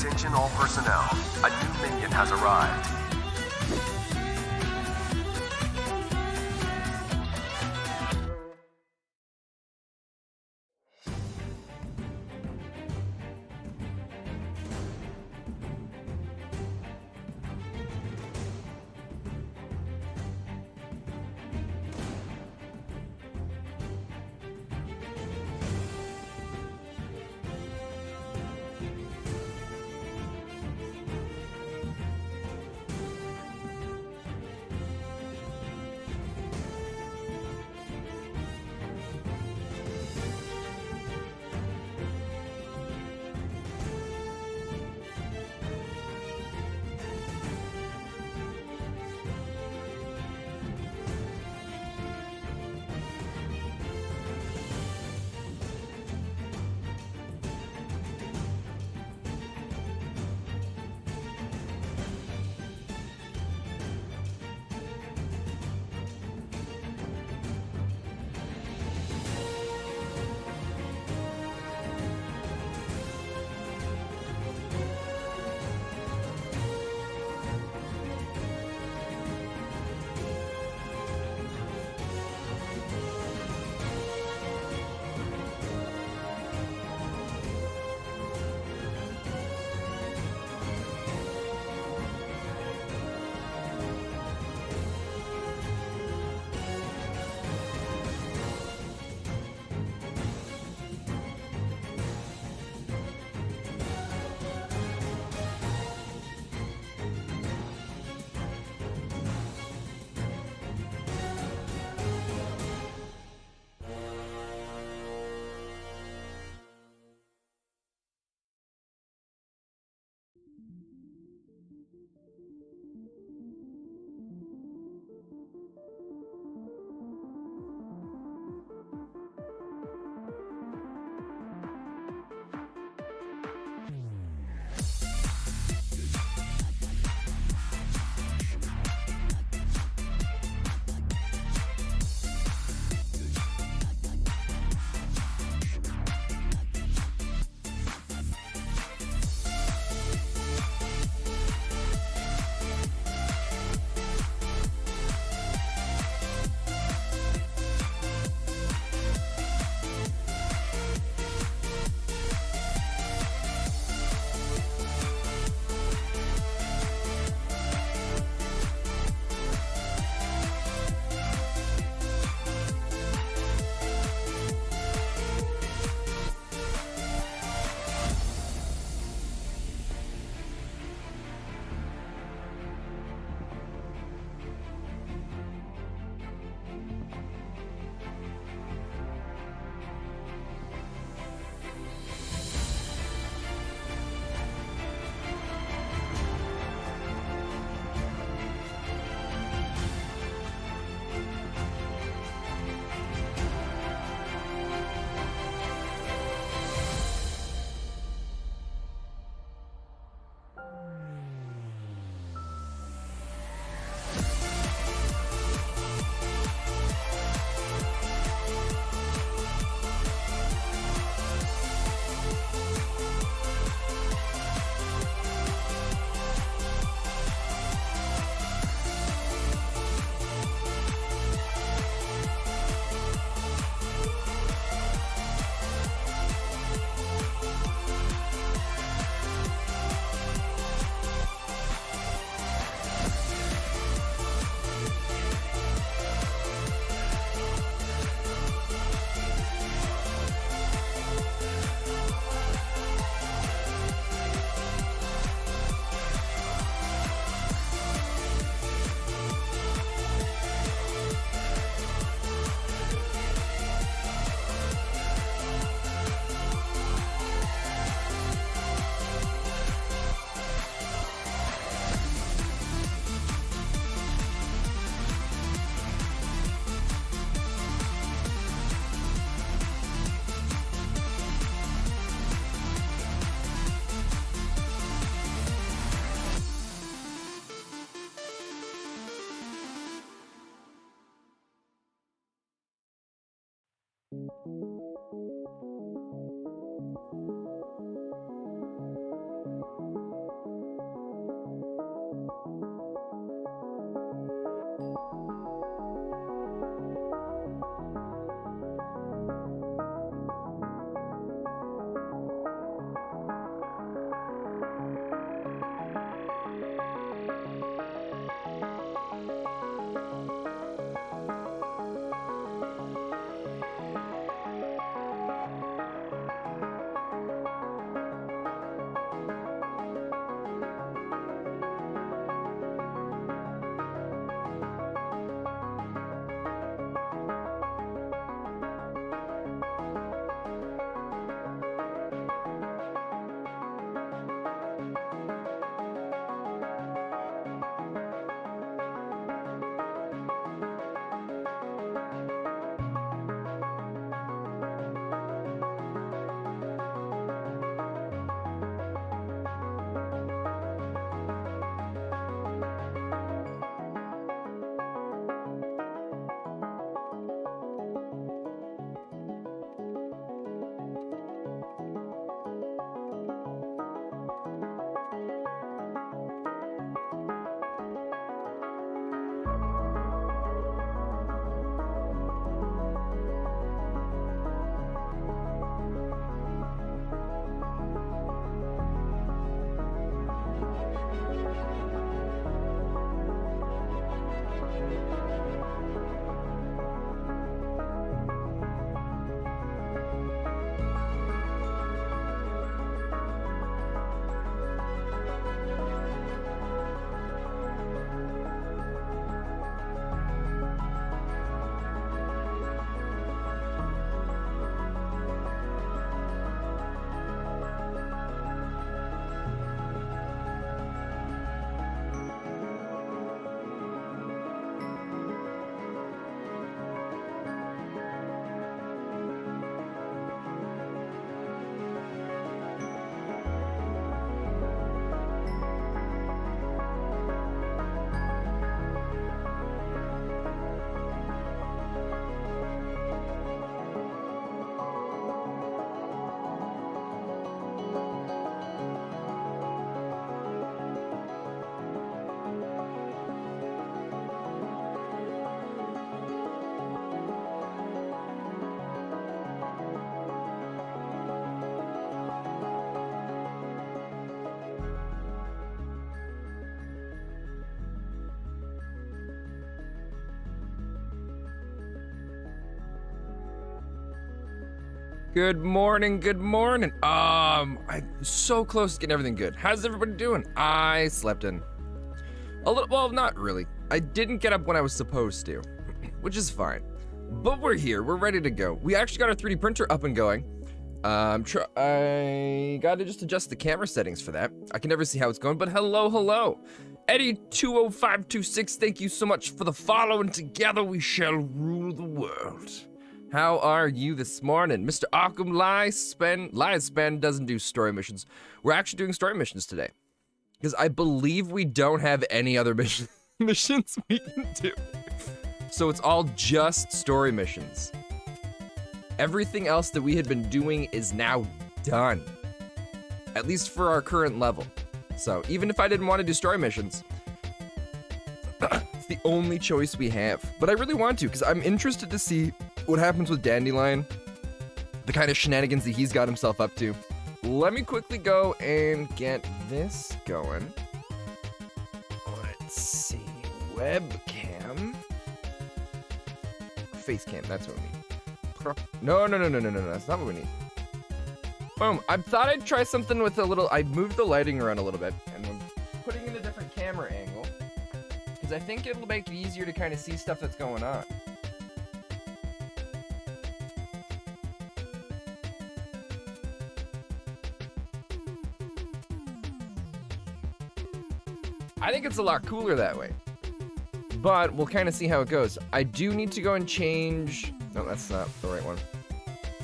Attention all personnel. A new minion has arrived. Good morning, good morning. I'm so close to getting everything good. How's everybody doing? I slept in. A little, well, not really. I didn't get up when I was supposed to, which is fine. But we're here, we're ready to go. We actually got our 3D printer up and going. I gotta just adjust the camera settings for that. I can never see how it's going, but hello. Eddie20526, thank you so much for the follow, and together we shall rule the world. How are you this morning? Mr. Arkham Liespen doesn't do story missions. We're actually doing story missions today. Because I believe we don't have any other missions we can do. So it's all just story missions. Everything else that we had been doing is now done. At least for our current level. So even if I didn't want to do story missions, it's the only choice we have. But I really want to, because I'm interested to see what happens with Dandelion. The kind of shenanigans that he's got himself up to. Let me quickly go and get this going. Let's see. Webcam. Face cam, that's what we need. No, that's not what we need. Boom, I thought I'd try something with a little, I moved the lighting around a little bit, and I'm putting in a different camera angle, because I think it'll make it easier to kind of see stuff that's going on. I think it's a lot cooler that way. But we'll kind of see how it goes. I do need to go and change... No, that's not the right one.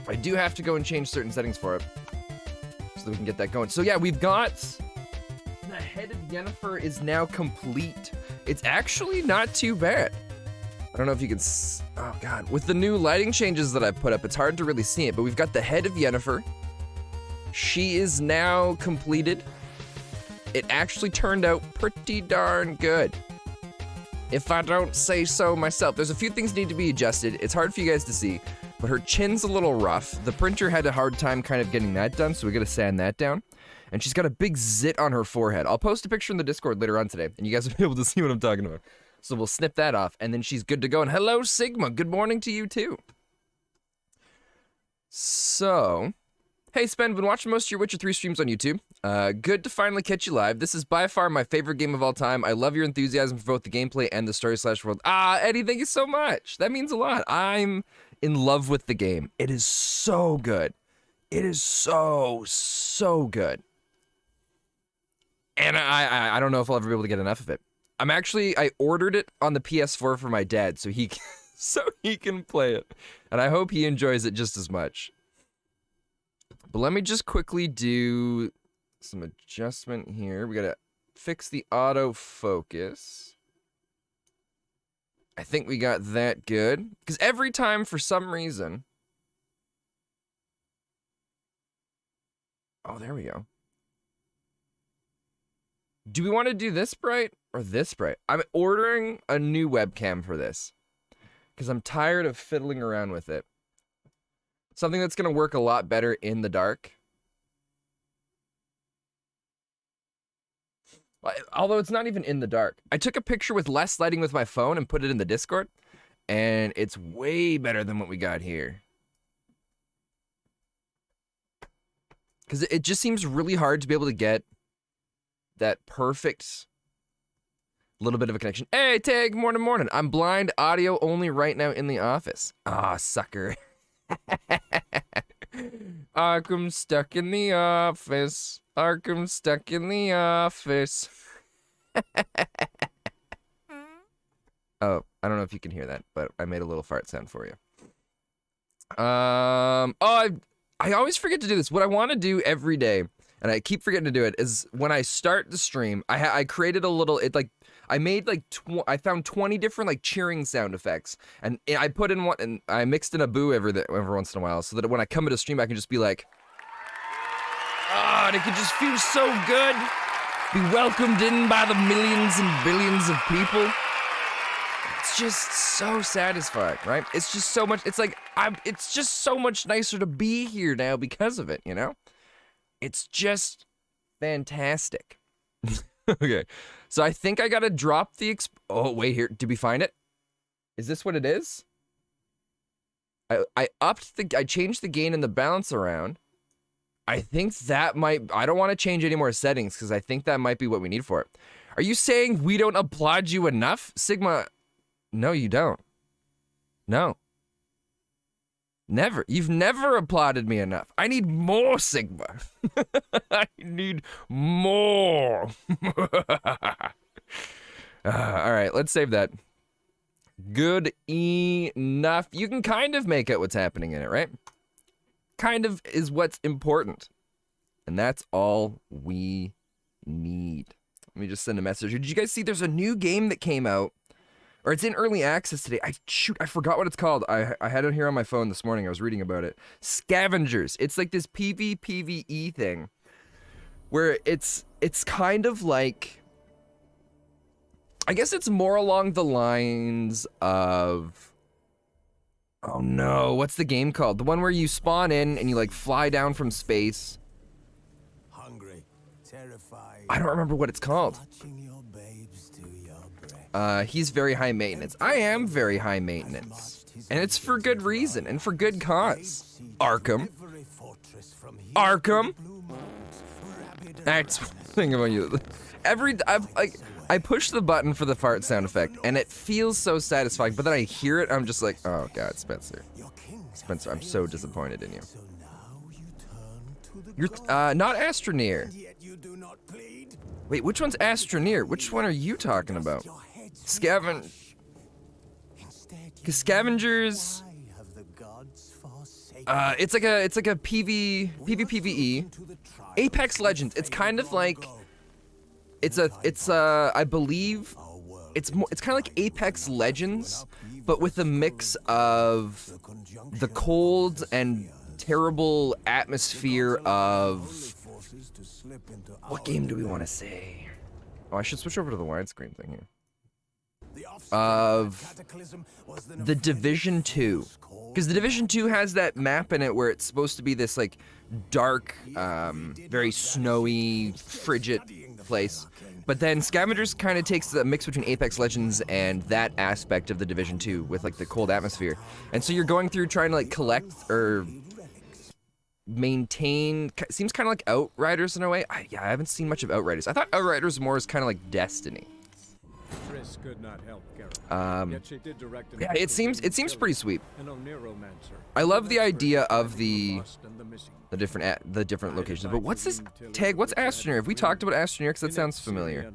I do have to go and change certain settings for it. So that we can get that going. So yeah, we've got... The head of Yennefer is now complete. It's actually not too bad. I don't know if you can... Oh god. With the new lighting changes that I've put up, it's hard to really see it. But we've got the head of Yennefer. She is now completed. It actually turned out pretty darn good, if I don't say so myself. There's a few things need to be adjusted. It's hard for you guys to see, but her chin's a little rough. The printer had a hard time kind of getting that done, so we gotta sand that down. And she's got a big zit on her forehead. I'll post a picture in the Discord later on today, and you guys will be able to see what I'm talking about. So we'll snip that off, and then she's good to go. And hello, Sigma. Good morning to you, too. So... Hey, Spen, been watching most of your Witcher 3 streams on YouTube. Good to finally catch you live. This is by far my favorite game of all time. I love your enthusiasm for both the gameplay and the story/world. Eddie, thank you so much. That means a lot. I'm in love with the game. It is so good. It is so good. And I don't know if I'll ever be able to get enough of it. I ordered it on the PS4 for my dad so he can play it. And I hope he enjoys it just as much. But let me just quickly do some adjustment here. We gotta fix the autofocus. I think we got that good. Because every time, for some reason... Oh, there we go. Do we want to do this bright or this bright? I'm ordering a new webcam for this. Because I'm tired of fiddling around with it. Something that's going to work a lot better in the dark. Although it's not even in the dark. I took a picture with less lighting with my phone and put it in the Discord. And it's way better than what we got here. Because it just seems really hard to be able to get that perfect little bit of a connection. Hey, Tag, morning. I'm blind, audio only right now in the office. Ah, sucker. Arkham stuck in the office. Arkham stuck in the office. Oh, I don't know if you can hear that, but I made a little fart sound for you. I always forget to do this. What I want to do every day, and I keep forgetting to do it, is when I start the stream, I created a little, I found 20 different like cheering sound effects, and I put in one, and I mixed in a boo every once in a while, so that when I come into stream, I can just be like, and it could just feel so good, be welcomed in by the millions and billions of people. It's just so satisfying, right? It's just so much, it's just so much nicer to be here now because of it, you know? It's just fantastic. Okay, so I think I gotta drop the oh, wait here, did we find it? Is this what it is? I changed the gain and the balance around. I think that might, I don't want to change any more settings because I think that might be what we need for it. Are you saying we don't applaud you enough, Sigma? No, you don't. No. Never. You've never applauded me enough. I need more, Sigma. I need more. All right, let's save that. Good enough. You can kind of make out what's happening in it, right? Kind of is what's important. And that's all we need. Let me just send a message. Did you guys see there's a new game that came out? Or it's in early access today. I forgot what it's called. I had it here on my phone this morning. I was reading about it. Scavengers. It's like this PvPvE thing. Where it's kind of like, I guess it's more along the lines of, oh no, what's the game called? The one where you spawn in and you like fly down from space. Hungry, terrified. I don't remember what it's called. He's very high maintenance. I am very high maintenance. And it's for good reason and for good cause. Arkham. Arkham. That's the thing about you. I push the button for the fart sound effect, and it feels so satisfying, but then I hear it, I'm just like, oh god, Spencer. Spencer, I'm so disappointed in you. You're, not Astroneer. Wait, which one's Astroneer? Which one are you talking about? Scavengers. It's like a PvPvE. Apex Legends. It's kind of like, I believe it's kind of like Apex Legends, but with a mix of the cold and terrible atmosphere of, what game do we want to say? Oh, I should switch over to the widescreen thing here. Of the Division 2, because the Division 2 has that map in it where it's supposed to be this like dark, very snowy, frigid place. But then Scavengers kind of takes the mix between Apex Legends and that aspect of the Division 2 with like the cold atmosphere. And so you're going through trying to like collect or maintain, seems kind of like Outriders in a way. I haven't seen much of Outriders. I thought Outriders more is kind of like Destiny. Could not help Yet she did direct yeah, it seems pretty sweet. I love the idea of the different locations. But what's this tag? What's Astroneer? Have we talked about Astroneer? Because that sounds familiar.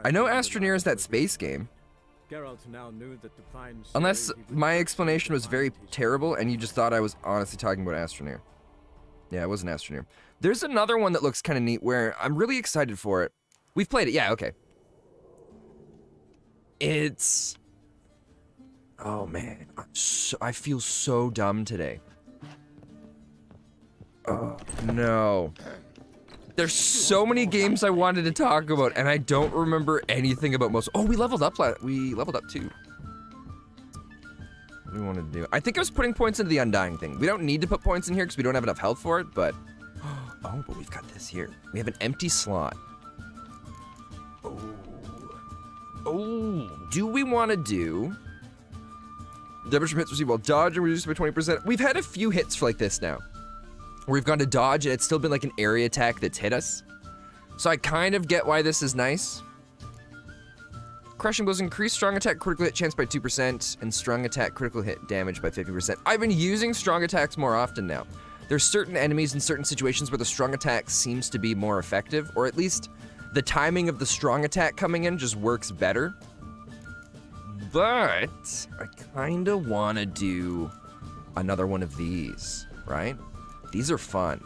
I know Astroneer is that space game. Unless my explanation was very terrible and you just thought I was honestly talking about Astroneer. Yeah, it wasn't Astroneer. There's another one that looks kind of neat where I'm really excited for it. We've played it. Yeah, okay. It's, oh man, I feel so dumb today. Oh no. There's so many games I wanted to talk about and I don't remember anything about most. Oh, we leveled up too. What do we want to do? I think I was putting points into the Undying thing. We don't need to put points in here because we don't have enough health for it, but, oh, but we've got this here. We have an empty slot. Oh, do we want to do damage from hits received while dodge and reduced by 20%? We've had a few hits for like this now, where we've gone to dodge and it's still been like an area attack that's hit us. So I kind of get why this is nice. Crushing blows increase strong attack critical hit chance by 2% and strong attack critical hit damage by 50%. I've been using strong attacks more often now. There's certain enemies in certain situations where the strong attack seems to be more effective, or at least the timing of the strong attack coming in just works better. But I kind of want to do another one of these, right? These are fun.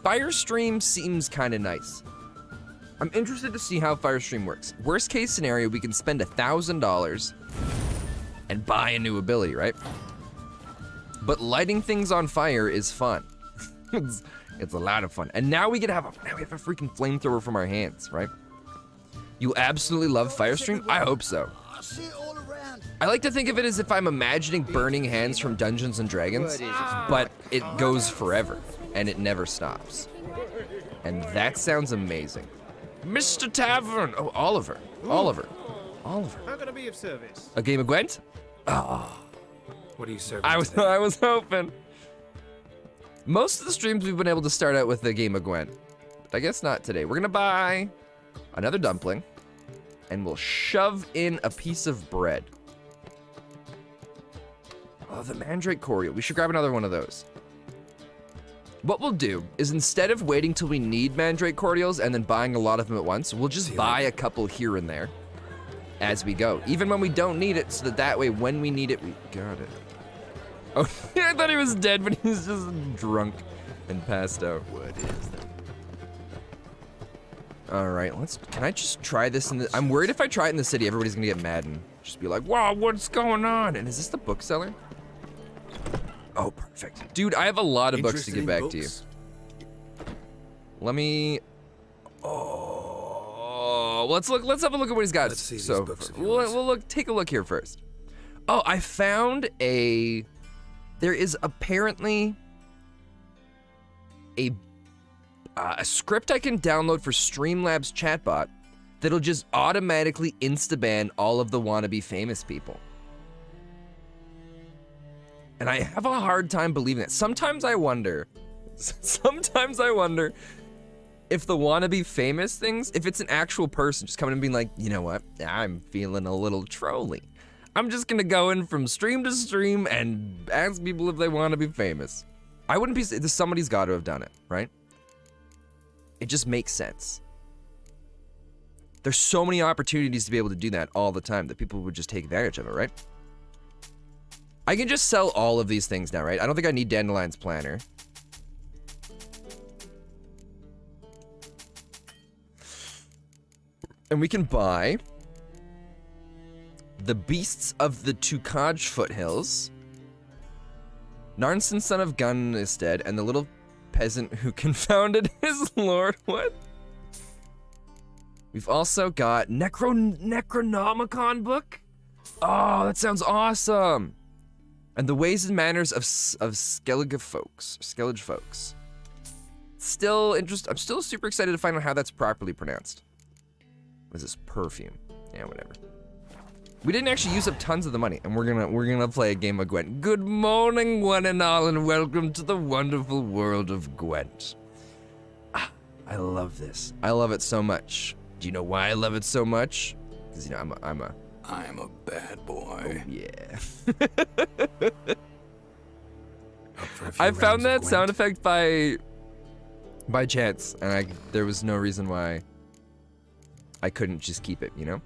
Firestream seems kind of nice. I'm interested to see how Firestream works. Worst case scenario, we can spend $1,000 and buy a new ability, right? But lighting things on fire is fun. It's a lot of fun. And now we have a freaking flamethrower from our hands, right? You absolutely love Firestream? I hope so. I like to think of it as if I'm imagining burning hands from Dungeons and Dragons, but it goes forever and it never stops. And that sounds amazing. Mr. Tavern! Oh, Oliver. How can I be of service? A game of Gwent? Oh. What are you serving I today? was hoping. Most of the streams we've been able to start out with the game of Gwent. But I guess not today. We're gonna buy another dumpling, and we'll shove in a piece of bread. Oh, the mandrake cordial. We should grab another one of those. What we'll do is instead of waiting till we need mandrake cordials and then buying a lot of them at once, we'll just buy a couple here and there as we go, even when we don't need it, so that way when we need it, we got it. Oh, I thought he was dead, but he's just drunk and passed out. What is that? All right, can I just try this in the, I'm worried if I try it in the city, everybody's gonna get mad and just be like, wow, what's going on? And is this the bookseller? Oh, perfect. Dude, I have a lot of books to get back to you. Let me, let's have a look at what he's got. Let's see these So, books of we'll take a look here first. Oh, I found there is apparently a script I can download for Streamlabs chatbot that'll just automatically insta-ban all of the wannabe famous people. And I have a hard time believing that. Sometimes I wonder if the wannabe famous things, if it's an actual person just coming and being like, you know what, I'm feeling a little trolly. I'm just gonna go in from stream to stream and ask people if they want to be famous. I wouldn't be, somebody's got to have done it, right? It just makes sense. There's so many opportunities to be able to do that all the time that people would just take advantage of it, right? I can just sell all of these things now, right? I don't think I need Dandelion's planner. And we can buy the Beasts of the Tukaj Foothills, Narnson, son of Gun, is dead, and the little peasant who confounded his lord. What? We've also got Necronomicon book. Oh, that sounds awesome. And the ways and manners of Skellige folks. Still I'm still super excited to find out how that's properly pronounced. What is this? Perfume. Yeah, whatever. We didn't actually use up tons of the money, and we're gonna play a game of Gwent. Good morning, one and all, and welcome to the wonderful world of Gwent. Ah, I love this. I love it so much. Do you know why I love it so much? Because, you know, I'm a bad boy. Oh, yeah. Up for a few I found rounds that of sound Gwent? effect by chance, and there was no reason why I couldn't just keep it, you know?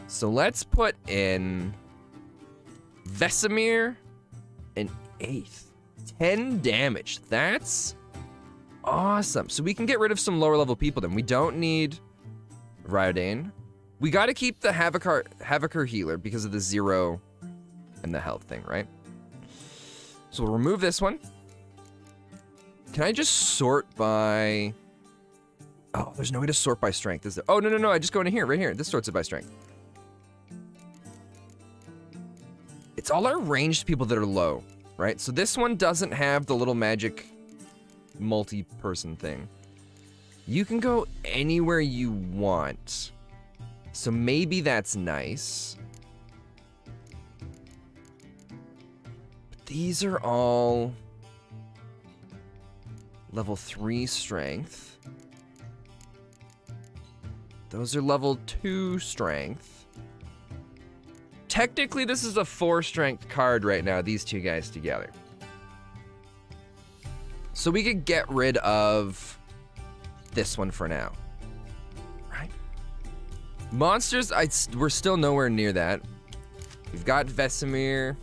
So let's put in Vesemir an 8th. 10 damage. That's awesome. So we can get rid of some lower level people then. We don't need Riodane. We gotta keep the Havocer healer because of the 0 and the health thing, right? So we'll remove this one. Can I just sort by... Oh, there's no way to sort by strength, is there? Oh, no, I just go into here, right here. This sorts it by strength. It's all our ranged people that are low, right? So this one doesn't have the little magic multi-person thing. You can go anywhere you want. So maybe that's nice. But these are all level 3 strength. Those are level 2 strength. Technically, this is a 4 strength card right now, these two guys together. So we could get rid of this one for now. Right? Monsters, we're still nowhere near that. We've got Vesemir.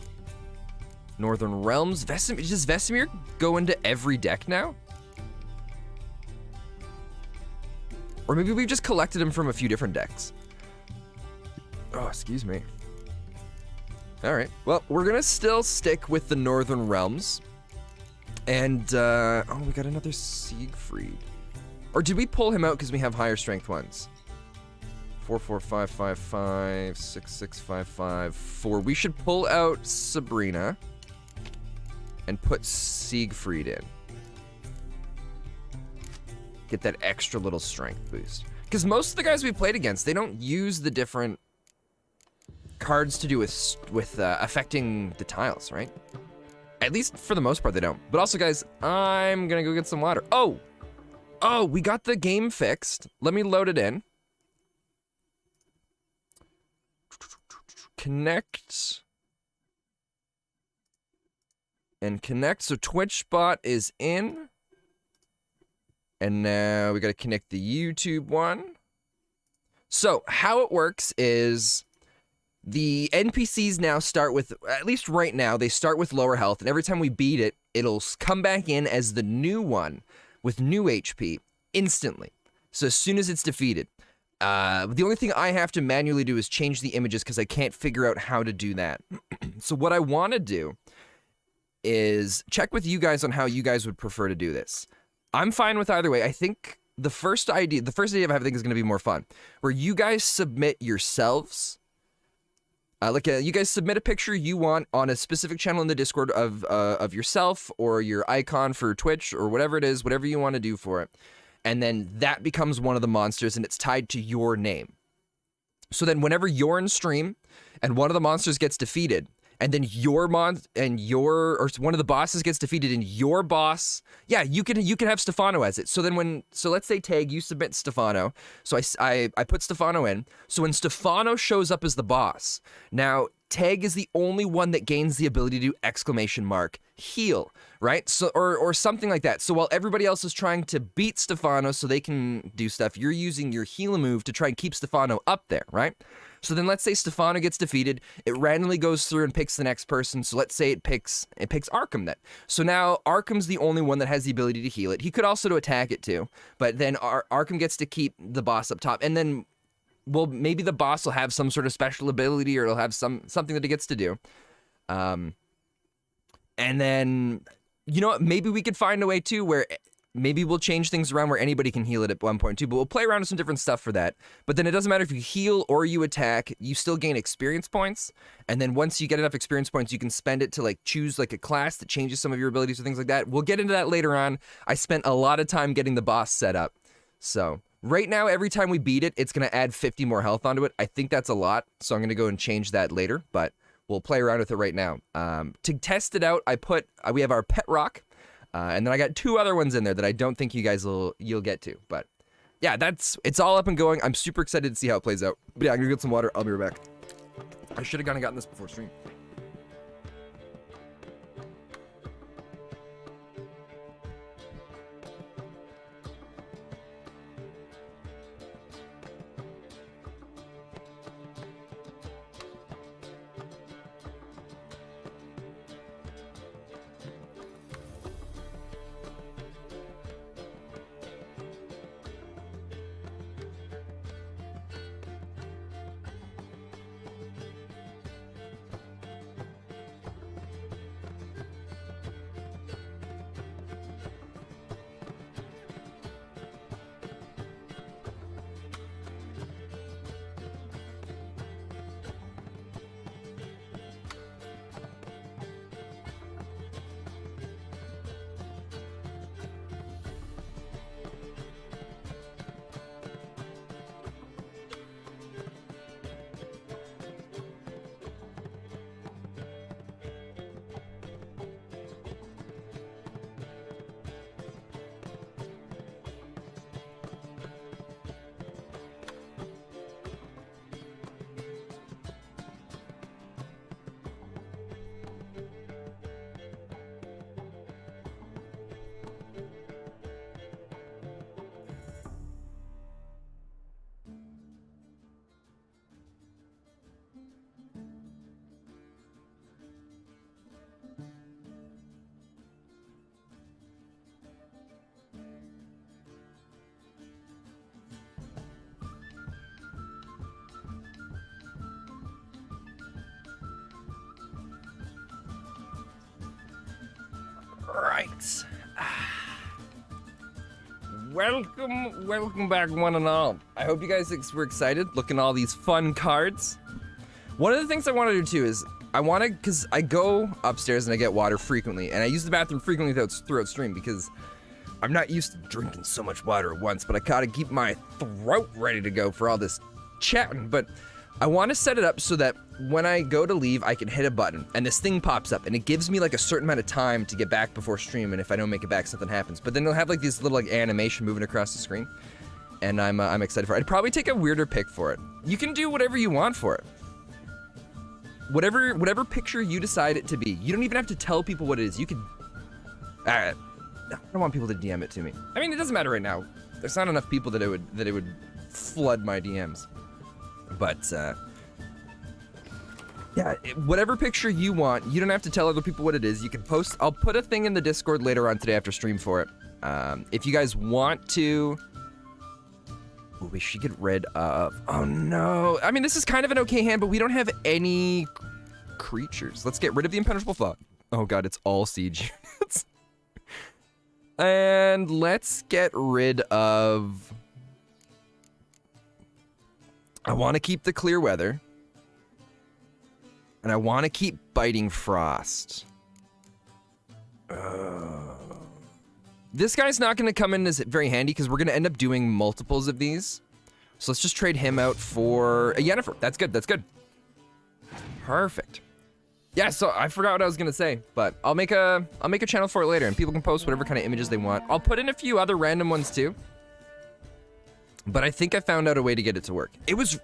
Northern Realms. Does Vesemir go into every deck now? Or maybe we've just collected him from a few different decks. Oh, excuse me. All right, well, we're gonna still stick with the Northern Realms. And, oh, we got another Siegfried. Or did we pull him out because we have higher strength ones? 4, 4, 5, 5, 5, 6, 6, 5, 5, 4. We should pull out Sabrina and put Siegfried in. Get that extra little strength boost. Because most of the guys we played against, they don't use the different cards to do with affecting the tiles, right? At least for the most part, they don't. But also, guys, I'm gonna go get some water. Oh, we got the game fixed. Let me load it in. Connect. And connect. So TwitchBot is in. And now we got to connect the YouTube one. So how it works is the NPCs now start with, at least right now, they start with lower health. And every time we beat it, it'll come back in as the new one with new HP instantly. So as soon as it's defeated. The only thing I have to manually do is change the images because I can't figure out how to do that. So what I want to do is check with you guys on how you guys would prefer to do this. I'm fine with either way. I think the first idea I have, I think, is going to be more fun, where you guys submit yourselves. You guys submit a picture you want on a specific channel in the Discord of yourself or your icon for Twitch or whatever it is, whatever you want to do for it. And then that becomes one of the monsters and it's tied to your name. So then whenever you're in stream and one of the monsters gets defeated, and then one of the bosses gets defeated and your boss, yeah, you can have Stefano as it. So then let's say Tag, you submit Stefano. So I put Stefano in. So when Stefano shows up as the boss, now Tag is the only one that gains the ability to do ! Heal, right? So or something like that. So while everybody else is trying to beat Stefano so they can do stuff, you're using your heal move to try and keep Stefano up there, right? So then let's say Stefano gets defeated, it randomly goes through and picks the next person. So let's say it picks Arkham then. So now Arkham's the only one that has the ability to heal it. He could also attack it too, but then Arkham gets to keep the boss up top. And then, well, maybe the boss will have some sort of special ability or it'll have something that it gets to do. And then, you know what, maybe we could find a way too where maybe we'll change things around where anybody can heal it at one point too, but we'll play around with some different stuff for that. But then it doesn't matter if you heal or you attack, you still gain experience points. And then once you get enough experience points, you can spend it to like choose like a class that changes some of your abilities or things like that. We'll get into that later on. I spent a lot of time getting the boss set up. So right now, every time we beat it, it's going to add 50 more health onto it. I think that's a lot. So I'm going to go and change that later, but we'll play around with it right now. To test it out, we have our pet rock. And then I got 2 other ones in there that I don't think you guys you'll get to. But yeah, it's all up and going. I'm super excited to see how it plays out. But yeah, I'm gonna get some water. I'll be right back. I should have gotten this before stream. Right. Welcome back, one and all. I hope you guys were excited looking at all these fun cards. One of the things I want to do too is because I go upstairs and I get water frequently, and I use the bathroom frequently throughout stream because I'm not used to drinking so much water at once, but I gotta keep my throat ready to go for all this chatting. But I want to set it up so that when I go to leave, I can hit a button and this thing pops up and it gives me like a certain amount of time to get back before stream, and if I don't make it back, something happens. But then it'll have like these little like animation moving across the screen, and I'm excited for it. I'd probably take a weirder pick for it. You can do whatever you want for it. Whatever picture you decide it to be. You don't even have to tell people what it is. You could... I don't want people to DM it to me. I mean, it doesn't matter right now. There's not enough people that it would flood my DMs. But, yeah, whatever picture you want, you don't have to tell other people what it is. You can post... I'll put a thing in the Discord later on today after stream for it. If you guys want to... Ooh, we should get rid of... Oh, no. I mean, this is kind of an okay hand, but we don't have any creatures. Let's get rid of the Impenetrable Fog. Oh, God, it's all siege units. And let's get rid of... I want to keep the Clear Weather. And I want to keep Biting Frost. This guy's not going to come in as very handy because we're going to end up doing multiples of these. So let's just trade him out for a Yennefer. That's good. That's good. Perfect. Yeah, so I forgot what I was going to say, but I'll make a channel for it later and people can post whatever kind of images they want. I'll put in a few other random ones too. But I think I found out a way to get it to work. It was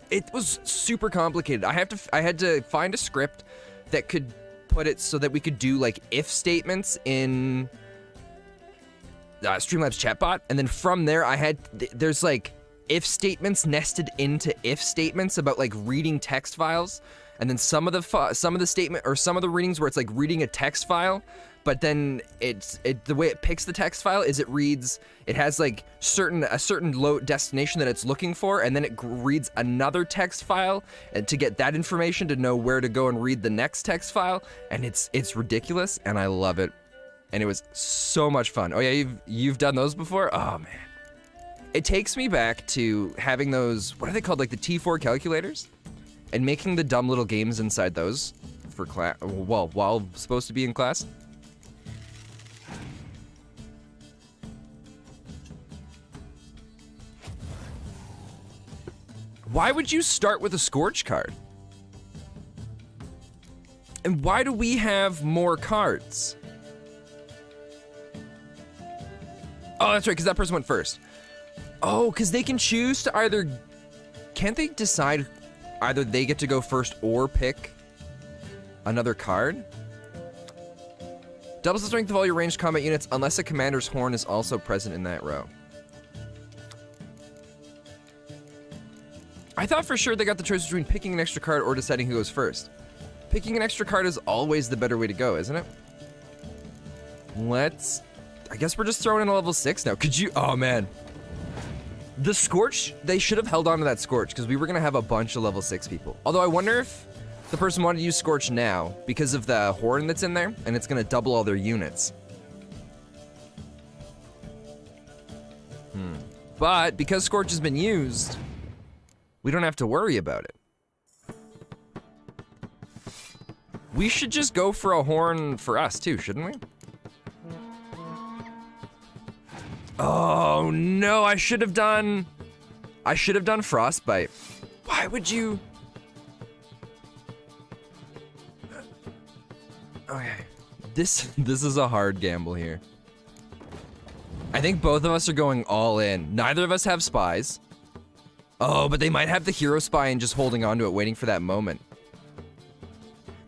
super complicated. I had to find a script that could put it so that we could do like if statements in Streamlabs chatbot, and then from there there's like if statements nested into if statements about like reading text files, and then some of the statement or some of the readings where it's like reading a text file, but then the way it picks the text file is it has like a certain low destination that it's looking for, and then it reads another text file and to get that information to know where to go and read the next text file, and it's ridiculous and I love it. And it was so much fun. Oh yeah, you've done those before? Oh man. It takes me back to having those, what are they called, like the T4 calculators? And making the dumb little games inside those for class, well, while supposed to be in class. Why would you start with a Scorch card? And why do we have more cards? Oh, that's right, because that person went first. Oh, because they can choose to either... Can't they decide either they get to go first or pick another card? Doubles the strength of all your ranged combat units unless a commander's horn is also present in that row. I thought for sure they got the choice between picking an extra card or deciding who goes first. Picking an extra card is always the better way to go, isn't it? I guess we're just throwing in a level 6 now. Could you... Oh, man. The Scorch, they should have held on to that Scorch because we were going to have a bunch of level 6 people. Although I wonder if the person wanted to use Scorch now because of the horn that's in there, and it's going to double all their units. But because Scorch has been used, we don't have to worry about it. We should just go for a horn for us too, shouldn't we? Oh no, I should have done Frostbite. Why would you? Okay, this is a hard gamble here. I think both of us are going all in. Neither of us have spies. Oh, but they might have the hero spy and just holding on to it, waiting for that moment.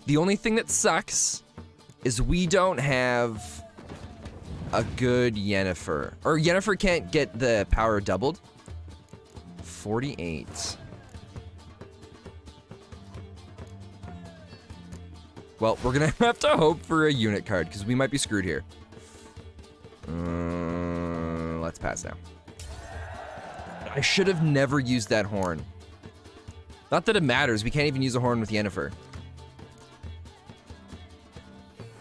The only thing that sucks is we don't have a good Yennefer. Or Yennefer can't get the power doubled. 48. Well, we're gonna have to hope for a unit card, because we might be screwed here. Let's pass now. I should have never used that horn. Not that it matters, we can't even use a horn with Yennefer.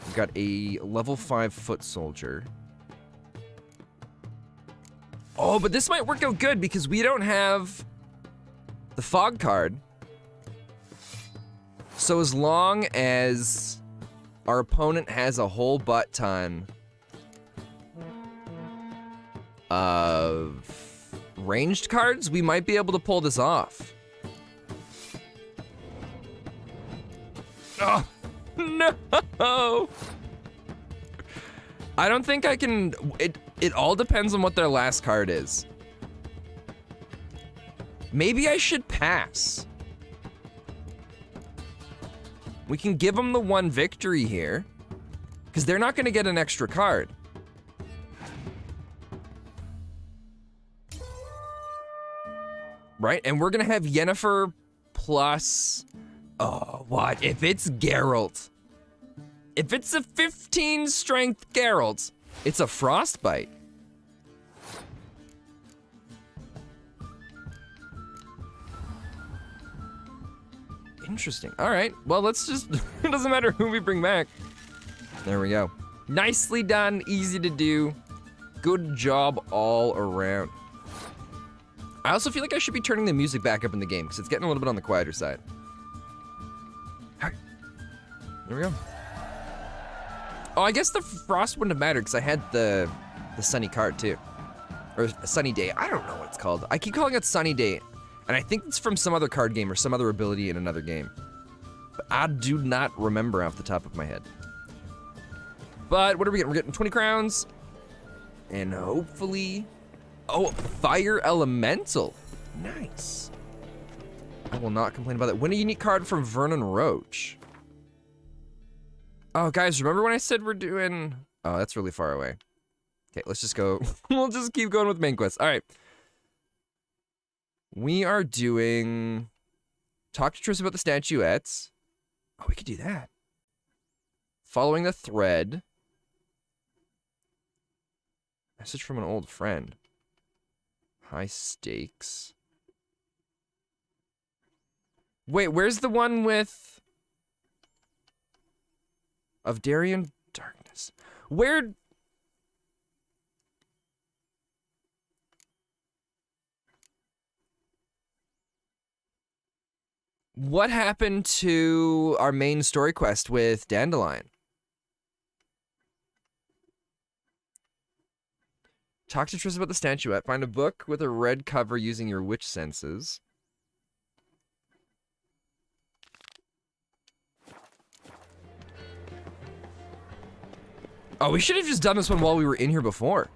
We've got a level 5 foot soldier. Oh, but this might work out good because we don't have the fog card. So as long as our opponent has a whole butt ton of ranged cards, we might be able to pull this off. Oh, no. I don't think I can, it all depends on what their last card is. Maybe I should pass. We can give them the 1 victory here, because they're not gonna get an extra card. Right, and we're gonna have Yennefer plus, oh, what? If it's Geralt. If it's a 15 strength Geralt, it's a frostbite. Interesting. All right, well, let's just, it doesn't matter who we bring back. There we go. Nicely done, easy to do. Good job all around. I also feel like I should be turning the music back up in the game because it's getting a little bit on the quieter side. All right. There we go. Oh, I guess the frost wouldn't have mattered because I had the sunny card too. Or a sunny day, I don't know what it's called. I keep calling it sunny day, and I think it's from some other card game or some other ability in another game. But I do not remember off the top of my head. But what are we getting? We're getting 20 crowns. And hopefully, oh, fire elemental. Nice. I will not complain about that. Win a unique card from Vernon Roach. Oh, guys, remember when I said we're doing... Oh, that's really far away. Okay, let's just go. We'll just keep going with main quest. All right. We are doing... Talk to Triss about the statuettes. Oh, we could do that. Following the thread. Message from an old friend. High stakes. Wait, where's the one with... Of Darien Darkness? Where... What happened to our main story quest with Dandelion? Talk to Triss about the statuette. Find a book with a red cover using your witch senses. Oh, we should have just done this one while we were in here before.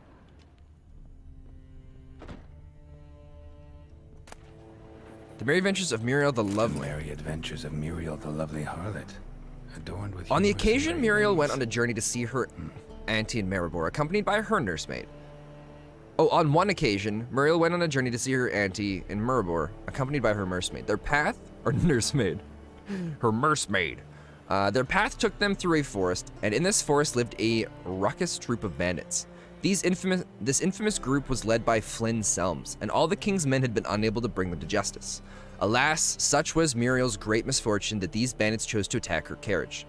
The Merry Adventures of Muriel the Lovely. The Merry Adventures of Muriel the Lovely Harlot, adorned with... On the humorous occasion, and Muriel merry went on a journey to see her auntie in Maribor, accompanied by her nursemaid. Oh, on one occasion, Muriel went on a journey to see her auntie in Maribor, accompanied by her nursemaid. Their path, or nursemaid, her nursemaid. Their path took them through a forest, and in this forest lived a ruckus troop of bandits. This infamous group was led by Flynn Selms, and all the king's men had been unable to bring them to justice. Alas, such was Muriel's great misfortune that these bandits chose to attack her carriage.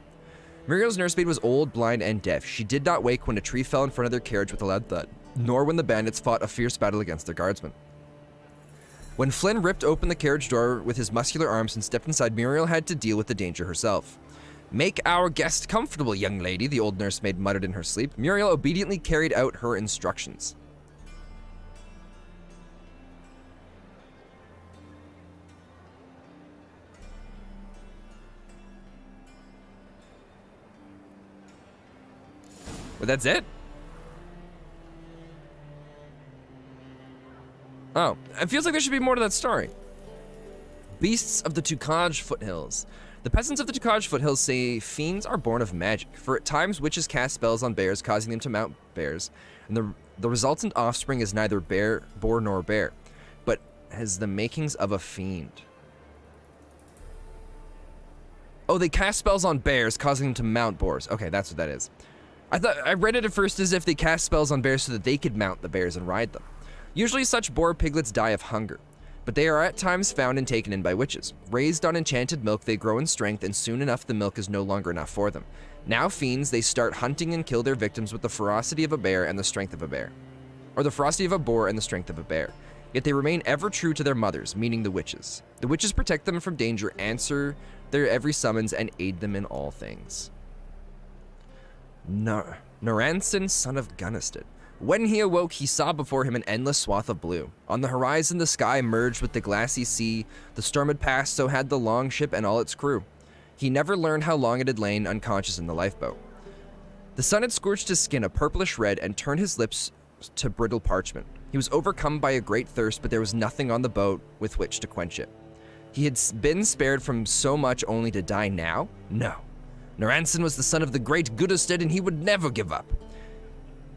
Muriel's nursemaid was old, blind, and deaf. She did not wake when a tree fell in front of their carriage with a loud thud, nor when the bandits fought a fierce battle against their guardsmen. When Flynn ripped open the carriage door with his muscular arms and stepped inside, Muriel had to deal with the danger herself. "Make our guest comfortable, young lady," the old nursemaid muttered in her sleep. Muriel obediently carried out her instructions. But that's it? Oh, it feels like there should be more to that story. Beasts of the Tukaj foothills. The peasants of the Tukaj foothills say fiends are born of magic, for at times witches cast spells on bears, causing them to mount bears, and the resultant offspring is neither boar nor bear, but has the makings of a fiend. Oh, they cast spells on bears, causing them to mount boars. Okay, that's what that is. I read it at first as if they cast spells on bears so that they could mount the bears and ride them. Usually such boar piglets die of hunger, but they are at times found and taken in by witches. Raised on enchanted milk, they grow in strength, and soon enough the milk is no longer enough for them. Now fiends, they start hunting and kill their victims with the ferocity of a bear and the strength of a bear. Or the ferocity of a boar and the strength of a bear. Yet they remain ever true to their mothers, meaning the witches. The witches protect them from danger, answer their every summons, and aid them in all things. Naranson, son of Gunnisted. When he awoke, he saw before him an endless swath of blue. On the horizon, the sky merged with the glassy sea. The storm had passed, so had the long ship and all its crew. He never learned how long it had lain unconscious in the lifeboat. The sun had scorched his skin a purplish red and turned his lips to brittle parchment. He was overcome by a great thirst, but there was nothing on the boat with which to quench it. He had been spared from so much only to die now? No. Naranson was the son of the great Gudested, and he would never give up.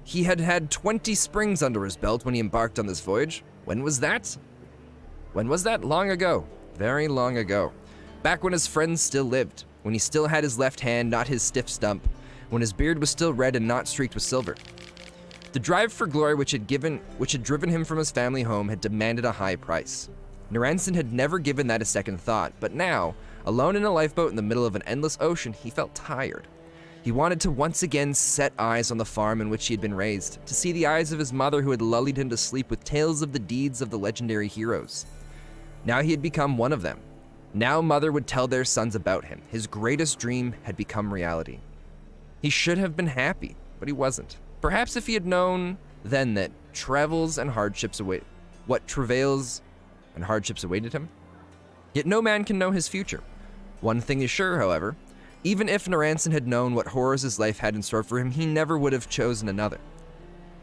He had had 20 springs under his belt when he embarked on this voyage. When was that? When was that? Long ago. Very long ago. Back when his friends still lived. When he still had his left hand, not his stiff stump. When his beard was still red and not streaked with silver. The drive for glory which had driven him from his family home had demanded a high price. Naranson had never given that a second thought, but now, alone in a lifeboat in the middle of an endless ocean, he felt tired. He wanted to once again set eyes on the farm in which he had been raised, to see the eyes of his mother who had lulled him to sleep with tales of the deeds of the legendary heroes. Now he had become one of them. Now mother would tell their sons about him. His greatest dream had become reality. He should have been happy, but he wasn't. Perhaps if he had known then that travails and hardships await, what travails and hardships awaited him. Yet no man can know his future. One thing is sure, however, even if Naranson had known what horrors his life had in store for him, he never would have chosen another.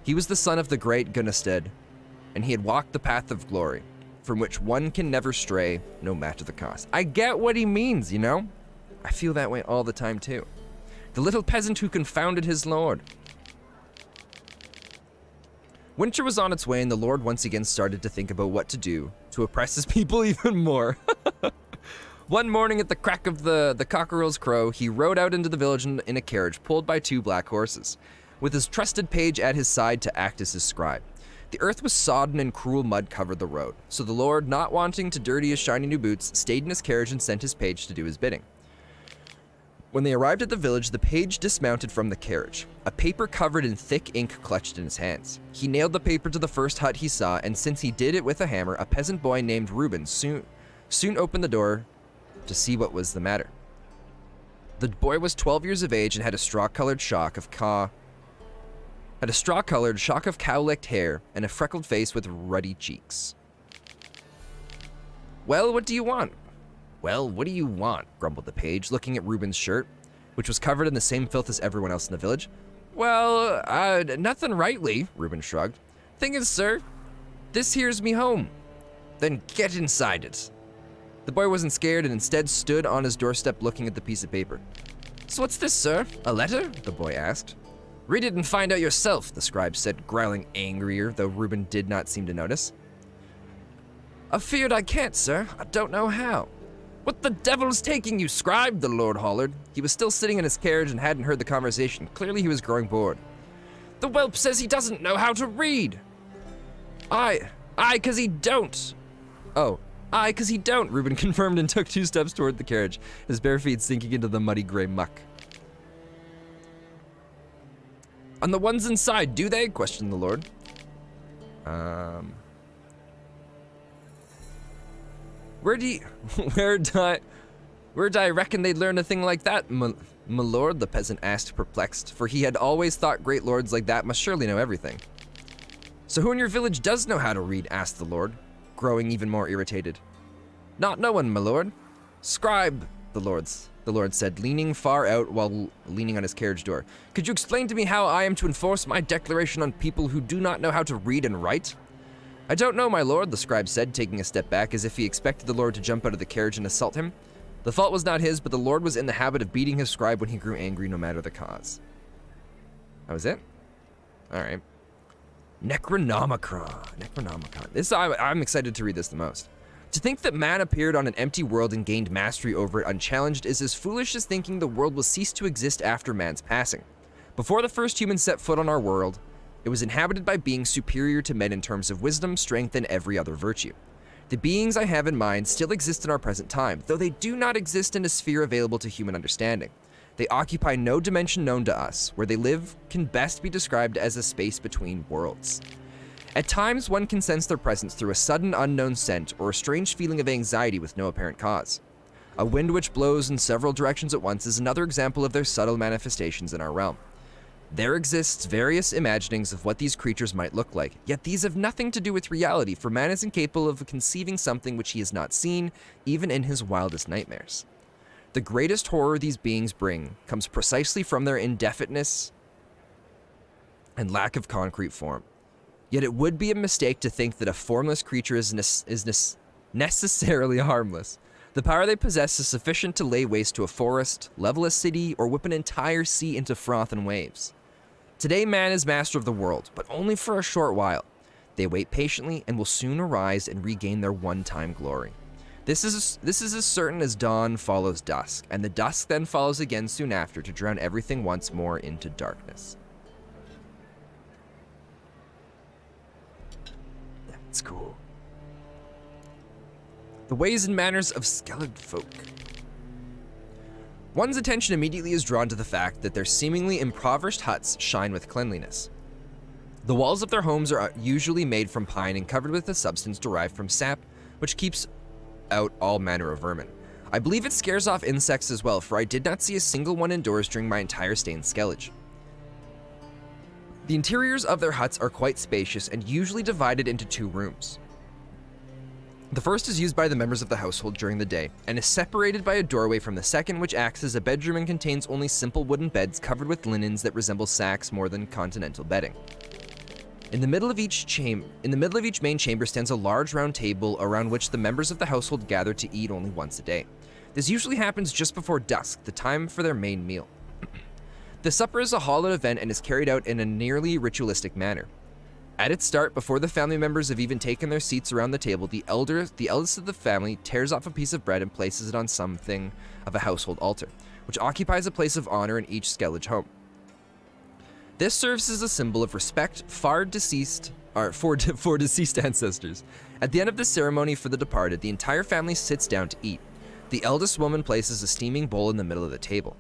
He was the son of the great Gunnested, and he had walked the path of glory, from which one can never stray, no matter the cost. I get what he means, you know? I feel that way all the time, too. The little peasant who confounded his lord. Winter was on its way, and the Lord once again started to think about what to do to oppress his people even more. One morning at the crack of the cockerel's crow, he rode out into the village in a carriage pulled by 2 black horses, with his trusted page at his side to act as his scribe. The earth was sodden and cruel mud covered the road, so the Lord, not wanting to dirty his shiny new boots, stayed in his carriage and sent his page to do his bidding. When they arrived at the village, the page dismounted from the carriage, a paper covered in thick ink clutched in his hands. He nailed the paper to the first hut he saw, and since he did it with a hammer, a peasant boy named Reuben soon opened the door to see what was the matter. The boy was 12 years of age and had a straw-colored shock of cow-licked hair and a freckled face with ruddy cheeks. "Well, what do you want?" "Well, what do you want?" grumbled the page, looking at Reuben's shirt, which was covered in the same filth as everyone else in the village. "Well, nothing rightly," Reuben shrugged. "Thing is, sir, this here's me home." "Then get inside it." The boy wasn't scared and instead stood on his doorstep looking at the piece of paper. "So what's this, sir? A letter?" the boy asked. "Read it and find out yourself," the scribe said, growling angrier, though Reuben did not seem to notice. "Afeard I can't, sir. I don't know how." "What the devil's taking you, scribe?" the Lord hollered. He was still sitting in his carriage and hadn't heard the conversation. Clearly he was growing bored. "The whelp says he doesn't know how to read." Aye, 'cause he don't." "Oh, aye, 'cause he don't," Reuben confirmed and took 2 steps toward the carriage, his bare feet sinking into the muddy gray muck. "On the ones inside, do they?" questioned the Lord. Where'd I reckon they'd learn a thing like that, my lord?" the peasant asked, perplexed, for he had always thought great lords like that must surely know everything. "So who in your village does know how to read?" asked the Lord, growing even more irritated. "Not no one, my lord." "Scribe," the Lord said, leaning far out while leaning on his carriage door. "Could you explain to me how I am to enforce my declaration on people who do not know how to read and write?" "I don't know, my lord," the scribe said, taking a step back as if he expected the Lord to jump out of the carriage and assault him. The fault was not his, but the Lord was in the habit of beating his scribe when he grew angry, no matter the cause. That was it? All right. Necronomicon. I'm excited to read this the most. To think that man appeared on an empty world and gained mastery over it unchallenged is as foolish as thinking the world will cease to exist after man's passing. Before the first human set foot on our world, it was inhabited by beings superior to men in terms of wisdom, strength, and every other virtue. The beings I have in mind still exist in our present time, though they do not exist in a sphere available to human understanding. They occupy no dimension known to us. Where they live can best be described as a space between worlds. At times, one can sense their presence through a sudden unknown scent or a strange feeling of anxiety with no apparent cause. A wind which blows in several directions at once is another example of their subtle manifestations in our realm. There exists various imaginings of what these creatures might look like, yet these have nothing to do with reality, for man is incapable of conceiving something which he has not seen, even in his wildest nightmares. The greatest horror these beings bring comes precisely from their indefiniteness and lack of concrete form. Yet it would be a mistake to think that a formless creature is necessarily harmless. The power they possess is sufficient to lay waste to a forest, level a city, or whip an entire sea into froth and waves. Today man is master of the world, but only for a short while. They wait patiently and will soon arise and regain their one-time glory. This is as certain as dawn follows dusk, and the dusk then follows again soon after to drown everything once more into darkness. That's cool. The ways and manners of Skellig folk. One's attention immediately is drawn to the fact that their seemingly impoverished huts shine with cleanliness. The walls of their homes are usually made from pine and covered with a substance derived from sap, which keeps out all manner of vermin. I believe it scares off insects as well, for I did not see a single one indoors during my entire stay in Skellig. The interiors of their huts are quite spacious and usually divided into 2 rooms. The first is used by the members of the household during the day and is separated by a doorway from the second, which acts as a bedroom and contains only simple wooden beds covered with linens that resemble sacks more than continental bedding. In the middle of each main chamber stands a large round table around which the members of the household gather to eat only once a day. This usually happens just before dusk, the time for their main meal. The supper is a hallowed event and is carried out in a nearly ritualistic manner. At its start, before the family members have even taken their seats around the table, the eldest of the family tears off a piece of bread and places it on something of a household altar, which occupies a place of honor in each Skellig home. This serves as a symbol of respect for deceased ancestors. At the end of the ceremony for the departed, the entire family sits down to eat. The eldest woman places a steaming bowl in the middle of the table.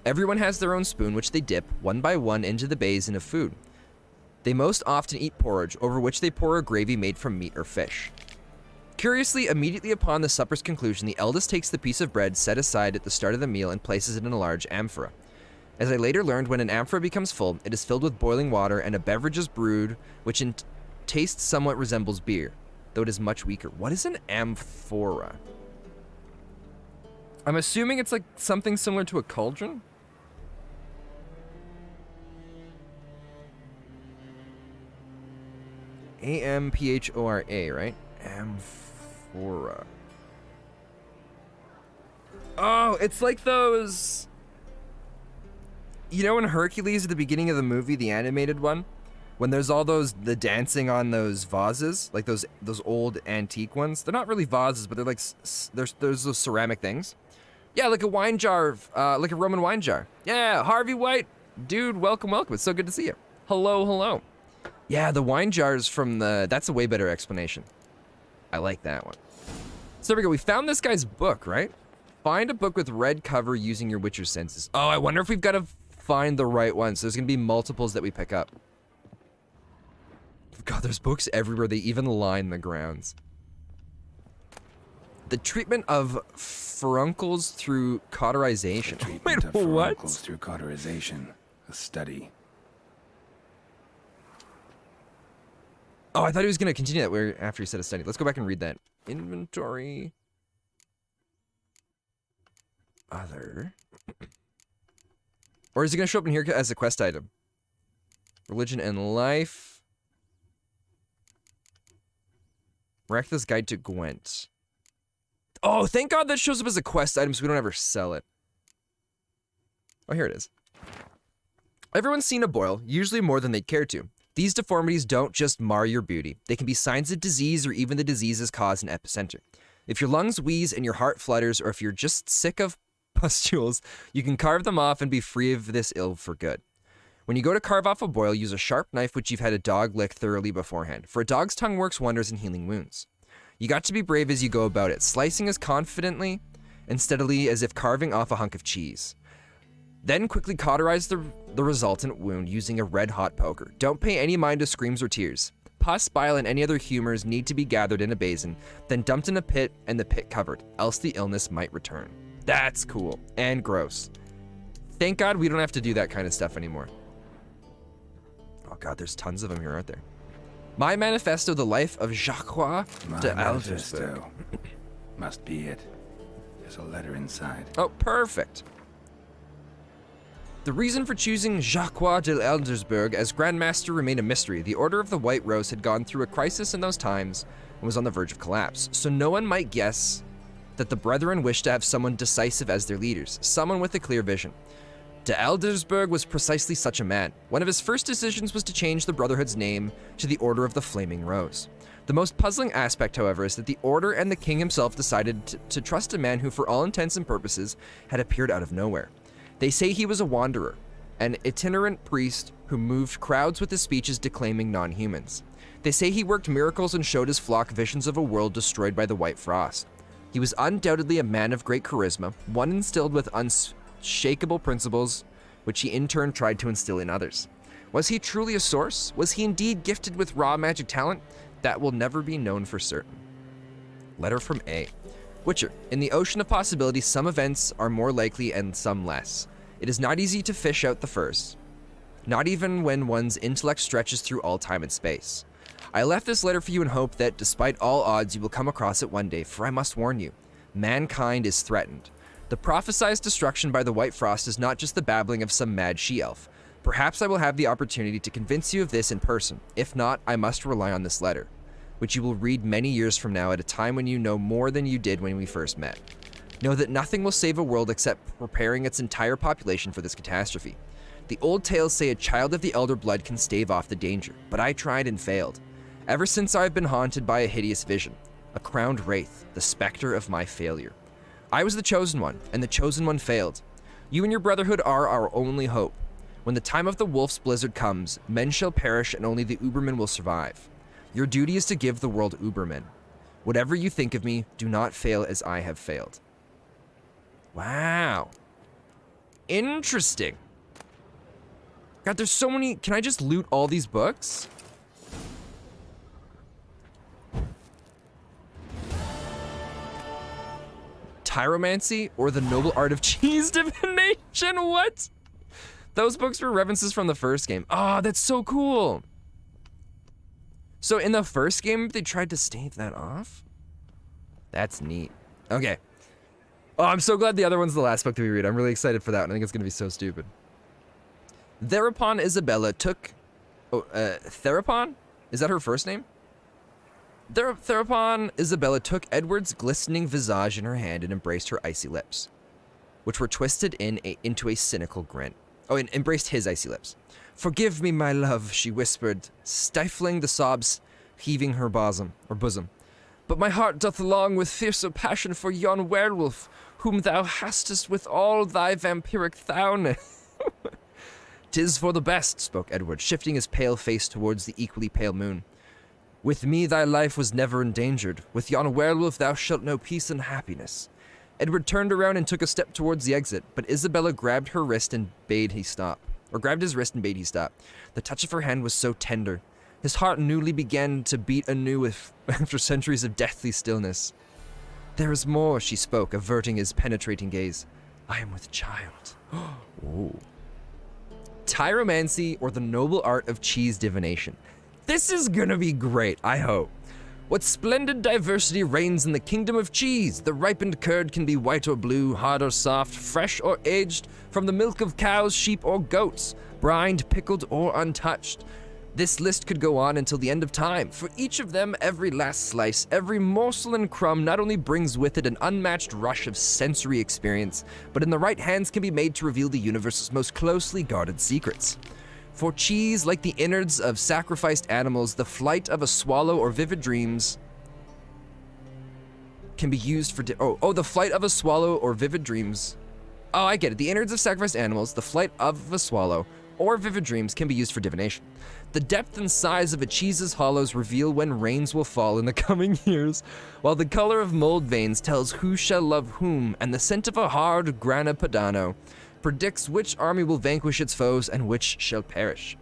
Everyone has their own spoon, which they dip, one by one, into the basin of food. They most often eat porridge, over which they pour a gravy made from meat or fish. Curiously, immediately upon the supper's conclusion, the eldest takes the piece of bread set aside at the start of the meal and places it in a large amphora. As I later learned, when an amphora becomes full, it is filled with boiling water and a beverage is brewed, which in taste somewhat resembles beer, though it is much weaker. What is an amphora? I'm assuming it's like something similar to a cauldron? A-M-P-H-O-R-A, right? Amphora. Oh, it's like those... You know in Hercules at the beginning of the movie, the animated one? When there's all the dancing on those vases, like those old antique ones. They're not really vases, but they're like, there's those ceramic things. Yeah, like a wine jar, like a Roman wine jar. Yeah, Harvey White. Dude, welcome. It's so good to see you. Hello. Yeah, the wine jars from that's a way better explanation. I like that one. So there we go. We found this guy's book, right? Find a book with red cover using your Witcher senses. Oh, I wonder if we've got to find the right one. So there's going to be multiples that we pick up. God, there's books everywhere. They even line the grounds. The treatment of furuncles through cauterization. Treatment of furuncles through cauterization. A study. Oh, I thought he was going to continue that after he said a study. Let's go back and read that. Inventory. Other. Or is it going to show up in here as a quest item? Religion and life. Miraculous Guide to Gwent. Oh, thank God that shows up as a quest item so we don't ever sell it. Oh, here it is. Everyone's seen a boil, usually more than they'd care to. These deformities don't just mar your beauty. They can be signs of disease or even the disease's cause and epicenter. If your lungs wheeze and your heart flutters, or if you're just sick of pustules, you can carve them off and be free of this ill for good. When you go to carve off a boil, use a sharp knife which you've had a dog lick thoroughly beforehand, for a dog's tongue works wonders in healing wounds. You got to be brave as you go about it, slicing as confidently and steadily as if carving off a hunk of cheese. Then quickly cauterize the resultant wound using a red-hot poker. Don't pay any mind to screams or tears. Pus, bile, and any other humors need to be gathered in a basin, then dumped in a pit and the pit covered, else the illness might return. That's cool. And gross. Thank God we don't have to do that kind of stuff anymore. Oh God, there's tons of them here, aren't there? My manifesto, the life of Jacques de Alversberg. Must be it. There's a letter inside. Oh, perfect. The reason for choosing Jacques de Eldersburg as Grand Master remained a mystery. The Order of the White Rose had gone through a crisis in those times and was on the verge of collapse, so no one might guess that the Brethren wished to have someone decisive as their leaders, someone with a clear vision. De Eldersburg was precisely such a man. One of his first decisions was to change the Brotherhood's name to the Order of the Flaming Rose. The most puzzling aspect, however, is that the Order and the King himself decided to trust a man who, for all intents and purposes, had appeared out of nowhere. They say he was a wanderer, an itinerant priest who moved crowds with his speeches declaiming non-humans. They say he worked miracles and showed his flock visions of a world destroyed by the White Frost. He was undoubtedly a man of great charisma, one instilled with unshakable principles, which he in turn tried to instill in others. Was he truly a source? Was he indeed gifted with raw magic talent? That will never be known for certain. Letter from A. Witcher, in the ocean of possibilities, some events are more likely and some less. It is not easy to fish out the first, not even when one's intellect stretches through all time and space. I left this letter for you in hope that, despite all odds, you will come across it one day, for I must warn you, mankind is threatened. The prophesied destruction by the White Frost is not just the babbling of some mad she-elf. Perhaps I will have the opportunity to convince you of this in person. If not, I must rely on this letter, which you will read many years from now at a time when you know more than you did when we first met. Know that nothing will save a world except preparing its entire population for this catastrophe. The old tales say a child of the elder blood can stave off the danger, but I tried and failed. Ever since I have been haunted by a hideous vision, a crowned wraith, the specter of my failure. I was the chosen one, and the chosen one failed. You and your brotherhood are our only hope. When the time of the wolf's blizzard comes, men shall perish and only the Ubermen will survive. Your duty is to give the world Ubermen. Whatever you think of me, do not fail as I have failed. Wow. Interesting. God, there's so many. Can I just loot all these books? Tyromancy or the Noble Art of Cheese Divination? What? Those books were references from the first game. Oh, that's so cool. So in the first game, they tried to stave that off? That's neat. Okay. Oh, I'm so glad the other one's the last book that we read. I'm really excited for that one. I think it's going to be so stupid. Thereupon Isabella took... Thereupon? Is that her first name? Thereupon Isabella took Edward's glistening visage in her hand and embraced her icy lips, which were twisted into a cynical grin. Oh, and embraced his icy lips. "Forgive me, my love," she whispered, stifling the sobs heaving her bosom. "But my heart doth long with fiercer passion for yon werewolf, whom thou hastest with all thy vampiric throwness." "'Tis for the best," spoke Edward, shifting his pale face towards the equally pale moon. "With me thy life was never endangered. With yon werewolf thou shalt know peace and happiness." Edward turned around and took a step towards the exit, but Isabella grabbed her wrist and bade he stop. Grabbed his wrist and bade he stop. The touch of her hand was so tender. His heart newly began to beat anew after centuries of deathly stillness. "There is more," she spoke, averting his penetrating gaze. "I am with child." Ooh. Tyromancy or the Noble Art of Cheese Divination. This is gonna be great, I hope. What splendid diversity reigns in the kingdom of cheese. The ripened curd can be white or blue, hard or soft, fresh or aged, from the milk of cows, sheep, or goats, brined, pickled, or untouched. This list could go on until the end of time. For each of them, every last slice, every morsel and crumb not only brings with it an unmatched rush of sensory experience, but in the right hands can be made to reveal the universe's most closely guarded secrets. For cheese, like the innards of sacrificed animals, the flight of a swallow or vivid dreams can be used for... the flight of a swallow or vivid dreams... Oh, I get it. The innards of sacrificed animals, the flight of a swallow, or vivid dreams can be used for divination. The depth and size of a cheese's hollows reveal when rains will fall in the coming years, while the color of mold veins tells who shall love whom, and the scent of a hard grana padano predicts which army will vanquish its foes and which shall perish.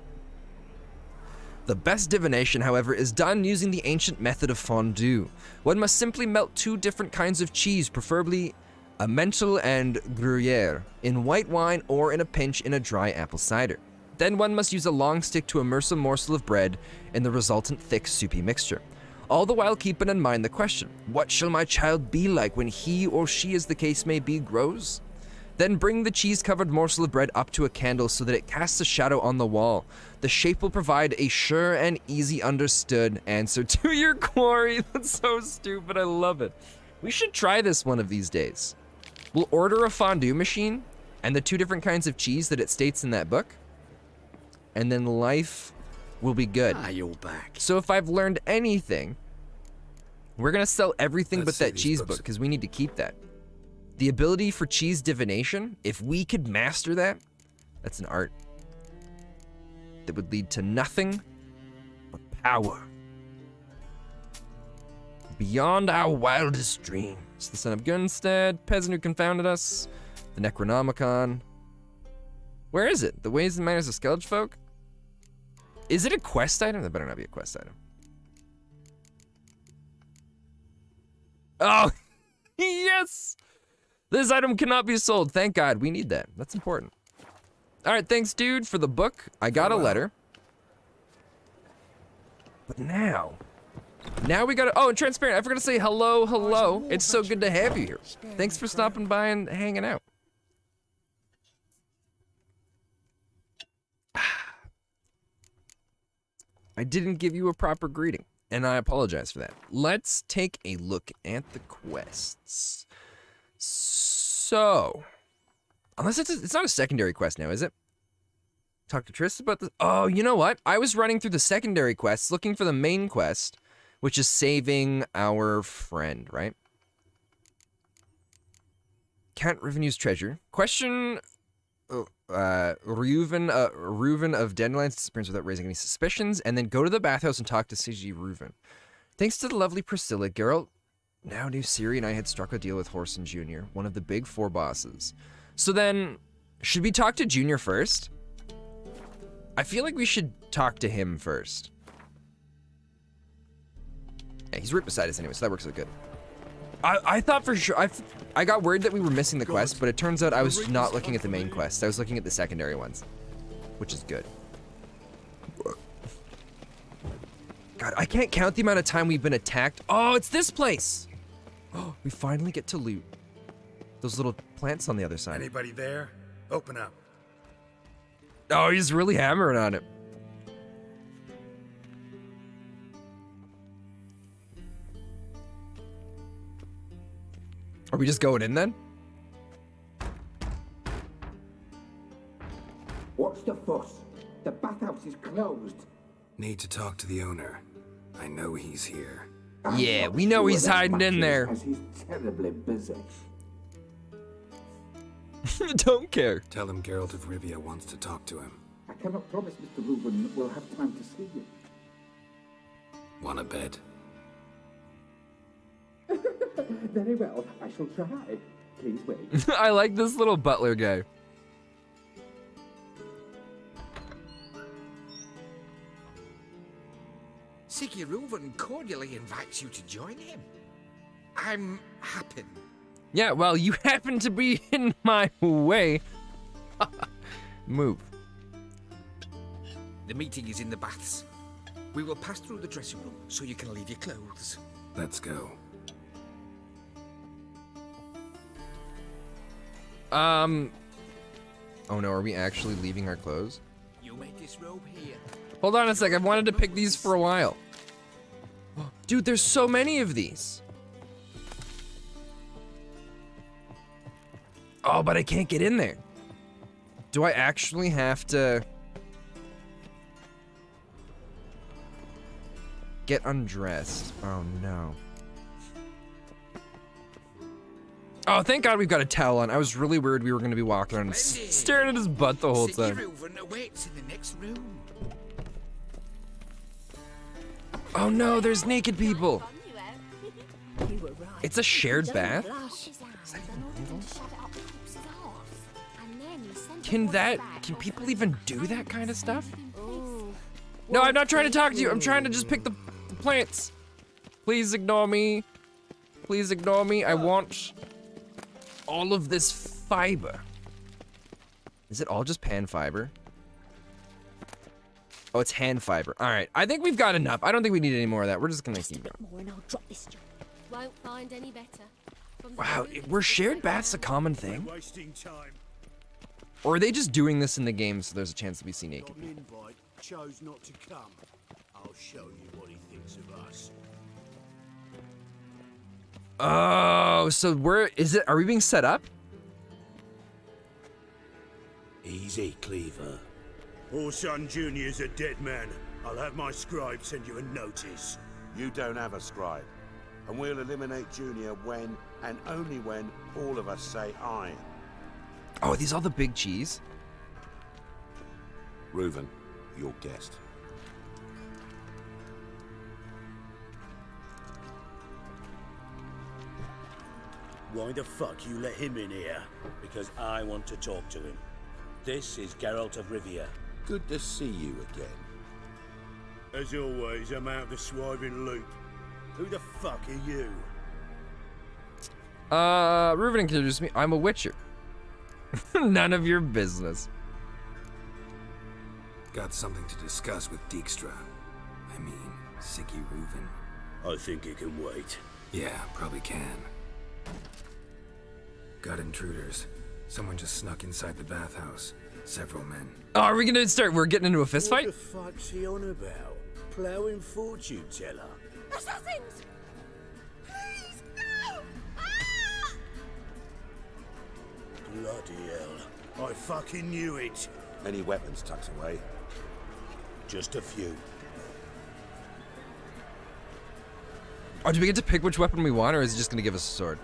The best divination, however, is done using the ancient method of fondue. One must simply melt two different kinds of cheese, preferably Emmental and Gruyere, in white wine or in a pinch in a dry apple cider. Then one must use a long stick to immerse a morsel of bread in the resultant thick soupy mixture. all the while keeping in mind the question, what shall my child be like when he or she, as the case may be, grows? Then bring the cheese-covered morsel of bread up to a candle so that it casts a shadow on the wall. The shape will provide a sure and easy understood answer to your query. That's so stupid, I love it. We should try this one of these days. We'll order a fondue machine and the 2 different kinds of cheese that it states in that book, and then life will be good. Ah, you're back. So if I've learned anything, we're gonna sell everything Let's but see that these cheese books. book, because we need to keep that. The ability for cheese divination, if we could master that, that's an art that would lead to nothing but power. Beyond our wildest dreams. The son of Gunstead, peasant who confounded us, the Necronomicon. Where is it? The ways and manners of Skellige folk? Is it a quest item? That better not be a quest item. Oh, yes! This item cannot be sold. Thank God. We need that. That's important. All right, thanks, dude, for the book. I got a letter. But now we gotta, oh, and transparent. I forgot to say hello, hello. It's so good to have you here. Thanks for stopping by and hanging out. I didn't give you a proper greeting, and I apologize for that. Let's take a look at the quests. So, unless it's not a secondary quest now, is it? Talk to Triss about this. Oh, you know what? I was running through the secondary quests looking for the main quest, which is saving our friend, right? Count Revenue's treasure. Question Reuven of Dandelion's disappearance without raising any suspicions, and then go to the bathhouse and talk to CG Reuven. Thanks to the lovely Priscilla, Geralt now knew Ciri and I had struck a deal with Horson Jr., one of the big 4 bosses. So then, should we talk to Junior first? I feel like we should talk to him first. Yeah, he's right beside us anyway, so that works out good. I thought for sure, I got worried that we were missing the quest, but it turns out I was not looking at the main quest. I was looking at the secondary ones, which is good. God, I can't count the amount of time we've been attacked. Oh, it's this place. Oh, we finally get to loot those little plants on the other side. Anybody there? Open up. Oh, he's really hammering on it. Are we just going in then? What's the fuss? The bathhouse is closed. Need to talk to the owner. I know he's here. Yeah, we know he's hiding in there. As he's terribly busy. Don't care. Tell him Geralt of Rivia wants to talk to him. I cannot promise Mr. Reuben we'll have time to see you. Want a bed? Very well, I shall try. Please wait. I like this little butler guy. Siggy Reuven cordially invites you to join him. I'm happy. Yeah, well, you happen to be in my way. Move. The meeting is in the baths. We will pass through the dressing room so you can leave your clothes. Let's go. Oh no, are we actually leaving our clothes? You made this robe here. Hold on a sec, I've wanted to pick these for a while. Dude, there's so many of these. Oh, but I can't get in there. Do I actually have to get undressed? Oh no. Oh, thank God we've got a towel on. I was really worried we were going to be walking around and staring at his butt the whole Siggy time. Reuven awaits in the next room. Oh no, there's naked people. It's a shared bath? Can people even do that kind of stuff? No, I'm not trying to talk to you. I'm trying to just pick the plants. Please ignore me. Please ignore me. I want all of this fiber. Is it all just pan fiber? Oh, it's hand fiber. All right, I think we've got enough. I don't think we need any more of that. We're just gonna keep going. More and I'll drop this job. Won't find any better. From the Wow, food were shared baths a common thing? Wasting time. Or are they just doing this in the game so there's a chance to be seen naked? Got an invite, chose not to come. I'll show you what he thinks of us. Oh, so are we being set up? Easy, Cleaver. Orson Jr.'s a dead man. I'll have my scribe send you a notice. You don't have a scribe. And we'll eliminate Junior when, and only when, all of us say aye. Oh, are these all the big cheese? Reuven, your guest. Why the fuck you let him in here? Because I want to talk to him. This is Geralt of Rivia. Good to see you again. As always, I'm out of the swiving loop. Who the fuck are you? Reuven introduced me. I'm a witcher. None of your business. Got something to discuss with Dijkstra. I mean, Sicky Reuven. I think it can wait. Yeah, probably can. Got intruders. Someone just snuck inside the bathhouse. Several men. Oh, are we gonna start? We're getting into a fist fight? What the fuck's he on about? Plowing fortune teller? Assassins! Please, no! Ah! Bloody hell. I fucking knew it. Any weapons tucked away? Just a few. Oh, do we get to pick which weapon we want, or is it just gonna give us a sword?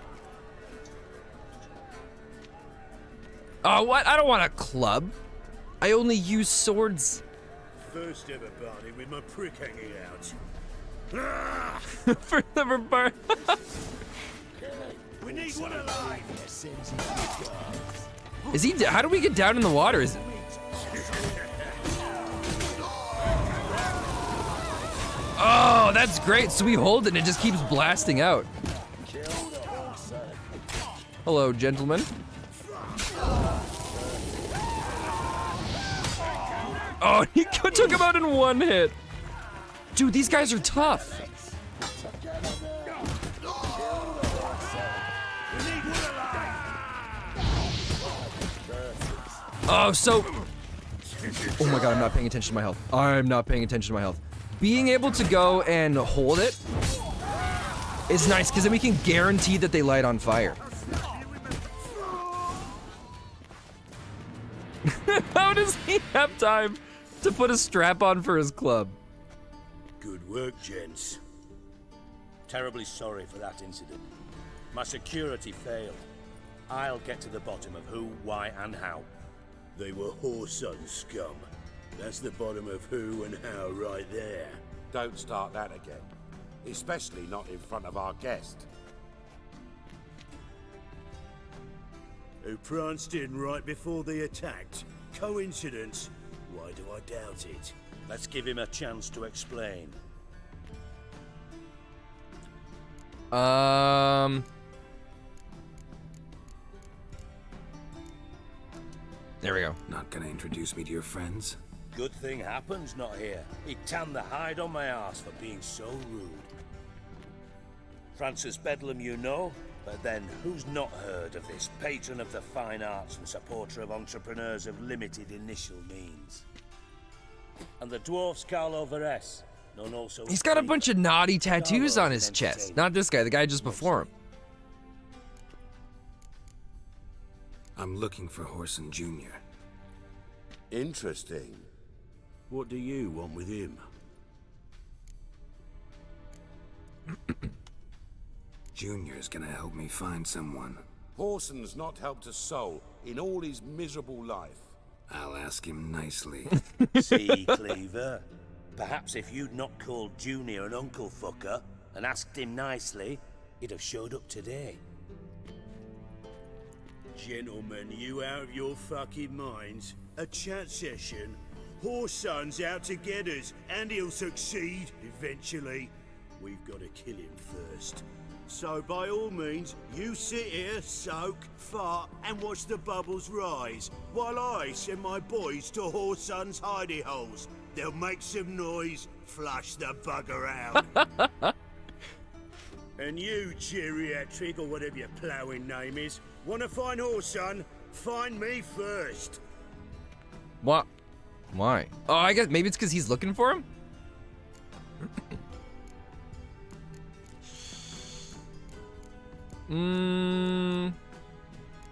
Oh, what? I don't want a club. I only use swords. First ever party with my prick hanging out. For the bar. We need one alive! Is he? How do we get down in the water? Is it? Oh, that's great. So we hold it and it just keeps blasting out. Hello, gentlemen. Oh, he took him out in one hit. Dude, these guys are tough. Oh, so... Oh my god, I'm not paying attention to my health. I'm not paying attention to my health. Being able to go and hold it is nice, because then we can guarantee that they light on fire. How does he have time to put a strap on for his club? Good work, gents. Terribly sorry for that incident. My security failed. I'll get to the bottom of who, why, and how. They were Whoreson scum. That's the bottom of who and how right there. Don't start that again. Especially not in front of our guest. Who pranced in right before they attacked. Coincidence? Why do I doubt it? Let's give him a chance to explain. There we go. Not gonna introduce me to your friends? Good thing happens not here. He tanned the hide on my ass for being so rude. Francis Bedlam, you know, but then who's not heard of this patron of the fine arts and supporter of entrepreneurs of limited initial means? And the dwarf's Carlo Veres, known also. He's got a bunch of naughty tattoos on his chest. Not this guy, the guy just before him. I'm looking for Whoreson Jr. Interesting. What do you want with him? Junior's gonna help me find someone. Whoreson's not helped a soul in all his miserable life. I'll ask him nicely. See, Cleaver? Perhaps if you'd not called Junior an uncle fucker and asked him nicely, he'd have showed up today. Gentlemen, you out of your fucking minds? A chat session? Whoreson's out to get us, and he'll succeed eventually. We've got to kill him first. So by all means, you sit here, soak, fart, and watch the bubbles rise, while I send my boys to Whoreson's hidey holes. They'll make some noise, flush the bugger out. And you, geriatric, or whatever your ploughing name is, want to find horse, son? Find me first. What? Why? Oh, I guess maybe it's because he's looking for him?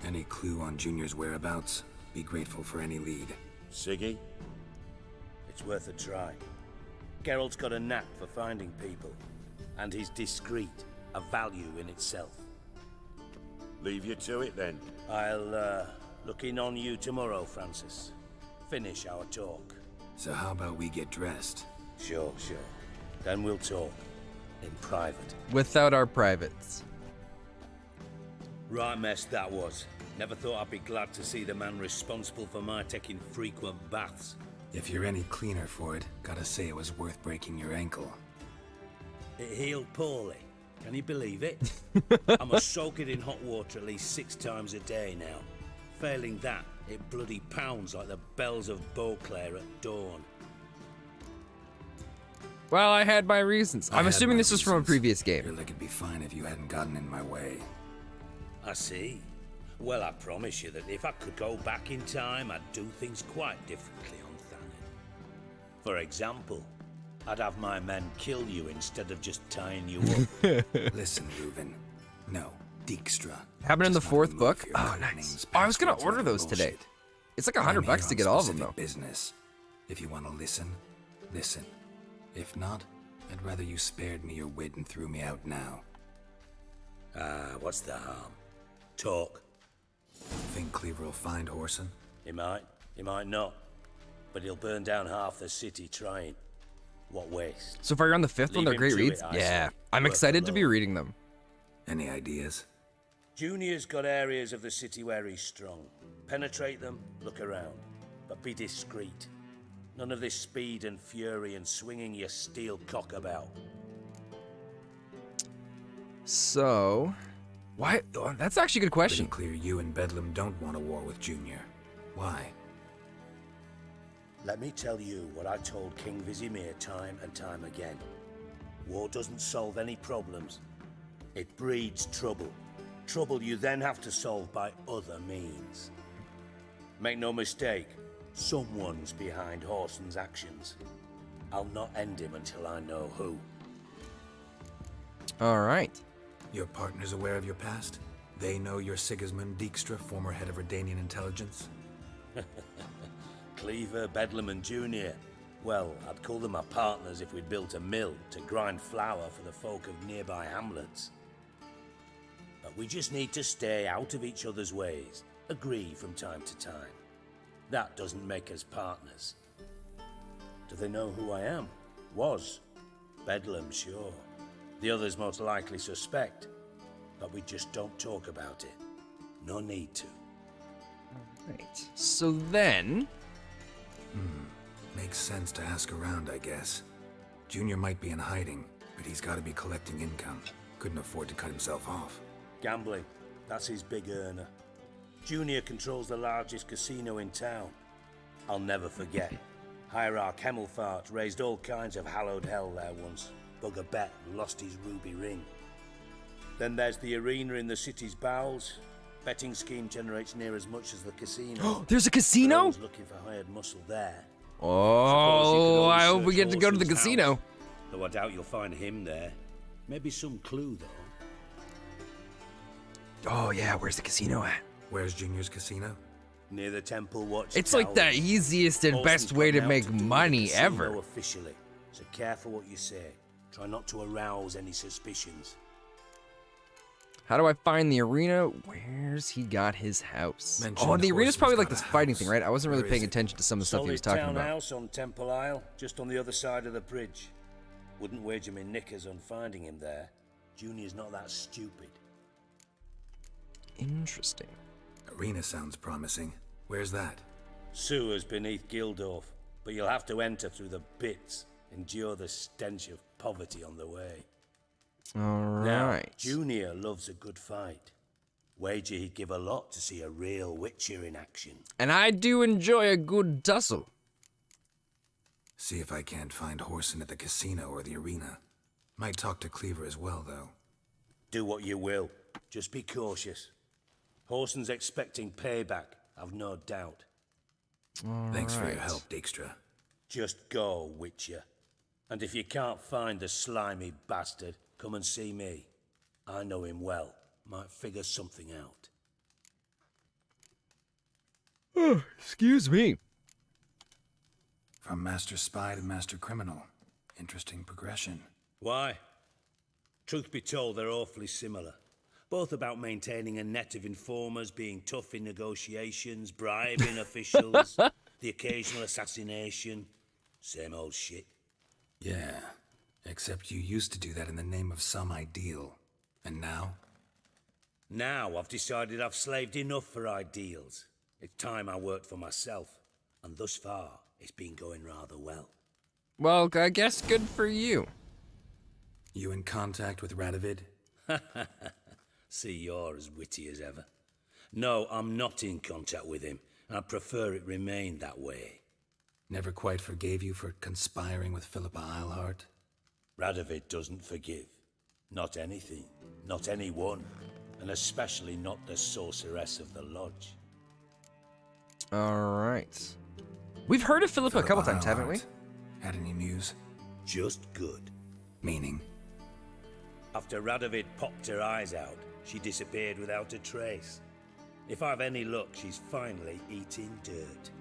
Any clue on Junior's whereabouts? Be grateful for any lead. Siggy? It's worth a try. Geralt's got a knack for finding people, and he's discreet, a value in itself. Leave you to it then. I'll look in on you tomorrow, Francis. Finish our talk. So how about we get dressed? Sure. Then we'll talk. In private. Without our privates. Right mess that was. Never thought I'd be glad to see the man responsible for my taking frequent baths. If you're any cleaner for it, gotta say it was worth breaking your ankle. It healed poorly. Can you believe it? I must soak it in hot water at least 6 times a day now. Failing that, it bloody pounds like the bells of Beauclair at dawn. Well, I had my reasons. I'm assuming this is from a previous Your game. leg would be fine if you hadn't gotten in my way. I see. Well, I promise you that if I could go back in time, I'd do things quite differently on Thanet. For example, I'd have my men kill you instead of just tying you up. Listen, Reuven. No, Dijkstra. Happened in the Just not 4th mood book? for your Oh, code nice. names, Oh, I was gonna passwords, order and those today. bullshit. It's like I'm $100 here to on get all of them, specific though. Business. If you want to listen, listen. If not, I'd rather you spared me your wit and threw me out now. What's the harm? Talk. Think Cleaver will find Whoreson? He might not. But he'll burn down half the city trying. What waste. So far, you're on the 5th one. Leave They're him great to reads. it, I Yeah, say. I'm Work excited to be alone. reading them. Any ideas? Junior's got areas of the city where he's strong. Penetrate them, look around. But be discreet. None of this speed and fury and swinging your steel cock about. So, why? Oh, that's actually a good question. Pretty clear you and Bedlam don't want a war with Junior. Why? Let me tell you what I told King Vizimir time and time again. War doesn't solve any problems. It breeds trouble. Trouble you then have to solve by other means. Make no mistake, someone's behind Whoreson's actions. I'll not end him until I know who. All right. Your partner's aware of your past? They know you're Sigismund Dijkstra, former head of Redanian intelligence? Cleaver, Bedlam and Junior. Well, I'd call them my partners if we'd built a mill to grind flour for the folk of nearby hamlets. But we just need to stay out of each other's ways, agree from time to time. That doesn't make us partners. Do they know who I am? Was. Bedlam, sure. The others most likely suspect, but we just don't talk about it. No need to. Right. So then, Makes sense to ask around, I guess. Junior might be in hiding, but he's got to be collecting income. Couldn't afford to cut himself off. Gambling. That's his big earner. Junior controls the largest casino in town. I'll never forget. Hierarch Hemmelfart raised all kinds of hallowed hell there once. Bug a bet and lost his ruby ring. Then there's the arena in the city's bowels. Betting scheme generates near as much as the casino. there's a casino? Those looking for hired muscle there. Oh, I hope we Suppose you get could to go to the Whoreson's casino. house, though I doubt you'll find him there. Maybe some clue though. Oh yeah, where's the casino at? Where's Junior's casino? Near the temple watch. It's like the easiest and best way to make money ever. Officially, so careful what you say. Try not to arouse any suspicions. How do I find the arena? Where's he got his house? Mentioned Oh, the arena's probably Whoreson's like got this a fighting house. thing, right? I wasn't really Where paying is it? attention to some of the stuff he was talking about. Townhouse on Temple Isle, just on the other side of the bridge. Wouldn't wager me knickers on finding him there. Junior's not that stupid. Interesting. Arena sounds promising. Where's that? Sewers beneath Gildorf, but you'll have to enter through the bits. Endure the stench of poverty on the way. All Now, right. Junior loves a good fight. Wager he'd give a lot to see a real Witcher in action. And I do enjoy a good tussle. See if I can't find Horson at the casino or the arena. Might talk to Cleaver as well, though. Do what you will. Just be cautious. Horson's expecting payback, I've no doubt. Thanks for your help, Dijkstra. Just go, Witcher. And if you can't find the slimy bastard, come and see me. I know him well. Might figure something out. Oh, excuse me. From Master Spy to Master Criminal. Interesting progression. Why? Truth be told, they're awfully similar. Both about maintaining a net of informers, being tough in negotiations, bribing officials, the occasional assassination. Same old shit. Yeah, except you used to do that in the name of some ideal. And now? Now I've decided I've slaved enough for ideals. It's time I worked for myself. And thus far, it's been going rather well. Well, I guess good for you. You in contact with Radovid? See, you're as witty as ever. No, I'm not in contact with him. I prefer it remained that way. Never quite forgave you for conspiring with Philippa Eilhart? Radovid doesn't forgive. Not anything. Not anyone. And especially not the sorceress of the lodge. Alright. We've heard of Philippa a couple times, haven't we? Had any news? Just good. Meaning? After Radovid popped her eyes out, she disappeared without a trace. If I've any luck, she's finally eating dirt.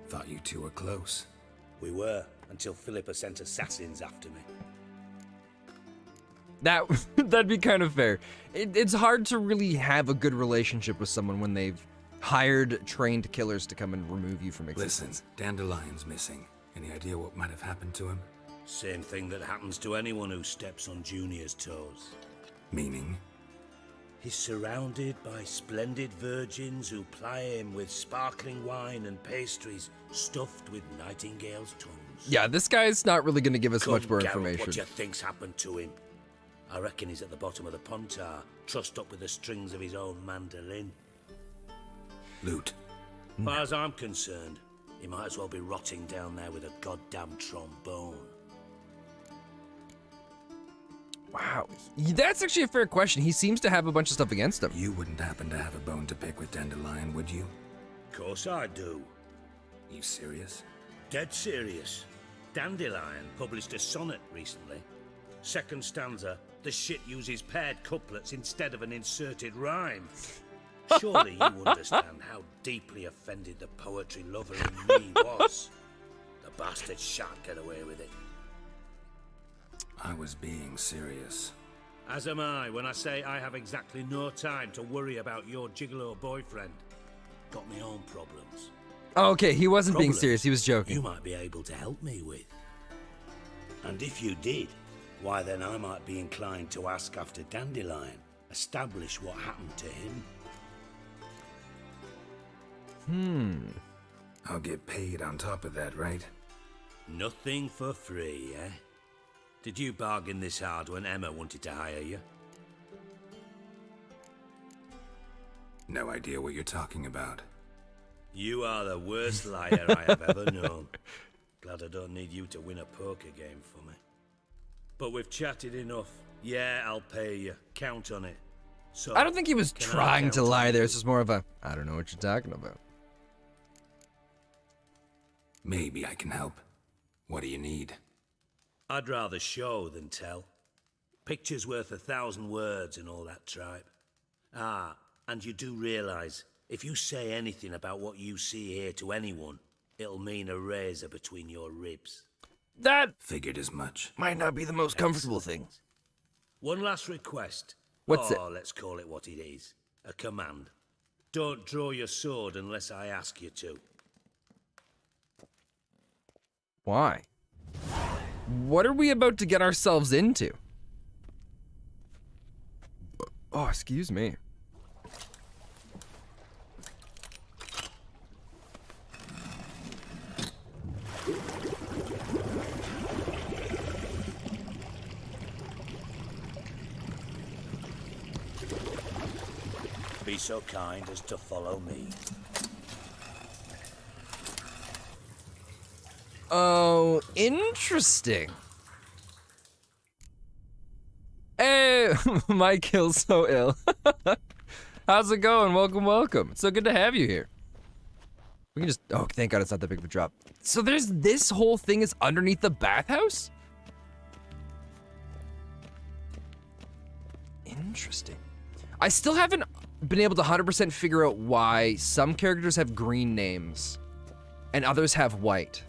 Thought you two were close. We were, until Philippa sent assassins after me. That'd be kind of fair. It's hard to really have a good relationship with someone when they've hired trained killers to come and remove you from existence. Listen, Dandelion's missing. Any idea what might have happened to him? Same thing that happens to anyone who steps on Junior's toes. Meaning? He's surrounded by splendid virgins who ply him with sparkling wine and pastries stuffed with nightingales' tongues. Yeah, this guy's not really going to give us Come, much more Gareth, information. What you think's happened to him? I reckon he's at the bottom of the pontar, trussed up with the strings of his own mandolin. Loot. Far as I'm concerned, he might as well be rotting down there with a goddamn trombone. Wow, that's actually a fair question. He seems to have a bunch of stuff against him. You wouldn't happen to have a bone to pick with Dandelion, would you? Of course I do. You serious? Dead serious. Dandelion published a sonnet recently. Second stanza, the shit uses paired couplets instead of an inserted rhyme. Surely you understand how deeply offended the poetry lover in me was. The bastard shan't get away with it. I was being serious. As am I when I say I have exactly no time to worry about your gigolo boyfriend. Got me own problems. Okay, he wasn't being Problems serious, he was joking. You might be able to help me with. And if you did, why then I might be inclined to ask after Dandelion, establish what happened to him. I'll get paid on top of that, right? Nothing for free, eh? Did you bargain this hard when Emma wanted to hire you? No idea what you're talking about. You are the worst liar I have ever known. Glad I don't need you to win a poker game for me. But we've chatted enough. Yeah, I'll pay you. Count on it. So, I don't think he was can I trying count to on lie you? there. It's just more of a, I don't know what you're talking about. Maybe I can help. What do you need? I'd rather show than tell. Picture's worth 1,000 words and all that tripe. Ah, and you do realize, if you say anything about what you see here to anyone, it'll mean a razor between your ribs. That Figured as much. might not be the most comfortable thing. One last request. What's it? Let's call it what it is. A command. Don't draw your sword unless I ask you to. Why? What are we about to get ourselves into? Oh, excuse me. Be so kind as to follow me. Oh, interesting. Hey, my kill's so ill. How's it going? Welcome, welcome. It's so good to have you here. We can just, oh, thank God it's not that big of a drop. So there's this whole thing is underneath the bathhouse? Interesting. I still haven't been able to 100% figure out why some characters have green names and others have white.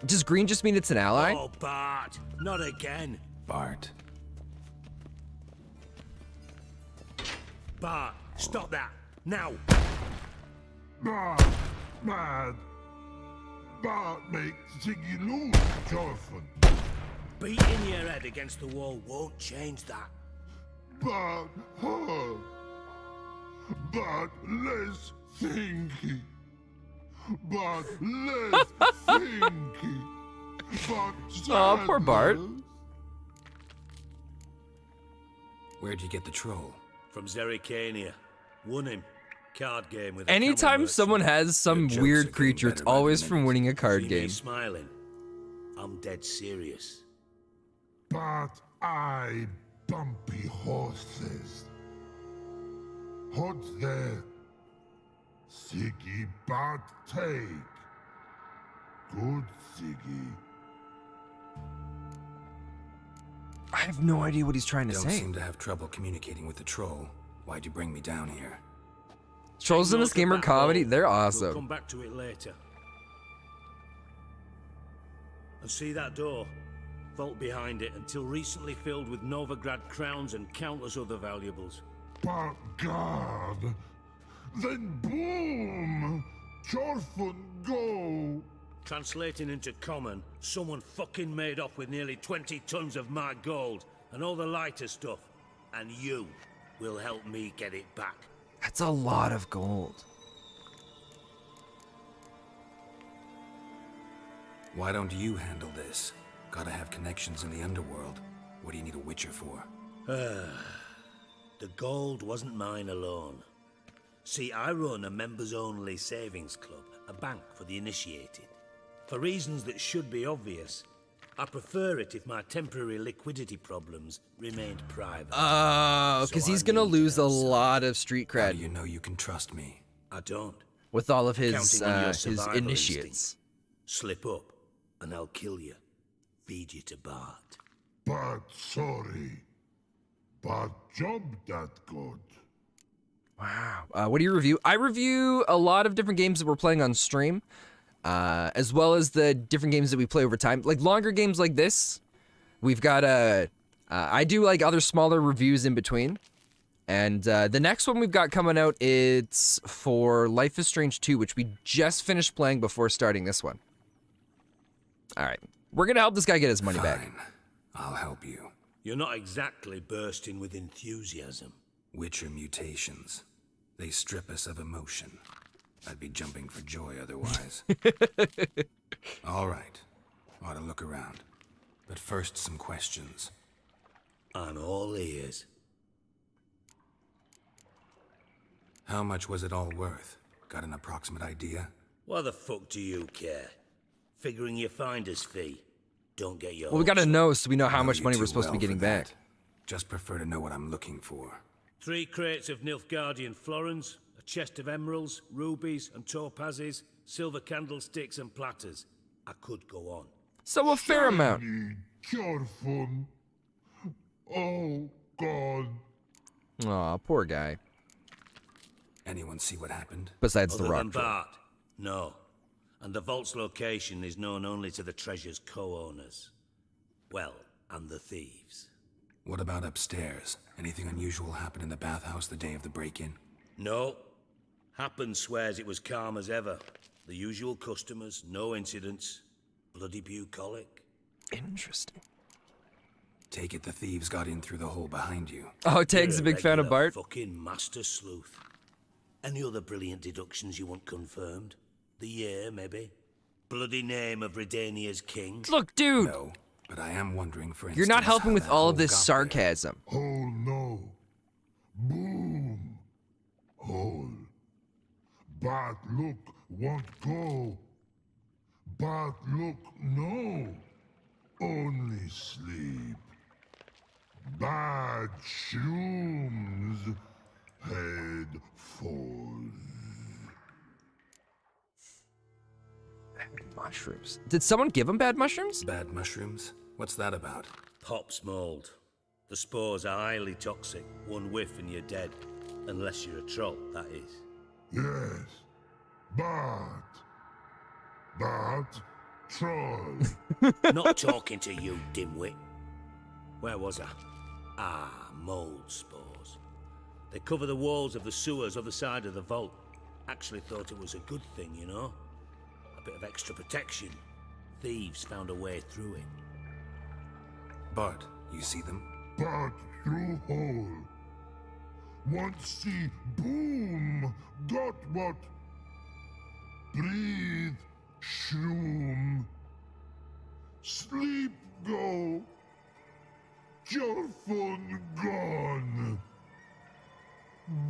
Does green just mean it's an ally? Oh, Bart, not again. Bart. Bart, stop that, now. Bart, mad. Bart makes Ziggy lose, Jorfin. Beating your head against the wall won't change that. Bart, hard. Bart, less thinky. Bart, less thinky. Bart, Oh, poor Bart. Where'd you get the troll? From Zerrikania. Won him. Card game with a Anytime camel someone has some Your jokes are weird getting creature, it's better by the always from minute. winning a card See game. me smiling. I'm dead serious. Bart, I bumpy horses. What's there? Ziggy, Bart, take. Good, Ziggy. I have no idea what he's trying to Don't say. seem to have trouble communicating with the troll. Why'd you bring me down here? Trolls in this game are comedy, they're We'll awesome. come back to it later. And see that door? Vault behind it, until recently filled with Novigrad crowns and countless other valuables. Bart, God. Then boom! Jorfin, go! Translating into common, someone fucking made off with nearly 20 tons of my gold and all the lighter stuff. And you will help me get it back. That's a lot of gold. Why don't you handle this? Gotta have connections in the underworld. What do you need a witcher for? The gold wasn't mine alone. See, I run a members-only savings club, a bank for the initiated. For reasons that should be obvious, I prefer it if my temporary liquidity problems remained private. Oh, because So he's I gonna need lose a outside. lot of street How do cred you know you can trust me? I don't. with all of his Counting on your his survival initiates. instinct. Slip up, and I'll kill you. Feed you to Bart. Bart, sorry. Bart job that good. Wow. What do you review? I review a lot of different games that we're playing on stream, as well as the different games that we play over time. Like longer games like this, we've got I do like other smaller reviews in between. And the next one we've got coming out, it's for Life is Strange 2, which we just finished playing before starting this one. All right. We're going to help this guy get his money back. Fine. I'll help you. You're not exactly bursting with enthusiasm. Witcher mutations. They strip us of emotion. I'd be jumping for joy otherwise. All right. Ought to look around. But first, some questions. I'm all ears. How much was it all worth? Got an approximate idea? Why the fuck do you care? Figuring your finder's fee. Don't get your Well, we got to hopes up. know so we know how Know much you money too we're supposed to well be getting for that. back. Just prefer to know what I'm looking for. 3 crates of Nilfgaardian florins, a chest of emeralds, rubies and topazes, silver candlesticks and platters. I could go on. So a fair amount. Jorfin. Oh, God. Aw, poor guy. Anyone see what happened? Besides the Other rock than troll. Bart? No. And the vault's location is known only to the treasure's co-owners. Well, and the thieves. What about upstairs? Anything unusual happen in the bathhouse the day of the break-in? No. Happen swears it was calm as ever. The usual customers, no incidents. Bloody bucolic. Interesting. Take it the thieves got in through the hole behind you. Oh, Tag's a You're big fan of regular Bart. Fucking master sleuth. Any other brilliant deductions you want confirmed? The year, maybe? Bloody name of Redania's king? Look, dude, No, but I am wondering, for instance, you're not helping how with that all of hole this got there. sarcasm. Oh, no. Boom. Hole. Bart, look, won't go. But look, no. Only sleep. Bad shrooms. Head falls. Mushrooms. Did someone give him bad mushrooms? Bad mushrooms? What's that about? Pop's mold. The spores are highly toxic. One whiff and you're dead. Unless you're a troll, that is. Yes. But troll. Not talking to you, dimwit. Where was I? Ah, mold spores. They cover the walls of the sewers other side of the vault. Actually thought it was a good thing, you know? A bit of extra protection. Thieves found a way through it. Bart, you see them? But through hole. Once see boom. Got what? Breathe. Shroom. Sleep go. Your phone gone.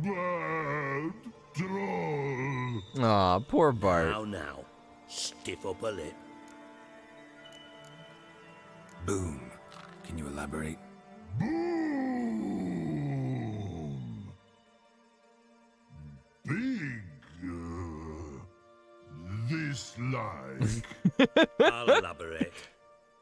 Bad troll. Aw, poor Bart. Now, stiff up a lip. Boom. Can you elaborate? Boom. Big. This like. I'll elaborate.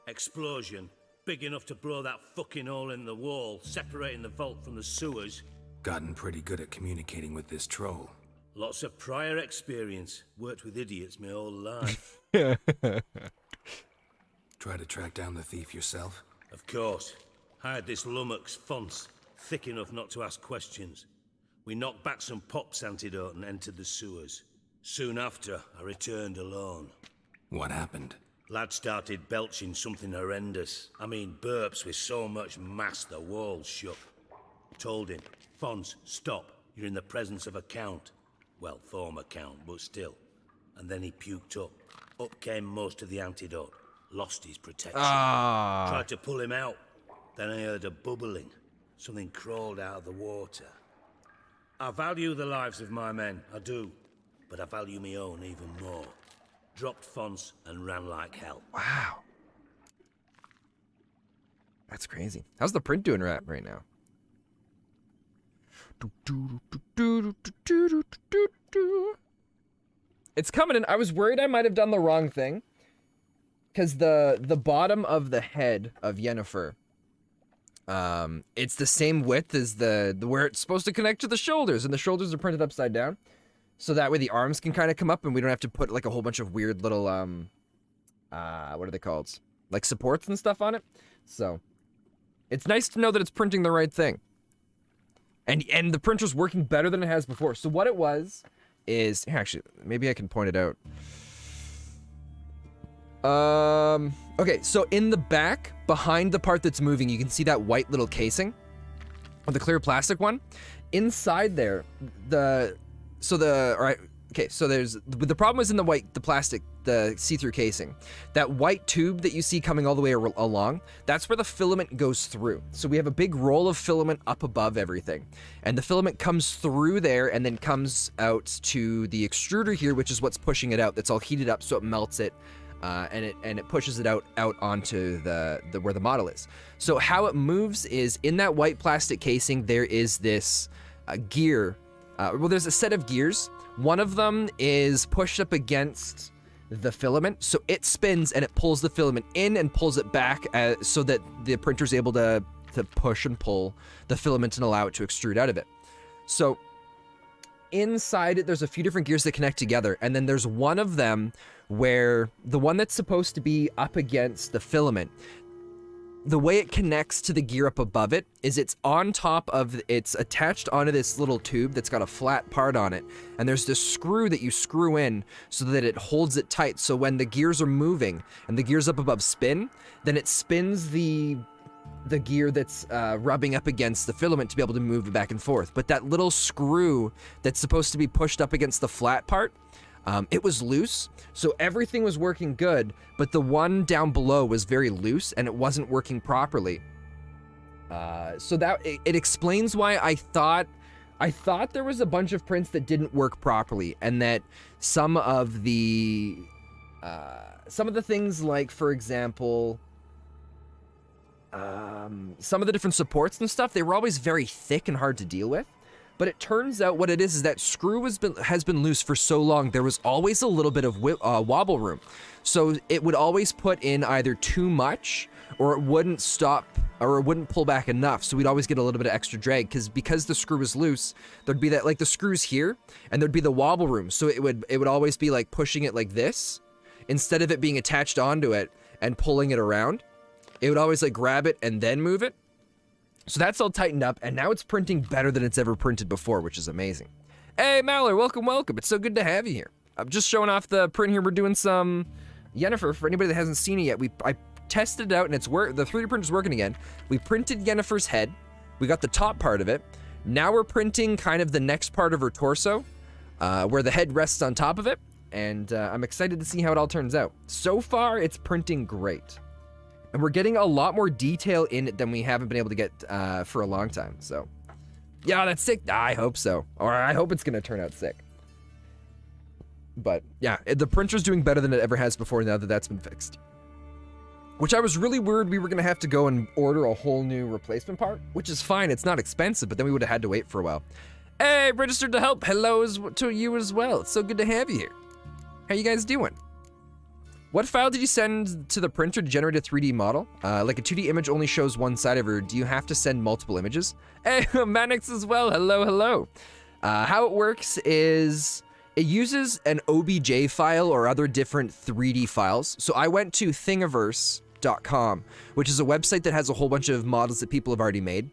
Explosion. Big enough to blow that fucking hole in the wall, separating the vault from the sewers. Gotten pretty good at communicating with this troll. Lots of prior experience. Worked with idiots my whole life. Try to track down the thief yourself? Of course. Hired this lummox, Fons, thick enough not to ask questions. We knocked back some Pop's antidote and entered the sewers. Soon after, I returned alone. What happened? Lad started belching something horrendous. I mean, burps with so much mass the walls shook. Told him, Fons, stop. You're in the presence of a count. Well, former count, but still. And then he puked up. Up came most of the antidote. Lost his protection. Tried to pull him out. Then I heard a bubbling. Something crawled out of the water. I value the lives of my men, I do. But I value my own even more. Dropped Fons and ran like hell. Wow. That's crazy. How's the print doing right now? It's coming in. I was worried I might have done the wrong thing. Because the bottom of the head of Yennefer, it's the same width as the where it's supposed to connect to the shoulders, and the shoulders are printed upside down. So that way the arms can kind of come up and we don't have to put like a whole bunch of weird little, what are they called? Like supports and stuff on it. So it's nice to know that it's printing the right thing. And the printer's working better than it has before. So what it was is, actually, maybe I can point it out. Okay, so in the back, behind the part that's moving, you can see that white little casing, or the clear plastic one. Inside there, so there's, the problem is in the plastic, the see-through casing. That white tube that you see coming all the way along, that's where the filament goes through. So we have a big roll of filament up above everything. And the filament comes through there and then comes out to the extruder here, which is what's pushing it out. That's all heated up so it melts it. And it pushes it out onto the where the model is. So how it moves is in that white plastic casing, there is this gear. Well, there's a set of gears. One of them is pushed up against the filament, so it spins and it pulls the filament in and pulls it back so that the printer's able to push and pull the filament and allow it to extrude out of it. So inside it, there's a few different gears that connect together, and then there's one of them where the one that's supposed to be up against the filament, the way it connects to the gear up above it is it's attached onto this little tube that's got a flat part on it. And there's this screw that you screw in so that it holds it tight. So when the gears are moving and the gears up above spin, then it spins the gear that's rubbing up against the filament to be able to move it back and forth. But that little screw that's supposed to be pushed up against the flat part, it was loose, so everything was working good, but the one down below was very loose and it wasn't working properly. So that it explains why I thought there was a bunch of prints that didn't work properly, and that some of the some of the things like, for example, some of the different supports and stuff, they were always very thick and hard to deal with. But it turns out what it is that screw has been loose for so long, there was always a little bit of wobble room. So it would always put in either too much, or it wouldn't stop, or it wouldn't pull back enough. So we'd always get a little bit of extra drag, because the screw was loose, there'd be that, like the screws here, and there'd be the wobble room. So it would always be like pushing it like this, instead of it being attached onto it and pulling it around. It would always like grab it and then move it. So that's all tightened up, and now it's printing better than it's ever printed before, which is amazing. Hey, Mallory, welcome, welcome. It's so good to have you here. I'm just showing off the print here. We're doing some Yennefer. For anybody that hasn't seen it yet, I tested it out, and the 3D printer's working again. We printed Yennefer's head. We got the top part of it. Now we're printing kind of the next part of her torso, where the head rests on top of it, and I'm excited to see how it all turns out. So far, it's printing great. And we're getting a lot more detail in it than we haven't been able to get for a long time. So, yeah, that's sick. I hope so. Or I hope it's going to turn out sick. But, yeah, the printer's doing better than it ever has before now that that's been fixed. Which I was really worried we were going to have to go and order a whole new replacement part. Which is fine. It's not expensive, but then we would have had to wait for a while. Hey, registered to help. Hello to you as well. It's so good to have you here. How you guys doing? What file did you send to the printer to generate a 3D model? Like a 2D image only shows one side of her. Do you have to send multiple images? Hey, Manix as well. Hello, hello. How it works is it uses an OBJ file or other different 3D files. So I went to Thingiverse.com, which is a website that has a whole bunch of models that people have already made.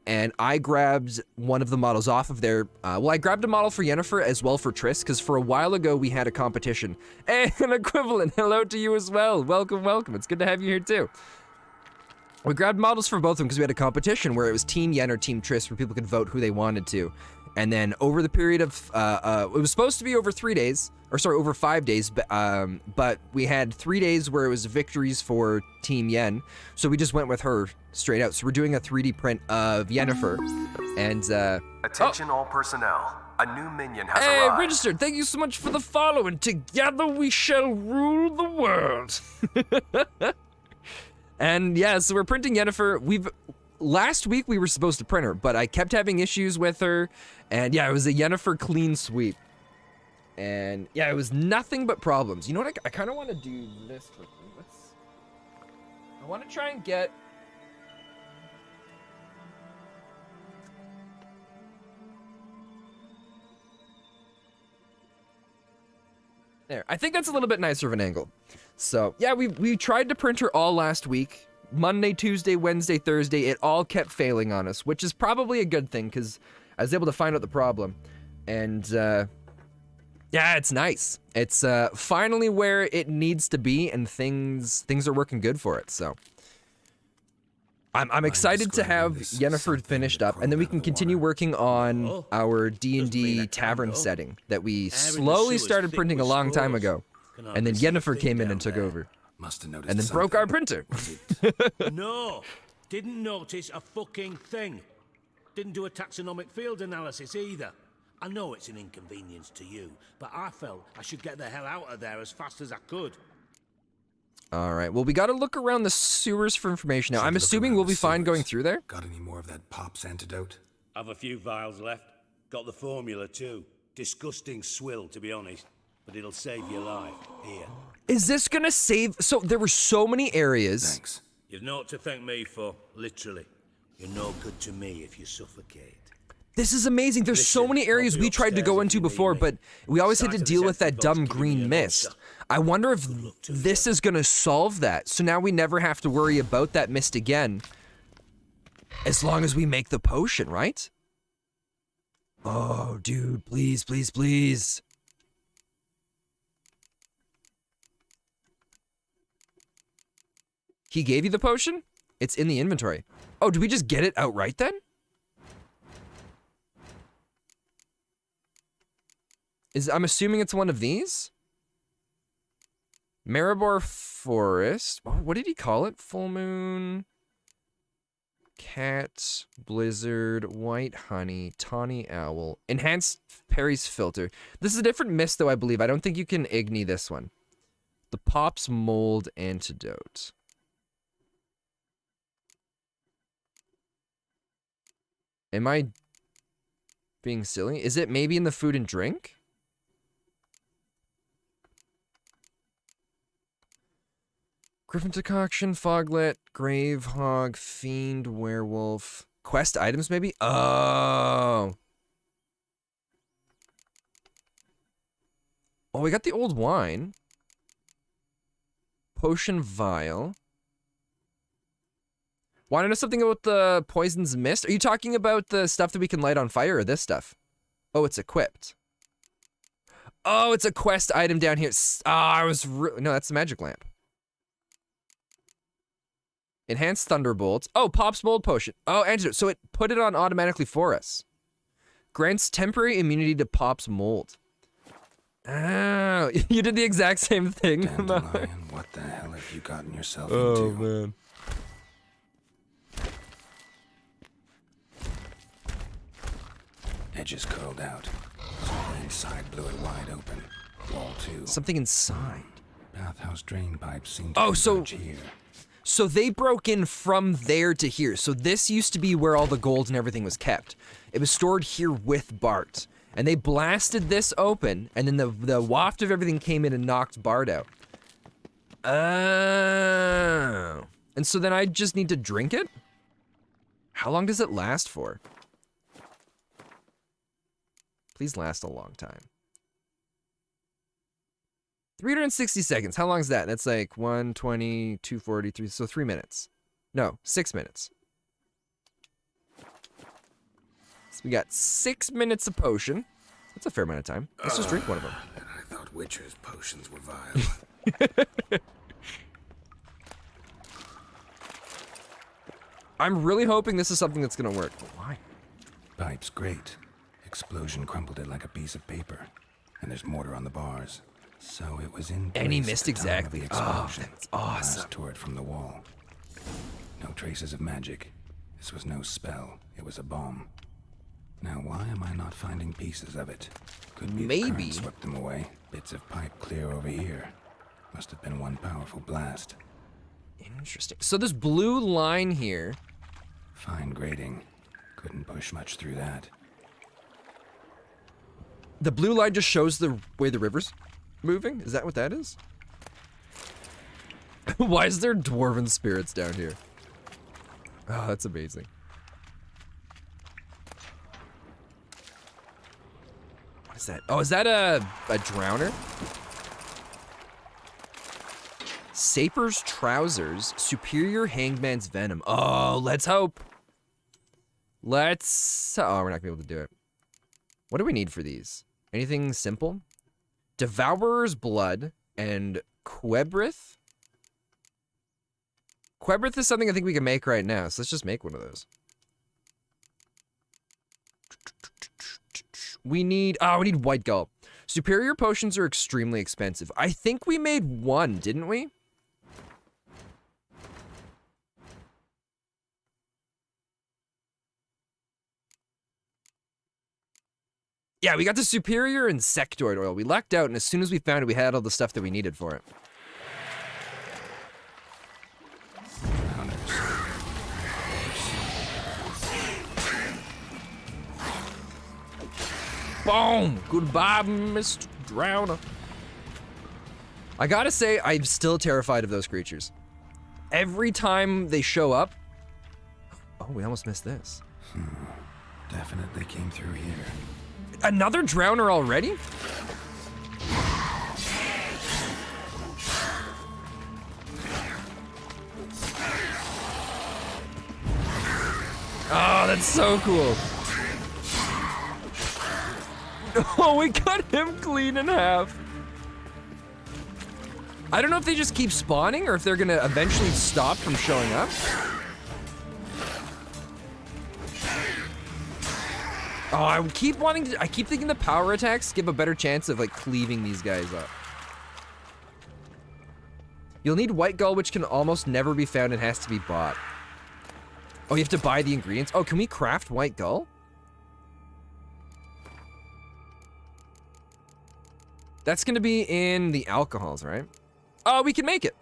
And I grabbed one of the models off of there. Well, I grabbed a model for Yennefer as well for Triss, because for a while ago we had a competition. Hey, an equivalent. Hello to you as well. Welcome, welcome. It's good to have you here too. We grabbed models for both of them because we had a competition where it was Team Yen or Team Triss, where people could vote who they wanted to. And then over the period of, it was supposed to be over 3 days, or sorry, over 5 days, but we had 3 days where it was victories for Team Yen, so we just went with her straight out. So we're doing a 3D print of Yennefer, and, Attention all personnel. A new minion has hey, arrived. registered, thank you so much for the follow, and together we shall rule the world. And yeah, so we're printing Yennefer. Last week we were supposed to print her, but I kept having issues with her, and yeah, it was a Yennefer clean sweep. And yeah, it was nothing but problems. You know what, I kind of want to do this quickly. I want to try and get... There, I think that's a little bit nicer of an angle. So yeah, we tried to print her all last week. Monday, Tuesday, Wednesday, Thursday, it all kept failing on us, which is probably a good thing because I was able to find out the problem. And yeah, it's nice. It's finally where it needs to be, and things are working good for it. So I'm excited to have Yennefer finished up, and then we can continue working on our D&D tavern setting that we slowly started printing a long time ago. And then Yennefer came in and took over. Must have noticed And then broke our printer. No, didn't notice a fucking thing. Didn't do a taxonomic field analysis either. I know it's an inconvenience to you, but I felt I should get the hell out of there as fast as I could. All right, well, we got to look around the sewers for information now. I'm assuming we'll be fine going through there. Got any more of that Pop's antidote? I've a few vials left. Got the formula too. Disgusting swill, to be honest. But it'll save your life. Here. Is this gonna save? So there were so many areas. Thanks. You've naught to thank me for, literally. You're no good to me if you suffocate. This is amazing. There's so many areas we tried to go into before, but we always had to deal with that dumb green mist. I wonder if this is gonna solve that. So now we never have to worry about that mist again. As long as we make the potion, right? Oh, dude, please, please, please. He gave you the potion? It's in the inventory. Oh, did we just get it outright then? I'm assuming it's one of these? Maribor Forest. What did he call it? Full Moon. Cat. Blizzard. White Honey. Tawny Owl. Enhanced Perry's Filter. This is a different mist though, I believe. I don't think you can Igni this one. The Pops Mold Antidote. Am I being silly? Is it maybe in the food and drink? Griffin Decoction, Foglet, Grave Hog, Fiend, Werewolf. Quest items, maybe? Oh. Oh, we got the old wine. Potion Vial. Want to know something about the Poison's Mist? Are you talking about the stuff that we can light on fire or this stuff? Oh, it's equipped. Oh, it's a quest item down here. No, that's the magic lamp. Enhanced Thunderbolt. Oh, Pop's Mold Potion. Oh, antidote. So it put it on automatically for us. Grants temporary immunity to Pop's Mold. Oh, you did the exact same thing. Dandelion, what the hell have you gotten yourself into? Oh, man. Edges curled out. Something inside blew it wide open. Wall 2. Something inside. Bathhouse drain pipes seem to converge here. So they broke in from there to here. So this used to be where all the gold and everything was kept. It was stored here with Bart. And they blasted this open, and then the waft of everything came in and knocked Bart out. Oh. And so then I just need to drink it? How long does it last for? Please last a long time. 360 seconds. How long is that? That's like 120, 240, so 3 minutes. No, 6 minutes. So we got 6 minutes of potion. That's a fair amount of time. Let's just drink one of them. And I thought Witcher's potions were vile. I'm really hoping this is something that's gonna work. Why? Pipe's great. Explosion crumpled it like a piece of paper. And there's mortar on the bars. So it was in place. And he missed at the time of exactly. the explosion. Oh, that's awesome. Blast tore it from the wall. No traces of magic. This was no spell. It was a bomb. Now, why am I not finding pieces of it? Could be the current swept them away. Bits of pipe clear over here. Must have been one powerful blast. Interesting. So this blue line here. Fine grading. Couldn't push much through that. The blue line just shows the way the river's moving? Is that what that is? Why is there dwarven spirits down here? Oh, that's amazing. What is that? Oh, is that a drowner? Saper's Trousers, Superior Hangman's Venom. Oh, let's hope. Oh, we're not gonna be able to do it. What do we need for these? Anything simple? Devourer's Blood and Quebrith? Quebrith is something I think we can make right now, so let's just make one of those. We need White Gull. Superior potions are extremely expensive. I think we made one, didn't we? Yeah, we got the Superior Insectoid Oil. We lucked out, and as soon as we found it, we had all the stuff that we needed for it. Boom! Goodbye, Mr. Drowner. I gotta say, I'm still terrified of those creatures. Every time they show up... Oh, we almost missed this. Definitely came through here. Another drowner already? Oh, that's so cool. Oh, we cut him clean in half. I don't know if they just keep spawning or if they're gonna eventually stop from showing up. Oh, I keep thinking the power attacks give a better chance of like cleaving these guys up. You'll need White Gull, which can almost never be found and has to be bought. Oh, you have to buy the ingredients? Oh, can we craft White Gull? That's gonna be in the alcohols, right? Oh, we can make it.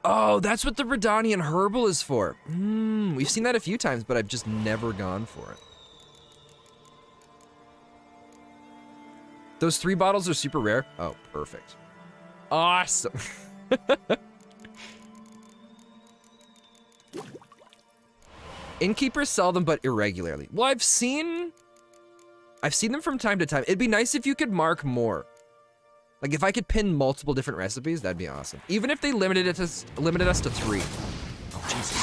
Oh, that's what the Redanian herbal is for. We've seen that a few times, but I've just never gone for it. Those 3 bottles are super rare. Oh, perfect. Awesome. Innkeepers sell them, but irregularly. Well, I've seen them from time to time. It'd be nice if you could mark more. Like, if I could pin multiple different recipes, that'd be awesome. Even if they limited us to 3. Oh, Jesus.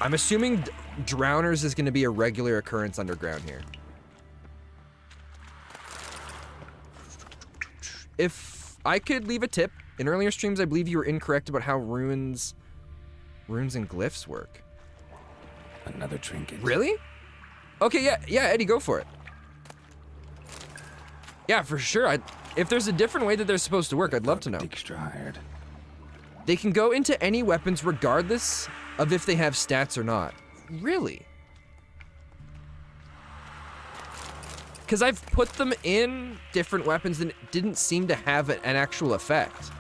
I'm assuming drowners is going to be a regular occurrence underground here. If I could leave a tip, in earlier streams, I believe you were incorrect about how runes and glyphs work. Another trinket. Really? Okay, yeah, Eddie, go for it. Yeah, for sure. If there's a different way that they're supposed to work, I'd love to know. They can go into any weapons regardless of if they have stats or not. Really? Because I've put them in different weapons and it didn't seem to have an actual effect.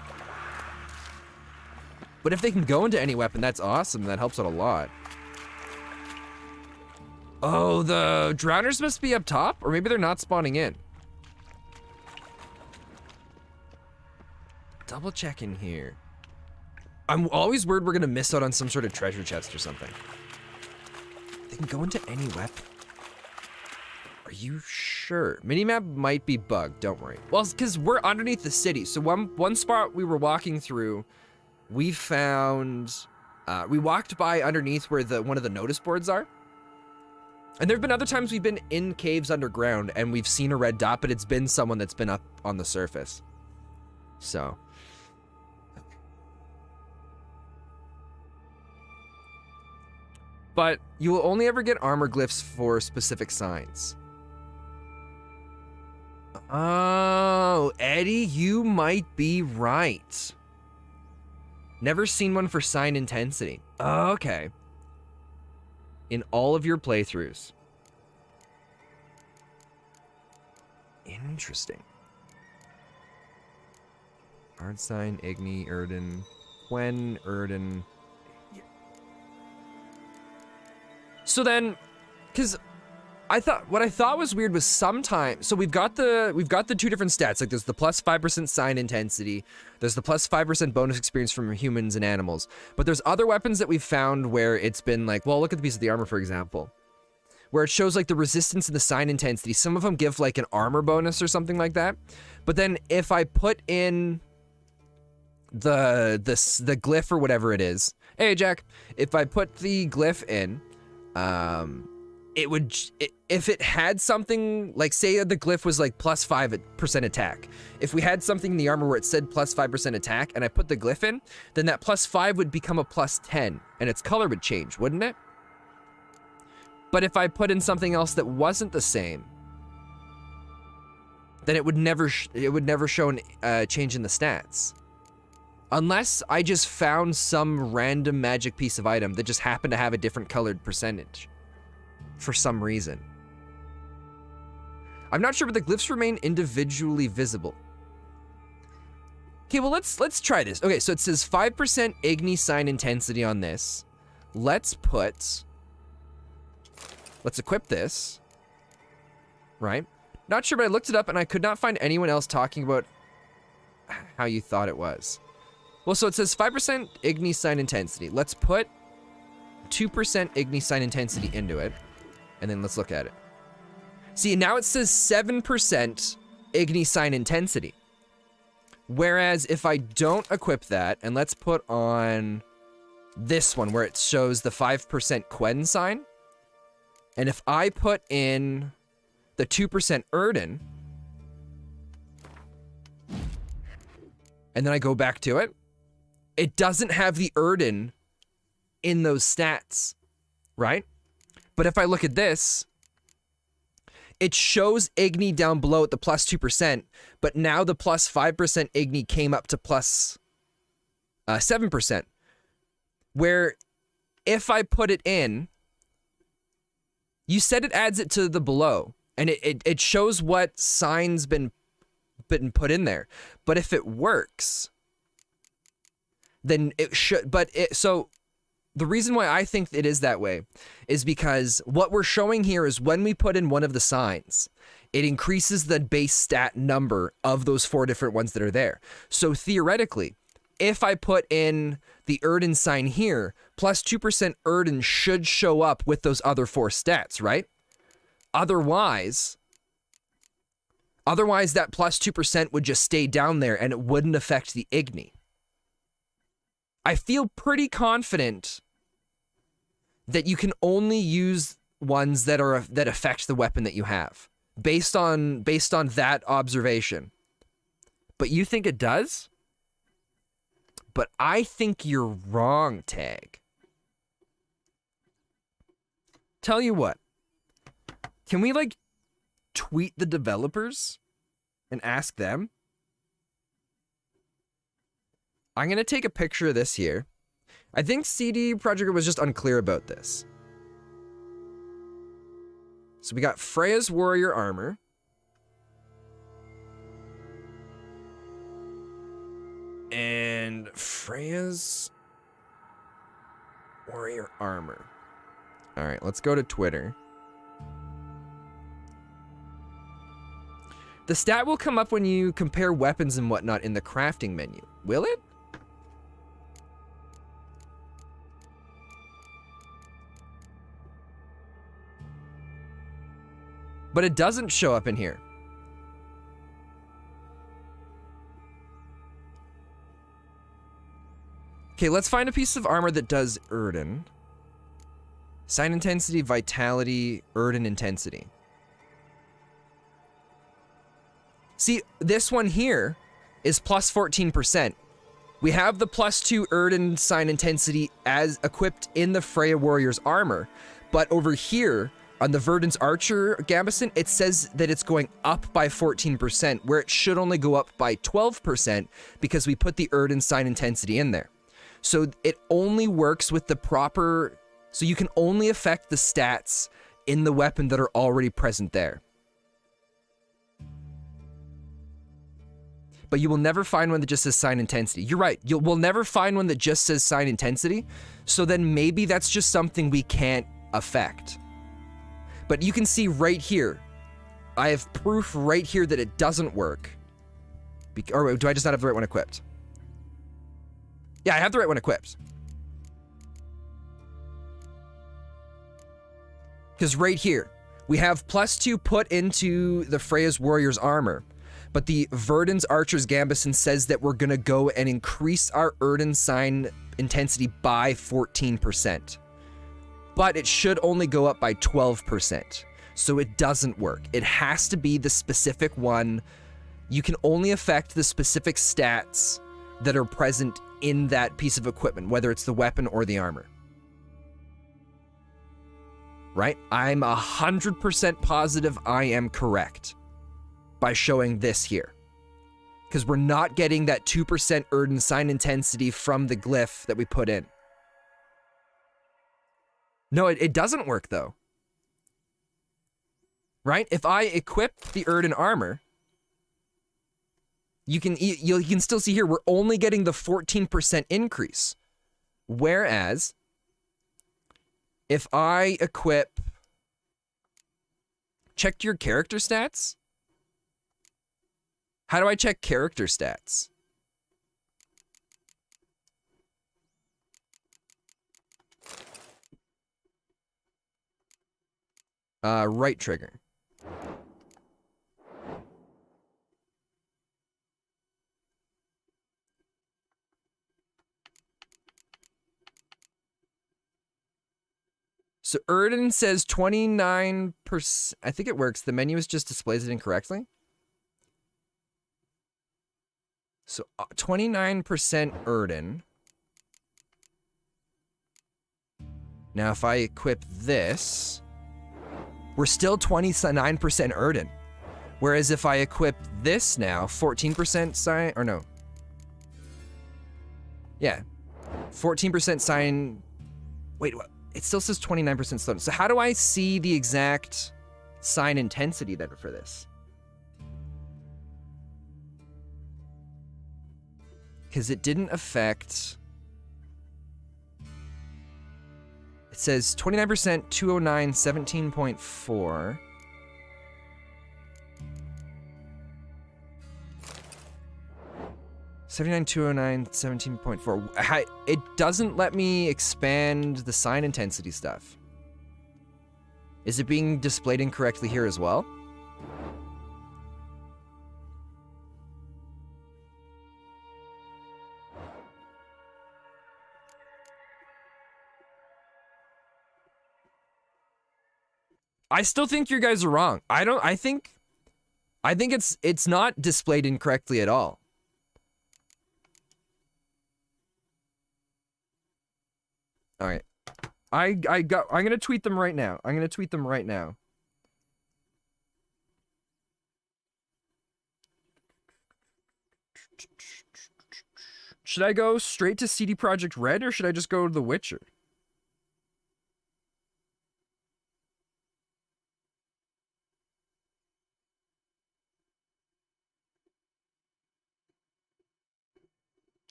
But if they can go into any weapon, that's awesome. That helps out a lot. Oh, the drowners must be up top? Or maybe they're not spawning in. Double check in here. I'm always worried we're gonna miss out on some sort of treasure chest or something. They can go into any weapon. Are you sure? Minimap might be bugged, don't worry. Well, it's because we're underneath the city. So one spot we were walking through, we found, we walked by underneath where one of the notice boards are. And there have been other times we've been in caves underground and we've seen a red dot, but it's been someone that's been up on the surface. So. But you will only ever get armor glyphs for specific signs. Oh, Eddie, you might be right. Never seen one for sign intensity. Okay. In all of your playthroughs. Interesting. Hard sign, Igni, Erden, Quen, Erden. So then, because what I thought was weird was sometimes, so we've got the 2 different stats, like there's the plus 5% sign intensity, there's the plus 5% bonus experience from humans and animals, but there's other weapons that we've found where it's been like, well, look at the piece of the armor, for example, where it shows like the resistance and the sign intensity. Some of them give like an armor bonus or something like that, but then if I put in the glyph or whatever it is, hey Jack, if I put the glyph in, it would, if it had something, like say the glyph was like plus 5% attack. If we had something in the armor where it said plus 5% attack and I put the glyph in, then that plus 5 would become a plus 10 and its color would change, wouldn't it? But if I put in something else that wasn't the same, then it would never show a change in the stats. Unless I just found some random magic piece of item that just happened to have a different colored percentage for some reason. I'm not sure, but the glyphs remain individually visible. Okay, well let's try this. Okay, so it says 5% Igni sign intensity on this. Let's equip this. Right? Not sure, but I looked it up and I could not find anyone else talking about how you thought it was. Well, so it says 5% Igni sign intensity. Let's put 2% Igni sign intensity into it, and then let's look at it. See, now it says 7% Igni sign intensity. Whereas if I don't equip that, and let's put on this one where it shows the 5% Quen sign, and if I put in the 2% Erden, and then I go back to it, it doesn't have the Erden in those stats, right? But if I look at this, it shows Igni down below at the plus 2%, but now the plus 5% Igni came up to plus 7%. Where if I put it in, You said it adds it to the below, and it shows what sign's been put in there. But if it works, then it should. So the reason why I think it is that way is because what we're showing here is when we put in one of the signs, it increases the base stat number of those 4 different ones that are there. So theoretically, if I put in the Erden sign here, plus 2% Erden should show up with those other 4 stats, right? Otherwise, that plus 2% would just stay down there and it wouldn't affect the Igni. I feel pretty confident that you can only use ones that affect the weapon that you have, based on that observation. But you think it does? But I think you're wrong, Tag. Tell you what. Can we, like, tweet the developers and ask them? I'm going to take a picture of this here. I think CD Projekt was just unclear about this. So we got Freya's warrior armor. And Freya's warrior armor. All right, let's go to Twitter. The stat will come up when you compare weapons and whatnot in the crafting menu. Will it? But it doesn't show up in here. Okay, let's find a piece of armor that does Erden. Sign intensity, vitality, Erden intensity. See, this one here is plus 14%. We have the plus 2 Erden sign intensity as equipped in the Freya Warrior's armor, but over here on the Verdant's Archer Gambeson, it says that it's going up by 14%, where it should only go up by 12% because we put the Erden sign intensity in there. So it only works with the proper, so you can only affect the stats in the weapon that are already present there. But you will never find one that just says sign intensity. You're right, we'll never find one that just says sign intensity, so then maybe that's just something we can't affect. But you can see right here, I have proof right here that it doesn't work. Or do I just not have the right one equipped? Yeah, I have the right one equipped. Because right here, we have plus 2 put into the Freya's Warrior's armor, but the Verdant's Archer's Gambeson says that we're gonna go and increase our Erden sign intensity by 14%. But it should only go up by 12%. So it doesn't work. It has to be the specific one. You can only affect the specific stats that are present in that piece of equipment, whether it's the weapon or the armor. Right? I'm 100% positive I am correct by showing this here. Because we're not getting that 2% Erden sign intensity from the glyph that we put in. No, it doesn't work though. Right? If I equip the Erden armor, you can still see here, we're only getting the 14% increase. Whereas, if I equip, check your character stats? How do I check character stats? Right trigger. So Erden says 29%. I think it works. The menu just displays it incorrectly. So 29% Erden. Now if I equip this, we're still 29% Erden. Whereas if I equip this now, 14% sign, or no. Yeah. 14% sign, wait, what? it still says 29% slowness. So how do I see the exact sign intensity then for this? Because it didn't affect... It says 29%, 209, 17.4. $79, 209, 17.4. It doesn't let me expand the sign intensity stuff. Is it being displayed incorrectly here as well? I still think you guys are wrong. I think it's not displayed incorrectly at all. All right. I'm going to tweet them right now. I'm going to tweet them right now. Should I go straight to CD Projekt Red or should I just go to The Witcher?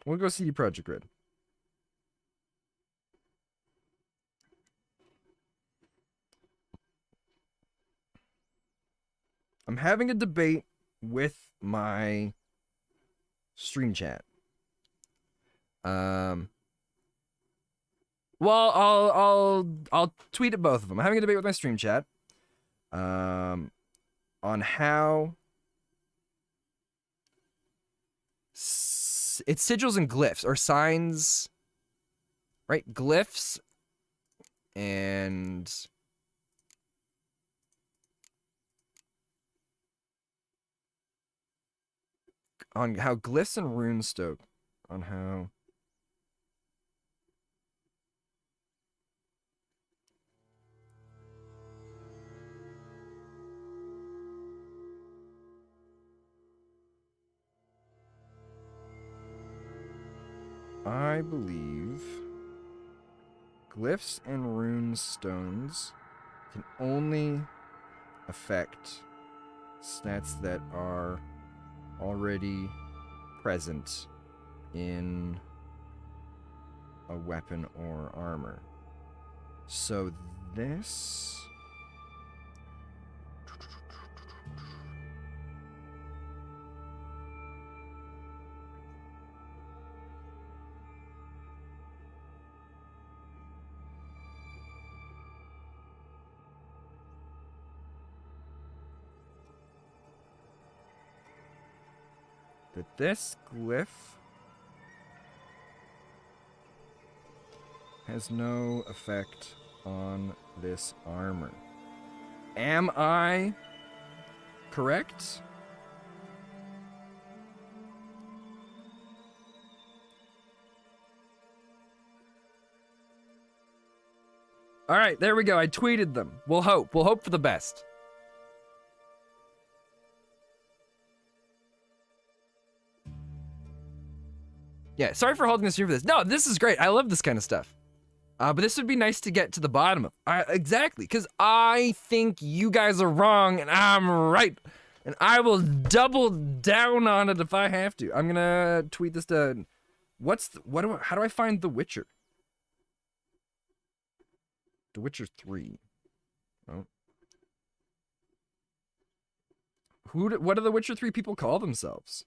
We'll go CD Projekt Red. I'm having a debate with my stream chat. Well, I'll tweet at both of them. I'm having a debate with my stream chat. On how it's sigils and glyphs or signs, right? Glyphs and on how glyphs and runestoke on how I believe glyphs and rune stones can only affect stats that are already present in a weapon or armor. So this... that this glyph has no effect on this armor. Am I correct? All right, there we go. I tweeted them. We'll hope. We'll hope for the best. Yeah, sorry for holding this here for this. No, this is great. I love this kind of stuff. But this would be nice to get to the bottom of. Exactly, because I think you guys are wrong and I'm right. And I will double down on it if I have to. I'm gonna tweet this to... how do I find The Witcher? The Witcher 3. Oh. What do the Witcher 3 people call themselves?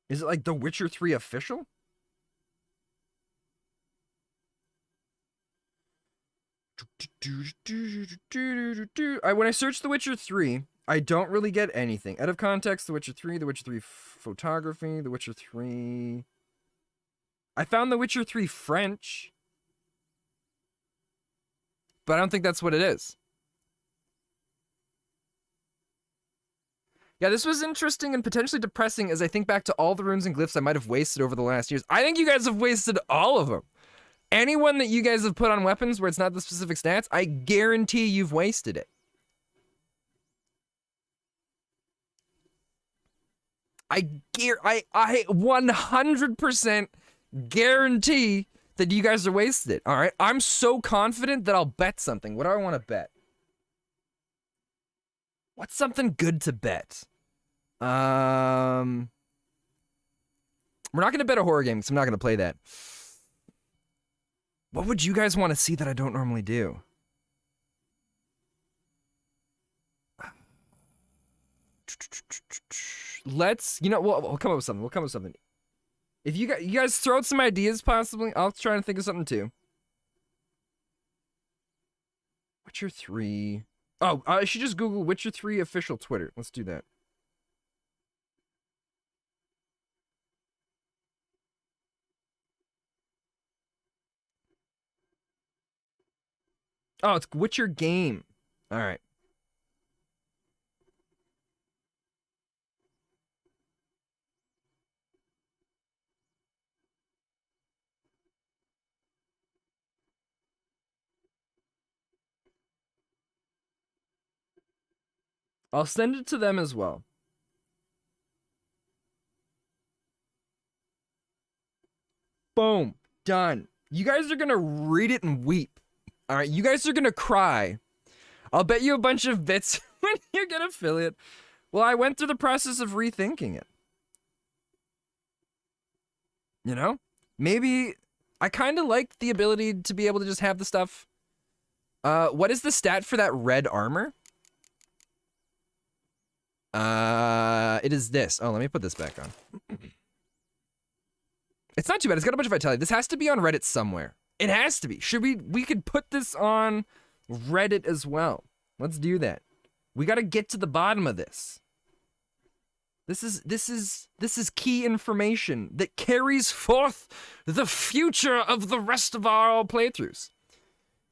Is it like The Witcher 3 official? When I search The Witcher 3, I don't really get anything. Out of context, The Witcher 3, The Witcher 3 photography, The Witcher 3... I found The Witcher 3 French, but I don't think that's what it is. Yeah, this was interesting and potentially depressing as I think back to all the runes and glyphs I might have wasted over the last years. I think you guys have wasted all of them. Anyone that you guys have put on weapons where it's not the specific stats, I guarantee you've wasted it. I 100% guarantee that you guys are wasted. All right, I'm so confident that I'll bet something. What do I want to bet? What's something good to bet? We're not gonna bet a horror game because I'm not gonna play that. What would you guys want to see that I don't normally do? Let's, you know, we'll come up with something. We'll come up with something. If you guys throw out some ideas, possibly, I'll try and think of something too. Witcher 3. Oh, I should just Google Witcher 3 official Twitter. Let's do that. Oh, it's Witcher game. All right. I'll send it to them as well. Boom. Done. You guys are gonna read it and weep. All right, you guys are gonna cry. I'll bet you a bunch of bits when you get affiliate. Well, I went through the process of rethinking it. You know? Maybe I kind of like the ability to be able to just have the stuff. What is the stat for that red armor? It is this. Oh, let me put this back on. It's not too bad. It's got a bunch of vitality. This has to be on Reddit somewhere. It has to be. We could put this on Reddit as well. Let's do that. We got to get to the bottom of this. This is key information that carries forth the future of the rest of our playthroughs.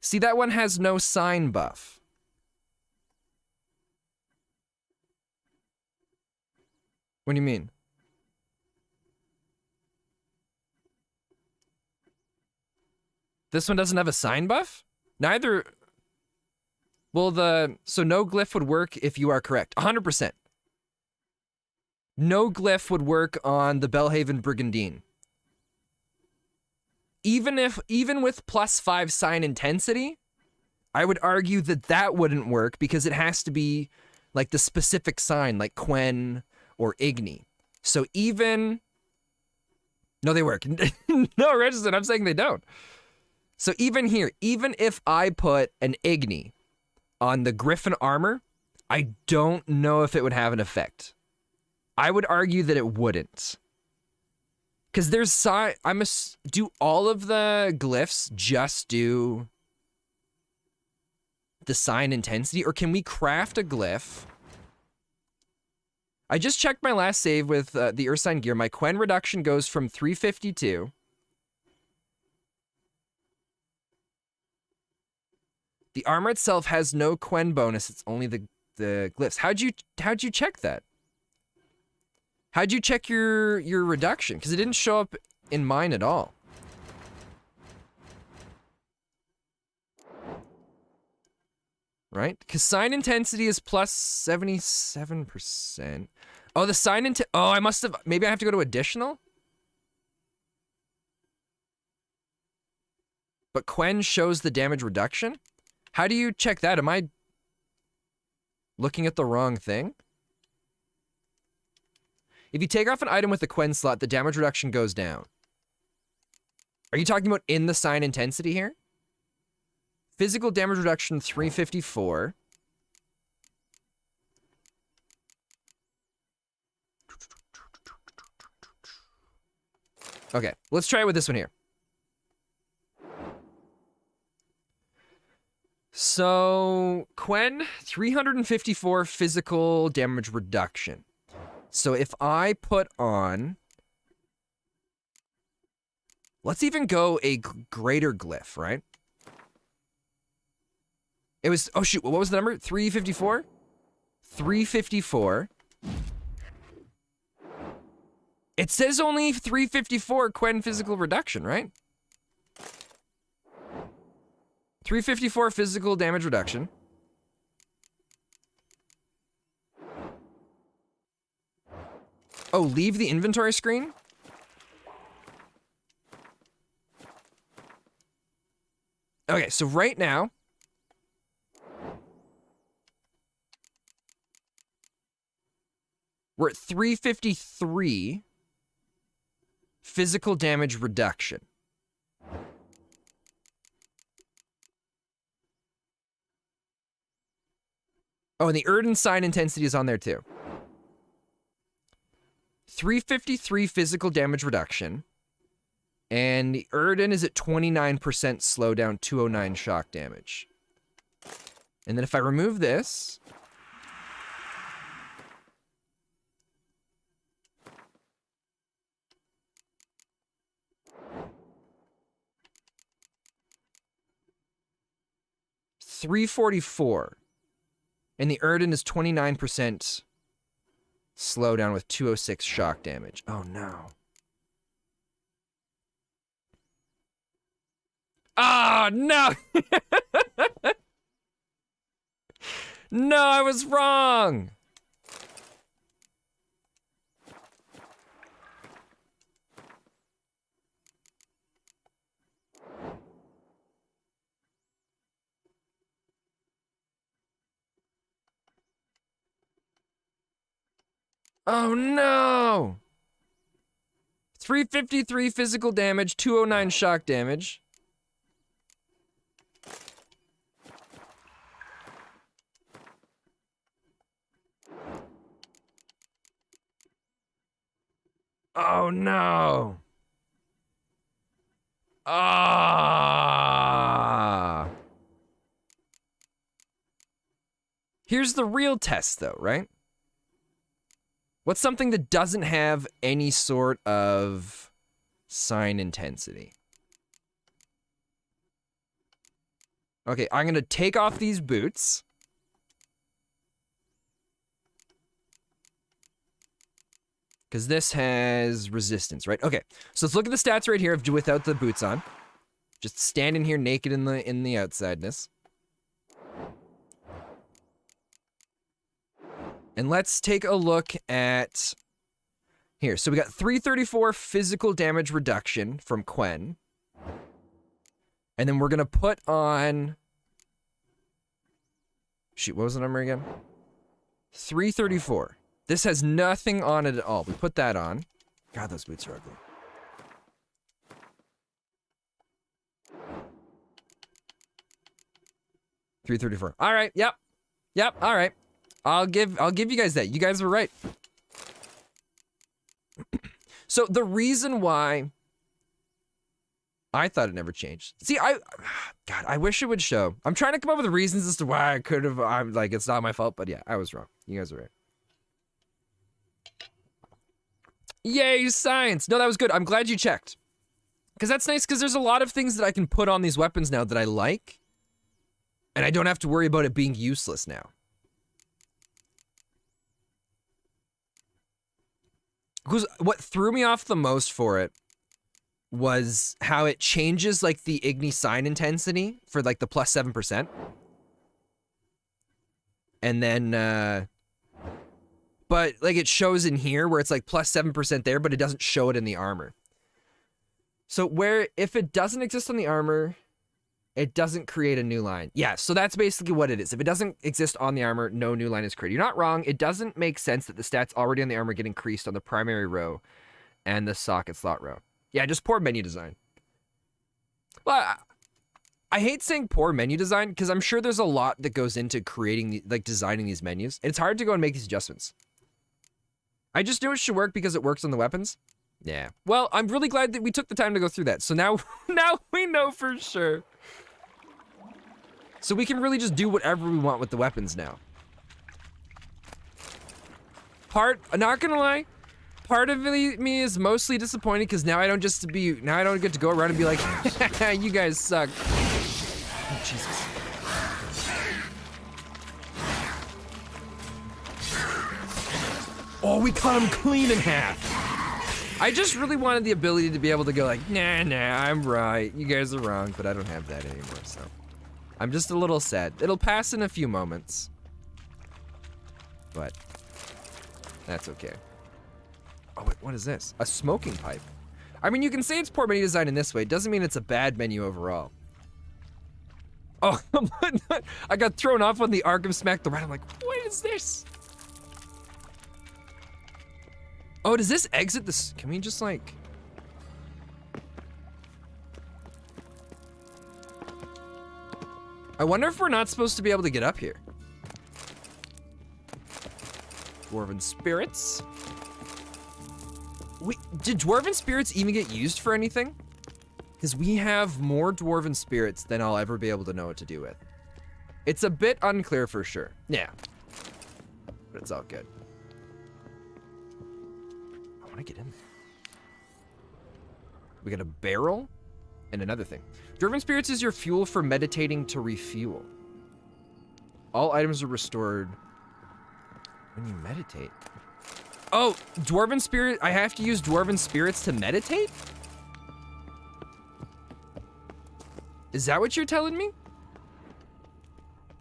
See, that one has no sign buff. What do you mean? This one doesn't have a sign buff? Neither. Well, so no glyph would work if you are correct. 100%. No glyph would work on the Belhaven Brigandine. Even with +5 sign intensity, I would argue that that wouldn't work because it has to be like the specific sign, like Quen or Igni. So even... No, they work. No, Register, I'm saying they don't. So even here, even if I put an Igni on the Griffin armor, I don't know if it would have an effect. I would argue that it wouldn't. Because there's do all of the glyphs just do the sign intensity? Or can we craft a glyph? I just checked my last save with the Ursine gear. My Quen reduction goes from 352. The armor itself has no Quen bonus. It's only the glyphs. How'd you check that? How'd you check your reduction? Because it didn't show up in mine at all. Right? Because sign intensity is +77%. Oh, the sign intensity. Oh, I must have. Maybe I have to go to additional? But Quen shows the damage reduction? How do you check that? Am I looking at the wrong thing? If you take off an item with the Quen slot, the damage reduction goes down. Are you talking about in the sign intensity here? Physical damage reduction 354. Okay, let's try it with this one here. So, Quen, 354 physical damage reduction. So if I put on... Let's even go a greater glyph, right? It was... Oh, shoot. What was the number? 354? 354. It says only 354 Quen physical reduction, right? 354 physical damage reduction. Oh, leave the inventory screen? Okay, so right now, we're at 353 physical damage reduction. Oh, and the Erden sign intensity is on there too. 353 physical damage reduction. And the Erden is at 29% slowdown, 209 shock damage. And then if I remove this... $344. And the Erden is 29% slowdown with 206 shock damage. Oh no. Oh no! No, I was wrong! Oh no! 353 physical damage, 209 shock damage. Oh no! Ah! Here's the real test though, right? What's something that doesn't have any sort of sign intensity? Okay, I'm gonna take off these boots. Because this has resistance, right? Okay, so let's look at the stats right here without the boots on. Just standing here naked in the outsideness. And let's take a look at... Here, so we got 334 physical damage reduction from Quen. And then we're going to put on... Shoot, what was the number again? 334. This has nothing on it at all. We put that on. God, those boots are ugly. $334. All right, yep. Yep, all right. I'll give you guys that. You guys were right. So the reason why I thought it never changed. See, God, I wish it would show. I'm trying to come up with reasons as to why I could have. I'm like, it's not my fault, but yeah, I was wrong. You guys are right. Yay, science! No, that was good. I'm glad you checked. Because that's nice, because there's a lot of things that I can put on these weapons now that I like. And I don't have to worry about it being useless now. Because what threw me off the most for it was how it changes, like, the Igni sign intensity for, like, the plus 7%. And then, but, like, it shows in here where it's, like, plus 7% there, but it doesn't show it in the armor. So where, if it doesn't exist on the armor, it doesn't create a new line. Yeah, so that's basically what it is. If it doesn't exist on the armor, no new line is created. You're not wrong. It doesn't make sense that the stats already on the armor get increased on the primary row and the socket slot row. Yeah, just poor menu design. Well, I hate saying poor menu design because I'm sure there's a lot that goes into creating, like, designing these menus. It's hard to go and make these adjustments. I just knew it should work because it works on the weapons. Yeah. Well, I'm really glad that we took the time to go through that. So now we know for sure. So we can really just do whatever we want with the weapons now. Not gonna lie, part of me is mostly disappointed because now I don't get to go around and be like, you guys suck. Oh, Jesus. Oh, we cut him clean in half. I just really wanted the ability to be able to go like, nah, I'm right. You guys are wrong, but I don't have that anymore, so. I'm just a little sad. It'll pass in a few moments. But that's okay. Oh, wait, what is this? A smoking pipe. I mean, you can say it's poor menu design in this way. It doesn't mean it's a bad menu overall. Oh, I got thrown off when the Arkham smacked the rat. I'm like, what is this? Oh, does this exit this? Can we just like... I wonder if we're not supposed to be able to get up here. Dwarven spirits. Did dwarven spirits even get used for anything? Because we have more dwarven spirits than I'll ever be able to know what to do with. It's a bit unclear for sure. Yeah. But it's all good. I want to get in there. We got a barrel and another thing. Dwarven spirits is your fuel for meditating to refuel. All items are restored when you meditate. Oh, dwarven spirit, I have to use dwarven spirits to meditate? Is that what you're telling me?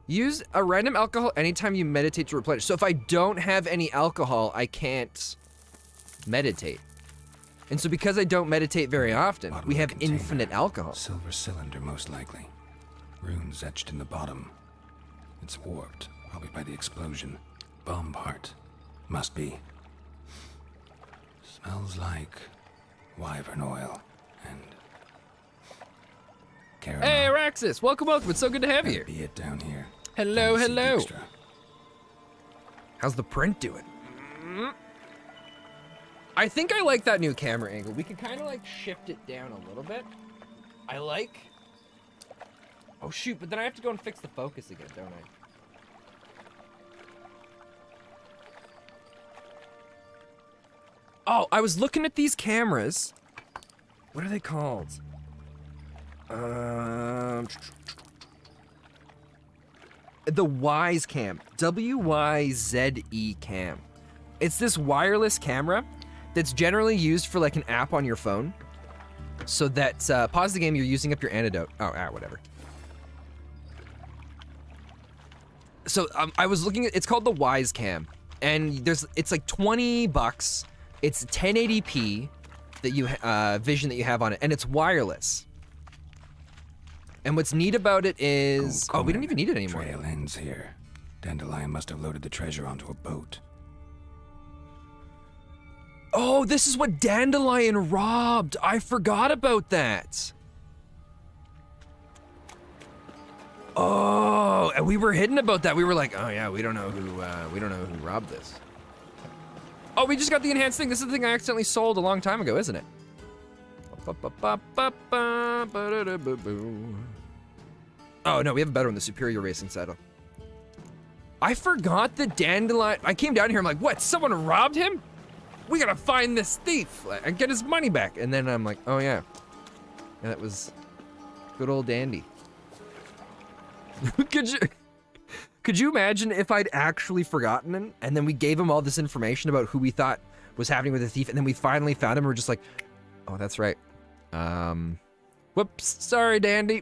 Use a random alcohol anytime you meditate to replenish. So if I don't have any alcohol, I can't meditate. And so because I don't meditate very often, we have infinite alcohol. Silver cylinder, most likely. Runes etched in the bottom. It's warped, probably by the explosion. Bomb part. Must be. Smells like wyvern oil and caramel. Hey, Araxis, welcome. It's so good to have you here. Be it down here. Hello, Fancy hello. extra. How's the print doing? I think I like that new camera angle. We can kind of like shift it down a little bit. I like... Oh shoot, but then I have to go and fix the focus again, don't I? Oh, I was looking at these cameras. What are they called? The Wyze Cam. W-Y-Z-E Cam. It's this wireless camera that's generally used for like an app on your phone. So that, pause the game, you're using up your antidote. Oh, whatever. So I was looking at, it's called the Wyze Cam. And it's like $20. It's 1080p that you, vision that you have on it. And it's wireless. And what's neat about it is, oh, we don't even need it anymore. Trail ends here. Dandelion must have loaded the treasure onto a boat. Oh, this is what Dandelion robbed. I forgot about that. Oh, and we were hidden about that. We were like, oh yeah, we don't know who robbed this. Oh, we just got the enhanced thing. This is the thing I accidentally sold a long time ago, isn't it? Oh no, we have a better one, the Superior Racing Saddle. I forgot the Dandelion. I came down here, I'm like, what? Someone robbed him? We gotta find this thief and get his money back. And then I'm like, oh yeah. And that was good old Dandy. Could you imagine if I'd actually forgotten him and then we gave him all this information about who we thought was happening with the thief and then we finally found him and we're just like, oh, that's right. Whoops, sorry, Dandy.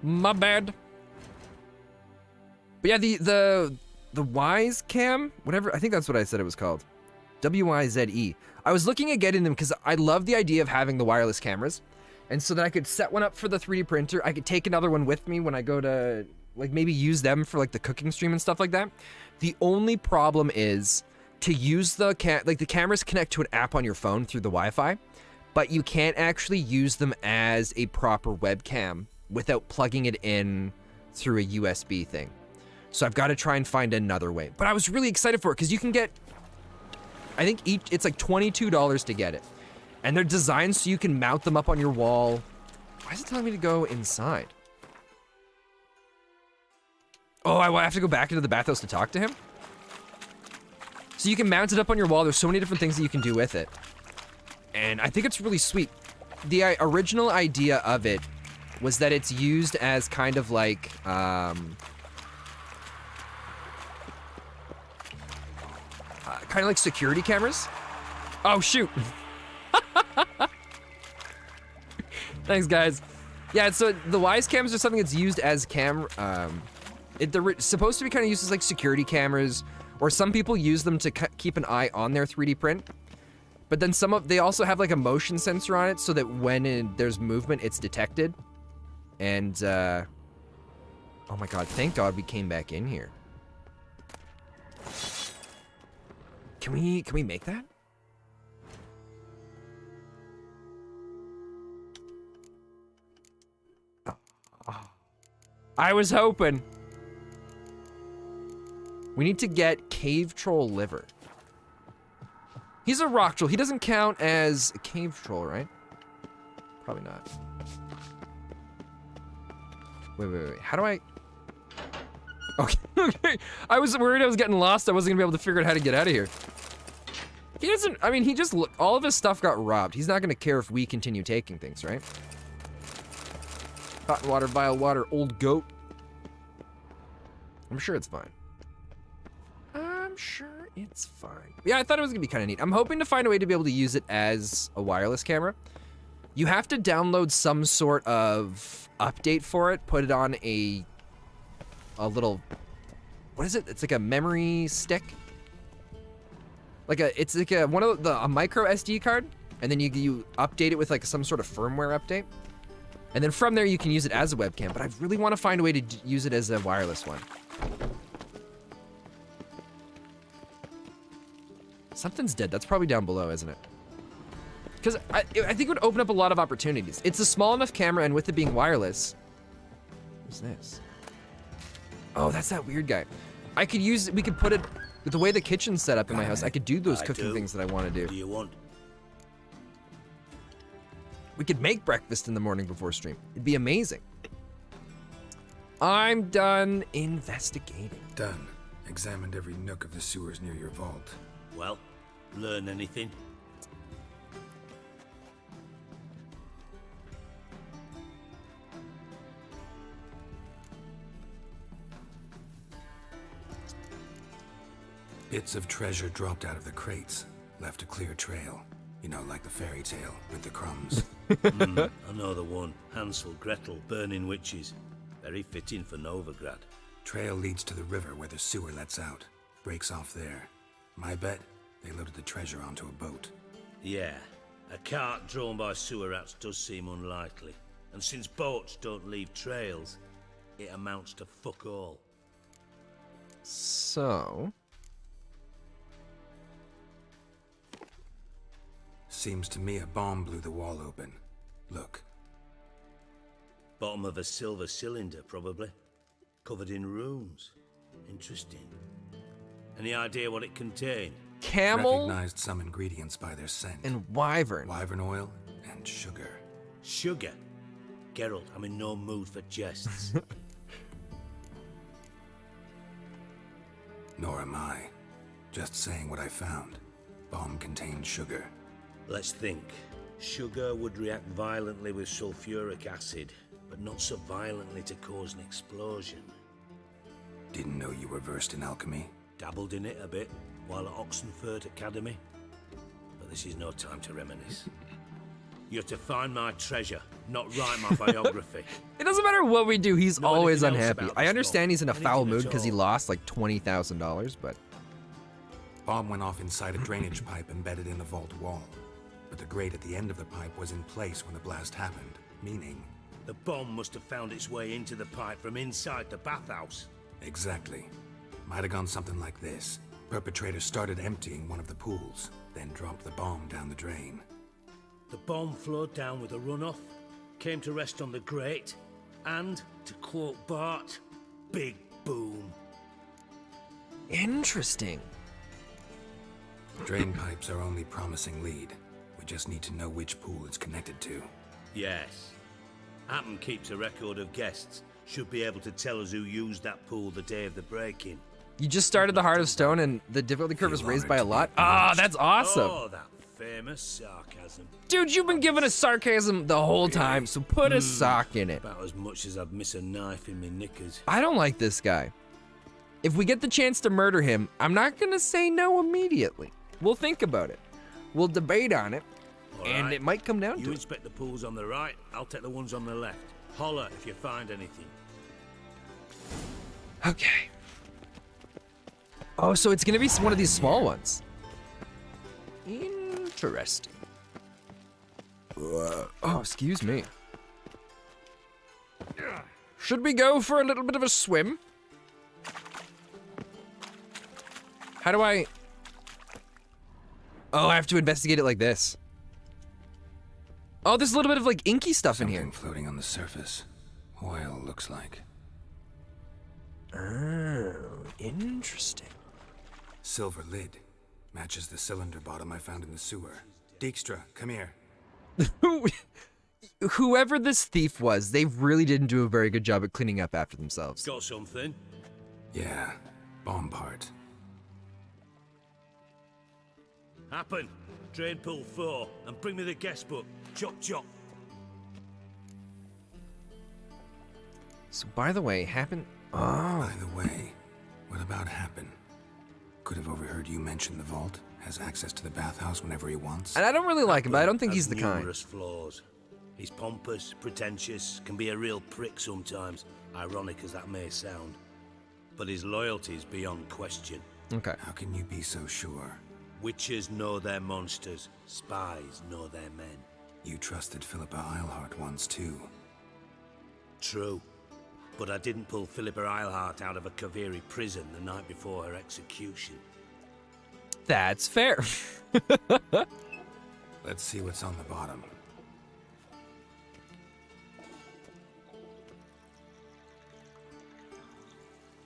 My bad. But yeah, the Wyze Cam, whatever, I think that's what I said it was called. W-Y-Z-E. I was looking at getting them because I love the idea of having the wireless cameras. And so that I could set one up for the 3D printer. I could take another one with me when I go to, like, maybe use them for, like, the cooking stream and stuff like that. The only problem is to use the cameras connect to an app on your phone through the Wi-Fi, but you can't actually use them as a proper webcam without plugging it in through a USB thing. So I've got to try and find another way. But I was really excited for it because you can get, I think it's like $22 to get it. And they're designed so you can mount them up on your wall. Why is it telling me to go inside? Oh, I have to go back into the bathhouse to talk to him? So you can mount it up on your wall. There's so many different things that you can do with it. And I think it's really sweet. The original idea of it was that it's used as kind of like, kind of like security cameras. Oh, shoot. Thanks, guys. Yeah, so the Wyze cams are something that's used as they're supposed to be kind of used as like security cameras, or some people use them to keep an eye on their 3D print. But then they also have like a motion sensor on it so that when there's movement, it's detected. And Oh my god, thank god we came back in here. Can we make that? I was hoping. We need to get cave troll liver. He's a rock troll. He doesn't count as a cave troll, right? Probably not. Wait. How do I... Okay, okay. I was worried I was getting lost. I wasn't gonna be able to figure out how to get out of here. He doesn't... I mean, he just... All of his stuff got robbed. He's not gonna care if we continue taking things, right? Hot water, vile water, old goat. I'm sure it's fine. I'm sure it's fine. Yeah, I thought it was gonna be kind of neat. I'm hoping to find a way to be able to use it as a wireless camera. You have to download some sort of update for it, put it on a little, what is it? It's like a memory stick. It's like a micro SD card, and then you update it with like some sort of firmware update. And then from there you can use it as a webcam, but I really want to find a way to use it as a wireless one. Something's dead. That's probably down below, isn't it? Because I think it would open up a lot of opportunities. It's a small enough camera, and with it being wireless... What's this? Oh, that's that weird guy. I could use... We could put it... With the way the kitchen's set up in my house, I could do those cooking things that I want to do. What do you want? We could make breakfast in the morning before stream. It'd be amazing. I'm done investigating. Done. Examined every nook of the sewers near your vault. Well, learn anything? Bits of treasure dropped out of the crates. Left a clear trail. You know, like the fairy tale with the crumbs. I know the one. Hansel, Gretel, burning witches. Very fitting for Novigrad. Trail leads to the river where the sewer lets out. Breaks off there. My bet, they loaded the treasure onto a boat. Yeah, a cart drawn by sewer rats does seem unlikely. And since boats don't leave trails, it amounts to fuck all. So... Seems to me a bomb blew the wall open. Look. Bottom of a silver cylinder, probably. Covered in runes. Interesting. Any idea what it contained? Camel? Recognized some ingredients by their scent. And wyvern. Wyvern oil and sugar. Sugar? Geralt, I'm in no mood for jests. Nor am I. Just saying what I found. Bomb contained sugar. Let's think. Sugar would react violently with sulfuric acid, but not so violently to cause an explosion. Didn't know you were versed in alchemy. Dabbled in it a bit while at Oxenford Academy. But this is no time to reminisce. You're to find my treasure, not write my biography. It doesn't matter what we do, he's Know always anything else unhappy. about I this understand bomb? he's in a foul Anything mood at because he all? lost like $20,000, but... Bomb went off inside a drainage pipe embedded in the vault wall. But the grate at the end of the pipe was in place when the blast happened, meaning... The bomb must have found its way into the pipe from inside the bathhouse. Exactly. Might have gone something like this. Perpetrator started emptying one of the pools, then dropped the bomb down the drain. The bomb flowed down with a runoff, came to rest on the grate, and, to quote Bart, big boom. Interesting. Drain pipes are only promising lead. We just need to know which pool it's connected to. Yes. Appen keeps a record of guests. Should be able to tell us who used that pool the day of the break-in. You just started the Heart of Stone and the difficulty curve was raised by a lot? Ah, that's awesome. Oh, that famous sarcasm. Dude, you've been giving us sarcasm the whole time, so put a sock in it. About as much as I'd miss a knife in me knickers. I don't like this guy. If we get the chance to murder him, I'm not gonna say no immediately. We'll think about it. We'll debate on it, and it might come down You to it. inspect the pools on the right, I'll take the ones on the left. Holler if you find anything. Okay. Oh, so it's gonna be one of these small ones. Interesting. Oh, excuse me. Should we go for a little bit of a swim? How do I... Oh, I have to investigate it like this. Oh, there's a little bit of like inky stuff in here. Something floating on the surface. Oil, looks like. Oh, interesting. Silver lid. Matches the cylinder bottom I found in the sewer. Dijkstra, come here. Whoever this thief was, they really didn't do a very good job at cleaning up after themselves. Got something? Yeah, bomb part. Happen. Drain pool 4 and bring me the guest book. Chop chop. So by the way, Happen... Oh. By the way, what about Happen? Could have overheard you mention the vault. Has access to the bathhouse whenever he wants. And I don't really like him, but I don't think he's the kind. Numerous flaws. He's pompous, pretentious, can be a real prick sometimes, ironic as that may sound. But his loyalty is beyond question. Okay. How can you be so sure? Witches know their monsters, spies know their men. You trusted Philippa Eilhart once too. True. But I didn't pull Philippa Eilhart out of a Kaviri prison the night before her execution. That's fair. Let's see what's on the bottom.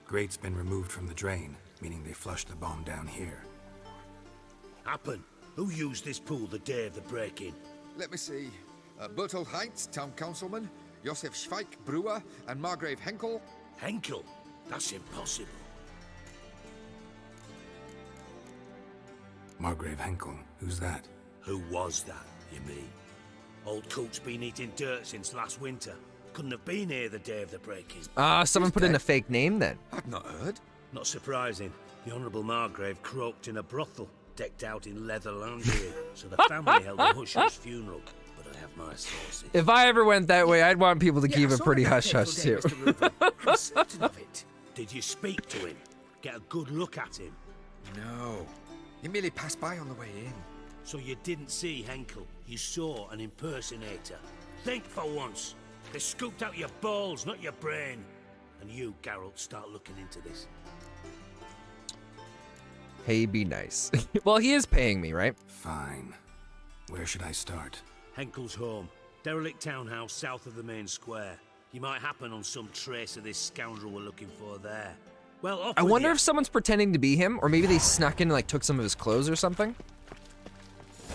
Grate's been removed from the drain, meaning they flushed the bomb down here. Happen. Who used this pool the day of the break-in? Let me see. Bertold Heinz, town councilman, Josef Schweik, brewer, and Margrave Henkel. Henkel? That's impossible. Margrave Henkel, who's that? Who was that, you mean? Old coot's been eating dirt since last winter. Couldn't have been here the day of the break-in. Someone put in a fake name then. I've not heard. Not surprising. The Honourable Margrave croaked in a brothel, decked out in leather lingerie, so the family held a hush-hush funeral. But I have my sources. If I ever went that way, I'd want people to keep it pretty hush-hush too. I'm certain of it. Did you speak to him? Get a good look at him? No. He merely passed by on the way in. So you didn't see Henkel. You saw an impersonator. Think for once. They scooped out your balls, not your brain. And you, Geralt, start looking into this. Hey, be nice. Well, he is paying me, right? Fine. Where should I start? Henkel's home. Derelict townhouse south of the main square. You might happen on some trace of this scoundrel we're looking for there. Well, off I with wonder you. if someone's pretending to be him, or maybe they snuck in and like took some of his clothes or something.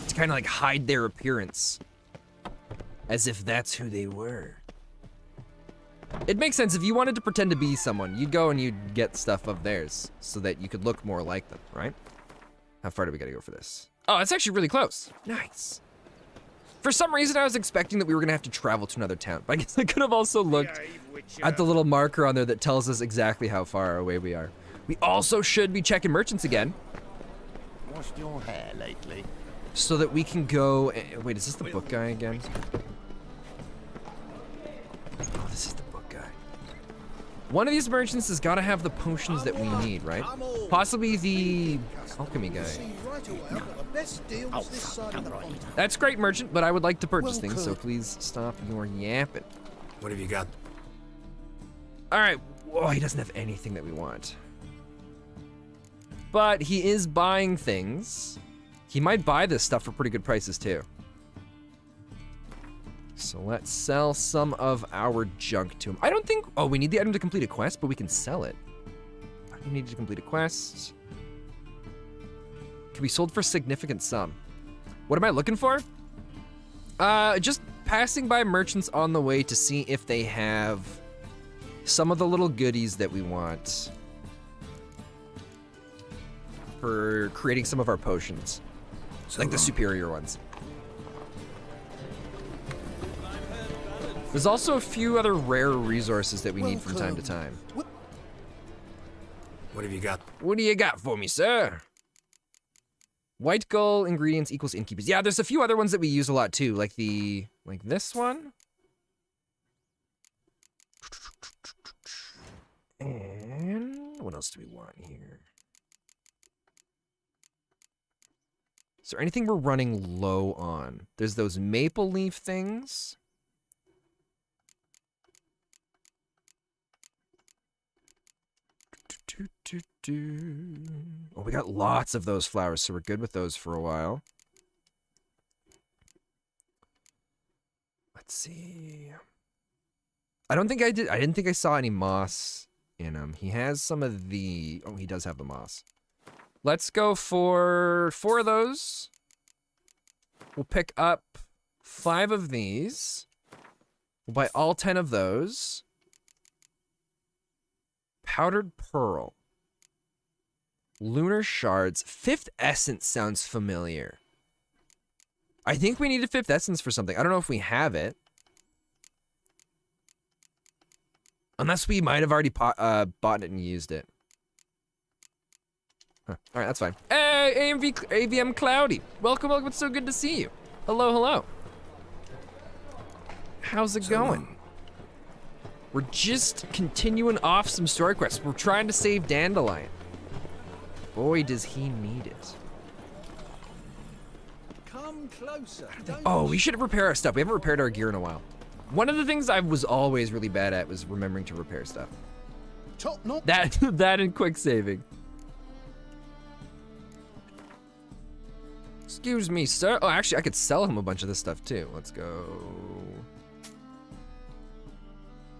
To kind of like hide their appearance. As if that's who they were. It makes sense. If you wanted to pretend to be someone, you'd go and you'd get stuff of theirs so that you could look more like them, right? How far do we gotta go for this? Oh, it's actually really close. Nice. For some reason, I was expecting that we were gonna have to travel to another town, but I guess I could have also looked at the little marker on there that tells us exactly how far away we are. We also should be checking merchants again. Washed your hair lately? So that we can go, wait, is this the book guy again? Oh, this is the book guy. One of these merchants has got to have the potions that we need, right? Possibly the alchemy guy. That's great, merchant, but I would like to purchase things, so please stop your yapping. What have you got? All right. Whoa, he doesn't have anything that we want. But he is buying things. He might buy this stuff for pretty good prices, too. So let's sell some of our junk to him. I don't think... Oh, we need the item to complete a quest, but we can sell it. We need to complete a quest. Can be sold for a significant sum. What am I looking for? Just passing by merchants on the way to see if they have some of the little goodies that we want for creating some of our potions. Like the superior ones. There's also a few other rare resources that we need from time to time. What have you got? What do you got for me, sir? White gull ingredients equals innkeepers. Yeah, there's a few other ones that we use a lot too, like this one. And what else do we want here? Is there anything we're running low on? There's those maple leaf things. Oh, we got lots of those flowers, so we're good with those for a while. Let's see. I didn't think I saw any moss in him. He has some of the... Oh, he does have the moss. Let's go for 4 of those. We'll pick up 5 of these. We'll buy all 10 of those. Powdered pearl. Lunar shards. 5th essence sounds familiar. I think we need a 5th essence for something. I don't know if we have it. Unless we might have already bought it and used it. Huh. All right, that's fine. Hey, AVM Cloudy. Welcome, welcome. It's so good to see you. Hello, hello. How's it going? We're just continuing off some story quests. We're trying to save Dandelion. Boy, does he need it. Come closer. Oh, we should repair our stuff. We haven't repaired our gear in a while. One of the things I was always really bad at was remembering to repair stuff. That and quick saving. Excuse me, sir. Oh, actually, I could sell him a bunch of this stuff too. Let's go.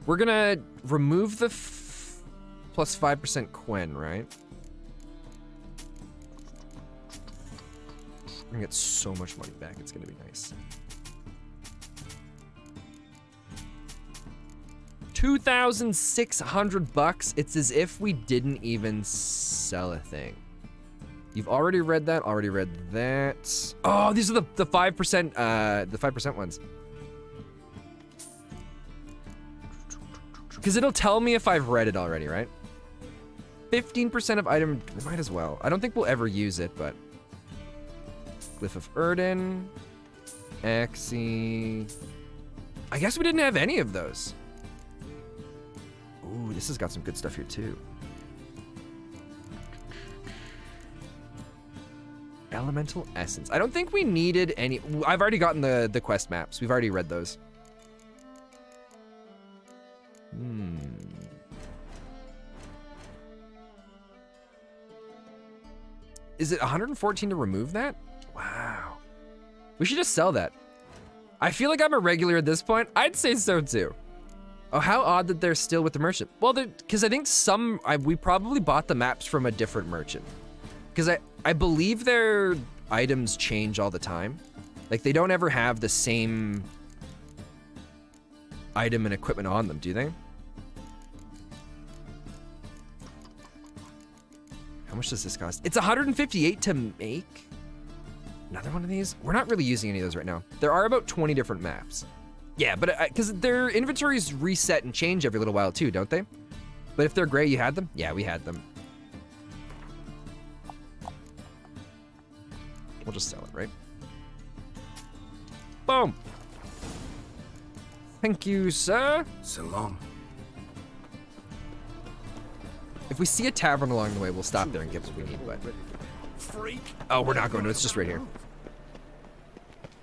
We're gonna remove the plus 5% Quen, right? We're gonna get so much money back. It's gonna be nice. 2,600 bucks. It's as if we didn't even sell a thing. You've already read that. Already read that. Oh, these are the 5%. The 5% ones. Because it'll tell me if I've read it already, right? 15% of item. We might as well. I don't think we'll ever use it, but Glyph of Erden, Axie. I guess we didn't have any of those. Ooh, this has got some good stuff here too. Elemental Essence. I don't think we needed any. I've already gotten the quest maps. We've already read those. Is it 114 to remove that? Wow. We should just sell that. I feel like I'm a regular at this point. I'd say so too. Oh, how odd that they're still with the merchant. Well, because I think we probably bought the maps from a different merchant. Because I believe their items change all the time. Like, they don't ever have the same item and equipment on them, do they? How much does this cost? It's 158 to make. Another one of these? We're not really using any of those right now. There are about 20 different maps. Yeah, but because their inventories reset and change every little while too, don't they? But if they're gray, you had them? Yeah, we had them. We'll just sell it, right? Boom. Thank you, sir. So long. If we see a tavern along the way, we'll stop there and get what we need, but... Oh, we're not going to. It's just right here.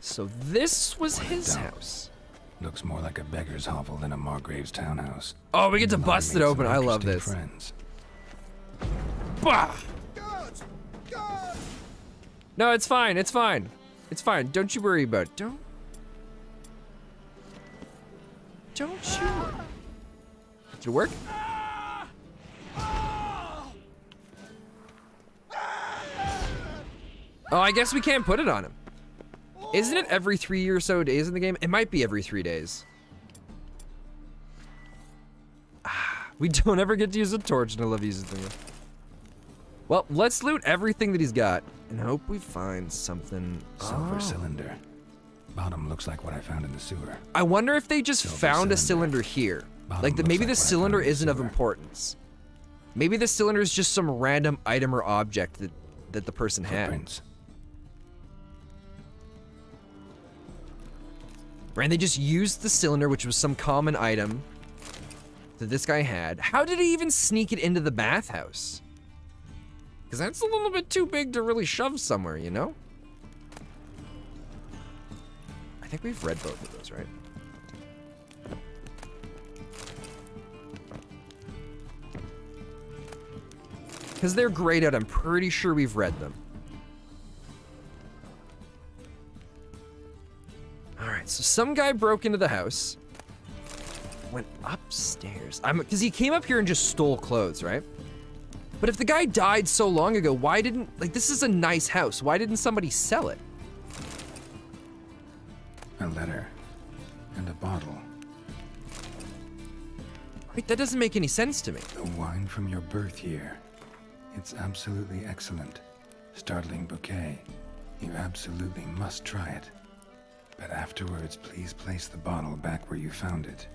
So this was his house. Looks more like a beggar's hovel than a Margrave's townhouse. Oh, we get to bust it open. I love this. Friends. Bah! No, it's fine. It's fine. It's fine. Don't you worry about it. Don't you worry. Did it work? Oh, I guess we can't put it on him. Isn't it every 3 or so days in the game? It might be every 3 days. We don't ever get to use a torch, and I love using them. Well, let's loot everything that he's got and hope we find something. Silver cylinder. Bottom looks like what I found in the sewer. I wonder if they just found a cylinder here. Like, maybe the cylinder isn't of importance. Maybe the cylinder is just some random item or object that the person had. Right, and they just used the cylinder, which was some common item that this guy had. How did he even sneak it into the bathhouse? Because that's a little bit too big to really shove somewhere, you know? I think we've read both of those, right? Because they're grayed out. I'm pretty sure we've read them. All right, so some guy broke into the house, went upstairs. Because he came up here and just stole clothes, right? But if the guy died so long ago, why didn't, like, this is a nice house. Why didn't somebody sell it? A letter and a bottle. Wait, that doesn't make any sense to me. The wine from your birth year. It's absolutely excellent. Startling bouquet. You absolutely must try it. But afterwards, please place the bottle back where you found it.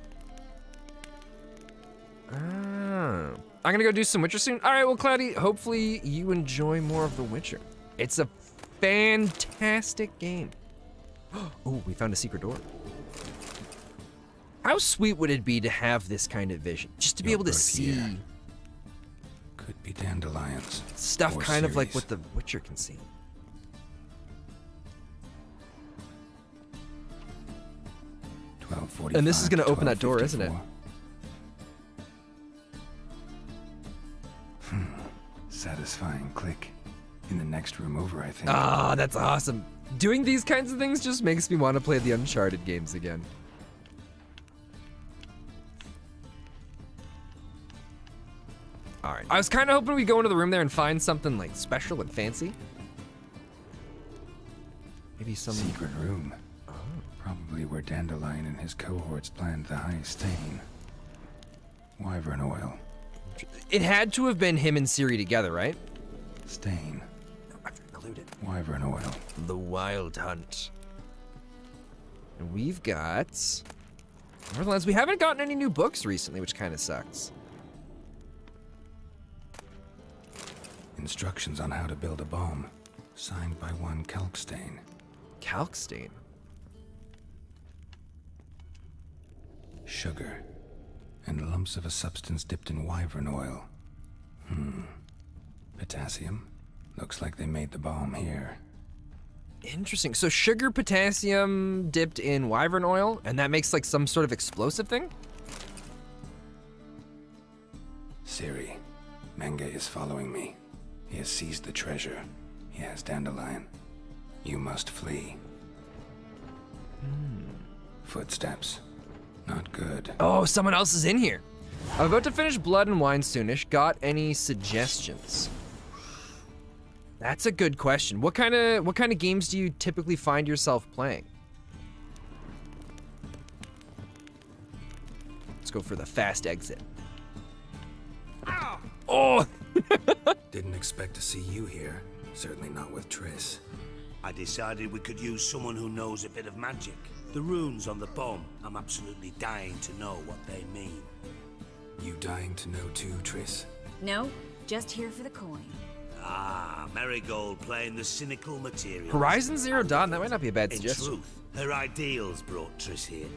Oh. I'm gonna go do some Witcher soon. All right, well, Cloudy, hopefully you enjoy more of The Witcher. It's a fantastic game. Oh, we found a secret door. How sweet would it be to have this kind of vision? Just to be able to see Could be dandelions. stuff or kind of like series. what The Witcher can see. And this is gonna open that door, isn't it? Satisfying click. In the next room over, I think. Ah, that's awesome. Doing these kinds of things just makes me want to play the Uncharted games again. All right. I was kind of hoping we'd go into the room there and find something like special and fancy. Maybe some secret room. Probably where Dandelion and his cohorts planned the high stain. Wyvern oil. It had to have been him and Ciri together, right? Stain. I've included. Wyvern oil. The Wild Hunt. And we've got Northlands. We haven't gotten any new books recently, which kind of sucks. Instructions on how to build a bomb. Signed by one Kalkstain. Kalkstain? Sugar. And lumps of a substance dipped in wyvern oil. Potassium. Looks like they made the bomb here. Interesting. So sugar, potassium dipped in wyvern oil, and that makes like some sort of explosive thing? Ciri. Menge is following me. He has seized the treasure. He has Dandelion. You must flee. Footsteps. Not good. Oh, someone else is in here. I'm about to finish Blood and Wine soonish. Got any suggestions? That's a good question. What kind of games do you typically find yourself playing? Let's go for the fast exit. Ow! Oh! Didn't expect to see you here. Certainly not with Triss. I decided we could use someone who knows a bit of magic. The runes on the bomb, I'm absolutely dying to know what they mean. You dying to know too, Triss? No, just here for the coin. Ah, Marigold playing the cynical material. Horizon Zero Dawn, that might not be a bad In suggestion. truth, her ideals brought Triss here.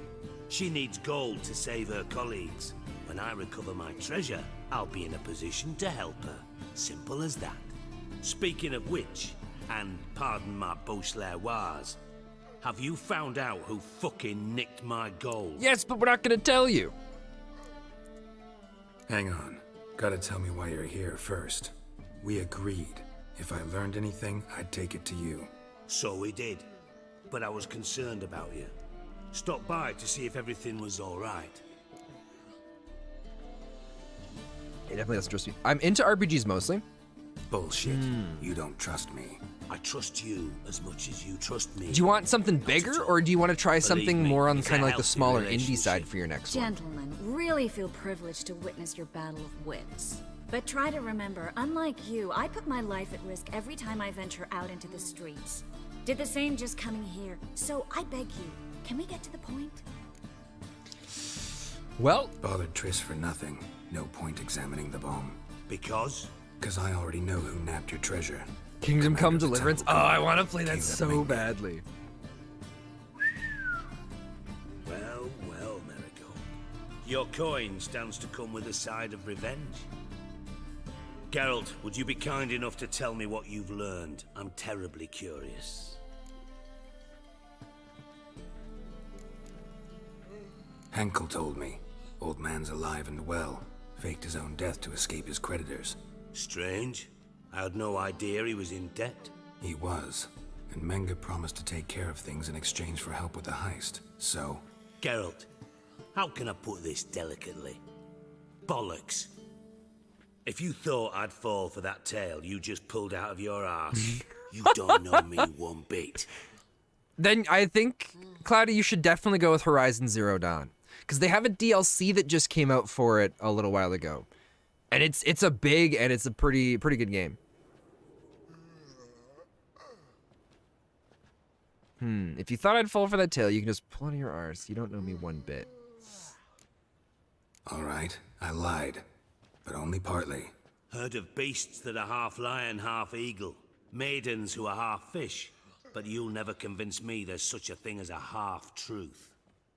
She needs gold to save her colleagues. When I recover my treasure, I'll be in a position to help her. Simple as that. Speaking of which, and pardon my Beauclervoise, have you found out who fucking nicked my gold? Yes, but we're not gonna tell you. Hang on. Gotta tell me why you're here first. We agreed. If I learned anything, I'd take it to you. So we did. But I was concerned about you. Stopped by to see if everything was alright. He definitely doesn't trust me. I'm into RPGs mostly. Bullshit. You don't trust me. I trust you as much as you trust me. Do you want something bigger, or do you want to try something more on it's a kind of like the healthy smaller indie relationship. side for your next one? Gentlemen, really feel privileged to witness your battle of wits. But try to remember, unlike you, I put my life at risk every time I venture out into the streets. Did the same just coming here. So I beg you, can we get to the point? Well, Bothered Triss for nothing. No point examining the bomb. Because? Because I already know who nabbed your treasure. Kingdom Come Commander of the Deliverance. Oh, Temple I Guard, want to play that King of so Menge. badly. Well, Marigold. Your coin stands to come with a side of revenge. Geralt, would you be kind enough to tell me what you've learned? I'm terribly curious. Henkel told me. Old man's alive and well. Faked his own death to escape his creditors. Strange. I had no idea he was in debt. He was. And Menge promised to take care of things in exchange for help with the heist. So... Geralt, how can I put this delicately? Bollocks. If you thought I'd fall for that tale you just pulled out of your arse, you don't know me one bit. Then I think, Cloudy, you should definitely go with Horizon Zero Dawn. Because they have a DLC that just came out for it a little while ago. And it's a big and it's a pretty good game. If you thought I'd fall for that tale, you can just pull out of your arse. You don't know me one bit. All right, I lied. But only partly. Heard of beasts that are half lion, half eagle. Maidens who are half fish. But you'll never convince me there's such a thing as a half-truth.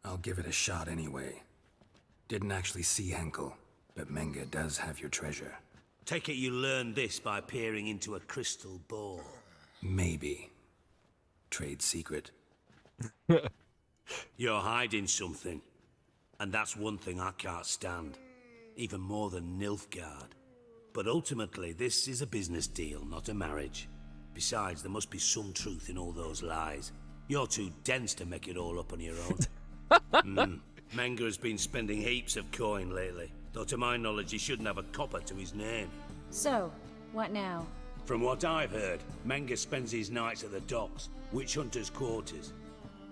I'll give it a shot anyway. Didn't actually see Henkel, but Menge does have your treasure. Take it you learned this by peering into a crystal ball. Maybe. Trade secret. You're hiding something. And that's one thing I can't stand. Even more than Nilfgaard. But ultimately, this is a business deal, not a marriage. Besides, there must be some truth in all those lies. You're too dense to make it all up on your own. Menge has been spending heaps of coin lately. Though to my knowledge, he shouldn't have a copper to his name. So, what now? From what I've heard, Menge spends his nights at the docks, witch hunters' quarters.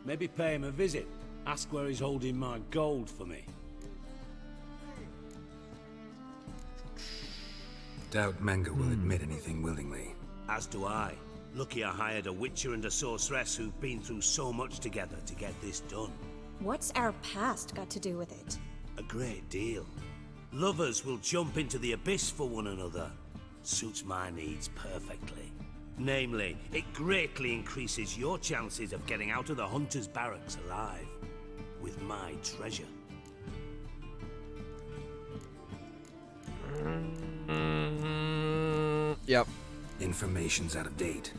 Maybe pay him a visit. Ask where he's holding my gold for me. Doubt Menge will admit anything willingly. As do I. Lucky I hired a witcher and a sorceress who've been through so much together to get this done. What's our past got to do with it? A great deal. Lovers will jump into the abyss for one another. Suits my needs perfectly. Namely, it greatly increases your chances of getting out of the hunter's barracks alive. With my treasure. Yep. Information's out of date.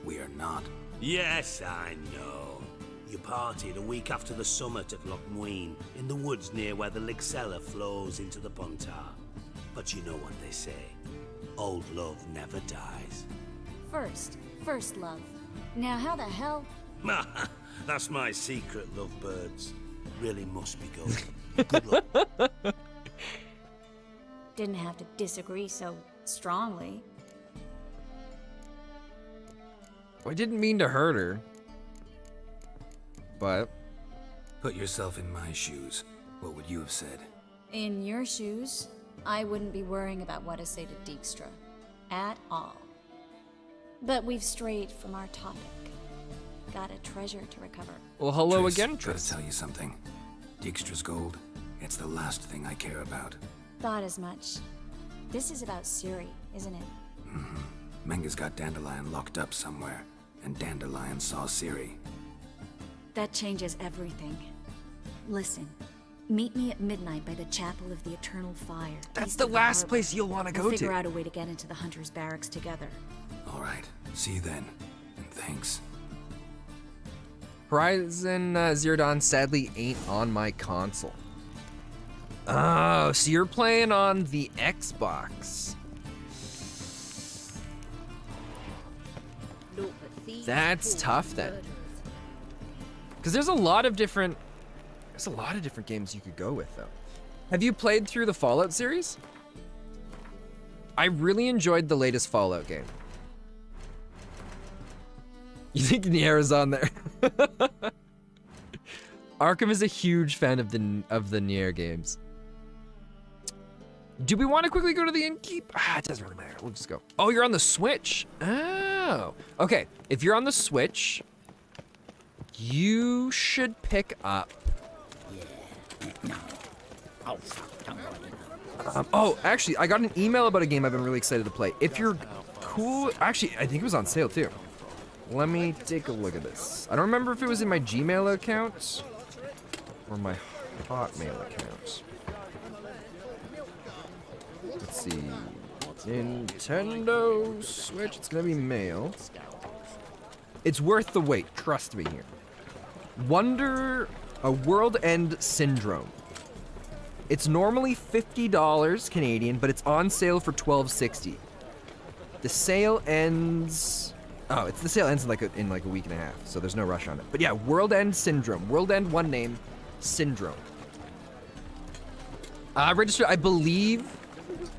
We are not. Yes, I know. You partied a week after the summit at Loch Muin, in the woods near where the Lixella flows into the Pontar. But you know what they say. Old love never dies. First love. Now how the hell? That's my secret, lovebirds. Really must be good. Good luck. Didn't have to disagree so strongly. I didn't mean to hurt her. But... Put yourself in my shoes. What would you have said? In your shoes, I wouldn't be worrying about what to say to Dijkstra. At all. But we've strayed from our topic. Got a treasure to recover. Well, hello Triss, again, gotta Triss. tell you something. Dijkstra's gold, it's the last thing I care about. Thought as much. This is about Ciri, isn't it? Menge's got Dandelion locked up somewhere, and Dandelion saw Ciri. That changes everything. Listen, meet me at midnight by the Chapel of the Eternal Fire. That's east the of last harbor. place you'll want to We'll go figure to. out a way to get into the Hunter's Barracks together. All right, see you then, and thanks. Horizon Zero Dawn sadly ain't on my console. Oh, so you're playing on the Xbox. That's tough then. Because there's a lot of different games you could go with though. Have you played through the Fallout series? I really enjoyed the latest Fallout game. You think Niera's on there? Arkham is a huge fan of the Nier games. Do we want to quickly go to the innkeep? It doesn't really matter. We'll just go. Oh, you're on the Switch. Oh, okay. If you're on the Switch, you should pick up. Oh, actually, I got an email about a game I've been really excited to play. If you're cool, actually, I think it was on sale too. Let me take a look at this. I don't remember if it was in my Gmail account or my Hotmail account. Let's see. Nintendo Switch. It's gonna be mail. It's worth the wait. Trust me here. A World End Syndrome. It's normally $50 Canadian, but it's on sale for $12.60. The sale ends... Oh, the sale ends in like a week and a half, so there's no rush on it. But yeah, World End Syndrome. World End, one name, Syndrome. Register, I believe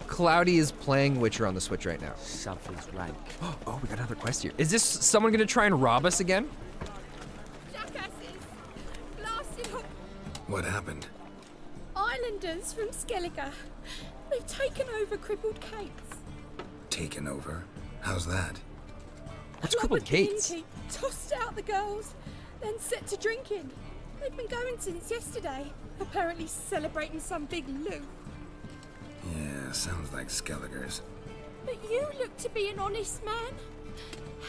Cloudy is playing Witcher on the Switch right now. Something's rank. Oh, we got another quest here. Is this someone gonna try and rob us again? Jackasses! Blasted up What happened? islanders from Skellige. They've taken over Crippled Kate's. Taken over? How's that? What's Crippled Kate's? Tossed out the girls, then set to drinking. They've been going since yesterday, apparently celebrating some big loot. Yeah, sounds like Skelliger's. But you look to be an honest man.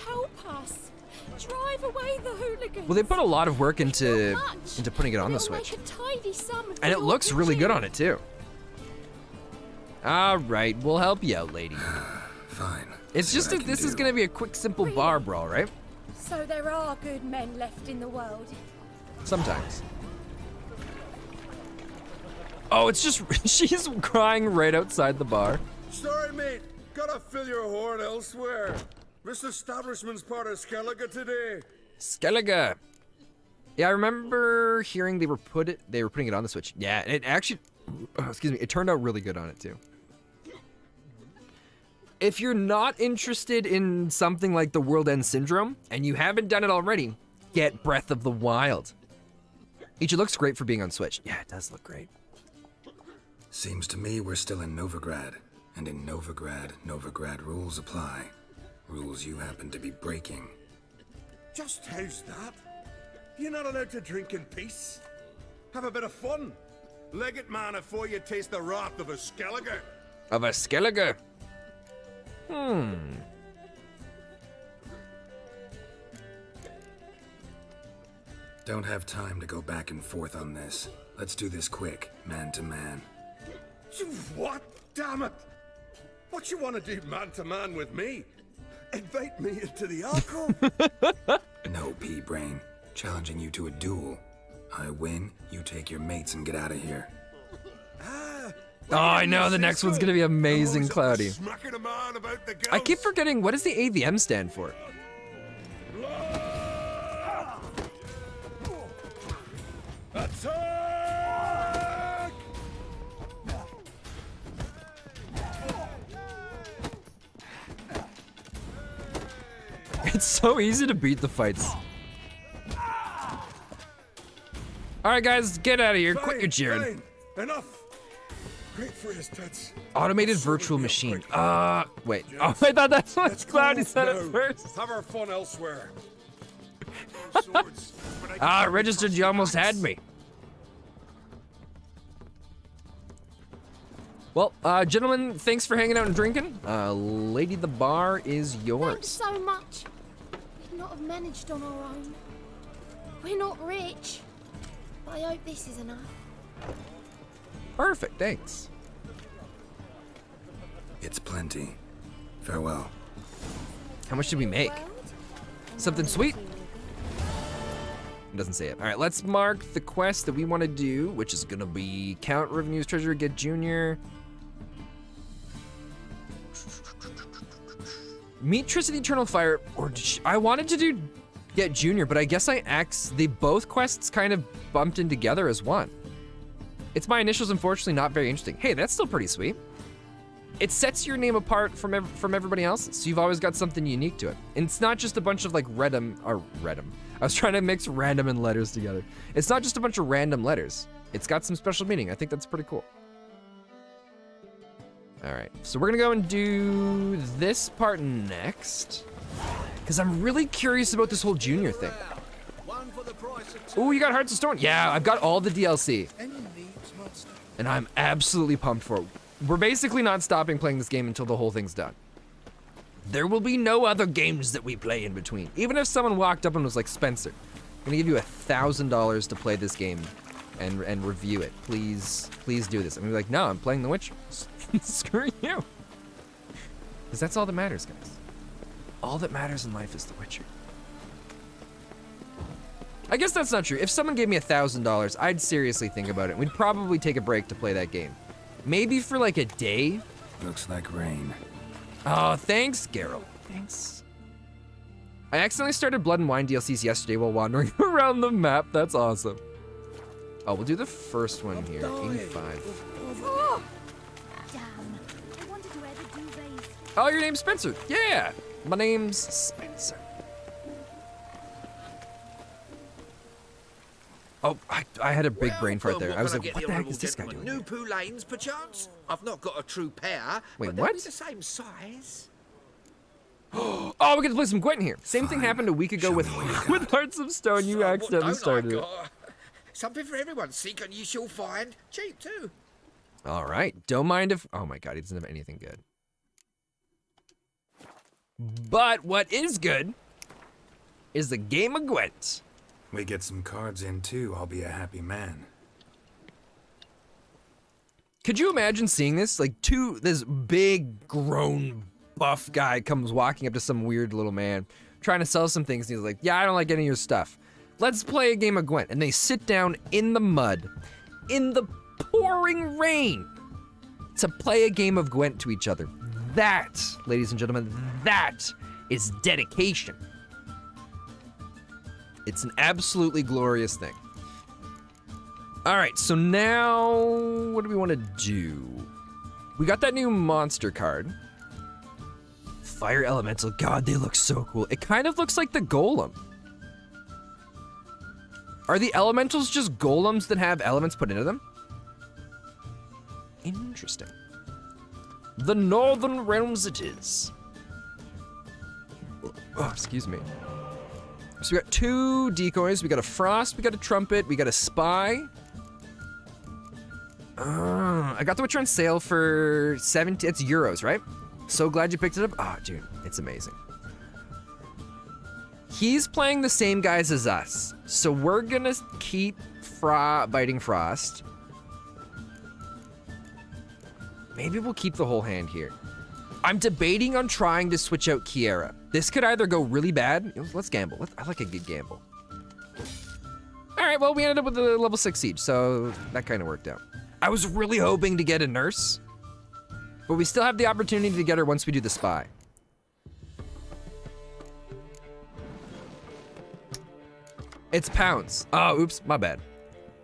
Help us. Drive away the hooligans. Well, they put a lot of work into Not much, putting it on the but it'll Switch. make a tidy sum for And it your looks really good kitchen. on it too. All right, we'll help you out, lady. Fine. It's See just what I that can this is do. gonna be a quick, simple bar brawl, right? So there are good men left in the world. Sometimes. Oh, it's just she's crying right outside the bar. Sorry, mate. Gotta fill your horn elsewhere. This establishment's part of Skellige today. Skellige. Yeah, I remember hearing they were putting it on the Switch. Yeah, and it actually, excuse me, it turned out really good on it too. If you're not interested in something like the World End Syndrome, and you haven't done it already, get Breath of the Wild. It looks great for being on Switch. Yeah, it does look great. Seems to me we're still in Novigrad. And in Novigrad rules apply. Rules you happen to be breaking. Just how's that? You're not allowed to drink in peace. Have a bit of fun. Leg it, man, before you taste the wrath of a Skellige. Of a Skellige. Don't have time to go back and forth on this. Let's do this quick, man to man. What? Damn it! What you want to do man to man with me? Invite me into the alcove? No, pea-brain. Challenging you to a duel. I win, you take your mates and get out of here. Oh, I know, the next one's gonna be amazing, Cloudy. Smacking a man about the I keep forgetting, what does the AVM stand for? Attack! It's so easy to beat the fights. Alright guys, get out of here, quit your cheering. Fine. Enough! Great for his tits. Automated virtual machine. Wait. Oh, I thought that's what Cloudy said at first. Have our fun elsewhere. Registered, you almost had me. Well, gentlemen, thanks for hanging out and drinking. Lady, the bar is Thanks yours. so much. We'd not have managed on our own. We're not rich. But I hope this is enough. Perfect, thanks. It's plenty. Farewell. How much did we make? Something sweet? It doesn't say it. All right, let's mark the quest that we want to do, which is gonna be count revenues, treasure, get junior. Meet Tristan Eternal Fire, or I wanted to do get junior, but I guess they both quests kind of bumped in together as one. It's my initials, unfortunately, not very interesting. Hey, that's still pretty sweet. It sets your name apart from everybody else, so you've always got something unique to it. And it's not just a bunch of like random. I was trying to mix random and letters together. It's not just a bunch of random letters. It's got some special meaning. I think that's pretty cool. All right, so we're gonna go and do this part next, because I'm really curious about this whole junior thing. Ooh, you got Hearts of Stone. Yeah, I've got all the DLC. And I'm absolutely pumped for it. We're basically not stopping playing this game until the whole thing's done. There will be no other games that we play in between. Even if someone walked up and was like, Spencer, I'm gonna give you $1,000 to play this game and review it. Please do this. I'm gonna be like, no, I'm playing The Witcher. Screw you. Because that's all that matters, guys. All that matters in life is The Witcher. I guess that's not true. If someone gave me $1,000, I'd seriously think about it. We'd probably take a break to play that game. Maybe for like a day. Looks like rain. Oh, thanks, Geralt. Thanks. I accidentally started Blood and Wine DLCs yesterday while wandering around the map. That's awesome. Oh, we'll do the first one here. 85. Oh, damn. I wanted to ever do these. Oh, your name's Spencer. Yeah. My name's Spencer. Oh, I had a big brain fart there. I was like, what the heck is this guy doing? New Poo Lanes, perchance? I've not got a true pair. Wait, but they'll what? be the same size. Oh, we get to play some Gwent here. Same thing happened a week ago with Hearts of Stone. You accidentally started it. Something for everyone. Seek and you shall find. Cheap too. All right. Don't mind if... Oh my god, he doesn't have anything good. But what is good is the game of Gwent. We get some cards in too, I'll be a happy man. Could you imagine seeing this? Like this big, grown, buff guy comes walking up to some weird little man, trying to sell some things, and he's like, yeah, I don't like any of your stuff. Let's play a game of Gwent. And they sit down in the mud, in the pouring rain, to play a game of Gwent to each other. That, ladies and gentlemen, that is dedication. It's an absolutely glorious thing. All right, so now, what do we want to do? We got that new monster card. Fire Elemental, God, they look so cool. It kind of looks like the Golem. Are the Elementals just golems that have elements put into them? Interesting. The Northern Realms it is. Oh, excuse me. So we got 2 decoys, we got a Frost, we got a Trumpet, we got a Spy. I got the Witcher on sale for 70, it's euros, right? So glad you picked it up. Oh, dude, it's amazing. He's playing the same guys as us. So we're gonna keep biting Frost. Maybe we'll keep the whole hand here. I'm debating on trying to switch out Kiera. This could either go really bad. Let's gamble. I like a good gamble. All right, well, we ended up with a level 6 siege, so that kind of worked out. I was really hoping to get a nurse, but we still have the opportunity to get her once we do the spy. It's pounds. Oh, oops, my bad.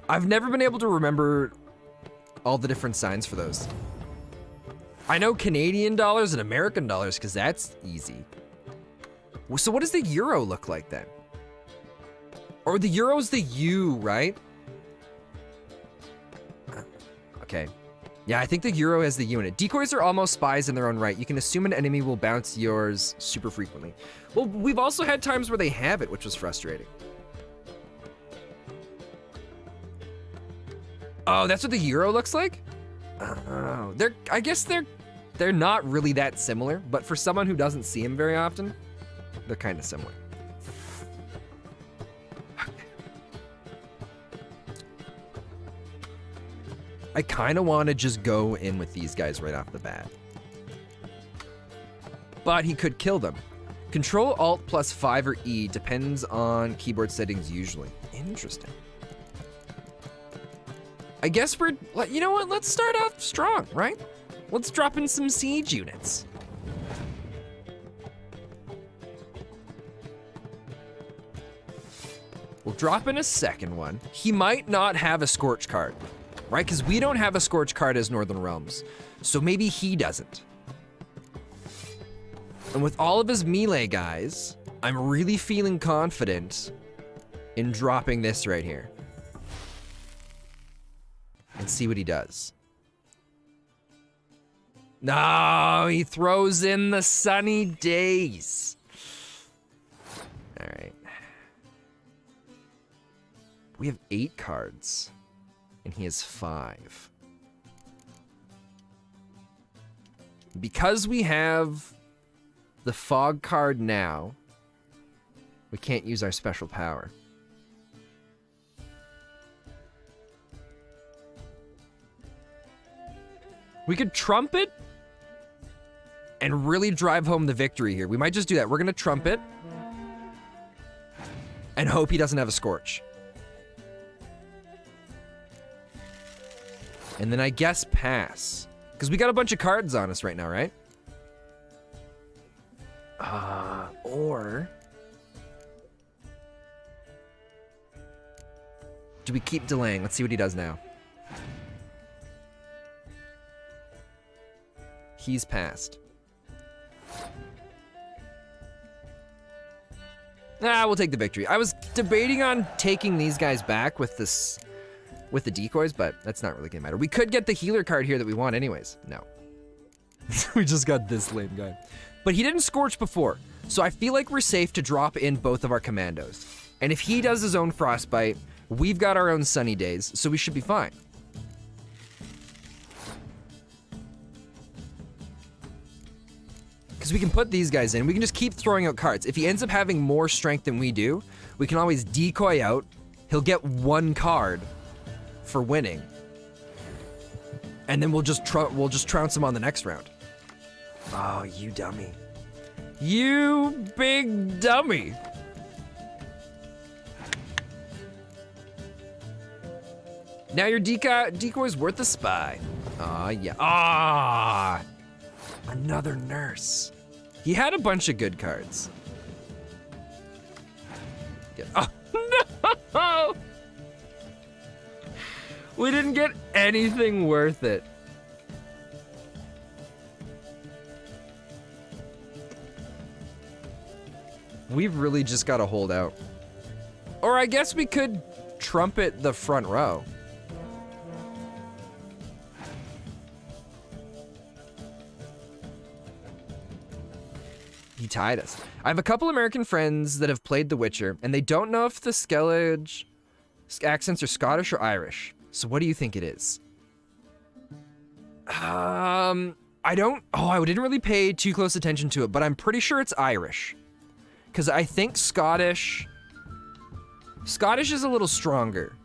I've never been able to remember all the different signs for those. I know Canadian dollars and American dollars because that's easy. So what does the euro look like then? Or the euro's the U, right? Okay. Yeah, I think the euro has the U in it. Decoys are almost spies in their own right. You can assume an enemy will bounce yours super frequently. Well, we've also had times where they have it, which was frustrating. Oh, that's what the euro looks like? Oh, I guess they're not really that similar, but for someone who doesn't see them very often, they're kind of similar. I kind of want to just go in with these guys right off the bat. But he could kill them. Control Alt plus 5 or E depends on keyboard settings usually. Interesting. I guess you know what? Let's start off strong, right? Let's drop in some siege units. We'll drop in a second one. He might not have a Scorch card, right? Because we don't have a Scorch card as Northern Realms. So maybe he doesn't. And with all of his melee guys, I'm really feeling confident in dropping this right here. And see what he does. No, he throws in the sunny days. All right. We have 8 cards, and he has 5. Because we have the fog card now, we can't use our special power. We could trumpet and really drive home the victory here. We might just do that. We're gonna trumpet. and hope he doesn't have a Scorch. And then I guess pass. Because we got a bunch of cards on us right now, right? Or... do we keep delaying? Let's see what he does now. He's passed. We'll take the victory. I was debating on taking these guys back with this, with the decoys, but that's not really gonna matter. We could get the healer card here that we want anyways. No. We just got this lame guy. But he didn't Scorch before, so I feel like we're safe to drop in both of our commandos. And if he does his own Frostbite, we've got our own Sunny Days, so we should be fine. Because we can put these guys in, we can just keep throwing out cards. If he ends up having more strength than we do, we can always decoy out. He'll get one card for winning. And then we'll just trounce him on the next round. Oh, you dummy. You big dummy. Now your decoy's worth a spy. Aw, yeah. Ah! Another nurse. He had a bunch of good cards. Yeah. Oh, no! We didn't get anything worth it. We've really just got to hold out. Or I guess we could trumpet the front row. He tied us. I have a couple American friends that have played The Witcher, and they don't know if the Skellige accents are Scottish or Irish. So what do you think it is? I didn't really pay too close attention to it, but I'm pretty sure it's Irish. Because I think Scottish is a little stronger.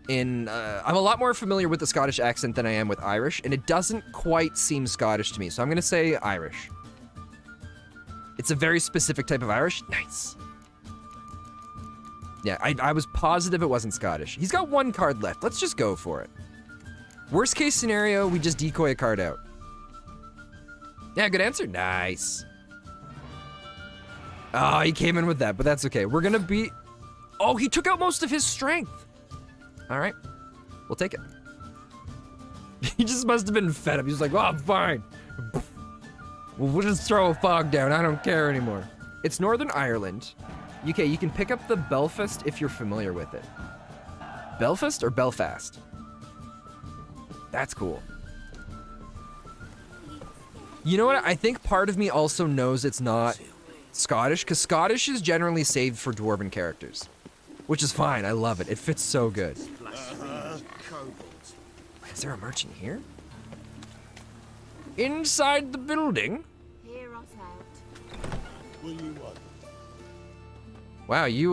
I'm a lot more familiar with the Scottish accent than I am with Irish, and it doesn't quite seem Scottish to me, so I'm gonna say Irish. It's a very specific type of Irish. Nice. Yeah, I was positive it wasn't Scottish. He's got one card left. Let's just go for it. Worst case scenario, we just decoy a card out. Yeah, good answer. Nice. Oh, he came in with that, but that's okay. We're gonna be... Oh, he took out most of his strength. All right, we'll take it. He just must have been fed up. He was like, oh, fine. We'll just throw a fog down. I don't care anymore. It's Northern Ireland. Okay, you can pick up the Belfast if you're familiar with it. Belfast or Belfast? That's cool. You know what? I think part of me also knows it's not Scottish, because Scottish is generally saved for dwarven characters. Which is fine. I love it. It fits so good. Is there a merchant here? Inside the building? Hear us out. Will you what? Wow, you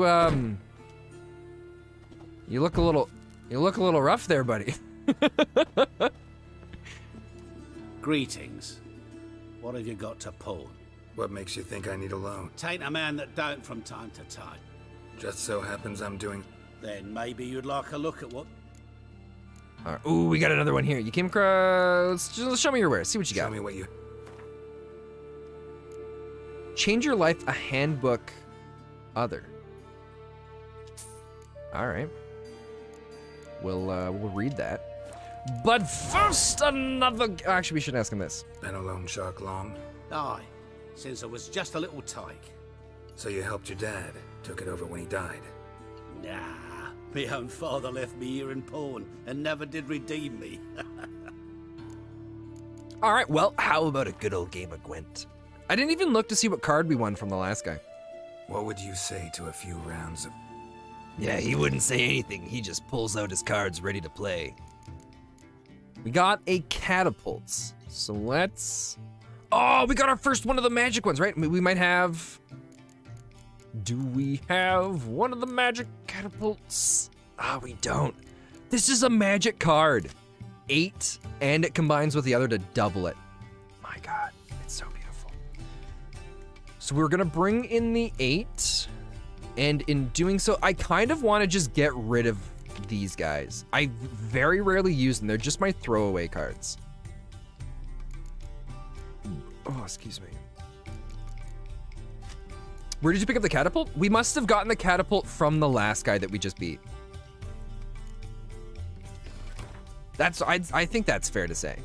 look a little rough there, buddy. Greetings. What have you got to pawn? What makes you think I need a loan? Tain't a man that don't from time to time. Just so happens I'm doing... Then maybe you'd like a look at what... All right. Ooh, we got another one here. You came across... Just show me your wares. See what you got. Show me what you... Change your life, a handbook, other. All right. We'll read that. But first, another... Actually, we should ask him this. Been a loan shark long? Aye, since I was just a little tyke. So you helped your dad, took it over when he died? Nah, my own father left me here in pawn and never did redeem me. All right, well, how about a good old game of Gwent? I didn't even look to see what card we won from the last guy. What would you say to a few rounds of... Yeah, he wouldn't say anything. He just pulls out his cards ready to play. We got a catapults. So let's... Oh, we got our first one of the magic ones, right? We might have... Do we have one of the magic catapults? Ah, we don't. This is a magic card. 8, and it combines with the other to double it. My God, it's so beautiful. So we're gonna bring in the 8. And in doing so, I kind of want to just get rid of these guys. I very rarely use them. They're just my throwaway cards. Oh, excuse me. Where did you pick up the catapult? We must have gotten the catapult from the last guy that we just beat. I think that's fair to say.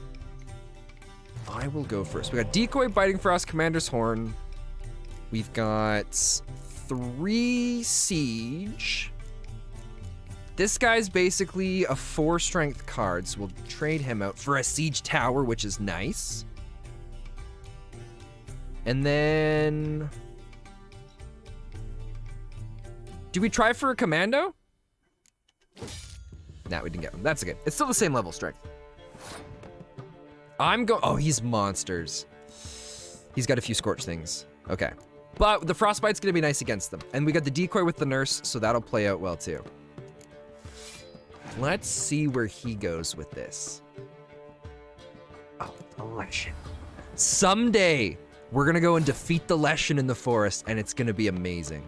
I will go first. We got Decoy, Biting Frost, Commander's Horn. We've got 3 Siege. This guy's basically a 4 strength card, so we'll trade him out for a Siege Tower, which is nice. And then... do we try for a Commando? Nah, we didn't get one. That's okay. It's still the same level strength. Oh, he's monsters. He's got a few Scorch things. Okay. But the Frostbite's gonna be nice against them. And we got the Decoy with the Nurse, so that'll play out well too. Let's see where he goes with this. Oh, the Leshen. Someday, we're gonna go and defeat the Leshen in the forest, and it's gonna be amazing.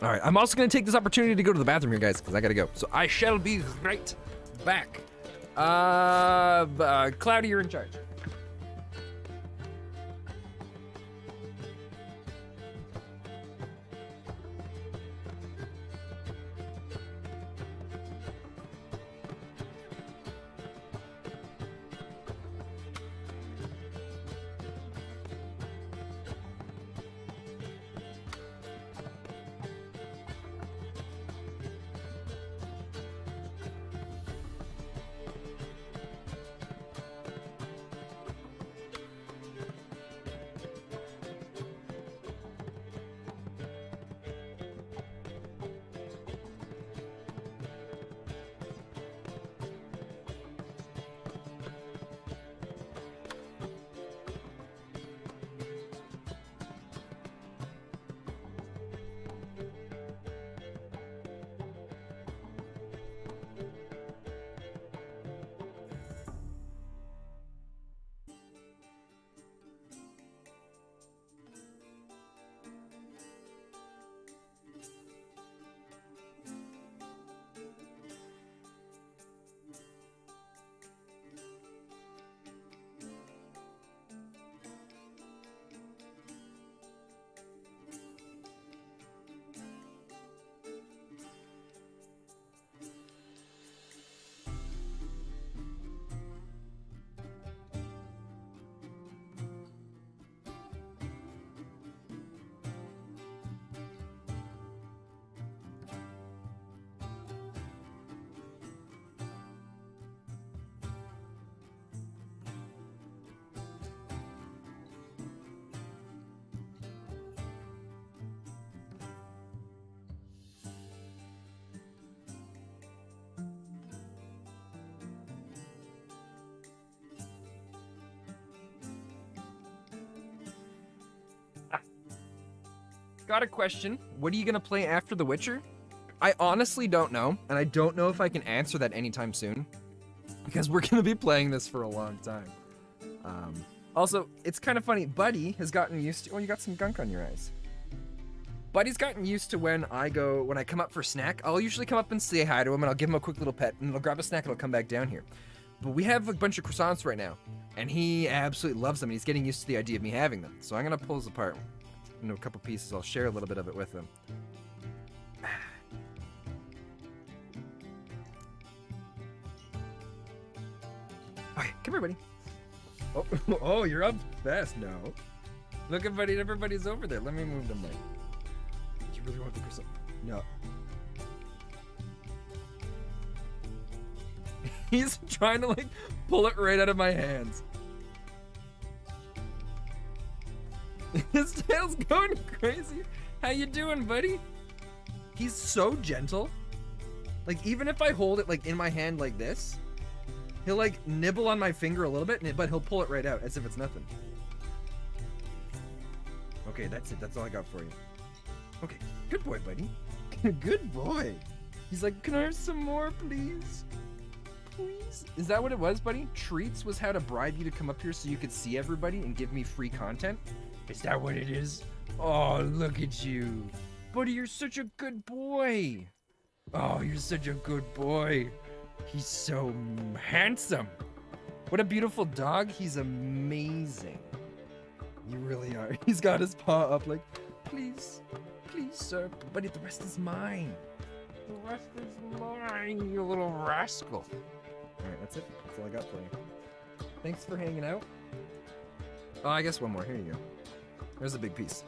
All right, I'm also gonna take this opportunity to go to the bathroom here, guys, because I gotta go. So I shall be right back. Cloudy, you're in charge. Got a question. What are you gonna play after The Witcher? I honestly don't know, and I don't know if I can answer that anytime soon, because we're gonna be playing this for a long time. Also, it's kind of funny. Buddy has gotten used to. Oh, you got some gunk on your eyes. Buddy's gotten used to when I come up for snack. I'll usually come up and say hi to him, and I'll give him a quick little pet, and he'll grab a snack, and he'll come back down here. But we have a bunch of croissants right now, and he absolutely loves them, and he's getting used to the idea of me having them. So I'm gonna pull this apart into a couple pieces. I'll share a little bit of it with him. Okay, come here, buddy. Oh, oh, you're up fast now. Look at buddy, everybody's over there. Let me move them there. You really want the croissant? No. He's trying to like pull it right out of my hands. His tail's going crazy. How you doing, buddy? He's so gentle. Like, even if I hold it like in my hand like this, he'll like nibble on my finger a little bit, but he'll pull it right out as if it's nothing. Okay, that's it. That's all I got for you. Okay, good boy, buddy. Good boy. He's like, can I have some more, please? Please? Is that what it was, buddy? Treats was how to bribe you to come up here so you could see everybody and give me free content? Is that what it is? Oh, look at you. Buddy, you're such a good boy. Oh, you're such a good boy. He's so handsome. What a beautiful dog. He's amazing. You really are. He's got his paw up like, please, please, sir. Buddy, the rest is mine. The rest is mine, you little rascal. All right, that's it. That's all I got for you. Thanks for hanging out. Oh, I guess one more. Here you go. There's a big piece.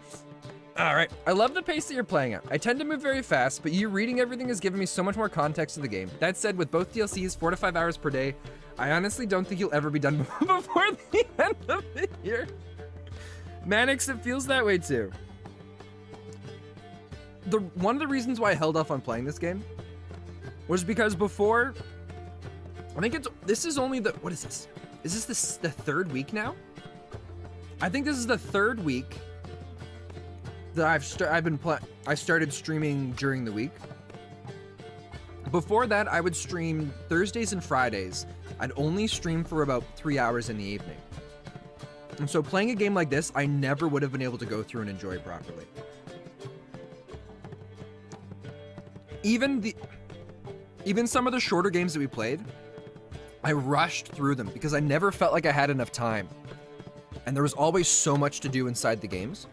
All right. I love the pace that you're playing at. I tend to move very fast, but you reading everything has given me so much more context to the game. That said, with both DLCs, 4 to 5 hours per day, I honestly don't think you'll ever be done before the end of the year. Manix, it feels that way too. One of the reasons why I held off on playing this game was because before, I think this is only the, what is this? Is this the third week now? I think this is the third week that I started streaming during the week. Before that, I would stream Thursdays and Fridays. I'd only stream for about 3 hours in the evening. And so playing a game like this, I never would have been able to go through and enjoy properly. Even some of the shorter games that we played, I rushed through them because I never felt like I had enough time. And there was always so much to do inside the games.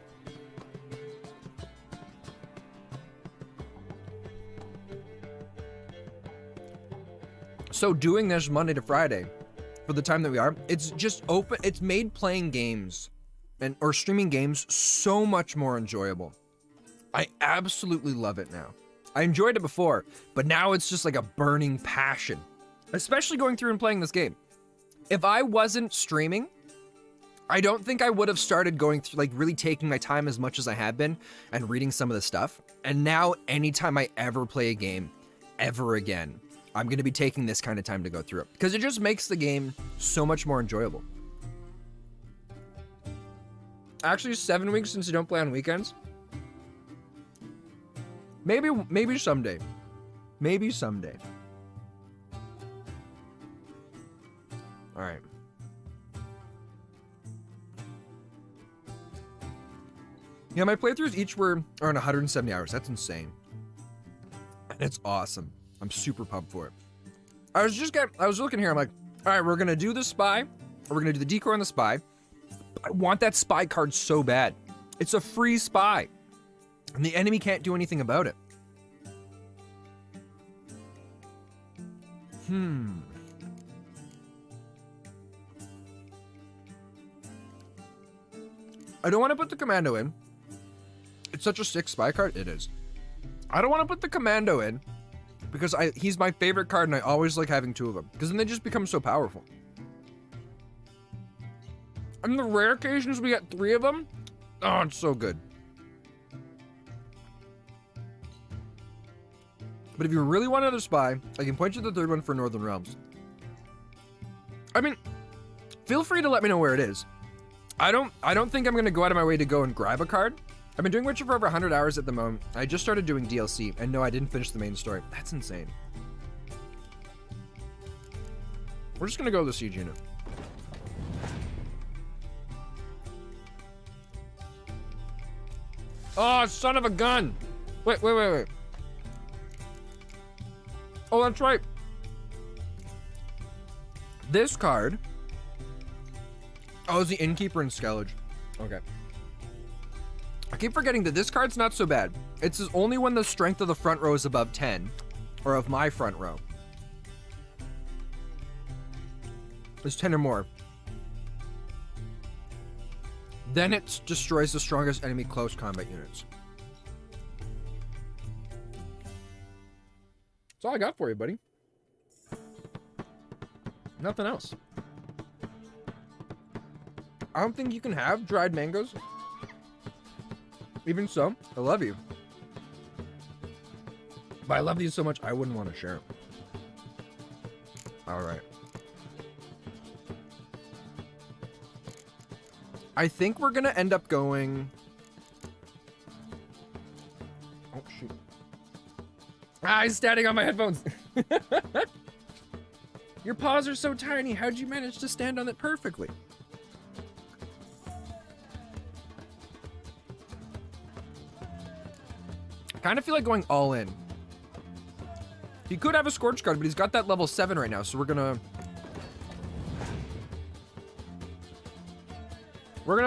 So doing this Monday to Friday for the time that we are, it's just open. It's made playing games or streaming games so much more enjoyable. I absolutely love it now. I enjoyed it before, but now it's just like a burning passion, especially going through and playing this game. If I wasn't streaming, I don't think I would have started going through, like really taking my time as much as I have been and reading some of the stuff. And now anytime I ever play a game ever again, I'm going to be taking this kind of time to go through it because it just makes the game so much more enjoyable. Actually, 7 weeks since you don't play on weekends. Maybe someday. Maybe someday. All right. Yeah, my playthroughs each are on 170 hours. That's insane. And it's awesome. I'm super pumped for it. I was looking here. I'm like, all right, we're gonna do the spy, or we're gonna do the decoy on the spy. I want that spy card so bad. It's a free spy, and the enemy can't do anything about it. I don't want to put the commando in. It's such a sick spy card. It is. I don't want to put the commando in because he's my favorite card and I always like having 2 of them because then they just become so powerful. And the rare occasions we get 3 of them, oh, it's so good. But if you really want another spy, I can point you to the 3rd one for Northern Realms. I mean, feel free to let me know where it is. I don't think I'm gonna go out of my way to go and grab a card. I've been doing Witcher for over 100 hours at the moment. I just started doing DLC, and no, I didn't finish the main story. That's insane. We're just gonna go to the siege unit. Oh, son of a gun! Wait. Oh, that's right. This card. Oh, it's the Innkeeper and Skellige. Okay. I keep forgetting that this card's not so bad. It's only when the strength of the front row is above 10, or of my front row. There's 10 or more. Then it destroys the strongest enemy close combat units. That's all I got for you, buddy. Nothing else. I don't think you can have dried mangoes. Even so, I love you. But I love you so much, I wouldn't want to share it. All right. I think we're going to end up going... Oh, shoot. Ah, he's standing on my headphones. Your paws are so tiny. How'd you manage to stand on it perfectly? Kind of feel like going all in. He could have a Scorch Guard, but he's got that level 7 right now, so we're gonna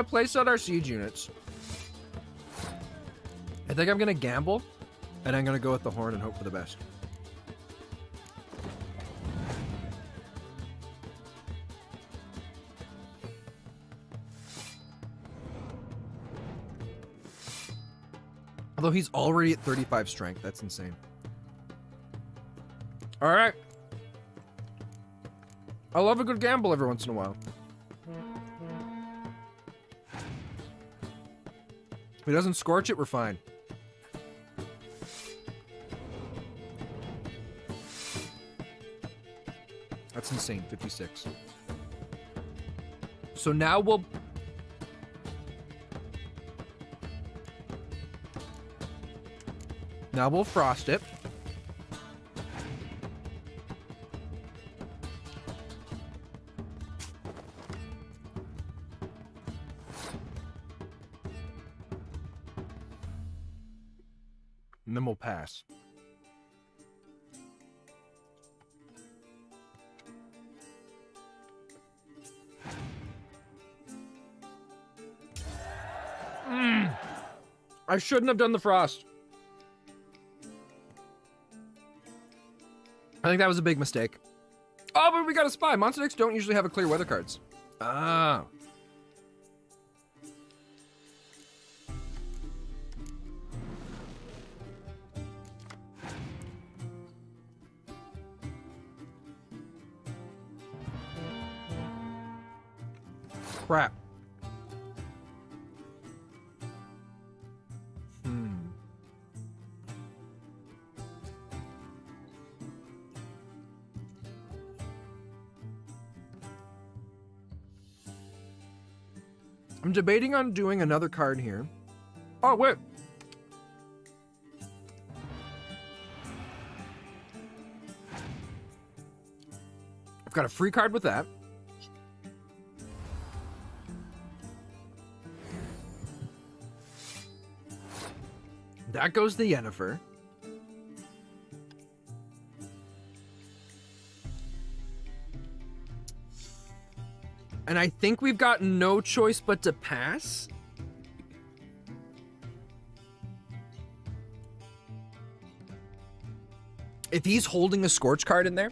place out our siege units. I think I'm gonna gamble, and I'm gonna go with the Horn and hope for the best. Although he's already at 35 strength, that's insane. All right. I love a good gamble every once in a while. If he doesn't scorch it, we're fine. That's insane, 56. So now we'll... Now we'll frost it. And then we'll pass. I shouldn't have done the frost. I think that was a big mistake. Oh, but we got a spy. Monster decks don't usually have a clear weather cards. Ah. Crap. I'm debating on doing another card here. Oh, wait. I've got a free card with that. That goes to Yennefer. And I think we've got no choice but to pass. If he's holding a Scorch card in there,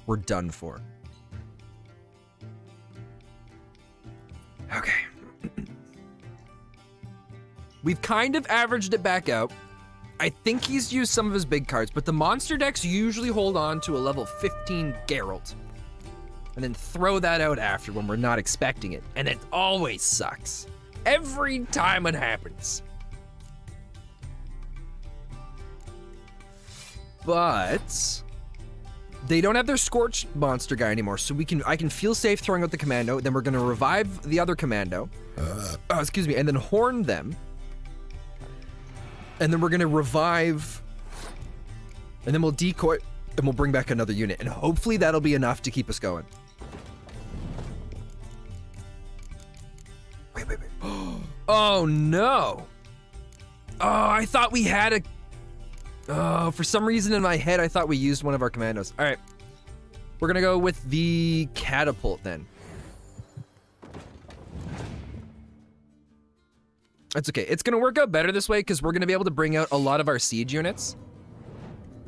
we're done for. Okay. We've kind of averaged it back out. I think he's used some of his big cards, but the monster decks usually hold on to a level 15 Geralt. And then throw that out after when we're not expecting it. And it always sucks. Every time it happens. But they don't have their Scorch monster guy anymore, so I can feel safe throwing out the commando. Then we're gonna revive the other commando. Excuse me, and then horn them. And then we're gonna revive. And then we'll decoy, and we'll bring back another unit. And hopefully that'll be enough to keep us going. Wait. Oh no. Oh, I thought we had a... Oh, for some reason in my head, I thought we used one of our commandos. All right. We're gonna go with the catapult then. That's okay. It's gonna work out better this way because we're gonna be able to bring out a lot of our siege units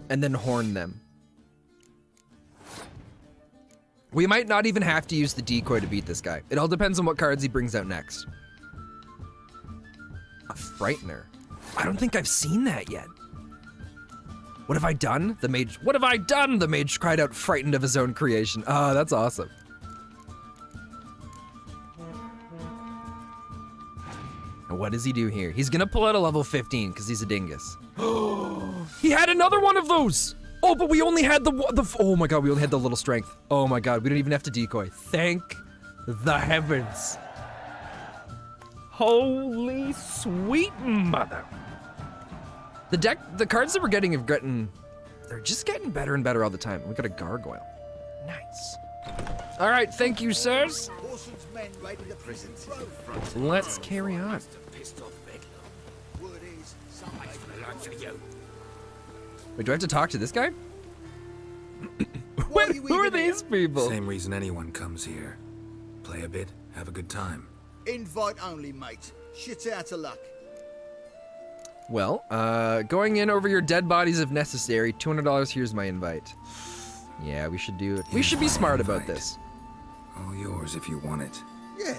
and then horn them. We might not even have to use the decoy to beat this guy. It all depends on what cards he brings out next. A Frightener. I don't think I've seen that yet. What have I done? The mage. What have I done? The mage cried out, frightened of his own creation. Oh, that's awesome. And what does he do here? He's gonna pull out a level 15 because he's a dingus. He had another one of those. Oh, but we only had the oh my god, we only had the little strength. Oh my god, we don't even have to decoy. Thank the heavens. Holy sweet mother. The cards that we're getting they're just getting better and better all the time. We got a gargoyle. Nice. All right, thank you, sirs. Let's carry on. to you. Wait, do I have to talk to this guy? Why Who are these people? Same reason anyone comes here. Play a bit, have a good time. Invite only, mate. Shit's out of luck. Well, going in over your dead bodies if necessary. $200, here's my invite. Yeah, we should do it. We should be smart about this. All yours if you want it. Yeah,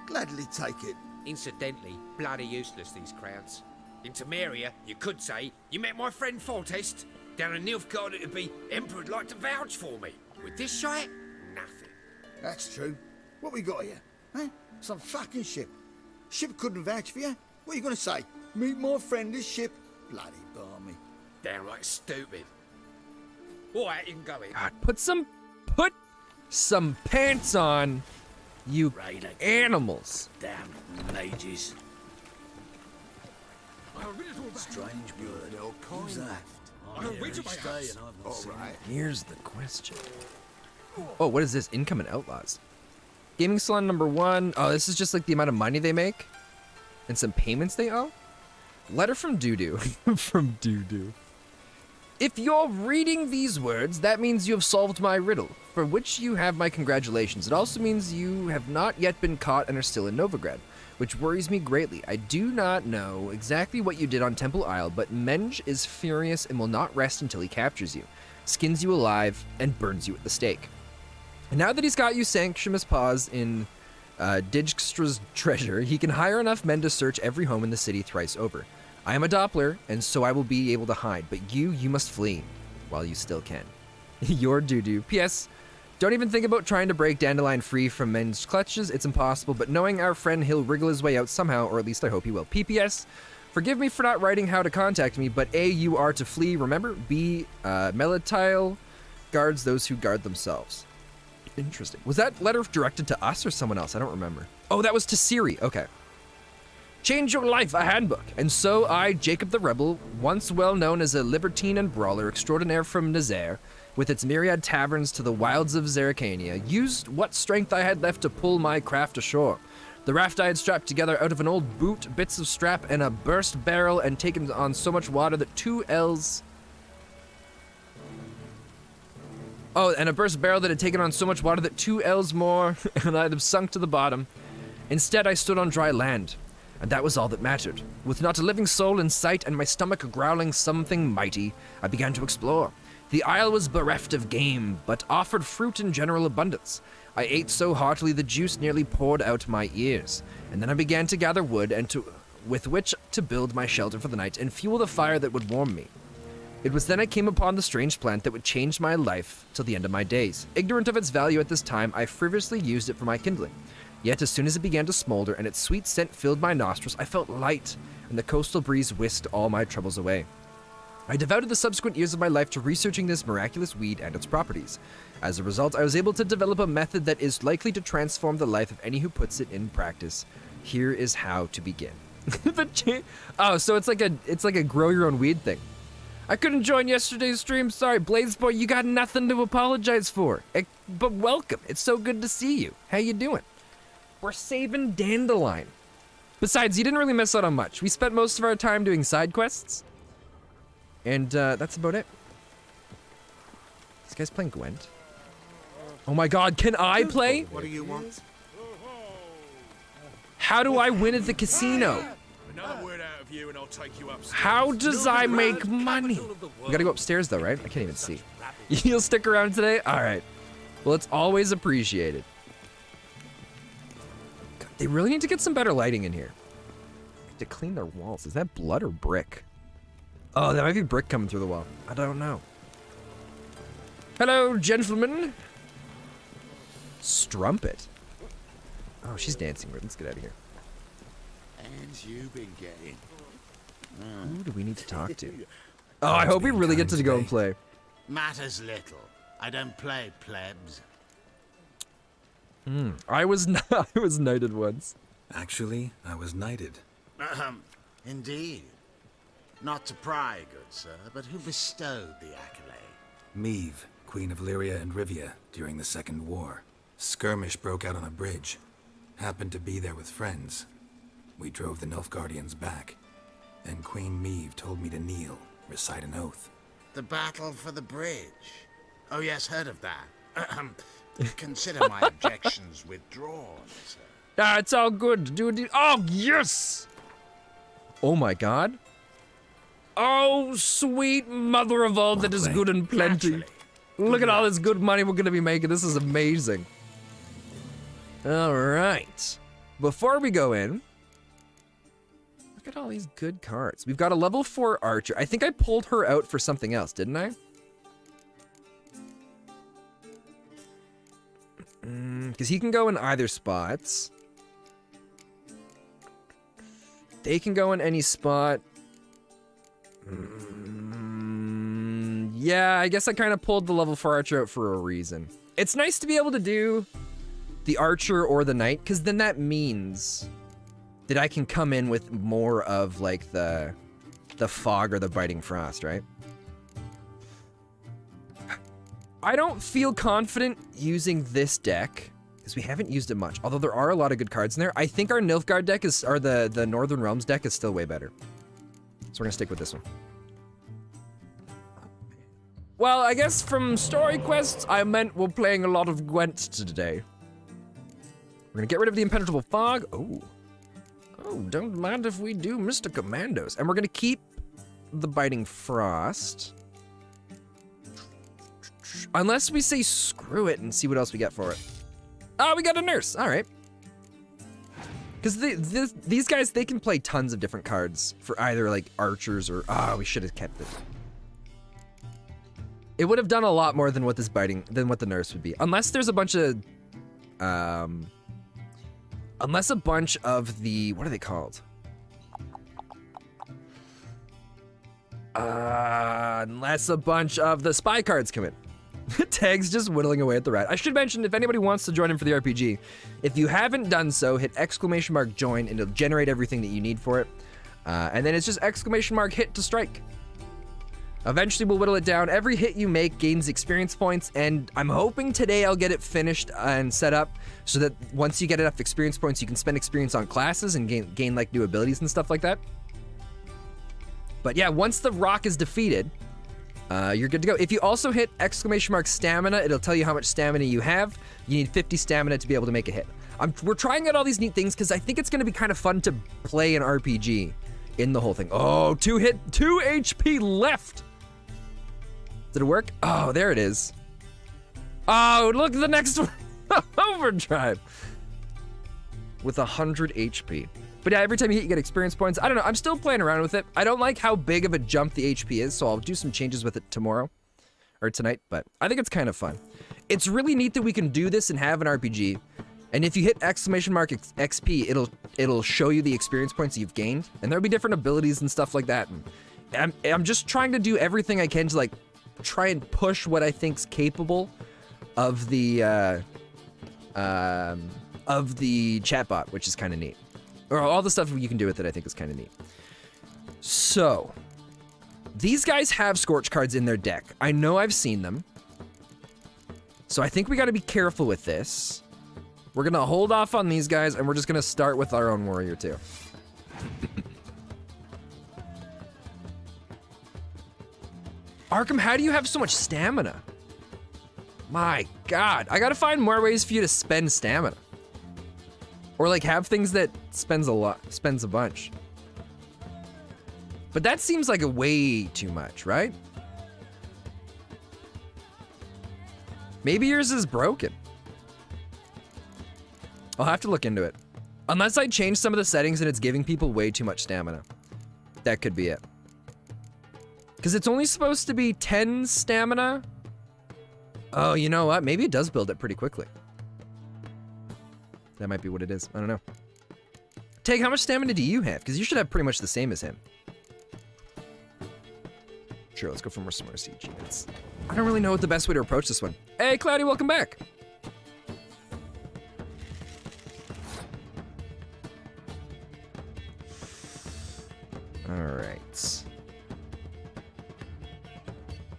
gladly take it. Incidentally, bloody useless, these crowds. In Temeria, you could say, you met my friend Foltest. Down in Nilfgaard, it'd be Emperor'd like to vouch for me. With this shite, nothing. That's true. What we got here? Huh? Some fucking ship. Ship couldn't vouch for you? What are you gonna say? Meet my friend this ship? Bloody balmy. Downright stupid. Alright, you can go in. God, put some pants on, you animals. Damn mages. Strange bird. Who's that? Alright. Here's the question. Oh, what is this? Income and outlaws. Gaming salon number 1. Oh, this is just like the amount of money they make and some payments they owe. Letter from Doo-Doo. From Doo-Doo. If you're reading these words, that means you have solved my riddle, for which you have my congratulations. It also means you have not yet been caught and are still in Novigrad, which worries me greatly. I do not know exactly what you did on Temple Isle, but Menge is furious and will not rest until he captures you, skins you alive, and burns you at the stake. And now that he's got you sanctimous paws in Dijkstra's treasure, he can hire enough men to search every home in the city thrice over. I am a Doppler, and so I will be able to hide, but you must flee while you still can. Your Doo-Doo. P.S. Don't even think about trying to break Dandelion free from men's clutches. It's impossible, but knowing our friend, he'll wriggle his way out somehow, or at least I hope he will. P.P.S. Forgive me for not writing how to contact me, but A, you are to flee, remember? B, Melitile guards those who guard themselves. Interesting. Was that letter directed to us or someone else? I don't remember. Oh, that was to Siri. Okay. Change your life, a handbook. And so I, Jacob the Rebel, once well known as a libertine and brawler extraordinaire from Nazaire, with its myriad taverns to the wilds of Zerrikania, used what strength I had left to pull my craft ashore. The raft I had strapped together out of an old boot, bits of strap, and a burst barrel, and taken on so much water that 2 ells... Oh, and a burst barrel that had taken on so much water that 2 ells more, and I'd have sunk to the bottom. Instead, I stood on dry land. And that was all that mattered. With not a living soul in sight and my stomach growling something mighty, I began to explore. The isle was bereft of game, but offered fruit in general abundance. I ate so heartily the juice nearly poured out my ears. And then I began to gather wood with which to build my shelter for the night and fuel the fire that would warm me. It was then I came upon the strange plant that would change my life till the end of my days. Ignorant of its value at this time, I frivolously used it for my kindling. Yet as soon as it began to smolder and its sweet scent filled my nostrils, I felt light, and the coastal breeze whisked all my troubles away. I devoted the subsequent years of my life to researching this miraculous weed and its properties. As a result, I was able to develop a method that is likely to transform the life of any who puts it in practice. Here is how to begin. Oh, so it's like a grow your own weed thing. I couldn't join yesterday's stream. Sorry, Blazeboy, you got nothing to apologize for. But welcome. It's so good to see you. How you doing? We're saving Dandelion. Besides, you didn't really miss out on much. We spent most of our time doing side quests. And that's about it. This guy's playing Gwent. Oh my god, can I play? What do you want? How do I win at the casino? Another word out of you and I'll take you upstairs. How does I make money? We gotta go upstairs though, right? I can't even see. You'll stick around today? Alright. Well, it's always appreciated. God, they really need to get some better lighting in here. To clean their walls. Is that blood or brick? Oh, that might be brick coming through the wall. I don't know. Hello, gentlemen. Strumpet. Oh, she's dancing. Let's get out of here. And you've been getting. Who do we need to talk to? Oh, I hope we really get to go and play. Matters little. I don't play plebs. I was knighted once. Actually, I was knighted. Indeed. Not to pry, good sir, but who bestowed the accolade? Meve, Queen of Lyria and Rivia, during the Second War. Skirmish broke out on a bridge. Happened to be there with friends. We drove the Nilfgaardians back. Then Queen Meve told me to kneel, recite an oath. The battle for the bridge. Oh yes, heard of that. Consider my objections withdrawn, sir. Ah, it's all good, dude. Oh, yes! Oh my god. Oh, sweet mother of all that is good and plenty. Naturally. Look at all this good money we're gonna be making. This is amazing. All right. Before we go in, look at all these good cards. We've got a level 4 archer. I think I pulled her out for something else, didn't I? Because he can go in either spots. They can go in any spot. Yeah, I guess I kind of pulled the level 4 archer out for a reason. It's nice to be able to do the archer or the knight, because then that means that I can come in with more of like the fog or the biting frost, right? I don't feel confident using this deck because we haven't used it much, although there are a lot of good cards in there. I think our Nilfgaard deck is, or the Northern Realms deck is still way better. So we're gonna stick with this one. Well, I guess from story quests, I meant we're playing a lot of Gwent today. We're gonna get rid of the Impenetrable Fog. Oh, don't mind if we do, Mr. Commandos. And we're gonna keep the Biting Frost. Unless we say screw it and see what else we get for it. Oh, we got a nurse, all right. Because these guys, they can play tons of different cards for either like archers or, we should have kept it. It would have done a lot more than what the nurse would be. Unless there's a bunch of, unless a bunch of the, what are they called? Unless a bunch of the spy cards come in. Tag's just whittling away at the rat. I should mention, if anybody wants to join in for the RPG, if you haven't done so, hit !join and it'll generate everything that you need for it. And then it's just !hit to strike. Eventually we'll whittle it down. Every hit you make gains experience points, and I'm hoping today I'll get it finished and set up so that once you get enough experience points, you can spend experience on classes and gain like new abilities and stuff like that. But yeah, once the rock is defeated, you're good to go. If you also hit !stamina, it'll tell you how much stamina you have. You need 50 stamina to be able to make a hit. We're trying out all these neat things because I think it's going to be kind of fun to play an RPG in the whole thing. Oh, 2 HP left. Did it work? Oh, there it is. Oh, look at the next one. Overdrive. With 100 HP. But yeah, every time you hit, you get experience points. I don't know, I'm still playing around with it. I don't like how big of a jump the HP is, so I'll do some changes with it tomorrow. Or tonight, but I think it's kind of fun. It's really neat that we can do this and have an RPG. And if you hit XP, it'll show you the experience points you've gained. And there'll be different abilities and stuff like that. And I'm just trying to do everything I can to like try and push what I think's capable of the chatbot, which is kind of neat. Or all the stuff you can do with it, I think is kind of neat. So, these guys have Scorch cards in their deck. I know I've seen them. So I think we gotta be careful with this. We're gonna hold off on these guys, and we're just gonna start with our own warrior too. Arkham, how do you have so much stamina? My God, I gotta find more ways for you to spend stamina. Or like have things that spends a bunch. But that seems like a way too much, right? Maybe yours is broken. I'll have to look into it. Unless I change some of the settings and it's giving people way too much stamina. That could be it. Because it's only supposed to be 10 stamina. Oh, you know what? Maybe it does build it pretty quickly. That might be what it is. I don't know. Tag, how much stamina do you have? Because you should have pretty much the same as him. Sure, let's go for more siege units. I don't really know what the best way to approach this one. Hey, Cloudy, welcome back. All right.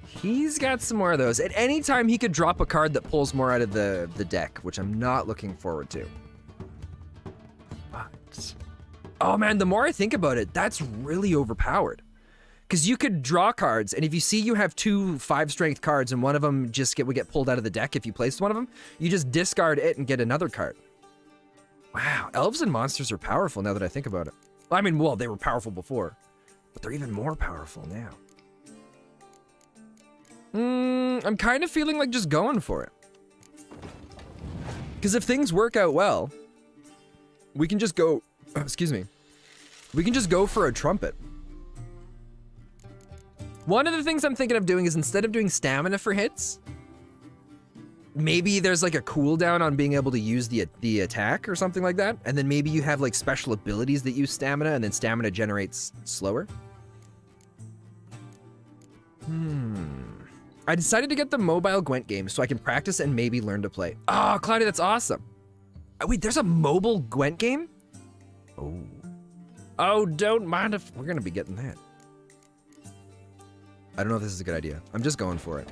He's got some more of those. At any time, he could drop a card that pulls more out of the deck, which I'm not looking forward to. But... Oh man, the more I think about it, that's really overpowered. Because you could draw cards, and if you see you have 2 5-strength cards and one of them would get pulled out of the deck if you placed one of them, you just discard it and get another card. Wow, elves and monsters are powerful now that I think about it. I mean, well, they were powerful before, but they're even more powerful now. I'm kind of feeling like just going for it. Because if things work out well, we can just go, excuse me, we can just go for a trumpet. One of the things I'm thinking of doing is instead of doing stamina for hits, maybe there's like a cooldown on being able to use the attack or something like that. And then maybe you have like special abilities that use stamina and then stamina generates slower. I decided to get the mobile Gwent game so I can practice and maybe learn to play. Oh, Cloudy, that's awesome. Oh, wait, there's a mobile Gwent game? Oh, don't mind if we're gonna be getting that. I don't know if this is a good idea. I'm just going for it.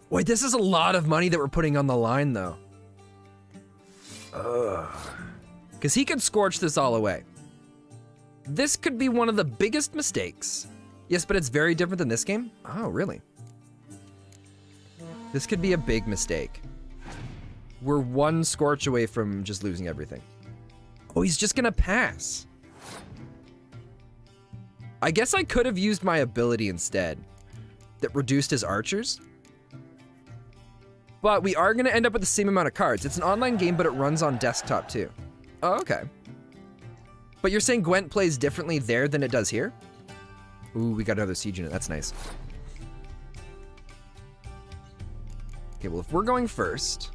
Wait, this is a lot of money that we're putting on the line, though. Because he could scorch this all away. This could be one of the biggest mistakes. Yes, but it's very different than this game? Oh, really? This could be a big mistake. We're 1 scorch away from just losing everything. Oh, he's just gonna pass. I guess I could have used my ability instead that reduced his archers. But we are gonna end up with the same amount of cards. It's an online game, but it runs on desktop too. Oh, okay. But you're saying Gwent plays differently there than it does here? Ooh, we got another siege unit, that's nice. Okay, well, if we're going first,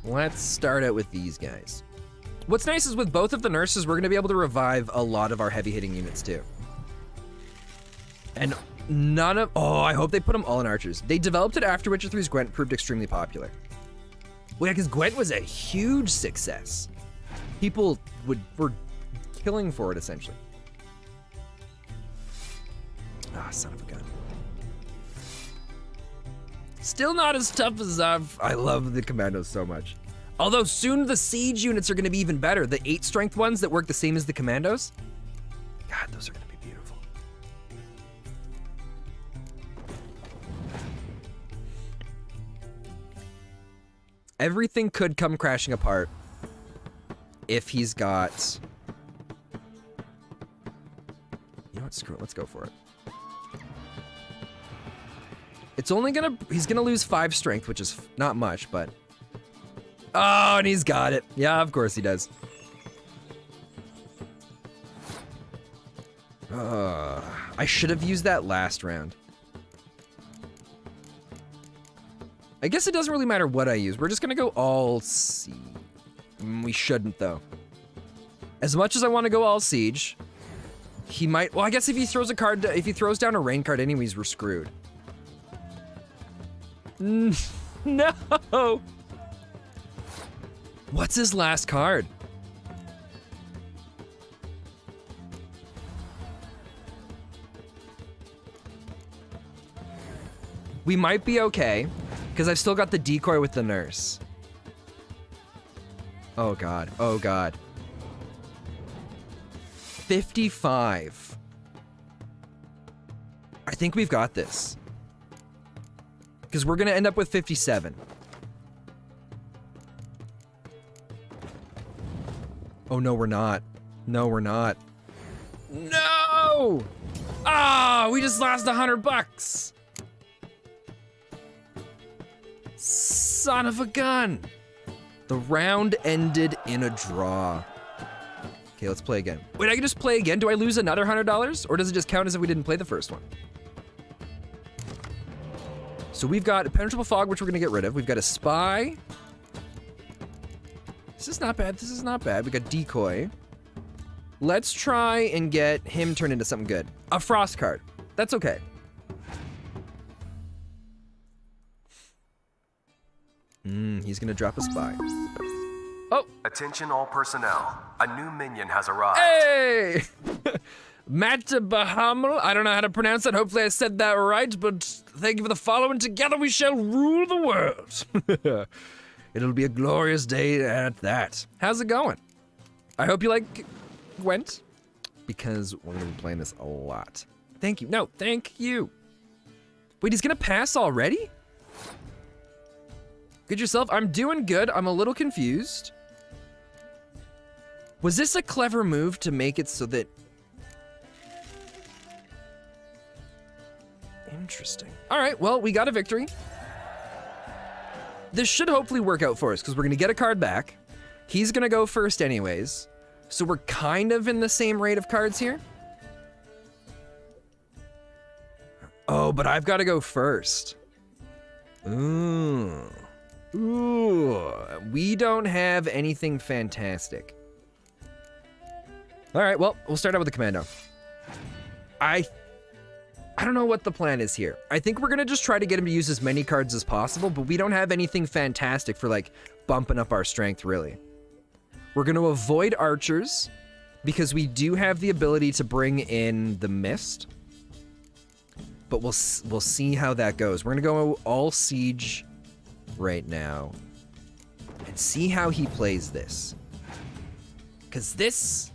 let's start out with these guys. What's nice is with both of the nurses, we're gonna be able to revive a lot of our heavy-hitting units too. And none of, oh, I hope they put them all in archers. They developed it after Witcher 3's Gwent proved extremely popular. Well, yeah, because Gwent was a huge success. People were killing for it, essentially. Ah, son of a gun. Still not as tough as I love the commandos so much. Although soon the siege units are gonna be even better. The 8-strength ones that work the same as the commandos. God, those are gonna be beautiful. Everything could come crashing apart if he's got... You know what, screw it, let's go for it. It's only he's gonna lose 5 strength, which is not much, but... Oh, and he's got it. Yeah, of course he does. I should have used that last round. I guess it doesn't really matter what I use. We're just gonna go all siege. We shouldn't, though. As much as I want to go all siege, he might... Well, I guess if he throws a card... If he throws down a rain card anyways, we're screwed. No! What's his last card? We might be okay, because I've still got the decoy with the nurse. Oh god, oh god. 55. I think we've got this. Because we're gonna end up with 57. Oh, no, we're not. No, we're not. No! Ah, we just lost $100. Son of a gun. The round ended in a draw. Okay, let's play again. Wait, I can just play again? Do I lose another $100? Or does it just count as if we didn't play the first one? So we've got a penetrable fog, which we're gonna get rid of. We've got a spy. This is not bad, this is not bad. We got decoy. Let's try and get him turned into something good. A frost card, that's okay. He's gonna drop a spy. Oh! Attention all personnel. A new minion has arrived. Hey! Matt Bahamel, I don't know how to pronounce that. Hopefully I said that right, but thank you for the follow, and together we shall rule the world. It'll be a glorious day at that. How's it going? I hope you like Gwent, because we're gonna be playing this a lot. Thank you. No, thank you. Wait, he's gonna pass already? Good yourself. I'm doing good. I'm a little confused. Was this a clever move to make it so that... Interesting. All right, well, we got a victory. This should hopefully work out for us, because we're gonna get a card back. He's gonna go first anyways. So we're kind of in the same rate of cards here. Oh, but I've got to go first. Ooh. Ooh. We don't have anything fantastic. All right, well, we'll start out with the commando. I don't know what the plan is here. I think we're going to just try to get him to use as many cards as possible, but we don't have anything fantastic for, like, bumping up our strength, really. We're going to avoid archers, because we do have the ability to bring in the mist. But we'll see how that goes. We're gonna go all siege right now and see how he plays this. Cause this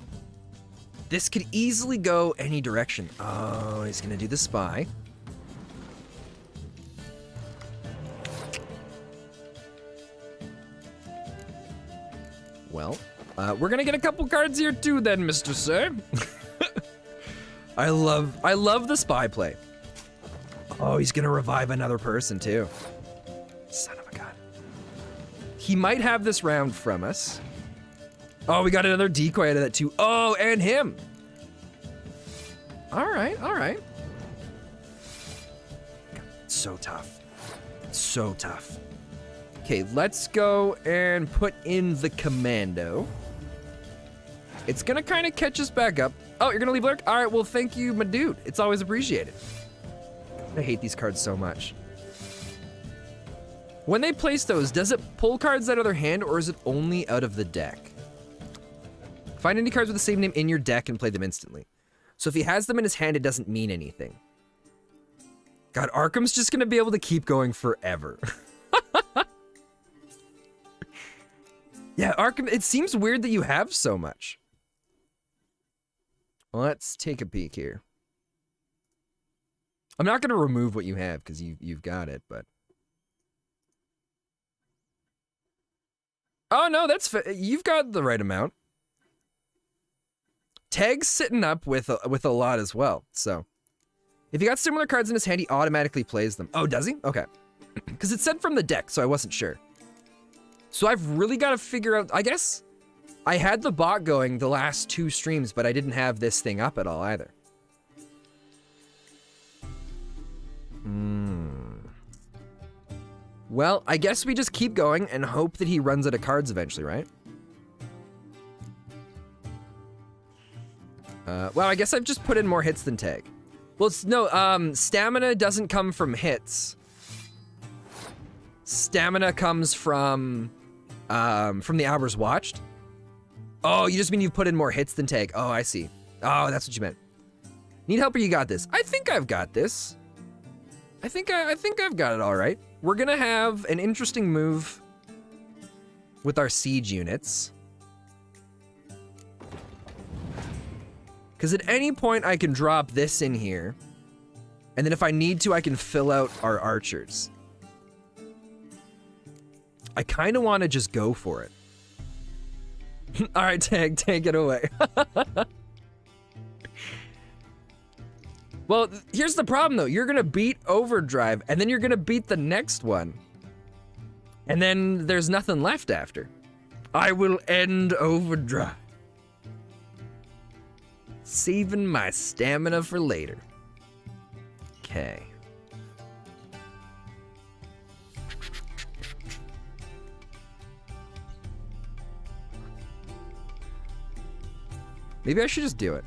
could easily go any direction. Oh, he's gonna do the spy. Well, we're gonna get a couple cards here too then, Mr. Sir. I love the spy play. Oh, he's gonna revive another person too. Son of a gun. He might have this round from us. Oh, we got another decoy out of that too. Oh, and him. All right, all right. So tough. So tough. Okay, let's go and put in the commando. It's gonna kind of catch us back up. Oh, you're gonna leave lurk? All right, well, thank you, my dude. It's always appreciated. I hate these cards so much. When they place those, does it pull cards out of their hand or is it only out of the deck? Find any cards with the same name in your deck and play them instantly. So if he has them in his hand, it doesn't mean anything. God, Arkham's just gonna be able to keep going forever. Yeah, Arkham, it seems weird that you have so much. Let's take a peek here. I'm not gonna remove what you have because you've got it, but oh no, you've got the right amount. Tag's sitting up with a lot as well. So if he got similar cards in his hand, he automatically plays them. Oh, does he? Okay, because it said from the deck, so I wasn't sure. So I've really got to figure out. I guess I had the bot going the last 2 streams, but I didn't have this thing up at all either. Well, I guess we just keep going and hope that he runs out of cards eventually, right? Well, I guess I've just put in more hits than Tag. Well, no, stamina doesn't come from hits. Stamina comes from the hours watched. Oh, you just mean you've put in more hits than Tag. Oh, I see. Oh, that's what you meant. Need help or you got this? I think I've got this. I think I've got it all right. We're gonna have an interesting move with our siege units. Because at any point I can drop this in here, and then if I need to, I can fill out our archers. I kind of want to just go for it. All right, Tag, take it away. Well, here's the problem though. You're gonna beat Overdrive, and then you're gonna beat the next one. And then there's nothing left after. I will end Overdrive. Saving my stamina for later. Okay. Maybe I should just do it.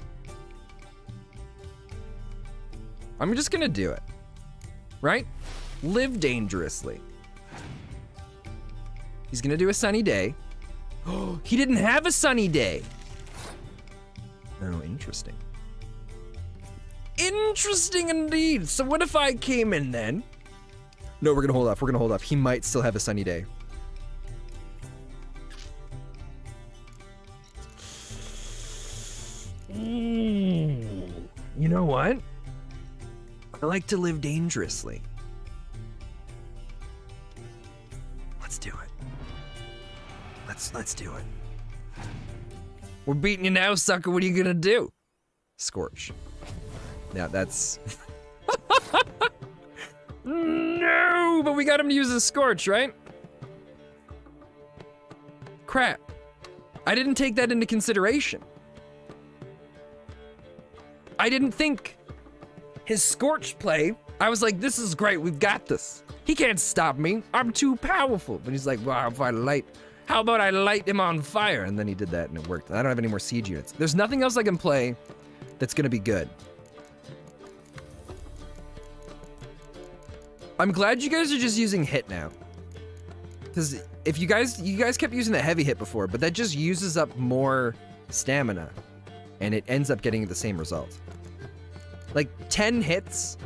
I'm just gonna do it. Right? Live dangerously. He's gonna do a sunny day. Oh, he didn't have a sunny day. Oh, interesting. Interesting indeed. So what if I came in then? No, we're gonna hold off. We're gonna hold off. He might still have a sunny day. You know what? I like to live dangerously. Let's do it. Let's do it. We're beating you now, sucker. What are you gonna do? Scorch. Now that's... No, but we got him to use a Scorch, right? Crap. I didn't take that into consideration. I didn't think his Scorch play. I was like, this is great, we've got this. He can't stop me, I'm too powerful. But he's like, wow, how about I light him on fire? And then he did that and it worked. I don't have any more siege units. There's nothing else I can play that's gonna be good. I'm glad you guys are just using hit now. Because if you guys kept using the heavy hit before, but that just uses up more stamina. And it ends up getting the same result. Like 10 hits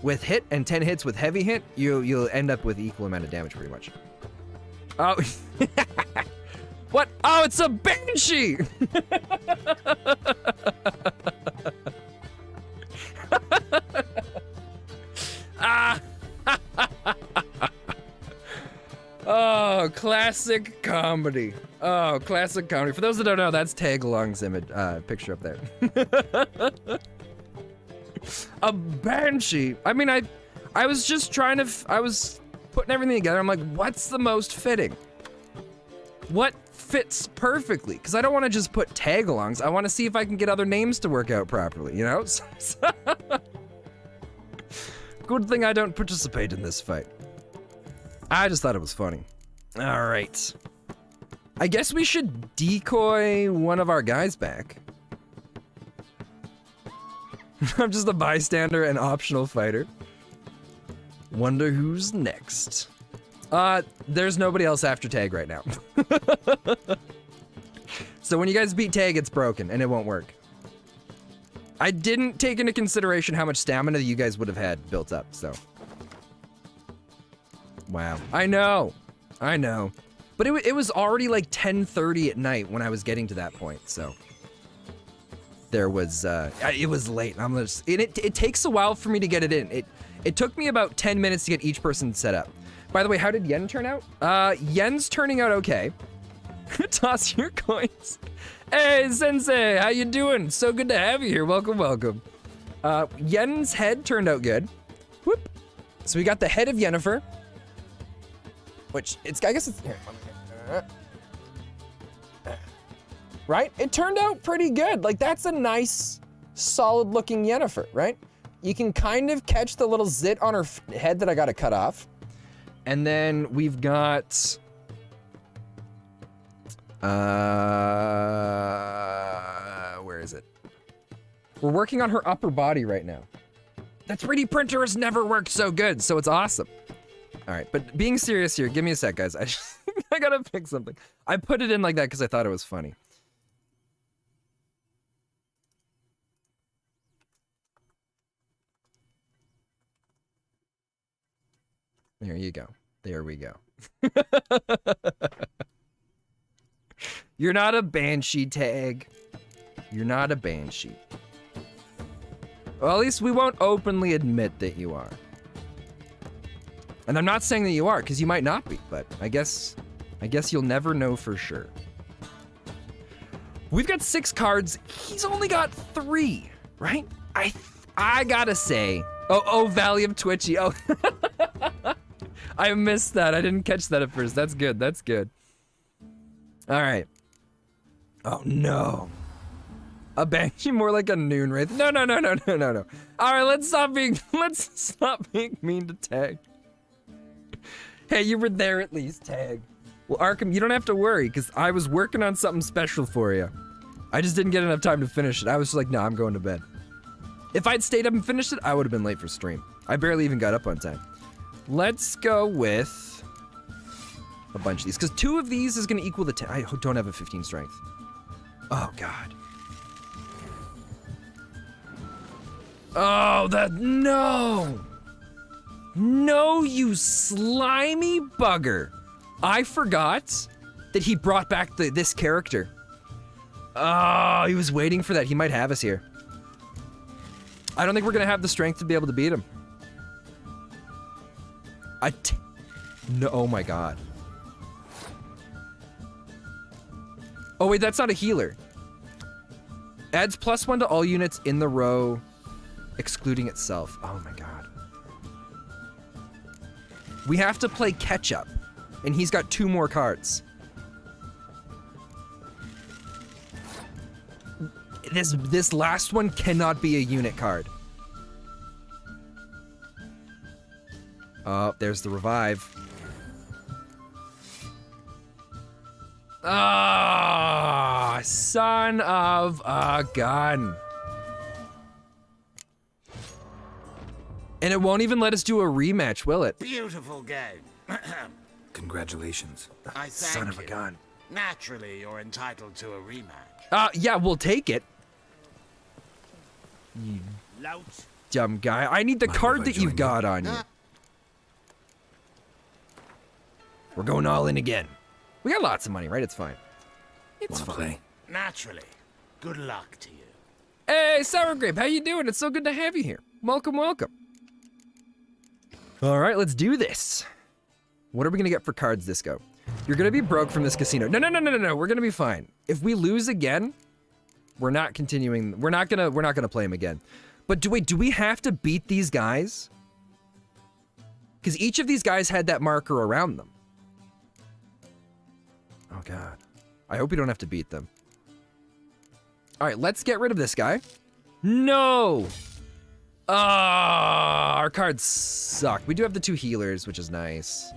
with hit and 10 hits with heavy hit, you'll end up with equal amount of damage pretty much. Oh, what? Oh, it's a Banshee! Ah! Oh, classic comedy. Oh, classic comedy. For those that don't know, that's Tagalong's image, picture up there. A Banshee. I mean, I was just trying to, I was putting everything together. I'm like, what's the most fitting? What fits perfectly? Because I don't want to just put Tagalongs. I want to see if I can get other names to work out properly, you know? Good thing I don't participate in this fight. I just thought it was funny. All right. I guess we should decoy one of our guys back. I'm just a bystander and optional fighter. Wonder who's next. There's nobody else after Tag right now. So when you guys beat Tag, it's broken and it won't work. I didn't take into consideration how much stamina you guys would have had built up, so. Wow. I know. But it was already like 10:30 at night when I was getting to that point, so. There was, it was late. It takes a while for me to get it in. It took me about 10 minutes to get each person set up. By the way, how did Yen turn out? Yen's turning out okay. Toss your coins. Hey, Sensei, how you doing? So good to have you here. Welcome, welcome. Yen's head turned out good. Whoop. So we got the head of Yennefer. Which, I guess it's, here. Right? It turned out pretty good. Like, that's a nice, solid-looking Yennefer, right? You can kind of catch the little zit on her head that I gotta cut off. And then we've got... where is it? We're working on her upper body right now. The 3D printer has never worked so good, so it's awesome. All right, but being serious here, give me a sec, guys. I gotta pick something. I put it in like that because I thought it was funny. There you go. There we go. You're not a Banshee, Tag. You're not a Banshee. Well, at least we won't openly admit that you are. And I'm not saying that you are, because you might not be, but I guess you'll never know for sure. We've got 6 cards. He's only got 3, right? I gotta say. Oh, Valley of Twitchy. Oh. I missed that. I didn't catch that at first. That's good. That's good. All right. Oh, no. A Banshee more like a Noon Wraith. No. All right, let's stop being mean to Tag. Hey, you were there at least, Tag. Well, Arkham, you don't have to worry, because I was working on something special for you. I just didn't get enough time to finish it. I was just like, no, I'm going to bed. If I'd stayed up and finished it, I would have been late for stream. I barely even got up on time. Let's go with a bunch of these, because 2 of these is going to equal the 10. I don't have a 15 strength. Oh, God. Oh, no. No, you slimy bugger. I forgot that he brought back this character. Oh, he was waiting for that. He might have us here. I don't think we're gonna have the strength to be able to beat him. No, oh my god. Oh wait, that's not a healer. Adds +1 to all units in the row, excluding itself. Oh my god. We have to play catch up, and he's got 2 more cards. This last one cannot be a unit card. Oh, there's the revive. Ah, son of a gun. And it won't even let us do a rematch, will it? Beautiful game. Congratulations. I thank Son of a you. gun. Naturally, you're entitled to a rematch. Yeah, we'll take it. You Lout. dumb guy. I need the Mind card if I that you've join got on you. We're going all in again. We got lots of money, right? It's fine. It's Wanna fine. play? Naturally. Good luck to you. Hey, Sour Grape, how you doing? It's so good to have you here. Welcome, welcome. All right, let's do this. What are we gonna get for cards this go? You're gonna be broke from this casino. No. We're gonna be fine. If we lose again, we're not continuing. We're not gonna play him again. But do we have to beat these guys? Because each of these guys had that marker around them. Oh god. I hope we don't have to beat them. All right, let's get rid of this guy. No! Ah, our cards suck. We do have the 2 healers, which is nice.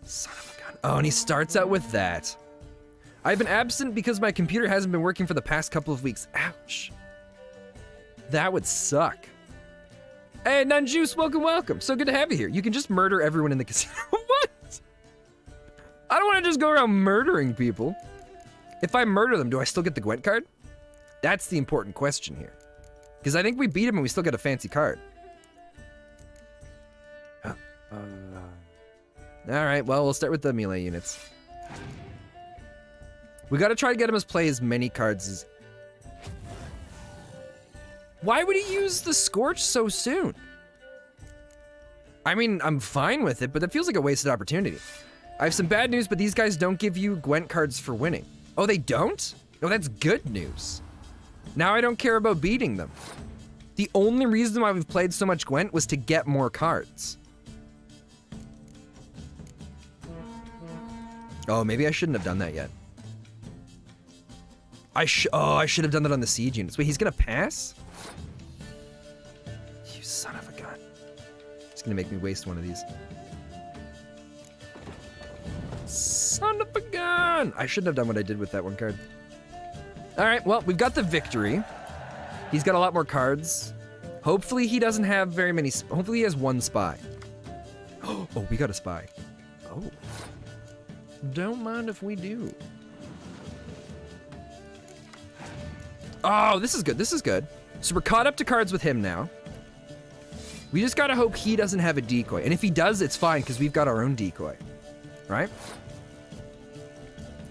Son of a gun. Oh, and he starts out with that. I've been absent because my computer hasn't been working for the past couple of weeks. Ouch. That would suck. Hey, Nunjuice, welcome. So good to have you here. You can just murder everyone in the casino. What? I don't want to just go around murdering people. If I murder them, do I still get the Gwent card? That's the important question here. Because I think we beat him and we still get a fancy card. Alright, well, we'll start with the melee units. We gotta try to get him to play as many cards as... Why would he use the Scorch so soon? I mean, I'm fine with it, but that feels like a wasted opportunity. I have some bad news, but these guys don't give you Gwent cards for winning. Oh, they don't? Oh, that's good news. Now I don't care about beating them. The only reason why we've played so much Gwent was to get more cards. Oh, maybe I shouldn't have done that yet. I should have done that on the siege units. Wait, he's gonna pass? You son of a gun. He's gonna make me waste one of these. Son of a gun! I shouldn't have done what I did with that one card. Alright, well, we've got the victory. He's got a lot more cards. Hopefully he doesn't have very many... Hopefully he has 1 spy. Oh, we got a spy. Oh. Don't mind if we do. Oh, this is good. This is good. So we're caught up to cards with him now. We just gotta hope he doesn't have a decoy. And if he does, it's fine, because we've got our own decoy. Right?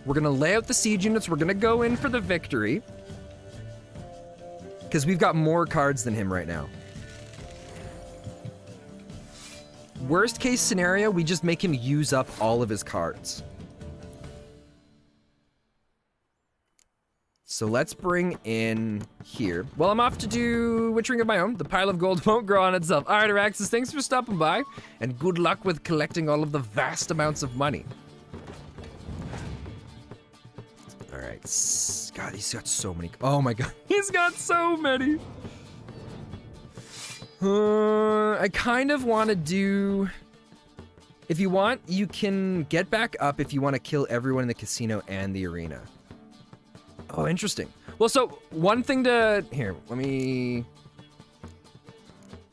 We're gonna lay out the siege units. We're gonna go in for the victory. Because we've got more cards than him right now. Worst case scenario, we just make him use up all of his cards. So let's bring in here. Well, I'm off to do Witch Ring of my own. The pile of gold won't grow on itself. All right, Araxis, thanks for stopping by. And good luck with collecting all of the vast amounts of money. All right. God, he's got so many. Oh my God, he's got so many. I kind of want to do... If you want, you can get back up if you want to kill everyone in the casino and the arena. Oh, interesting. Well, so one thing to... Here, let me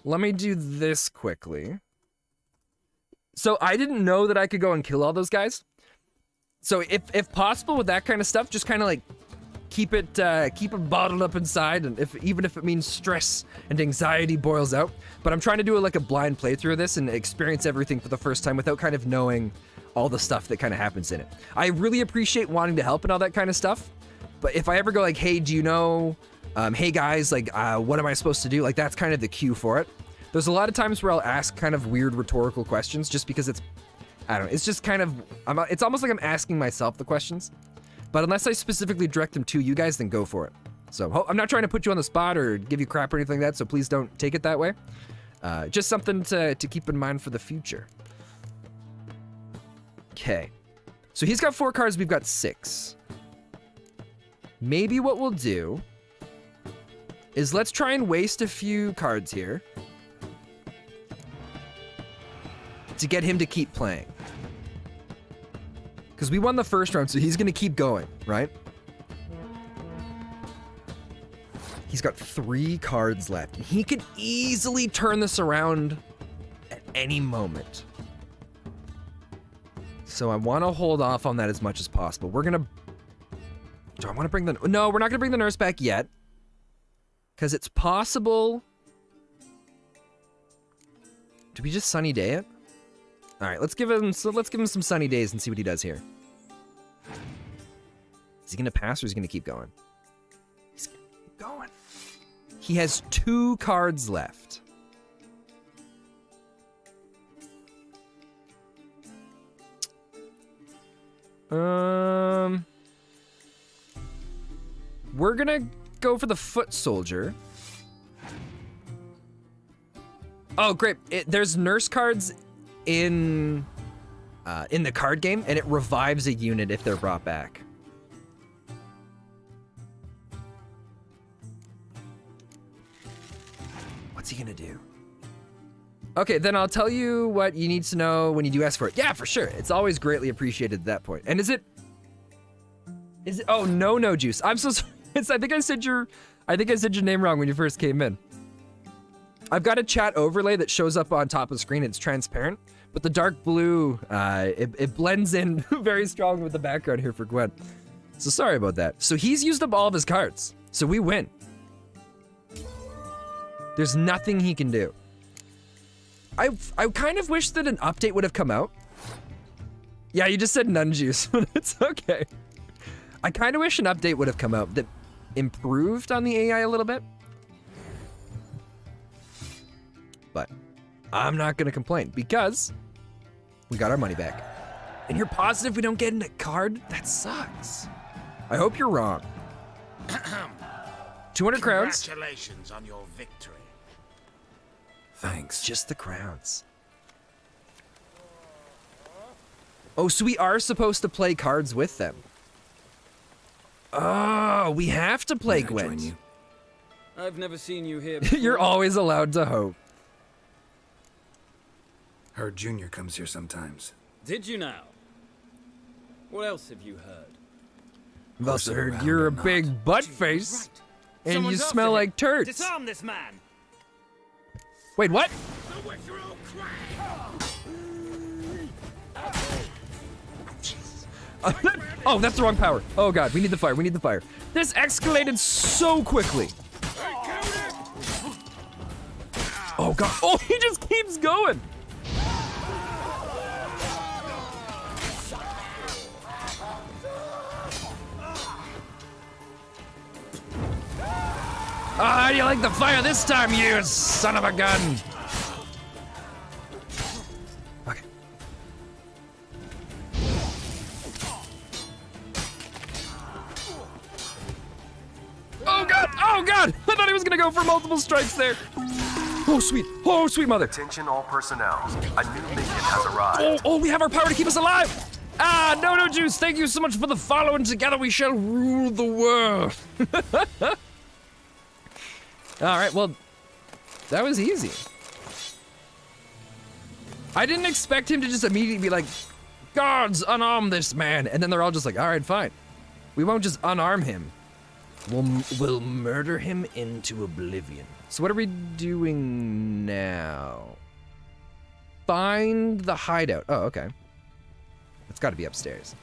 do this quickly. So I didn't know that I could go and kill all those guys. So if possible with that kind of stuff, just kind of like keep it bottled up inside, and even if it means stress and anxiety boils out. But I'm trying to do like a blind playthrough of this and experience everything for the first time without kind of knowing all the stuff that kind of happens in it. I really appreciate wanting to help and all that kind of stuff. But if I ever go like, hey, do you know hey guys, like, what am I supposed to do? Like, that's kind of the cue for it. There's a lot of times where I'll ask kind of weird rhetorical questions just because it's, I don't know, it's just kind of, it's almost like I'm asking myself the questions. But unless I specifically direct them to you guys, then go for it. So I'm not trying to put you on the spot or give you crap or anything like that, so please don't take it that way. Just something to keep in mind for the future. Okay. So he's got 4 cards, we've got 6. Maybe what we'll do is let's try and waste a few cards here to get him to keep playing. Because we won the first round, so he's going to keep going, right? He's got 3 cards left. And he could easily turn this around at any moment. So I want to hold off on that as much as possible. We're going to... Do I want to bring the... No, we're not going to bring the nurse back yet. Because it's possible... Do we just sunny day it? All right, let's give him some sunny days and see what he does here. Is he gonna pass or is he gonna keep going? He's gonna keep going. He has 2 cards left. We're gonna go for the foot soldier. Oh, great! There's nurse cards in the card game, and it revives a unit if they're brought back. What's he gonna do? Okay, then I'll tell you what you need to know when you do ask for it. Yeah, for sure. It's always greatly appreciated at that point. And is it? Oh, no juice. I'm so sorry. I think I said your name wrong when you first came in. I've got a chat overlay that shows up on top of the screen. It's transparent, but the dark blue, it blends in very strong with the background here for Gwen. So sorry about that. So he's used up all of his cards. So we win. There's nothing he can do. I kind of wish that an update would have come out. Yeah, you just said none juice, but it's okay. I kind of wish an update would have come out that improved on the AI a little bit. But I'm not going to complain because we got our money back. And you're positive we don't get a card? That sucks. I hope you're wrong. 200 crowns. Congratulations on your victory. Thanks. Just the crowns. Oh, so we are supposed to play cards with them. Oh, we have to play Gwent. I've never seen you here. You're always allowed to hope. Her Junior comes here sometimes. Did you now? What else have you heard? I've also heard you're a big butt face, and you smell like turds. Disarm this man. Wait, what? Oh, that's the wrong power. Oh god, we need the fire, we need the fire. This escalated so quickly. Oh god, oh, he just keeps going. Ah, how do you like the fire this time, you son of a gun? Okay. Oh god! Oh god! I thought he was gonna go for multiple strikes there. Oh sweet! Oh sweet mother! Attention all personnel. A new minion has arrived. Oh, we have our power to keep us alive! Ah, no juice! Thank you so much for the follow, and together we shall rule the world. Alright, well, that was easy. I didn't expect him to just immediately be like, guards, unarm this man. And then they're all just like, alright, fine. We won't just unarm him. We'll murder him into oblivion. So what are we doing now? Find the hideout. Oh, okay. It's gotta be upstairs.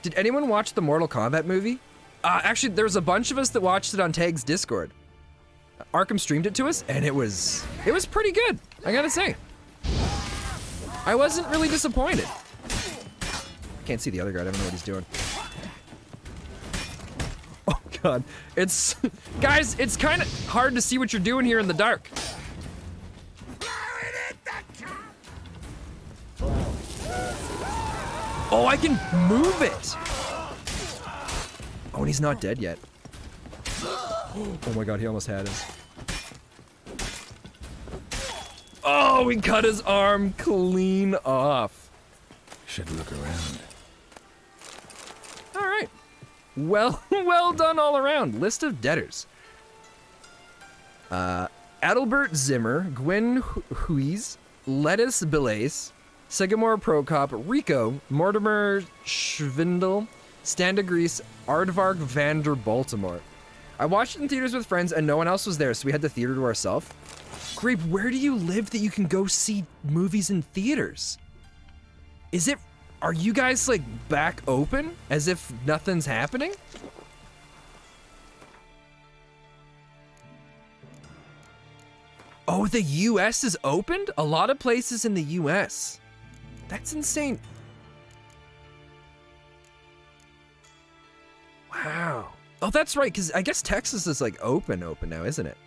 Did anyone watch the Mortal Kombat movie? Actually, there was a bunch of us that watched it on Tag's Discord. Arkham streamed it to us, and it was pretty good, I gotta say. I wasn't really disappointed. Can't see the other guy, I don't know what he's doing. god. It's... Guys, it's kind of hard to see what you're doing here in the dark. Oh, I can move it! Oh, and he's not dead yet. Oh my god, he almost had us. Oh, we cut his arm clean off. Should look around. All right. Well, well done all around. List of debtors. Adalbert Zimmer, Gwen Huys, Lettuce Belaise, Segamore Prokop, Rico, Mortimer Schwindel, Standa Grease, Aardvark Vander Baltimore. I watched it in theaters with friends and no one else was there, so we had the theater to ourselves. Grape, where do you live that you can go see movies in theaters? Are you guys like back open as if nothing's happening? Oh, the US is opened? A lot of places in the US. That's insane. Wow. Oh, that's right, because I guess Texas is like open now, isn't it?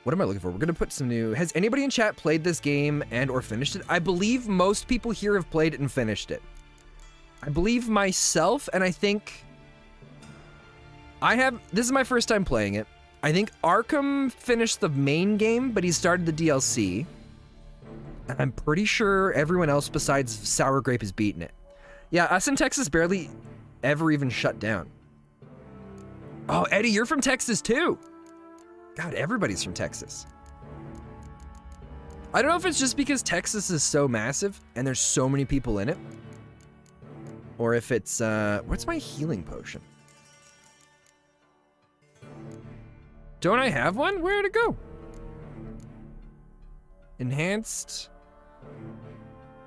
What am I looking for? We're gonna put some new... Has anybody in chat played this game and or finished it? I believe most people here have played it and finished it. I believe myself, and I think... This is my first time playing it. I think Arkham finished the main game, but he started the DLC. And I'm pretty sure everyone else besides Sour Grape has beaten it. Yeah, us in Texas barely ever even shut down. Oh, Eddie, you're from Texas too. God, everybody's from Texas. I don't know if it's just because Texas is so massive and there's so many people in it. Or if it's, what's my healing potion? Don't I have one? Where'd it go? Enhanced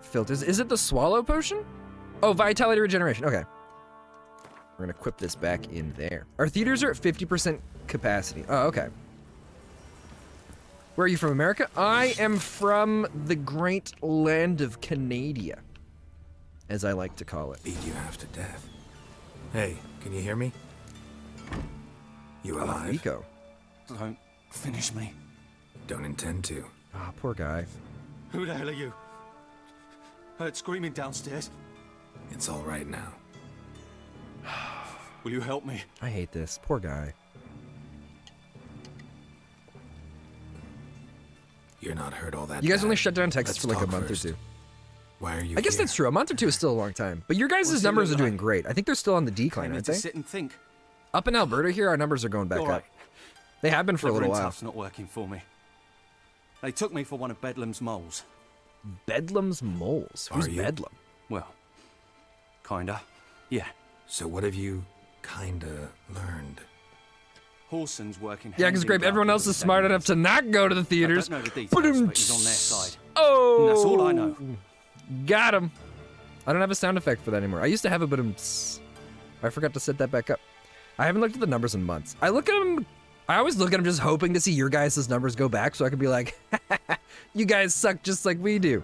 filters. Is it the swallow potion? Oh, vitality regeneration. Okay. We're gonna equip this back in there. Our theaters are at 50% capacity. Oh, okay. Where are you from, America? I am from the great land of Canada, as I like to call it. Beat you half to death. Hey, can you hear me? You alive? Rico. Don't finish me. Don't intend to. Ah, poor guy. Who the hell are you? Heard screaming downstairs. It's all right now. Will you help me? I hate this. Poor guy. You're not hurt all that You guys bad. only shut down Texas Let's for like a talk month first. or two. Why are you I guess here? that's true. A month or two is still a long time. But your guys' numbers are doing great. I think they're still on the decline, aren't to they? sit and think. Up in Alberta here, our numbers are going back up. They have been for a little while. Tough's not working for me. They took me for one of Bedlam's moles. Bedlam's moles? Who's Bedlam? Well, kinda. Yeah. So what have you kinda learned? Horson's working. Yeah, because Grape, everyone else is smart enough to not go to the theaters. I don't know the details, but he's on their side. Oh! And that's all I know. Got him. I don't have a sound effect for that anymore. I used to have it, but I forgot to set that back up. I haven't looked at the numbers in months. I always look at them just hoping to see your guys' numbers go back so I can be like, you guys suck just like we do.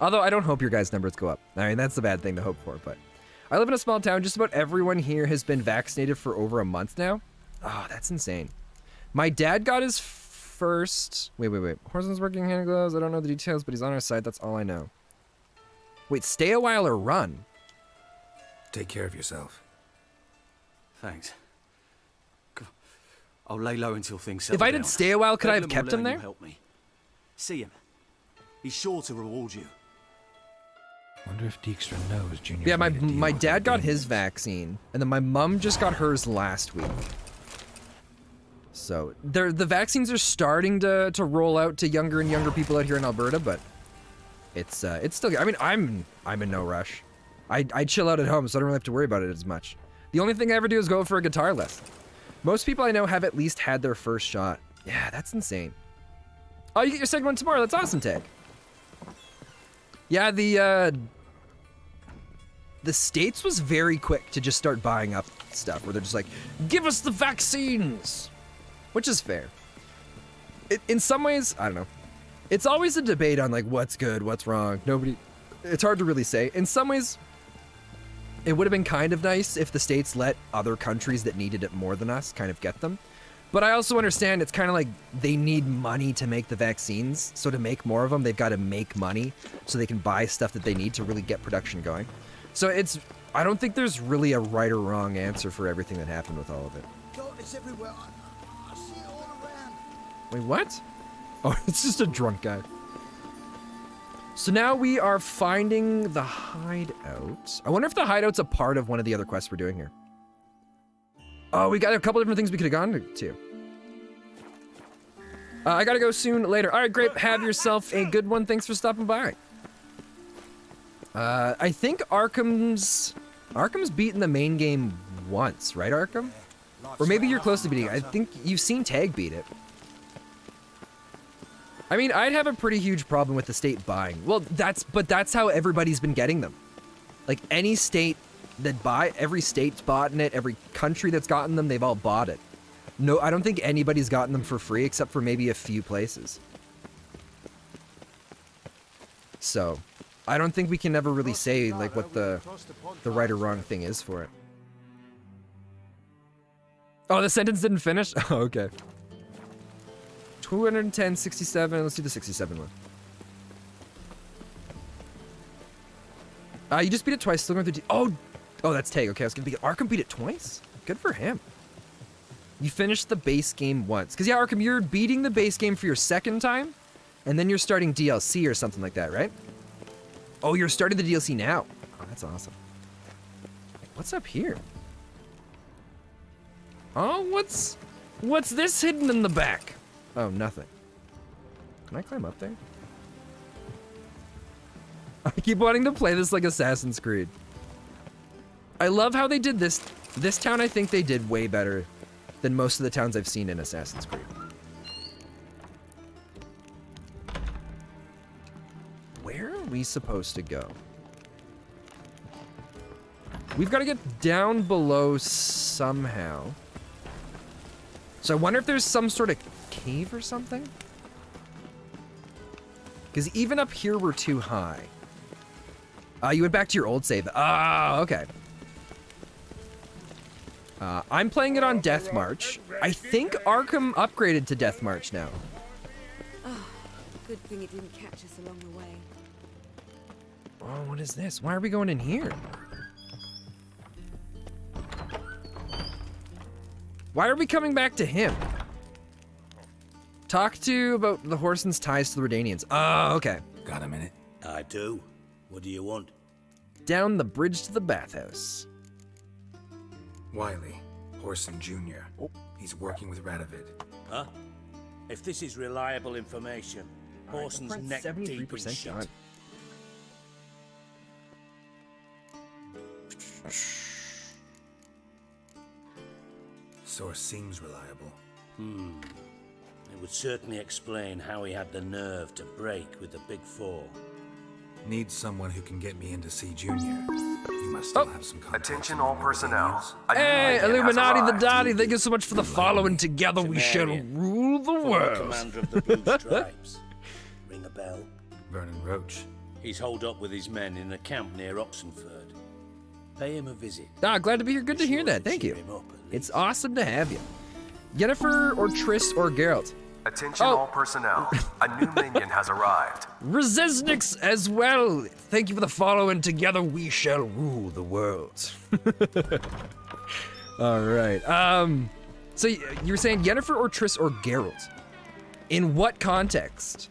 Although I don't hope your guys' numbers go up. I mean, that's the bad thing to hope for, but... I live in a small town. Just about everyone here has been vaccinated for over a month now. Oh, that's insane. My dad got his first... Wait. Horson's working hand gloves. I don't know the details, but he's on our side. That's all I know. Wait, stay a while or run? Take care of yourself. Thanks. I'll lay low until things settle If I down. did stay a while, could I have Bedlam will kept him learn there? you help me. See him. He's sure to reward you. Wonder if Dijkstra knows Junior. Yeah, made a deal my with dad the got his Danes. vaccine, and then my mom just got hers last week. So the vaccines are starting to roll out to younger and younger people out here in Alberta, but it's still. I mean, I'm in no rush. I chill out at home, so I don't really have to worry about it as much. The only thing I ever do is go for a guitar lesson. Most people I know have at least had their first shot. Yeah, that's insane. Oh, you get your second one tomorrow. That's awesome, Tag. Yeah, the States was very quick to just start buying up stuff, where they're just like, give us the vaccines, which is fair. In some ways, I don't know. It's always a debate on like what's good, what's wrong. It's hard to really say. In some ways, It would have been kind of nice if the states let other countries that needed it more than us kind of get them. But I also understand it's kind of like they need money to make the vaccines. So to make more of them, they've got to make money so they can buy stuff that they need to really get production going. So I don't think there's really a right or wrong answer for everything that happened with all of it. It's everywhere. I see it all around. Wait, what? Oh, it's just a drunk guy. So now we are finding the hideout. I wonder if the hideout's a part of one of the other quests we're doing here. Oh, we got a couple different things we could have gone to. I gotta go soon later. All right, great. Have yourself a good one. Thanks for stopping by. I think Arkham's beaten the main game once, right, Arkham? Or maybe you're close to beating it. I think you've seen Tag beat it. I mean, I'd have a pretty huge problem with the state buying. Well, but that's how everybody's been getting them. Like any state that every state's bought in it, every country that's gotten them, they've all bought it. No, I don't think anybody's gotten them for free except for maybe a few places. So, I don't think we can ever really say like what the right or wrong thing is for it. Oh, the sentence didn't finish? Oh, okay. 210, 67. Let's do the 67 one. You just beat it twice. Still going through. Oh, that's Tag. Okay, I was gonna beat it. Arkham beat it twice. Good for him. You finished the base game once. Cause yeah, Arkham, you're beating the base game for your second time, and then you're starting DLC or something like that, right? Oh, you're starting the DLC now. Oh, that's awesome. What's up here? Oh, what's this hidden in the back? Oh, nothing. Can I climb up there? I keep wanting to play this like Assassin's Creed. I love how they did this. This town, I think they did way better than most of the towns I've seen in Assassin's Creed. Where are we supposed to go? We've got to get down below somehow. So I wonder if there's some sort of cave or something? Because even up here, we're too high. You went back to your old save. Ah, okay. I'm playing it on Death March. I think Arkham upgraded to Death March now. Oh, good thing it didn't catch us along the way. Oh, what is this? Why are we going in here? Why are we coming back to him? Talk to about the Horson's ties to the Redanians. Oh, okay. Got a minute? I do. What do you want? Down the bridge to the bathhouse. Wiley, Horson Jr. Oh. He's working with Radovid. Huh? If this is reliable information, Horson's neck deep in shit. Done. Source seems reliable. It would certainly explain how he had the nerve to break with the Big Four. Need someone who can get me into C Junior. You must still have some contacts. Attention all personnel. Hey, Illuminati the Dottie, thank you so much for the follow, and together we shall rule the world. Commander of the Blue Stripes. Ring a bell? Vernon Roach. He's holed up with his men in a camp near Oxenford. Pay him a visit. Glad to be here. Good to hear that. Thank you. It's awesome to have you. Yennefer or Triss or Geralt? Attention all personnel. A new minion has arrived. Resistnix as well. Thank you for the follow, and together we shall rule the world. All right. So you were saying Yennefer or Triss or Geralt? In what context?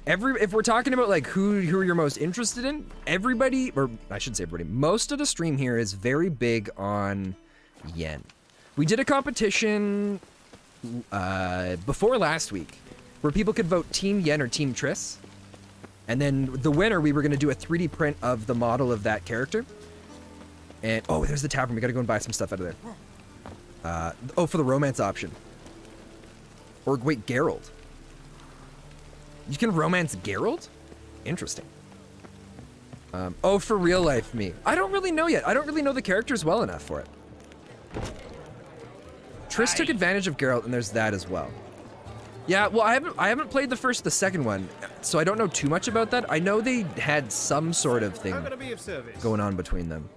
If we're talking about like who you're most interested in, everybody, or I shouldn't say everybody, most of the stream here is very big on Yen. We did a competition before last week where people could vote Team Yen or Team Triss. And then the winner, we were going to do a 3D print of the model of that character. And, oh, there's the tavern. We got to go and buy some stuff out of there. Oh, for the romance option. Or wait, Geralt. You can romance Geralt? Interesting. Oh, for real life me. I don't really know yet. I don't really know the characters well enough for it. Triss took advantage of Geralt, and there's that as well. Yeah, well, I haven't played the second one, so I don't know too much about that. I know they had some sort of thing going on between them.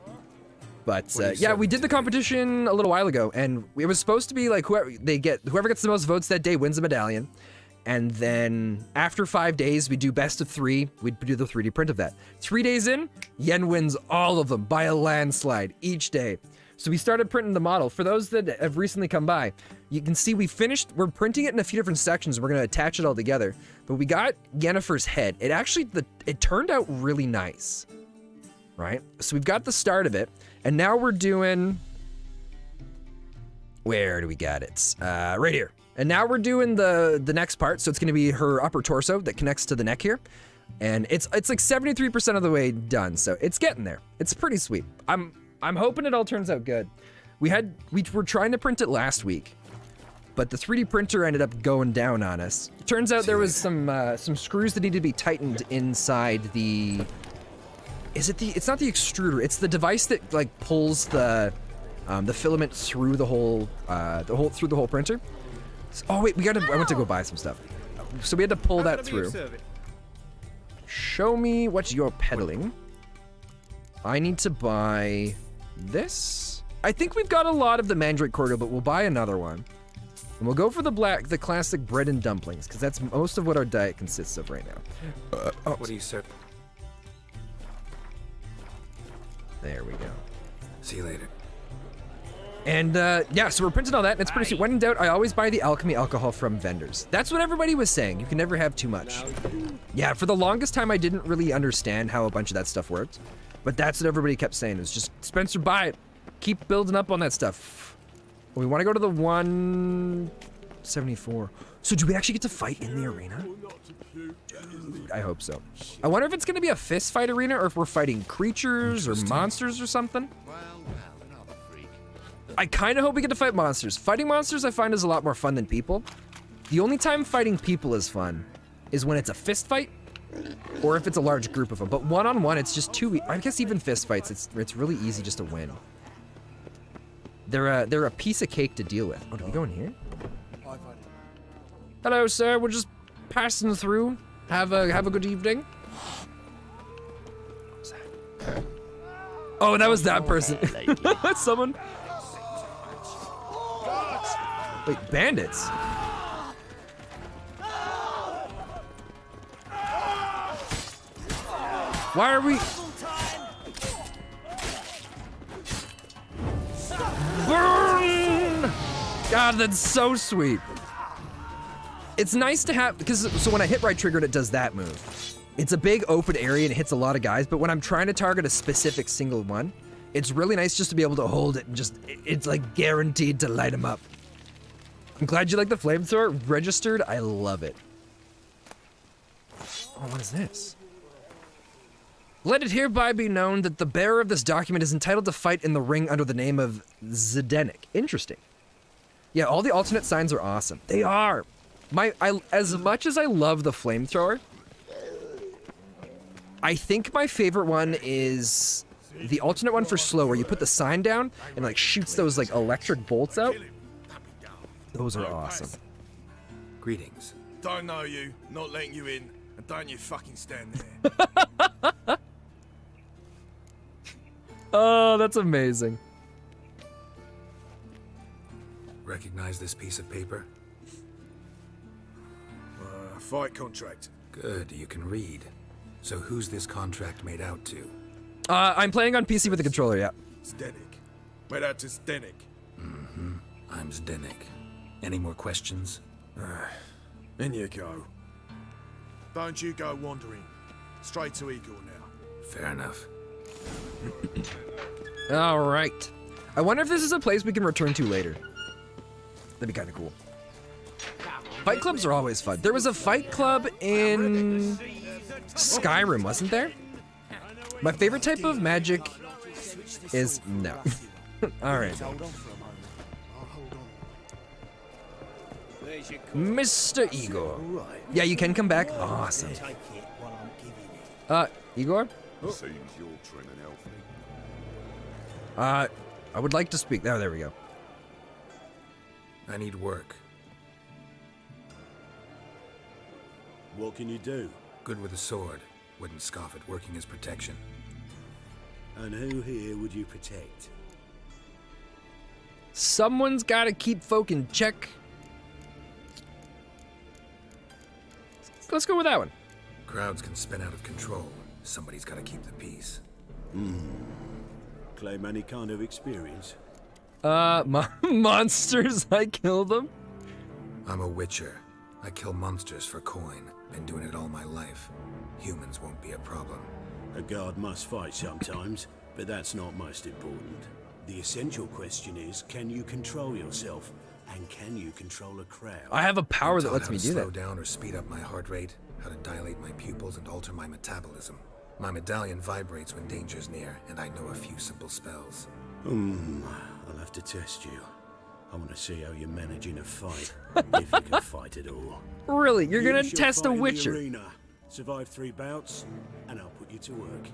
But yeah, we did the competition a little while ago, and it was supposed to be like whoever gets the most votes that day wins a medallion. And then after 5 days, we do best of 3. We'd do the 3D print of that. 3 days in, Yen wins all of them by a landslide each day. So we started printing the model. For those that have recently come by, you can see we're printing it in a few different sections. We're gonna attach it all together. But we got Yennefer's head. It turned out really nice, right? So we've got the start of it, and now we're doing, where do we got it? Right here. And now we're doing the next part, so it's gonna be her upper torso that connects to the neck here. And it's like 73% of the way done, so it's getting there. It's pretty sweet. I'm hoping it all turns out good. We were trying to print it last week, but the 3D printer ended up going down on us. Turns out there was some screws that needed to be tightened inside the, it's not the extruder, it's the device that like pulls the filament through the whole printer. Oh wait, I went to go buy some stuff. So we had to pull that through. Show me what you're peddling. I need to buy this. I think we've got a lot of the Mandrake cordial, but we'll buy another one. And we'll go for the classic bread and dumplings, because that's most of what our diet consists of right now. What do you say? There we go. See you later. And yeah, so we're printing all that, and it's pretty sweet. When in doubt, I always buy the alchemy alcohol from vendors. That's what everybody was saying. You can never have too much. Yeah, for the longest time, I didn't really understand how a bunch of that stuff worked. But that's what everybody kept saying. It was just, Spencer, buy it. Keep building up on that stuff. We want to go to the 174. So do we actually get to fight in the arena? Dude, I hope so. I wonder if it's going to be a fist fight arena, or if we're fighting creatures or monsters or something. I kind of hope we get to fight monsters. Fighting monsters I find is a lot more fun than people. The only time fighting people is fun is when it's a fist fight, or if it's a large group of them. But one-on-one, it's just too, I guess even fist fights, it's really easy just to win. They're a piece of cake to deal with. Oh, do we go in here? Hello, sir. We're just passing through. Have a good evening. What was that? Oh, that was that person. Someone. Wait, bandits? Why are we? Burn! God, that's so sweet. It's nice to have, because so when I hit right trigger, it does that move. It's a big open area and it hits a lot of guys, but when I'm trying to target a specific single one, it's really nice just to be able to hold it and just, it's like guaranteed to light them up. I'm glad you like the flamethrower. Registered, I love it. Oh, what is this? Let it hereby be known that the bearer of this document is entitled to fight in the ring under the name of Zdenek. Interesting. Yeah, all the alternate signs are awesome. They are. As much as I love the flamethrower, I think my favorite one is the alternate one for slow, where you put the sign down and like shoots those like electric bolts out. Those are awesome. Greetings. Don't know you, not letting you in, and don't you fucking stand there. Oh, that's amazing. Recognize this piece of paper? Fight contract. Good, you can read. So who's this contract made out to? I'm playing on PC with the controller, yeah. Zdenek. Made out to Zdenek. Mm-hmm. I'm Zdenek. Any more questions? In you go. Don't you go wandering. Straight to Igor now. Fair enough. All right. I wonder if this is a place we can return to later. That'd be kind of cool. Fight clubs are always fun. There was a fight club in Skyrim, wasn't there? My favorite type of magic is no. All right. Mr. Igor. Yeah, you can come back. Awesome. Igor? Seems you're training Elfie. I would like to speak. Oh, there we go. I need work. What can you do? Good with a sword. Wouldn't scoff at working as protection. And who here would you protect? Someone's gotta keep folk in check. Let's go with that one. Crowds can spin out of control. Somebody's gotta keep the peace. Claim any kind of experience? Monsters, I kill them. I'm a witcher. I kill monsters for coin. Been doing it all my life. Humans won't be a problem. A guard must fight sometimes, but that's not most important. The essential question is, can you control yourself? And can you control a crowd? I have a power that lets me do slow that. down or speed up my heart rate, how to dilate my pupils and alter my metabolism. My medallion vibrates when danger's near, and I know a few simple spells. I'll have to test you. I want to see how you manage in a fight, if you can fight at all. Really? You're gonna You shall test a fight in the witcher? arena, survive 3 bouts, and I'll put you to work.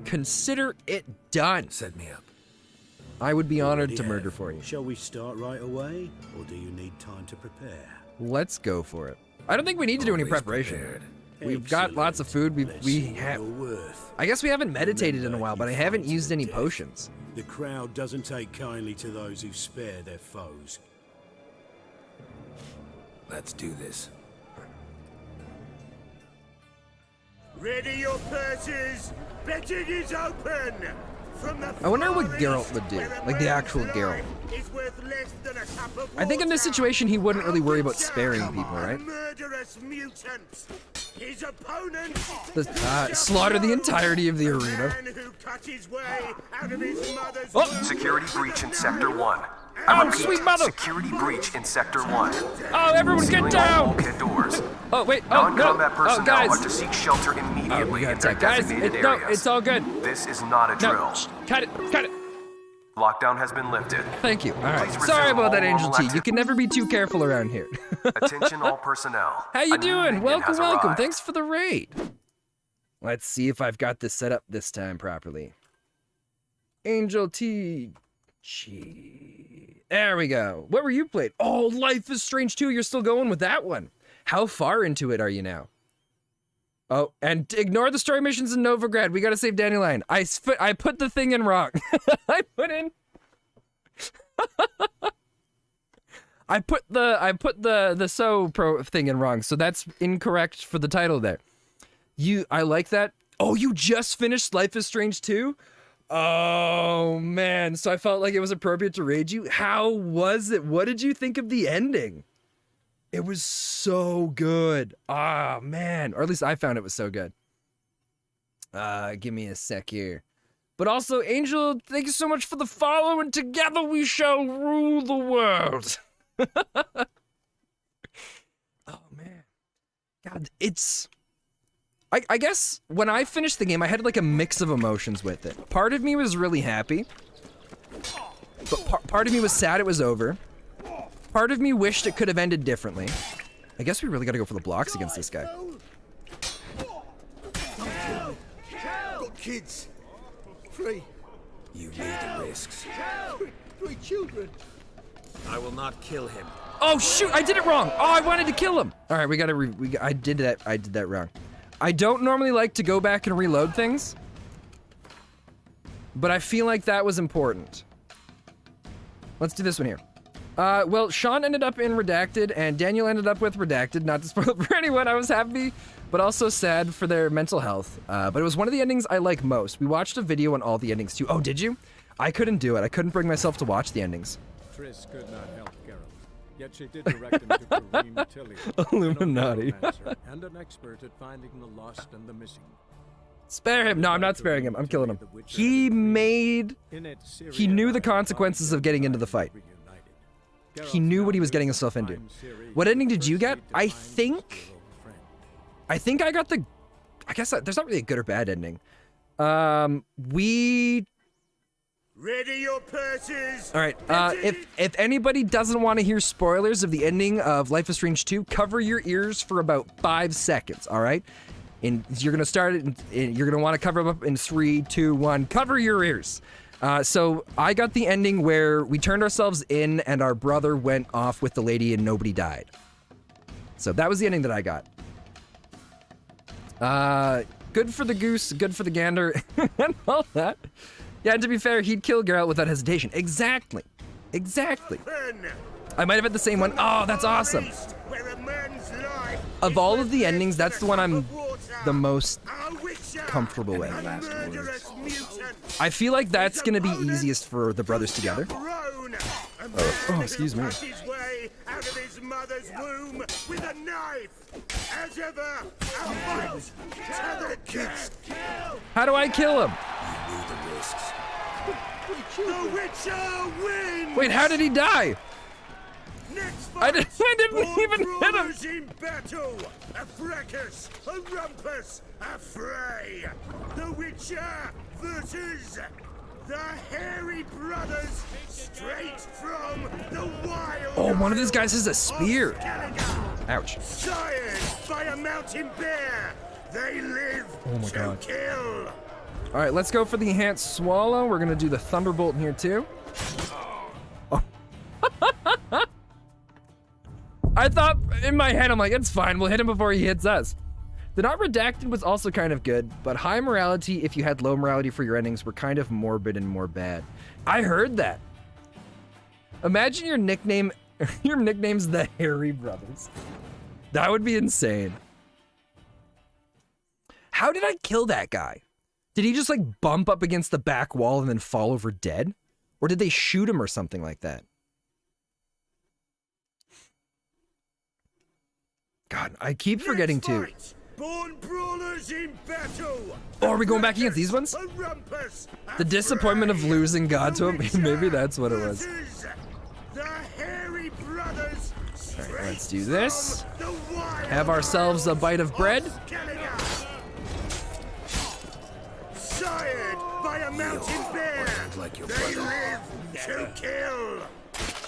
Consider it done. Set me up. I would be honored Already to have. murder for you. Shall we start right away, or do you need time to prepare? Let's go for it. I don't think we need to do any Always preparation. prepared. We've got lots of food. We have. I guess we haven't meditated in a while, but I haven't used any potions. The crowd doesn't take kindly to those who spare their foes. Let's do this. Ready your purses! Betting is open! From the I wonder what Far Geralt East, would do, where a like the man's actual life Geralt. is worth less than a cup of I think in this water. situation he wouldn't really worry about sparing people, A right? murderous mutant! His opponent! Slaughter the entirety of the arena. Man who cut his way out of his mother's Oh! Security breach in Sector 1. Oh, I repeat, sweet mother! Security breach in Sector 1. Oh, everyone get Sealing all down! bulkhead doors. Oh, wait, oh, no! Non-combat Oh, personnel guys! are to seek shelter Oh, immediately we gotta in their attack, guys! designated No, areas. it's all good. This is not a drill. No, cut it, cut it! Lockdown has been lifted. Thank you. All right. Please Sorry resume about that, all Angel normal T. You can never be too careful around here. Attention all personnel. How you A new doing? minion Welcome, has welcome. arrived. Thanks for the raid. Let's see if I've got this set up this time properly. Angel T. G. There we go. What were you playing? Oh, Life is Strange 2. You're still going with that one. How far into it are you now? Oh, and ignore the story missions in Novigrad. We gotta save Dandelion. I put the thing in wrong. I put the so pro thing in wrong, so that's incorrect for the title there. I like that. Oh, you just finished Life is Strange 2? Oh man, so I felt like it was appropriate to raid you. How was it? What did you think of the ending? It was so good. Ah, man. Or at least I found it was so good. Give me a sec here. But also, Angel, thank you so much for the follow, and together we shall rule the world. Oh, man. God, it's... I guess when I finished the game, I had like a mix of emotions with it. Part of me was really happy. But part of me was sad it was over. Part of me wished it could have ended differently. I guess we really gotta go for the blocks against this guy. Got kids. 3. You need the risks. 3 children. I will not kill him. Oh shoot! I did it wrong. Oh, I wanted to kill him. All right, we gotta. I did that wrong. I don't normally like to go back and reload things, but I feel like that was important. Let's do this one here. Well, Sean ended up in Redacted, and Daniel ended up with Redacted. Not to spoil it for anyone, I was happy, but also sad for their mental health. But it was one of the endings I like most. We watched a video on all the endings too. Oh, did you? I couldn't do it. I couldn't bring myself to watch the endings. Triss could not help Geralt, yet she did direct him to Kareem Tilly, Illuminati. an necromancer and an expert at finding the lost and the missing. Spare him. No, I'm not sparing him. I'm killing him. He knew the consequences of getting into the fight. He knew what he was getting himself into. What ending did you get? I think I got the... I guess there's not really a good or bad ending. Ready your purses! All right, if anybody doesn't want to hear spoilers of the ending of Life is Strange 2, cover your ears for about 5 seconds, all right? And you're going to start it, and you're going to want to cover them up in 3, 2, 1. Cover your ears. So I got the ending where we turned ourselves in and our brother went off with the lady and nobody died. So that was the ending that I got. Good for the goose, good for the gander, and all that. Yeah, and to be fair, he'd kill Geralt without hesitation. Exactly. Exactly. I might have had the same one. Oh, that's awesome. Of all of the endings, that's the one I'm the most comfortable with. I feel like that's gonna be easiest for the brothers together. Oh, excuse me. Out of his mother's womb with a knife. As ever, to the death. How do I kill him? You knew the risks. The Witcher wins. Wait, how did he die? I didn't even hit him. In battle, a fracas, a rumpus, a fray. The Witcher versus the Hairy Brothers, straight from the wild. Oh, one of these guys has a spear. Ouch. Sired by a mountain bear, they live to kill. All right, let's go for the enhanced swallow. We're gonna do the thunderbolt in here too. Oh. I thought in my head, I'm like, it's fine. We'll hit him before he hits us. The Not Redacted was also kind of good, but high morality, if you had low morality for your endings, were kind of morbid and more bad. I heard that. Imagine your nickname, your nickname's the Hairy Brothers. That would be insane. How did I kill that guy? Did he just like bump up against the back wall and then fall over dead? Or did they shoot him or something like that? God, I keep forgetting to. Born brawlers in battle. Oh, are we going back against these ones? The disappointment of losing God to him? Maybe that's what it was. Alright, let's do this. Have ourselves a bite of bread. Sired by a mountain bear, they live to kill.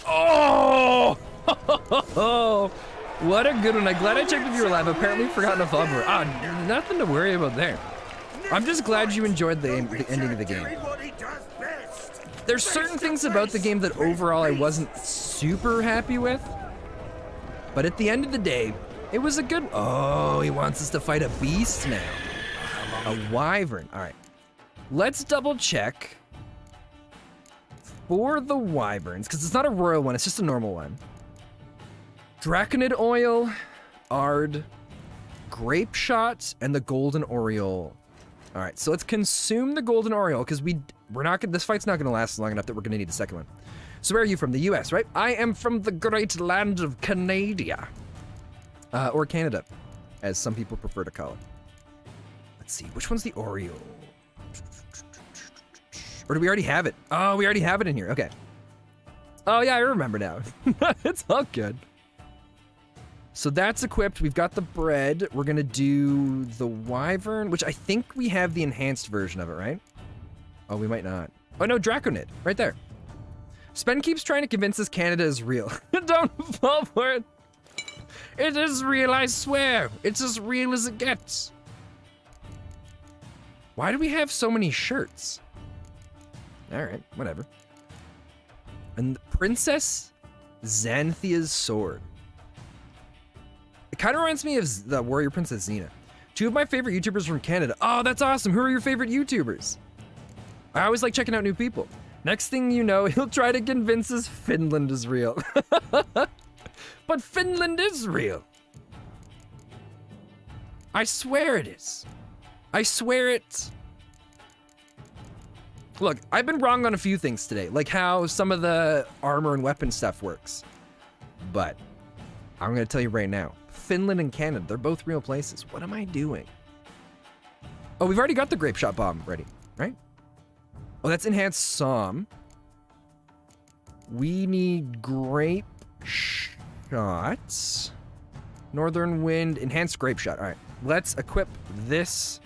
Oh! What a good one. I'm glad I checked if you were alive. Apparently forgotten a follower. Ah, nothing to worry about there. I'm just glad you enjoyed the ending of the game. There's certain things about the game that overall I wasn't super happy with. But at the end of the day, it was a good... Oh, he wants us to fight a beast now. A wyvern. All right. Let's double check for the wyverns, because it's not a royal one. It's just a normal one. Draconid oil, Ard, grape shot, and the golden oriole. All right, so let's consume the golden oriole because we're not gonna. This fight's not gonna last long enough that we're gonna need a second one. So where are you from? The U.S., right? I am from the great land of Canada, or Canada, as some people prefer to call it. Let's see, which one's the oriole? Or do we already have it? Oh, we already have it in here. Okay. Oh yeah, I remember now. It's all good. So that's equipped. We've got the bread. We're gonna do the wyvern, which I think we have the enhanced version of it, right? Oh, we might not. Oh no, Draconid, right there. Spen keeps trying to convince us Canada is real. Don't fall for it. It is real, I swear. It's as real as it gets. Why do we have so many shirts? All right, whatever. And Princess Xanthia's sword. It kind of reminds me of the Warrior Princess Xena. Two of my favorite YouTubers from Canada. Oh, that's awesome. Who are your favorite YouTubers? I always like checking out new people. Next thing you know, he'll try to convince us Finland is real. But Finland is real. I swear it is. I swear it. Look, I've been wrong on a few things today, like how some of the armor and weapon stuff works. But I'm gonna tell you right now, Finland and Canada, they're both real places. What am I doing? Oh, we've already got the grape shot bomb ready, right? Oh, that's enhanced Psalm. We need grape shots. Northern wind, enhanced grape shot. All right, let's equip this.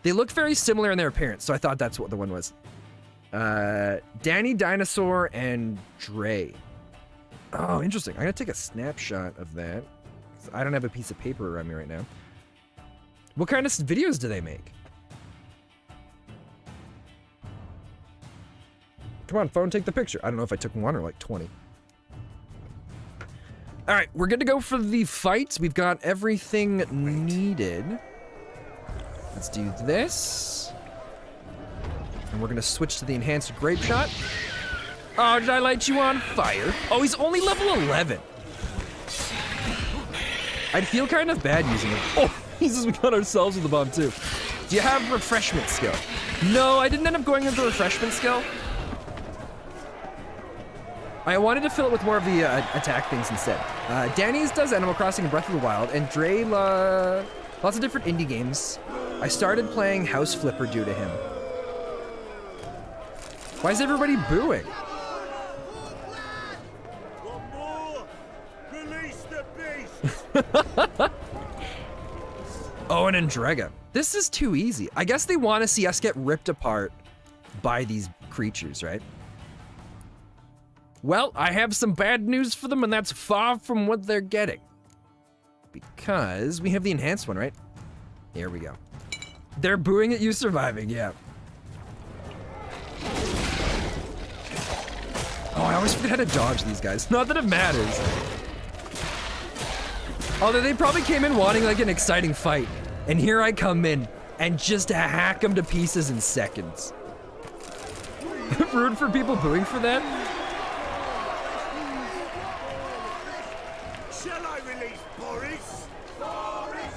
They look very similar in their appearance, so I thought that's what the one was. Danny Dinosaur and Dre. Oh, interesting. I'm gonna take a snapshot of that. I don't have a piece of paper around me right now. What kind of videos do they make? Come on, phone, take the picture. I don't know if I took one or like 20. All right, we're good to go for the fight. We've got everything needed. Let's do this. And we're gonna switch to the enhanced grape shot. Oh, did I light you on fire? Oh, he's only level 11. I'd feel kind of bad using it. Oh, Jesus, we got ourselves with the bomb too. Do you have refreshment skill? No, I didn't end up going with the refreshment skill. I wanted to fill it with more of the attack things instead. Danny's does Animal Crossing and Breath of the Wild, and Dre lots of different indie games. I started playing House Flipper due to him. Why is everybody booing? Release the beast! Oh, and Andrega. This is too easy. I guess they want to see us get ripped apart by these creatures, right? Well, I have some bad news for them, and that's far from what they're getting. Because we have the enhanced one, right? Here we go. They're booing at you surviving, yeah. Oh, I always forget how to dodge these guys. Not that it matters. Although they probably came in wanting like an exciting fight. And here I come in and just hack them to pieces in seconds. Rude for people booing for that. Shall I release Boris? Boris!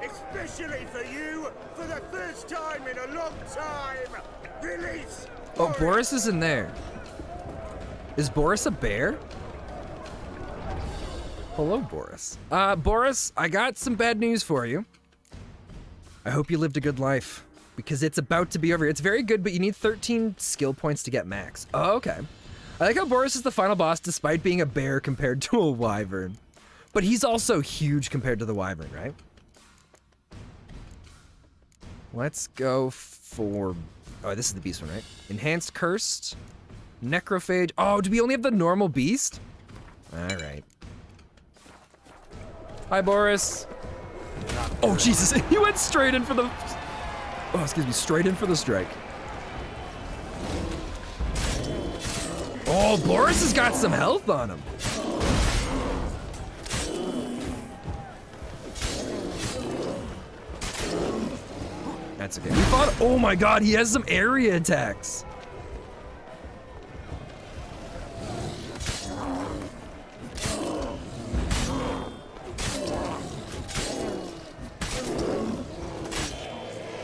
Especially for you, for the first time in a long time. Release! Oh, Boris is in there. Is Boris a bear? Hello, Boris. Boris, I got some bad news for you. I hope you lived a good life, because it's about to be over. It's very good, but you need 13 skill points to get max. Oh, okay. I like how Boris is the final boss despite being a bear compared to a wyvern. But he's also huge compared to the wyvern, right? Let's go for... Oh, this is the beast one, right? Enhanced Cursed. Necrophage. Oh, do we only have the normal beast? All right. Hi, Boris. Oh, Jesus. He went straight in for the... Oh, excuse me. Straight in for the strike. Oh, Boris has got some health on him. That's okay. We fought... Oh, my God. He has some area attacks.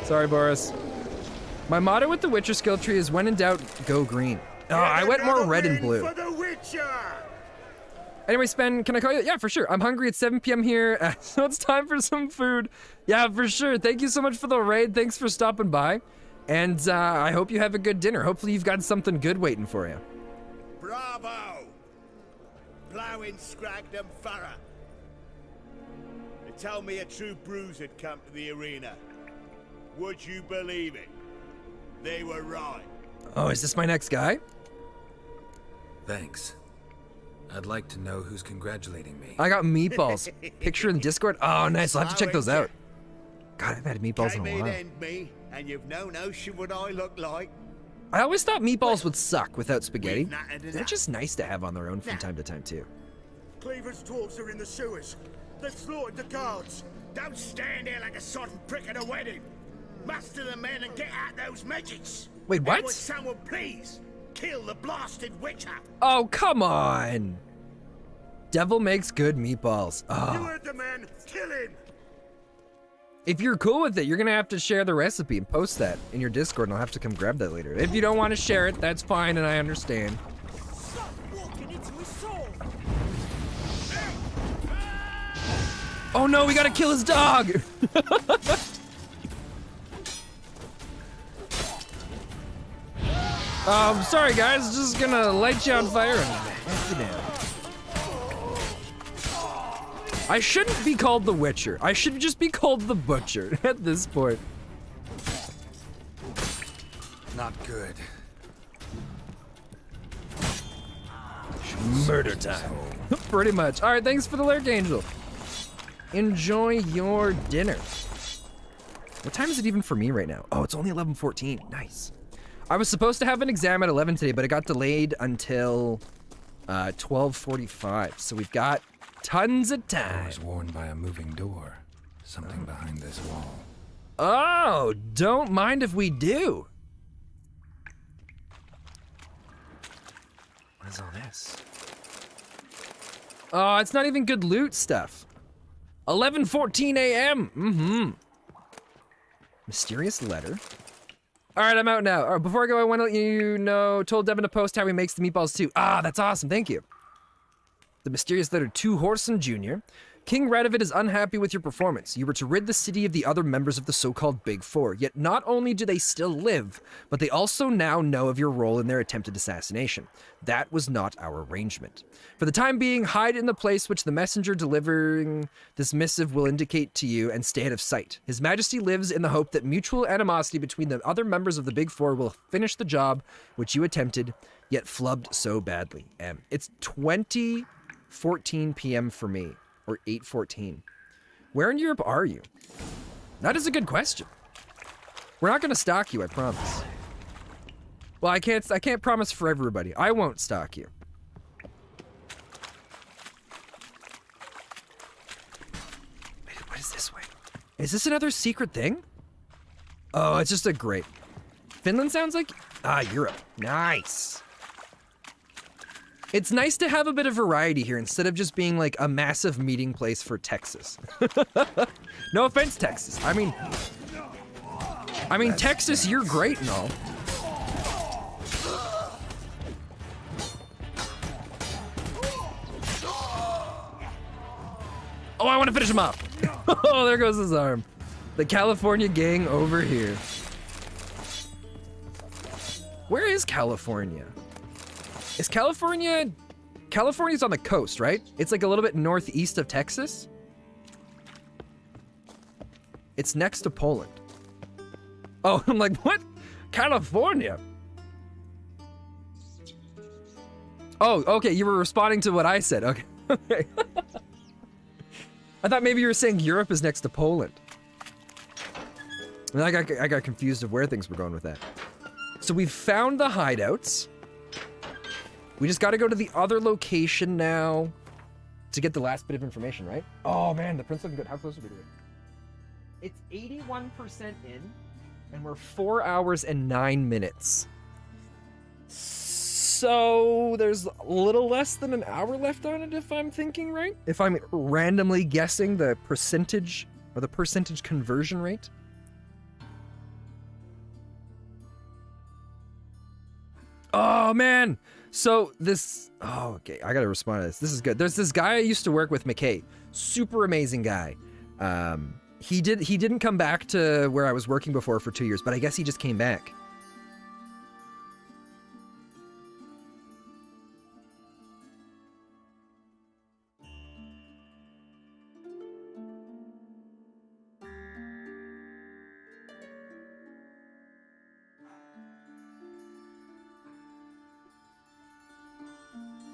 Sorry, Boris. My motto with the Witcher skill tree is when in doubt, go green. Oh, I went more red and blue. For the Witcher! Anyway, Spen, can I call you? Yeah, for sure. I'm hungry. It's 7 p.m. here, so it's time for some food. Yeah, for sure. Thank you so much for the raid. Thanks for stopping by. And I hope you have a good dinner. Hopefully you've got something good waiting for you. Bravo! Plowing Scragdom Farah. They told me a true bruise had come to the arena. Would you believe it? They were right. Oh, is this my next guy? Thanks. I'd like to know who's congratulating me. I got meatballs. Picture in Discord. Oh, nice. I'll have to check those out. God, I've had meatballs in a while. End me, and you've no notion what I look like. I always thought meatballs would suck without spaghetti. They're just nice to have on their own from time to time, too. Cleaver's dwarves are in the sewers. They've slaughtered the guards. Don't stand there like a sodden prick at a wedding. Muster the men and get out those midgets. Wait, what? And would someone please kill the blasted witcher? Oh, come on. Devil makes good meatballs. Oh. You heard the man. Kill him. If you're cool with it, you're gonna have to share the recipe and post that in your Discord, and I'll have to come grab that later. If you don't want to share it, that's fine, and I understand. Stop walking into his soul. Oh no, we gotta kill his dog! Sorry guys, just gonna light you on fire and knock you down. I shouldn't be called the Witcher. I should just be called the Butcher at this point. Not good. Murder time. Pretty much. All right, thanks for the lurk, Angel. Enjoy your dinner. What time is it even for me right now? Oh, it's only 11:14. Nice. I was supposed to have an exam at 11 today, but it got delayed until 12:45. So we've got tons of time. Doors worn by a moving door. Something behind this wall. Oh, don't mind if we do. What is all this? Oh, it's not even good loot stuff. 11:14 a.m. Mysterious letter. All right, I'm out now. All right, before I go, I want to let you know, told Devin to post how he makes the meatballs too. Ah, that's awesome. Thank you. The mysterious letter to Horson Jr. King Radovid is unhappy with your performance. You were to rid the city of the other members of the so-called Big Four, yet not only do they still live, but they also now know of your role in their attempted assassination. That was not our arrangement. For the time being, hide in the place which the messenger delivering this missive will indicate to you and stay out of sight. His Majesty lives in the hope that mutual animosity between the other members of the Big Four will finish the job which you attempted, yet flubbed so badly. It's 20:14 p.m. for me. Or 8:14. Where in Europe are you? That is a good question. We're not gonna stalk you, I promise. Well, I can't promise for everybody. I won't stalk you. Wait, what is this way? Is this another secret thing? Oh, it's just a grate. Finland sounds like Europe. Nice. It's nice to have a bit of variety here instead of just being like a massive meeting place for Texas. No offense, Texas. I mean, Texas, you're great and all. Oh, I want to finish him off. Oh, there goes his arm. The California gang over here. Where is California? Is California's on the coast, right? It's like a little bit northeast of Texas. It's next to Poland. Oh, I'm like, what? California? Oh, okay, you were responding to what I said. Okay. Okay. I thought maybe you were saying Europe is next to Poland. And I got confused of where things were going with that. So we've found the hideouts. We just got to go to the other location now to get the last bit of information, right? Oh man, the prince looking good. How close are we to it? It's 81% in, and we're 4 hours and 9 minutes. So there's a little less than an hour left on it, if I'm thinking right. If I'm randomly guessing the percentage or the percentage conversion rate. Oh man. So this, oh, okay, I gotta respond to this. This is good. There's this guy I used to work with, McKay. Super amazing guy. He didn't come back to where I was working before for 2 years, but I guess he just came back.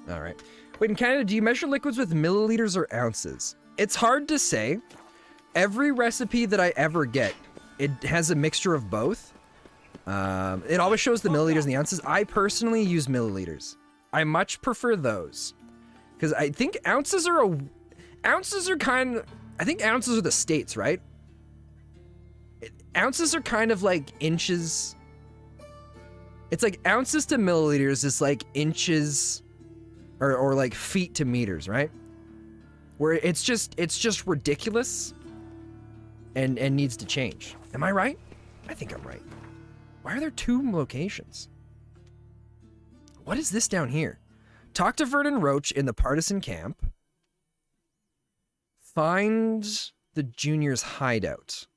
All right. Wait, in Canada, do you measure liquids with milliliters or ounces? It's hard to say. Every recipe that I ever get, it has a mixture of both. It always shows the milliliters and the ounces. I personally use milliliters. I much prefer those. Because I think ounces are I think ounces are the states, right? Ounces are kind of like inches. It's like ounces to milliliters is like inches or like feet to meters, right? Where it's just ridiculous and needs to change. Am I right? I think I'm right. Why are there 2 locations? What is this down here? Talk to Vernon Roach in the partisan camp. Find the junior's hideout.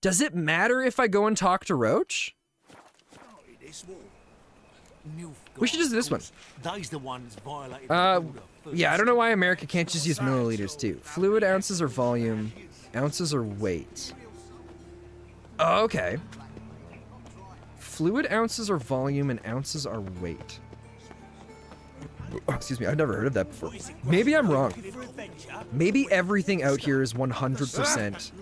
Does it matter if I go and talk to Roach? We should just do this one. Yeah, I don't know why America can't just use milliliters too. Fluid, ounces, or volume. Ounces or weight. Oh, okay. Fluid, ounces, or volume, and ounces are weight. Oh, excuse me, I've never heard of that before. Maybe I'm wrong. Maybe everything out here is 100%.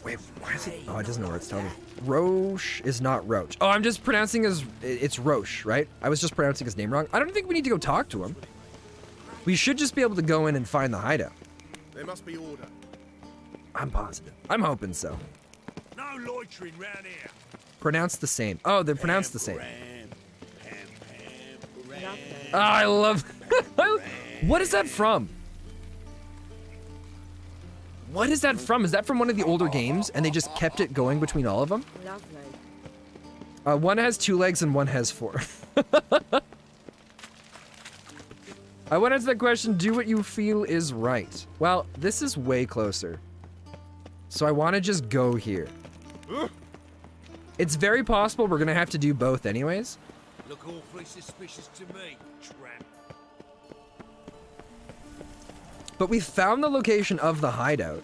Wait, why is it? Oh, it doesn't know where it's telling me. Roche is not Roach. Oh, I'm just pronouncing it's Roche, right? I was just pronouncing his name wrong. I don't think we need to go talk to him. We should just be able to go in and find the hideout. There must be order. I'm positive. I'm hoping so. No loitering round here. Pronounced the same. Oh, they're pronounced the same. Oh, I love... What is that from? What is that from? Is that from one of the older games and they just kept it going between all of them? Lovely. One has 2 legs and one has 4. I want to answer that question, do what you feel is right. Well, this is way closer. So I want to just go here. It's very possible we're going to have to do both anyways. Look awfully suspicious to me, tramp. But we found the location of the hideout.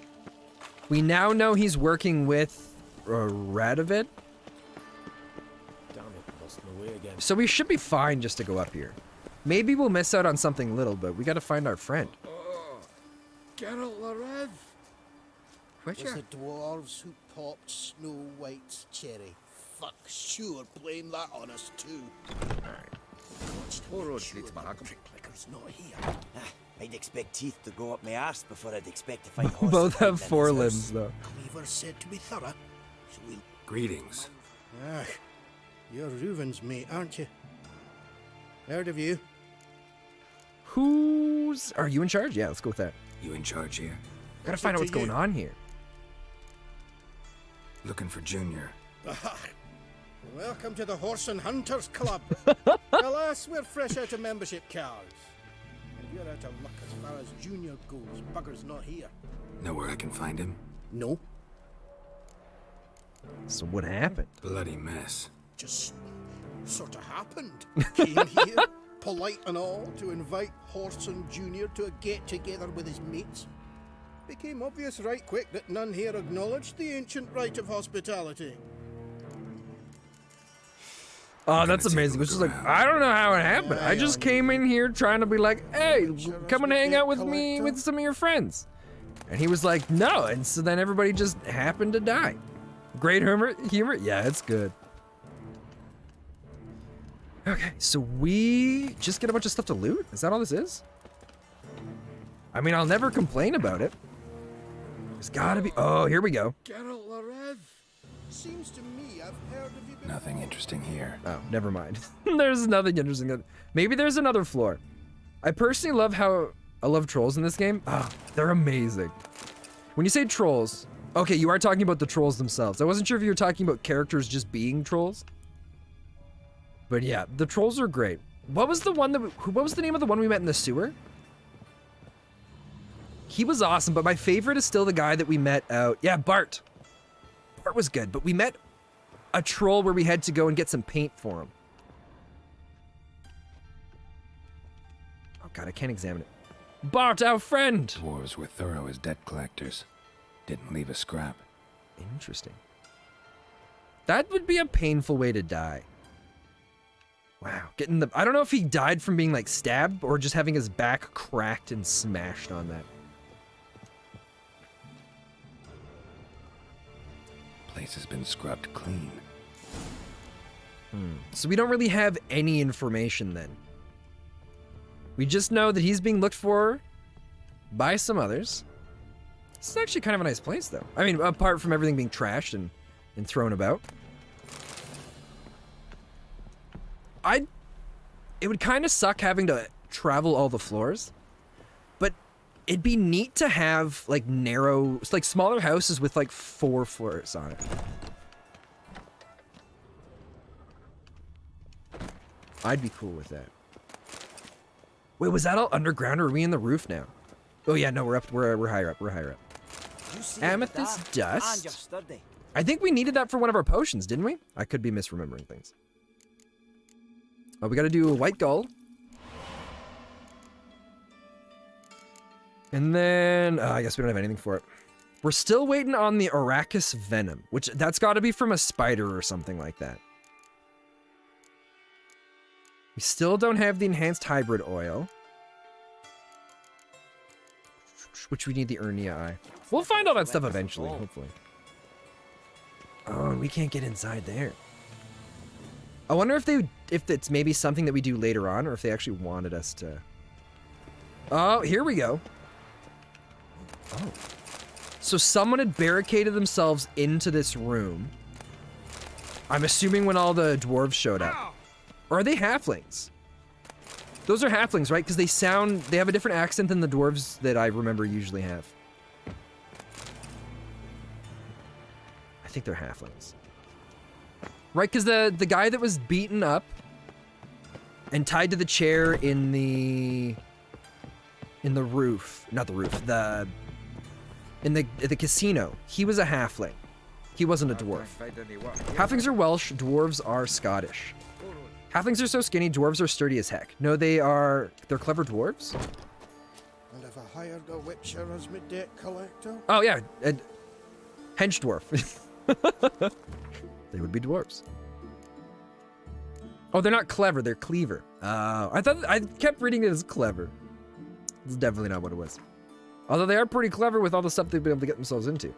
We now know he's working with Radovid. Damn it, lost my way again. So we should be fine just to go up here. Maybe we'll miss out on something little, but we gotta find our friend. Geralt the Red. Which was the dwarves who popped Snow White's cherry. Fuck, sure, blame that on us too. Poor old Schlitzmark. Clicker's not here. I'd expect teeth to go up my arse before I'd expect to find horses. Both have fighting 4 in his limbs, house. though. Cleaver said to be thorough. So we'll... Greetings. Ah, you're Reuven's mate, aren't you? Heard of you. Are you in charge? Yeah, let's go with that. You in charge here? Gotta find out what's going on here. Looking for Junior. Ah, welcome to the Horse and Hunters Club. Alas, we're fresh out of membership cards. And you're out of luck as far as Junior goes. Bugger's not here. Know where I can find him? No. So what happened? Bloody mess. Just sort of happened. Came here, polite and all, to invite Horson Jr. to a get-together with his mates. Became obvious right quick that none here acknowledged the ancient rite of hospitality. Oh, that's amazing. Which is like, I don't know how it happened. I just came in here trying to be like, hey, come and hang out with me with some of your friends. And he was like, no. And so then everybody just happened to die. Great humor? Yeah, it's good. Okay, so we just get a bunch of stuff to loot? Is that all this is? I mean, I'll never complain about it. There's gotta be... Oh, here we go. Geralt the Red. Seems to me I've heard of you. Nothing interesting here. Oh, never mind. There's nothing interesting. Maybe there's another floor. I personally love how... I love trolls in this game. Oh, they're amazing. When you say trolls... Okay, you are talking about the trolls themselves. I wasn't sure if you were talking about characters just being trolls. But yeah, the trolls are great. What was the one that... What was the name of the one we met in the sewer? He was awesome, but my favorite is still the guy that we met out... Yeah, Bart. Bart was good, but we met a troll where we had to go and get some paint for him. Oh god, I can't examine it. Bart, our friend! Dwarves were thorough as debt collectors. Didn't leave a scrap. Interesting. That would be a painful way to die. Wow, getting the... I don't know if he died from being, like, stabbed or just having his back cracked and smashed on that. Place has been scrubbed clean. So we don't really have any information then. We just know that he's being looked for by some others. This is actually kind of a nice place, though. I mean, apart from everything being trashed and thrown about. It would kind of suck having to travel all the floors, but it'd be neat to have, like, narrow, like, smaller houses with, like, 4 floors on it. I'd be cool with that. Wait, was that all underground, or are we in the roof now? Oh yeah, no, we're higher up, we're higher up. Amethyst dust? I think we needed that for one of our potions, didn't we? I could be misremembering things. Oh, we gotta do a white gull. And then, I guess we don't have anything for it. We're still waiting on the Arrakis Venom, which that's gotta be from a spider or something like that. We still don't have the enhanced hybrid oil. Which we need the Urnia eye. We'll find all that stuff eventually, hopefully. Oh, and we can't get inside there. I wonder if it's maybe something that we do later on, or if they actually wanted us to. Oh, here we go. Oh. So someone had barricaded themselves into this room. I'm assuming when all the dwarves showed up. Or are they halflings? Those are halflings, right? Because they have a different accent than the dwarves that I remember usually have. I think they're halflings. Right, because the guy that was beaten up and tied to the chair in the roof, not the roof, in the casino, he was a halfling. He wasn't a dwarf. Halflings are Welsh, dwarves are Scottish. Halflings are so skinny, dwarves are sturdy as heck. No, they're clever dwarves? And if I hired a witcher as my debt collector? Oh yeah, a hench dwarf. They would be dwarves. Oh, they're not clever, they're cleaver. I kept reading it as clever. It's definitely not what it was. Although they are pretty clever with all the stuff they've been able to get themselves into.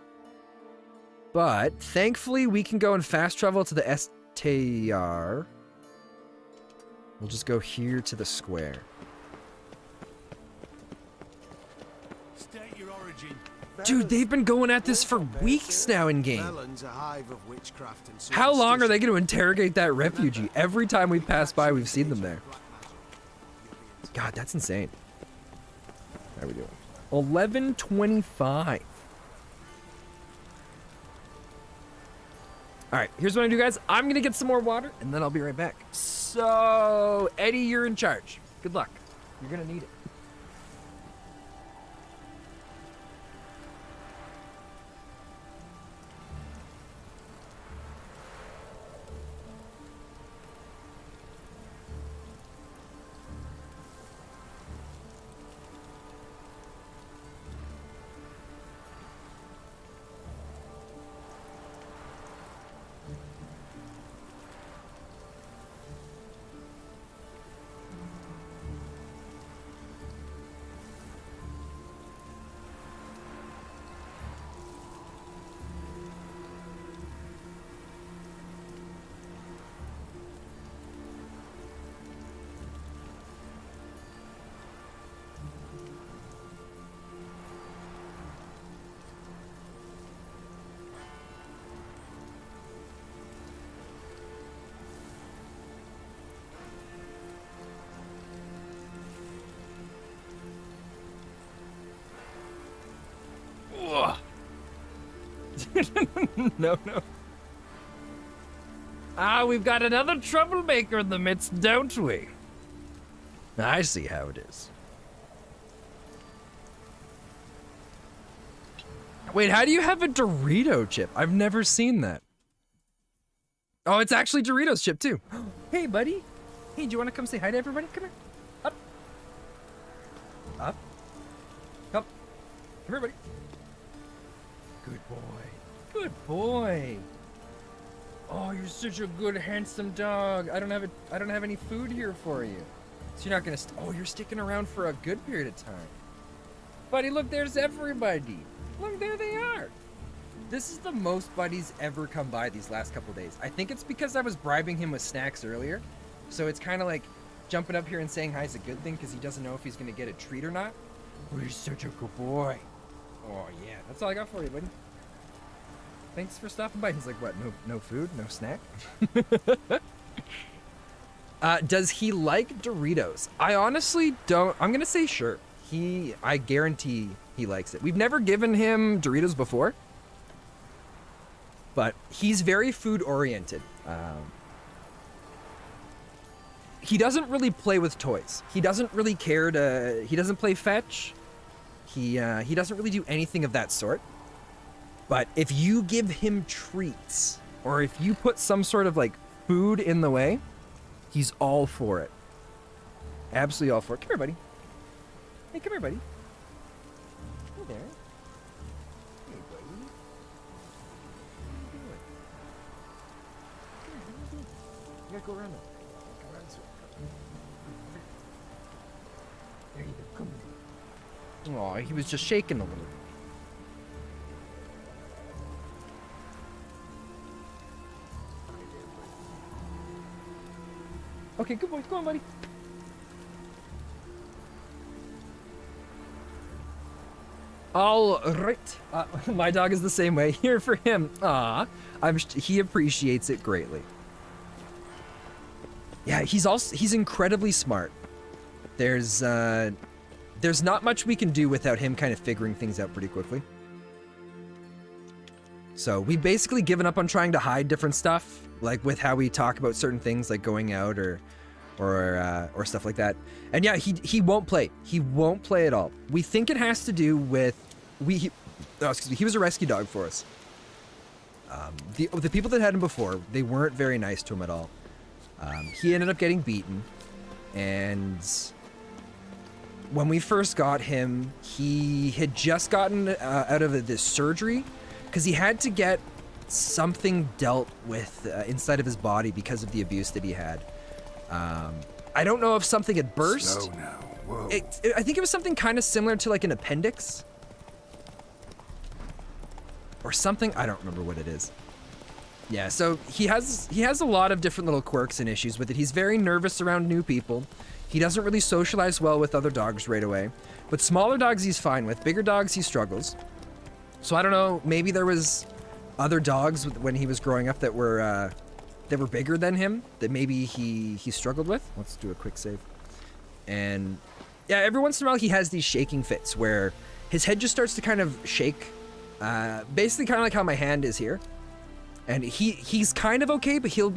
But thankfully we can go and fast travel to the STR. We'll just go here to the square. State your origin. Dude, they've been going at this for weeks now in game. A hive of witchcraft and How long are they going to interrogate that refugee? Every time we pass by, we've seen them there. God, that's insane. How are we doing? 11:25. All right, here's what I'm gonna do, guys. I'm gonna get some more water, and then I'll be right back. So, Eddie, you're in charge. Good luck. You're gonna need it. No. Ah, we've got another troublemaker in the midst, don't we? I see how it is. Wait, how do you have a Dorito chip? I've never seen that. Oh, it's actually Doritos chip too. Hey, buddy. Hey, do you want to come say hi to everybody? Come here. Up. Up. Up. Come here, buddy. Good boy. Good boy. Oh, you're such a good, handsome dog. I don't have any food here for you. So you're not gonna. Oh, you're sticking around for a good period of time. Buddy, look, there's everybody. Look, there they are. This is the most buddies ever come by these last couple days. I think it's because I was bribing him with snacks earlier. So it's kind of like jumping up here and saying hi is a good thing because he doesn't know if he's gonna get a treat or not. Oh, you're such a good boy. Oh yeah, that's all I got for you, buddy. Thanks for stopping by. He's like, what? No food? No snack? Does he like Doritos? I honestly don't. I'm gonna say sure. I guarantee he likes it. We've never given him Doritos before, but he's very food oriented. He doesn't really play with toys. He doesn't really care to. He doesn't play fetch. He doesn't really do anything of that sort. But if you give him treats, or if you put some sort of like food in the way, he's all for it. Absolutely all for it. Come here, buddy. Hey, come here, buddy. Hey there. Hey, buddy. What are you doing? You gotta go around there. Go around this way. There you go. Come here. Oh, he was just shaking a little. Okay, good boy. Go on, buddy. All right. My dog is the same way. Here for him. He appreciates it greatly. Yeah, he's incredibly smart. There's not much we can do without him kind of figuring things out pretty quickly. So we've basically given up on trying to hide different stuff, like with how we talk about certain things, like going out or stuff like that. And yeah, he won't play. He won't play at all. We think it has to do with he was a rescue dog for us. The people that had him before, they weren't very nice to him at all. He ended up getting beaten, and when we first got him, he had just gotten out of this surgery because he had to get something dealt with inside of his body because of the abuse that he had. I don't know if something had burst. Slow now. Whoa. I think it was something kind of similar to like an appendix or something. I don't remember what it is. Yeah, so he has a lot of different little quirks and issues with it. He's very nervous around new people. He doesn't really socialize well with other dogs right away. But smaller dogs he's fine with. Bigger dogs he struggles. So I don't know, maybe there was other dogs when he was growing up that were bigger than him that maybe he struggled with. Let's do a quick save. And yeah, every once in a while he has these shaking fits where his head just starts to kind of shake. Basically kind of like how my hand is here. And he's kind of okay, but he'll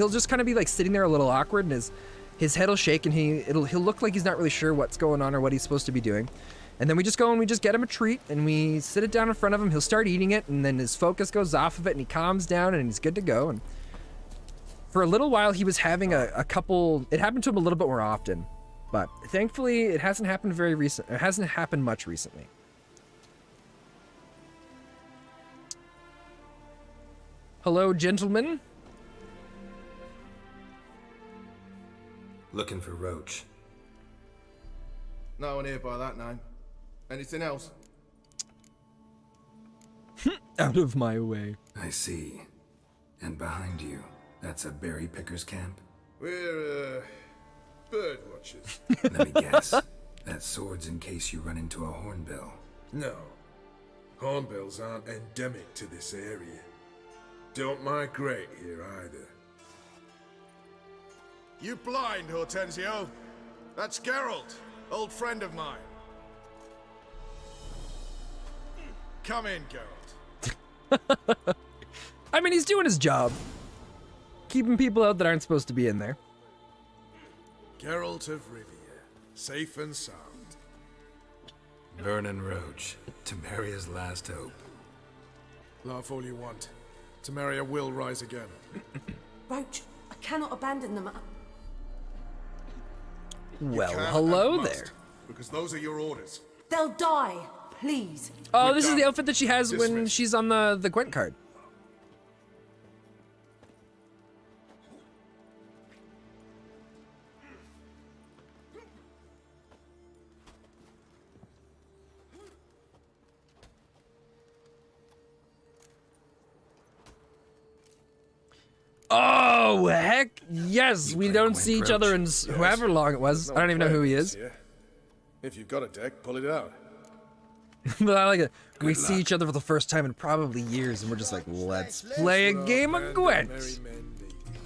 just kind of be like sitting there a little awkward, and his head will shake, and he'll look like he's not really sure what's going on or what he's supposed to be doing. And then we just go and we just get him a treat, and we sit it down in front of him. He'll start eating it, and then his focus goes off of it, and he calms down, and he's good to go. And for a little while, he was having a couple. It happened to him a little bit more often, but thankfully, it hasn't happened It hasn't happened much recently. Hello, gentlemen. Looking for Roach. No one here by that name. Anything else? Out of my way. I see. And behind you, that's a berry picker's camp? We're, bird watchers. Let me guess. That sword's in case you run into a hornbill. No. Hornbills aren't endemic to this area. Don't migrate here either. You blind, Hortensio? That's Geralt, old friend of mine. Come in, Geralt. I mean, he's doing his job. Keeping people out that aren't supposed to be in there. Geralt of Rivia, safe and sound. Vernon Roach, Temeria's last hope. Laugh all you want. Temeria will rise again. Roach, I cannot abandon them. Well, hello there. Because those are your orders. They'll die, please. Oh, this is the outfit that she has when she's on the Gwent card. Oh, heck yes! We don't see each other in however long it was. I don't even know who he is. If you've got a deck, pull it out. But I like it. We see each other for the first time in probably years, and we're just like, let's play a game of Gwent.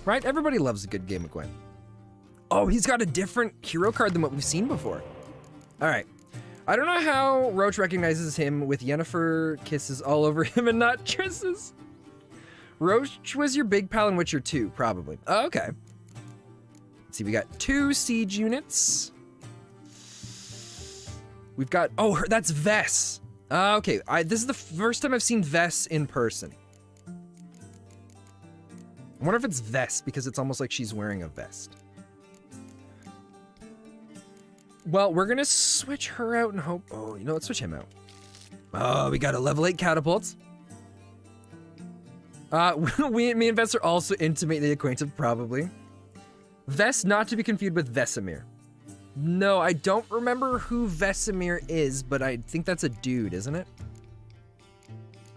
Right? Everybody loves a good game of Gwent. Oh, he's got a different hero card than what we've seen before. All right. I don't know how Roach recognizes him with Yennefer kisses all over him and not Triss's. Roach was your big pal in Witcher 2, probably. Oh, okay. Let's see, we got 2 siege units. We've got, oh, that's Vess. Okay, this is the first time I've seen Vess in person. I wonder if it's Vess because it's almost like she's wearing a vest. Well, we're gonna switch her out and hope, oh, you know, let's switch him out. Oh, we got a level 8 catapult. Me and Vess are also intimately acquainted, probably. Vess not to be confused with Vesemir. No, I don't remember who Vesemir is, but I think that's a dude, isn't it?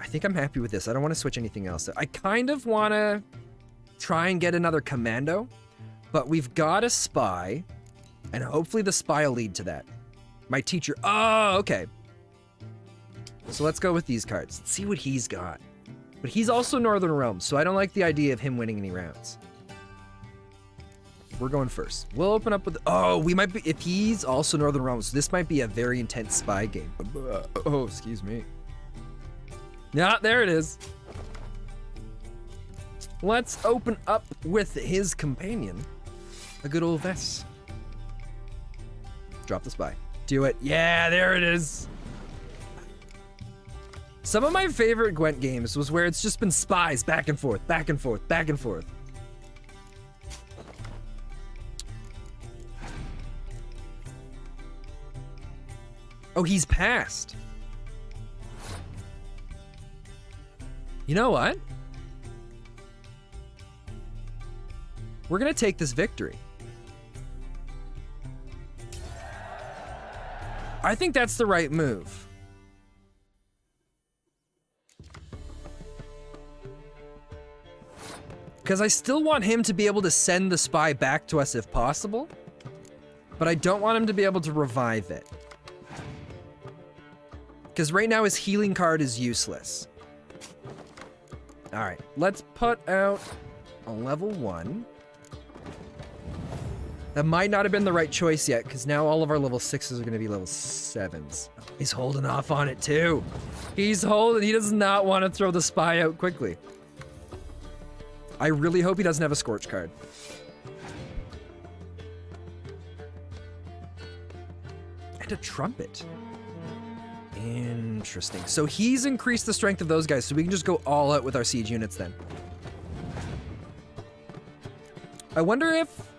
I think I'm happy with this. I don't want to switch anything else. I kind of want to try and get another commando, but we've got a spy, and hopefully the spy will lead to that. My teacher. Oh, okay. So let's go with these cards. Let's see what he's got. But he's also Northern Realms, so I don't like the idea of him winning any rounds. We're going first. We'll open up with... Oh, we might be... If he's also Northern Realms, this might be a very intense spy game. Oh, excuse me. Yeah, there it is. Let's open up with his companion. A good old Vess. Drop the spy. Do it. Yeah, there it is. Some of my favorite Gwent games was where it's just been spies back and forth, back and forth, back and forth. Oh, he's passed. You know what? We're gonna take this victory. I think that's the right move. Because I still want him to be able to send the spy back to us if possible, but I don't want him to be able to revive it. Because right now his healing card is useless. All right, let's put out a level 1. That might not have been the right choice yet, because now all of our level 6s are going to be level 7s. He's holding off on it too. He's holding, he does not want to throw the spy out quickly. I really hope he doesn't have a Scorch card. And a Trumpet. Interesting. So he's increased the strength of those guys, so we can just go all out with our siege units then. I wonder if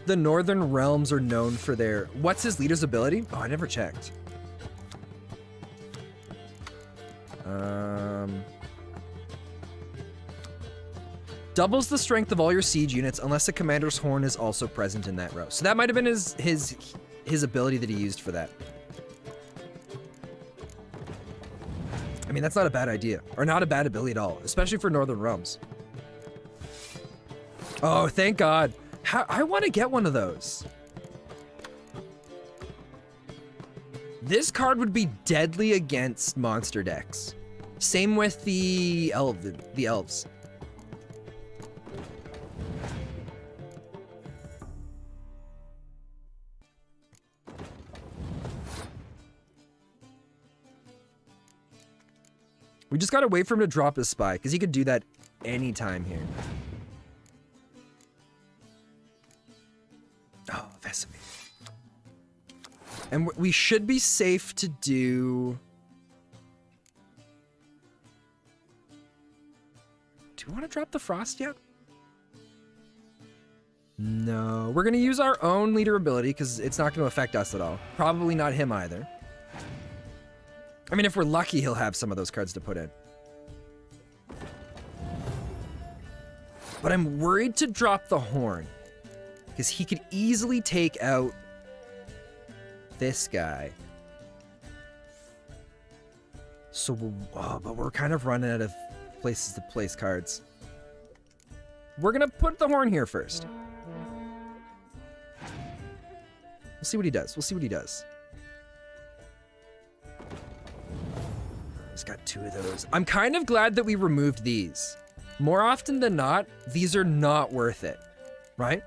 the Northern Realms are known for their... What's his leader's ability? Oh, I never checked. Doubles the strength of all your siege units unless a commander's horn is also present in that row. So that might have been his ability that he used for that. I mean, that's not a bad idea. Or not a bad ability at all, especially for Northern Realms. Oh, thank God. I want to get one of those. This card would be deadly against monster decks. Same with the elves. We just gotta wait for him to drop his spy, because he could do that anytime here. Oh, Vesemir. And we should be safe to do... Do we want to drop the Frost yet? No. We're going to use our own leader ability, because it's not going to affect us at all. Probably not him either. I mean, if we're lucky, he'll have some of those cards to put in. But I'm worried to drop the horn, because he could easily take out this guy. So, but we're kind of running out of places to place cards. We're gonna put the horn here first. We'll see what he does. We'll see what he does. He's got 2 of those. I'm kind of glad that we removed these. More often than not, these are not worth it, right?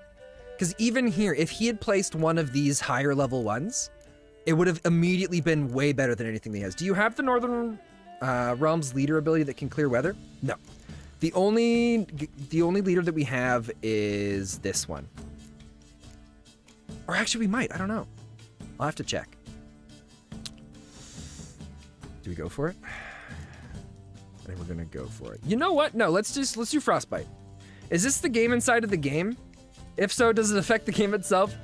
Because even here, if he had placed one of these higher level ones, it would have immediately been way better than anything that he has. Do you have the Northern Realms leader ability that can clear weather? No. The only leader that we have is this one. Or actually we might, I don't know. I'll have to check. Do we go for it? I think we're gonna go for it. You know what? No, let's do Frostbite. Is this the game inside of the game? If so, does it affect the game itself?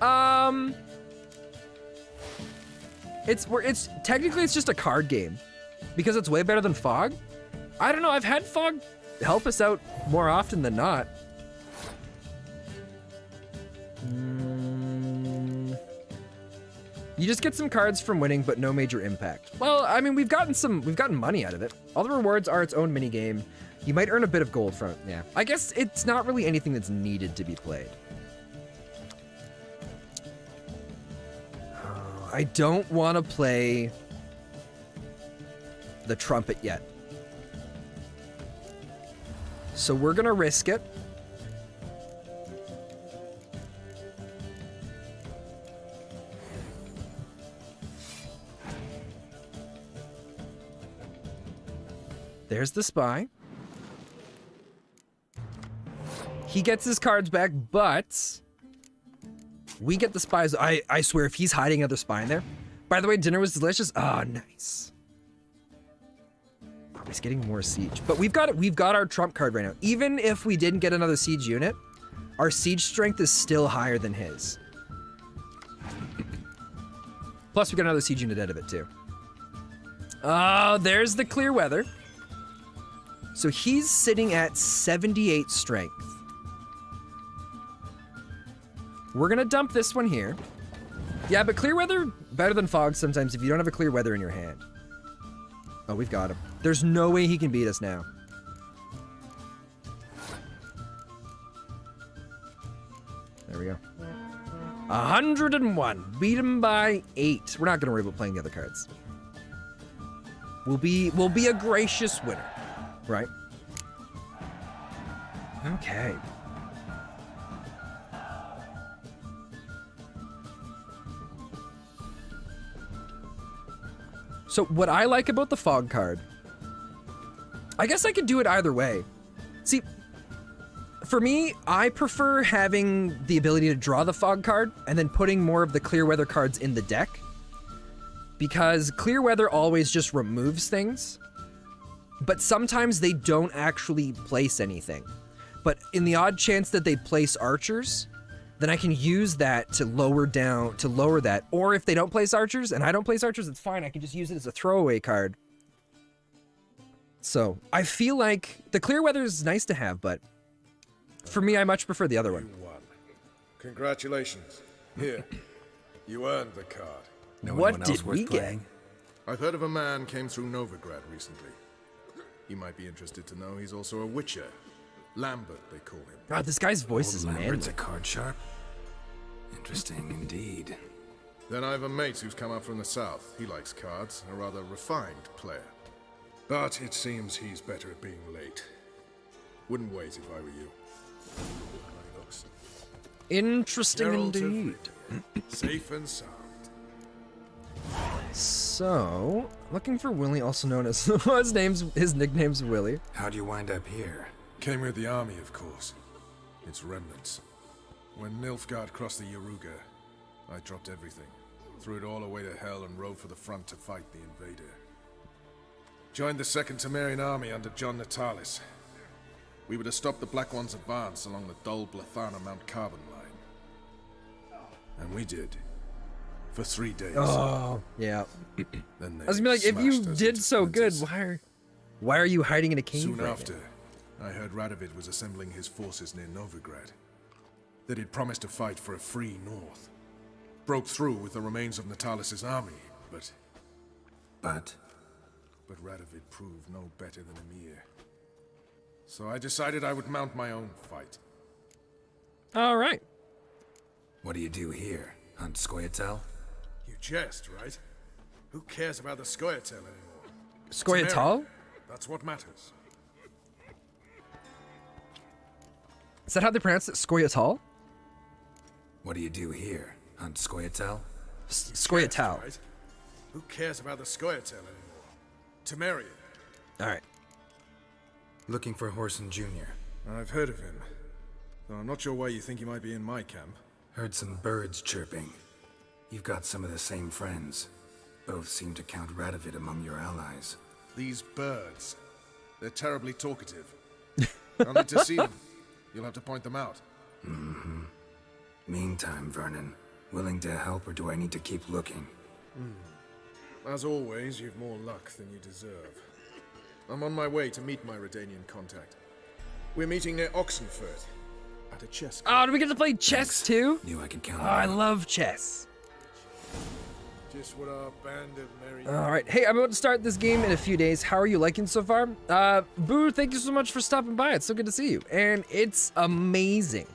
It's technically it's just a card game because it's way better than Fog. I don't know. I've had Fog help us out more often than not. You just get some cards from winning, but no major impact. Well, I mean, we've gotten money out of it. All the rewards are its own mini game. You might earn a bit of gold from it. Yeah, I guess it's not really anything that's needed to be played. I don't want to play the trumpet yet. So we're gonna risk it. There's the spy. He gets his cards back, but we get the spies. I swear, if he's hiding another spy in there. By the way, dinner was delicious. Oh, nice. He's getting more siege, but we've got our trump card right now. Even if we didn't get another siege unit, our siege strength is still higher than his. Plus, we got another siege unit out of it too. Oh, there's the clear weather. So he's sitting at 78 strength. We're gonna dump this one here. Yeah, but clear weather better than fog sometimes if you don't have a clear weather in your hand. Oh, we've got him. There's no way he can beat us now. There we go. 101. Beat him by 8. We're not gonna worry about playing the other cards. We'll be a gracious winner. Right. Okay. So what I like about the fog card, I guess I could do it either way. See, for me, I prefer having the ability to draw the fog card and then putting more of the clear weather cards in the deck, because clear weather always just removes things. But sometimes they don't actually place anything. But in the odd chance that they place archers, then I can use that to lower that. Or if they don't place archers and I don't place archers, it's fine. I can just use it as a throwaway card. So I feel like the clear weather is nice to have, but for me, I much prefer the other one. You won. Congratulations. Here, you earned the card. What did we get? I've heard of a man came through Novigrad recently. You might be interested to know he's also a witcher. Lambert, they call him. God, this guy's voice is manly. Lambert's a card sharp. Interesting indeed. Then I have a mate who's come up from the south. He likes cards, a rather refined player. But it seems he's better at being late. Wouldn't wait if I were you. Interesting Geralt of indeed. Safe and sound. So, looking for Willie, also known as his nickname's Willie. How'd you wind up here? Came with the army, of course. Its remnants. When Nilfgaard crossed the Yaruga, I dropped everything, threw it all away to hell and rode for the front to fight the invader. Joined the Second Temerian army under John Natalis. We were to stop the Black One's advance along the Dol Blathana Mount Carbon line. And we did. For 3 days. Oh, yeah. Then I was gonna be like, if you did so good, why are you hiding in a cave? Soon right after, I heard Radovid was assembling his forces near Novigrad. That he'd promised to fight for a free north. Broke through with the remains of Natalis' army, but Radovid proved no better than Emir. So I decided I would mount my own fight. All right. What do you do here? Hunt Scoia'tael? You jest, right? Who cares about the Scoia'tael anymore? Scoia'tael? That's what matters. Is that how they pronounce it? Scoia'tael? What do you do here? Hunt Scoia'tael? Scoia'tael. Right? Who cares about the Scoia'tael anymore? Temerian. All right. Looking for Whoreson Jr. I've heard of him. Though I'm not sure why you think he might be in my camp. Heard some birds chirping. You've got some of the same friends. Both seem to count Radovid among your allies. These birds. They're terribly talkative. I'll need to see them. You'll have to point them out. Mm-hmm. Meantime, Vernon, willing to help or do I need to keep looking? As always, you've more luck than you deserve. I'm on my way to meet my Redanian contact. We're meeting near Oxenford. At a chess club. Oh, do we get to play chess too? Knew I could count on I love chess. Just what our band of merry... All right. Hey, I'm about to start this game in a few days. How are you liking so far? Boo, thank you so much for stopping by. It's so good to see you. And it's amazing.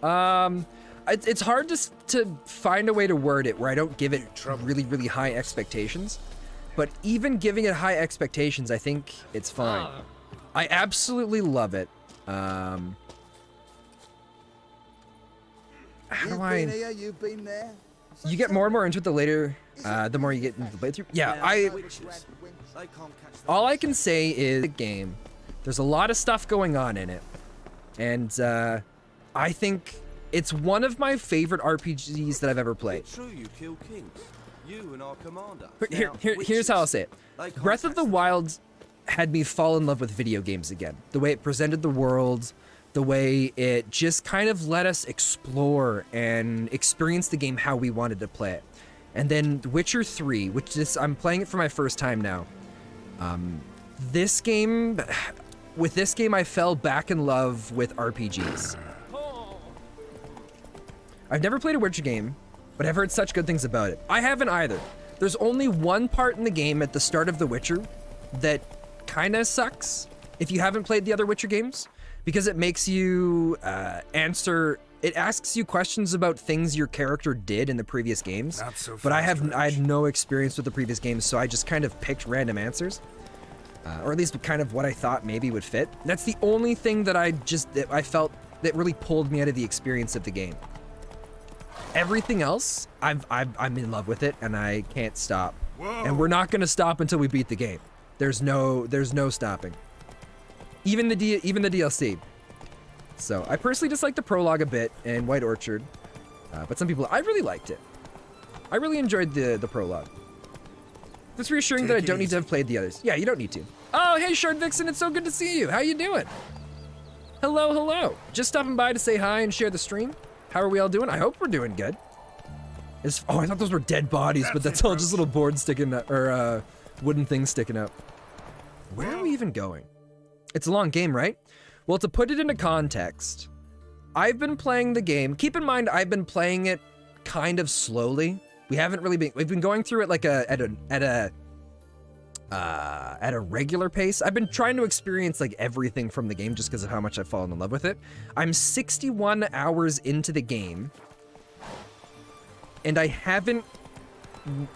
It's hard to find a way to word it where I don't give it really, really high expectations. But even giving it high expectations, I think it's fine. I absolutely love it. How do I... Been here, you've been there. You get more and more into it the later, the more you get into the playthrough. Yeah, all I can say is the game. There's a lot of stuff going on in it. And I think it's one of my favorite RPGs that I've ever played. True, you kill kings. You and our commander. Here's how I'll say it. Breath of the Wild had me fall in love with video games again. The way it presented the world, the way it just kind of let us explore and experience the game how we wanted to play it. And then Witcher 3, which is, I'm playing it for my first time now. With this game, I fell back in love with RPGs. I've never played a Witcher game, but I've heard such good things about it. I haven't either. There's only one part in the game at the start of The Witcher that kind of sucks if you haven't played the other Witcher games, because it makes you it asks you questions about things your character did in the previous games. Not so but I fast, had no experience with the previous games, so I just kind of picked random answers. Or at least kind of what I thought maybe would fit. That's the only thing that I felt that really pulled me out of the experience of the game. Everything else, I'm in love with it, and I can't stop. Whoa. And we're not gonna stop until we beat the game. There's no stopping. Even the DLC. So I personally just like the prologue a bit in White Orchard, but some people, I really liked it. I really enjoyed the prologue. It's reassuring that I don't need to have played the others. Yeah, you don't need to. Oh, hey, Shard Vixen, it's so good to see you. How you doing? Hello, hello. Just stopping by to say hi and share the stream. How are we all doing? I hope we're doing good. Oh, I thought those were dead bodies, but that's all just little boards sticking up, or wooden things sticking up. Where are we even going? It's a long game, right? Well, to put it into context, I've been playing the game. Keep in mind, I've been playing it kind of slowly. We've been going through it like at a regular pace. I've been trying to experience like everything from the game just because of how much I've fallen in love with it. I'm 61 hours into the game, and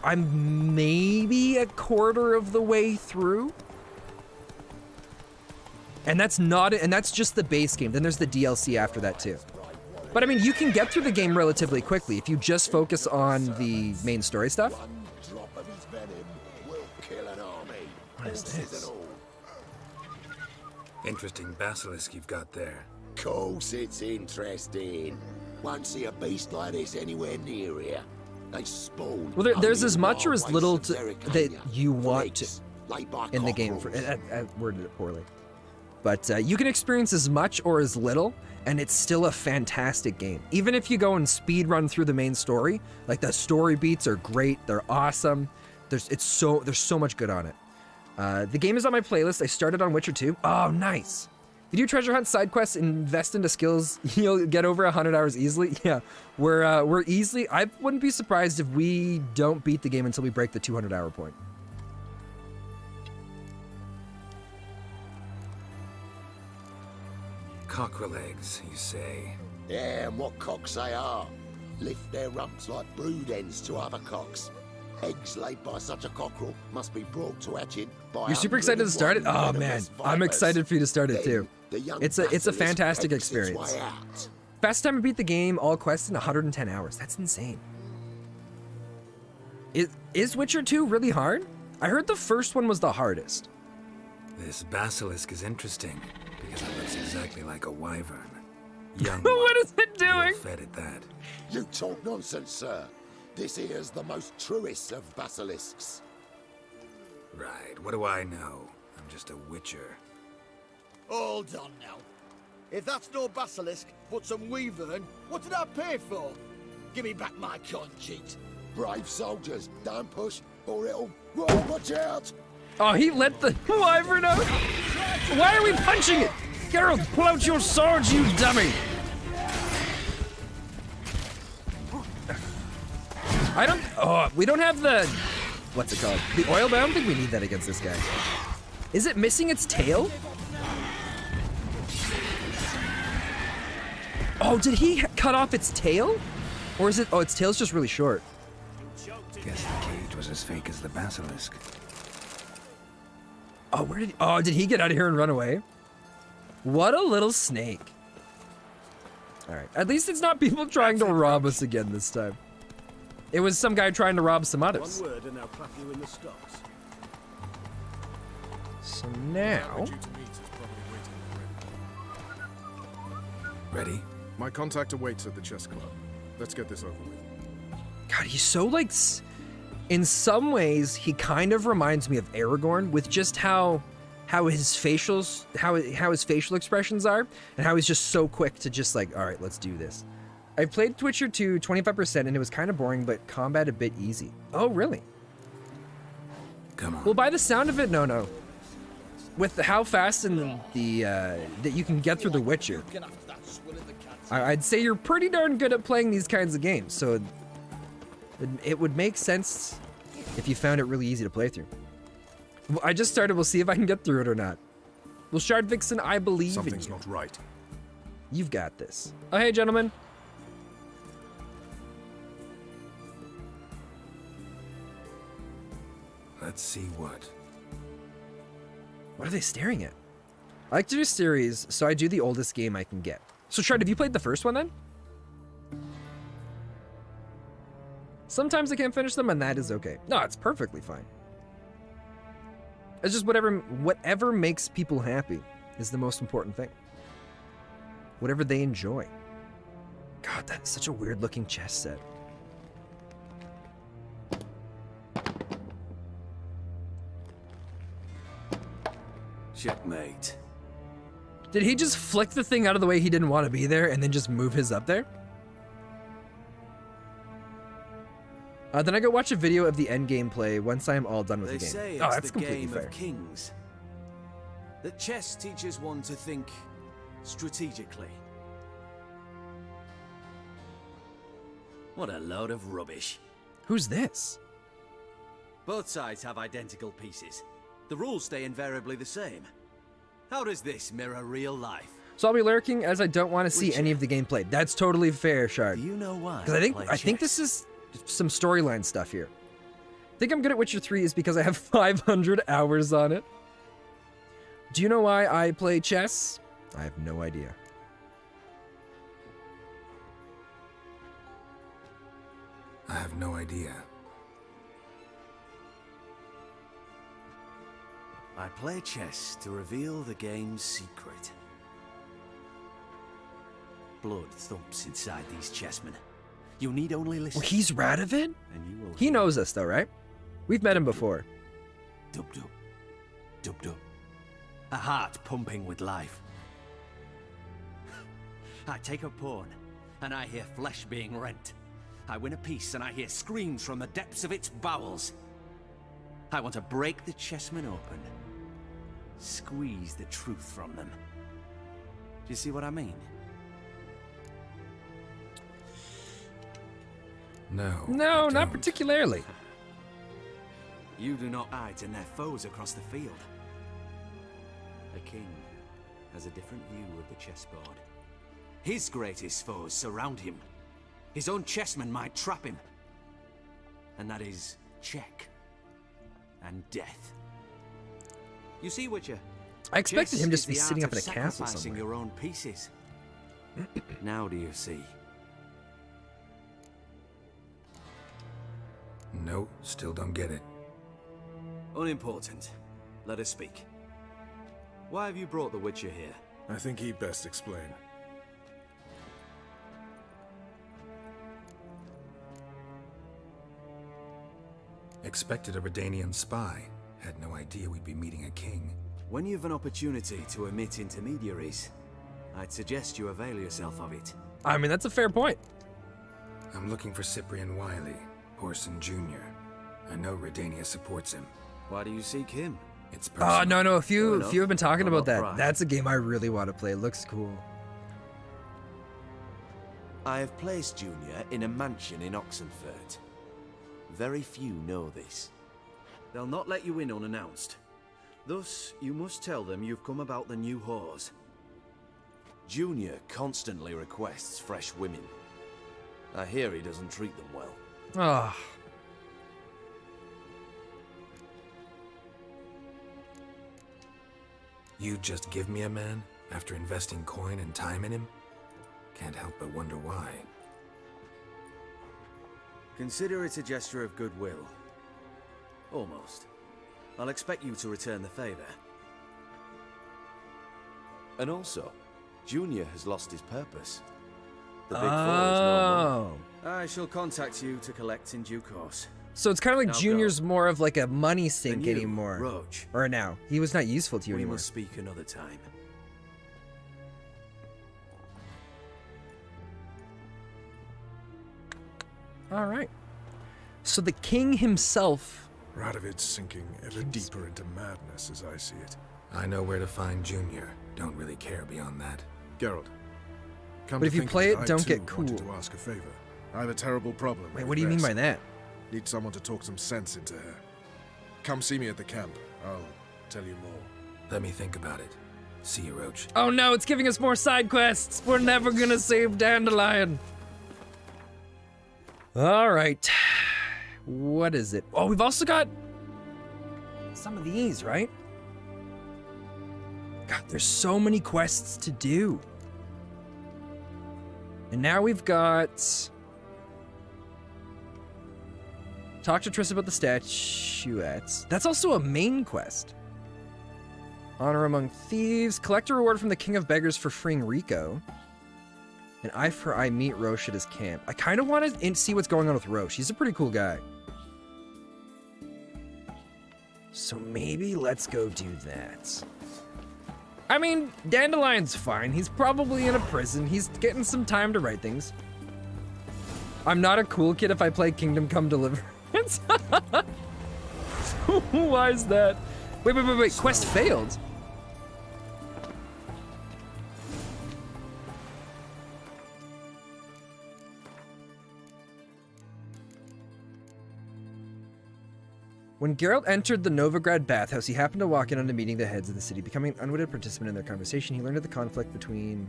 I'm maybe a quarter of the way through. And that's just the base game. Then there's the DLC after that too. But I mean, you can get through the game relatively quickly if you just focus on the main story stuff. What is this? Interesting basilisk you've got there. Course it's interesting. Won't see a beast like this anywhere near here. They spawn. Well, there's as much or as little that you want to in the game. I worded it poorly. But you can experience as much or as little, and it's still a fantastic game. Even if you go and speed run through the main story, like the story beats are great, they're awesome. There's so much good on it. The game is on my playlist. I started on Witcher 2. Oh, nice. If you do treasure hunt side quests, invest into skills, you'll get over 100 hours easily. Yeah, we're easily. I wouldn't be surprised if we don't beat the game until we break the 200-hour point. Cockerel eggs, you say? Yeah, and what cocks they are. Lift their rumps like brood hens to other cocks. Eggs laid by such a cockerel must be brought to hatching by. You're super excited to start it? Oh man, I'm excited for you to start it too. It's a fantastic experience. Fastest time to beat the game, all quests in 110 hours. That's insane. Is Witcher 2 really hard? I heard the first one was the hardest. This basilisk is interesting because it looks exactly like a wyvern. Young What is it doing? Fed at that. You talk nonsense, sir. This here's the most truest of basilisks. Right, what do I know? I'm just a witcher. Hold on now. If that's no basilisk, but some wyvern, what did I pay for? Give me back my coin, cheat. Brave soldiers, don't push, or it'll... Whoa, watch out! Oh, he let the wyvern out? Why are we punching it? Geralt, pull out your swords, you dummy! I don't. Oh, we don't have the. What's it called? The oil, but I don't think we need that against this guy. Is it missing its tail? Oh, did he cut off its tail? Or is it? Oh, its tail's just really short. Guess the cage was as fake as the basilisk. Oh, where did he, oh, did he get out of here and run away? What a little snake. All right, at least it's not people trying to rob us again this time. It was some guy trying to rob some others. One word and I'll clap you in the stocks. So now... Ready? My contact awaits at the chess club. Let's get this over with. God, he's so like... In some ways, he kind of reminds me of Aragorn with just how his facial expressions are, and how he's just so quick to just like, all right, let's do this. I played Witcher 2 25%, and it was kind of boring, but combat a bit easy. Oh, really? Come on. Well, by the sound of it, no. With how fast and the that you can get through The Witcher, I'd say you're pretty darn good at playing these kinds of games. So it would make sense if you found it really easy to play through. I just started. We'll see if I can get through it or not. Well, Shard Vixen, I believe in you. Something's not right. You've got this. Oh, hey, gentlemen. Let's see what. What are they staring at? I like to do series, so I do the oldest game I can get. So, Shard, have you played the first one then? Sometimes I can't finish them, and that is okay. No, it's perfectly fine. It's just whatever makes people happy is the most important thing. Whatever they enjoy. God, that's such a weird looking chess set. Checkmate. Did he just flick the thing out of the way he didn't want to be there and then just move his up there? Then I go watch a video of the end game play once I am all done with the game. Say Oh, it's that's the completely game fair. of kings. That chess teaches one to think strategically. What a load of rubbish. Who's this? Both sides have identical pieces. The rules stay invariably the same. How does this mirror real life? So I'll be lurking as I don't want to see any of the gameplay. That's totally fair, Shard. Do you know why? Because I think this is some storyline stuff here. I think I'm good at Witcher 3 is because I have 500 hours on it. Do you know why I play chess? I have no idea. I have no idea. I play chess to reveal the game's secret. Blood thumps inside these chessmen. You need only listen. Well, he's Radovid? And you will He knows us though, right? We've met him before. Dub-dub. Dub-dub. A heart pumping with life. I take a pawn, and I hear flesh being rent. I win a piece, and I hear screams from the depths of its bowels. I want to break the chessmen open. Squeeze the truth from them. Do you see what I mean? No. No, not particularly. You do not hide in their foes across the field. A king has a different view of the chessboard. His greatest foes surround him. His own chessmen might trap him. And that is check and death. You see, Witcher? I expected him just to be chess is the sitting art up in a of castle sacrificing somewhere. your own pieces. Now do you see? No, still don't get it. Unimportant. Let us speak. Why have you brought the Witcher here? I think he'd best explain. Expected a Redanian spy. Had no idea we'd be meeting a king. When you've an opportunity to omit intermediaries, I'd suggest you avail yourself of it. I mean, that's a fair point. I'm looking for Cyprian Wiley, Orson Jr. I know Redania supports him. Why do you seek him? It's personal. No. If you have been talking I'm about not that, proud. that's a game I really want to play. It looks cool. I have placed Junior in a mansion in Oxenfurt. Very few know this. They'll not let you in unannounced. Thus, you must tell them you've come about the new whores. Junior constantly requests fresh women. I hear he doesn't treat them well. Ah. You just give me a man after investing coin and time in him? Can't help but wonder why. Consider it a gesture of goodwill. Almost. I'll expect you to return the favor. And also, Junior has lost his purpose. The Big Four is no more. I shall contact you to collect in due course. So it's kind of like Now Junior's go. more of like a money sink And you, anymore. Roach. Or now. He was not useful to you We anymore. must speak another time. All right. So the king himself. Radovid's sinking ever deeper into madness as I see it. I know where to find Junior. Don't really care beyond that. Geralt, come But to if you think of play it, I don't too get wanted cool. to ask a favor. I have a terrible problem. Wait, with what do you mean Vess. by that? Need someone to talk some sense into her. Come see me at the camp. I'll tell you more. Let me think about it. See you, Roach. Oh no, it's giving us more side quests. We're never gonna save Dandelion. All right. What is it? Oh, we've also got some of these, right? God, there's so many quests to do. And now we've got... Talk to Triss about the statuettes. That's also a main quest. Honor among thieves. Collect a reward from the King of Beggars for freeing Rico. And eye for eye, meet Roche at his camp. I kind of want to see what's going on with Roche. He's a pretty cool guy. So maybe let's go do that. I mean, Dandelion's fine. He's probably in a prison. He's getting some time to write things. I'm not a cool kid if I play Kingdom Come Deliverance. Why is that? Wait. Quest failed. When Geralt entered the Novigrad bathhouse, he happened to walk in on a meeting the heads of the city. Becoming an unwitting participant in their conversation, he learned of the conflict between...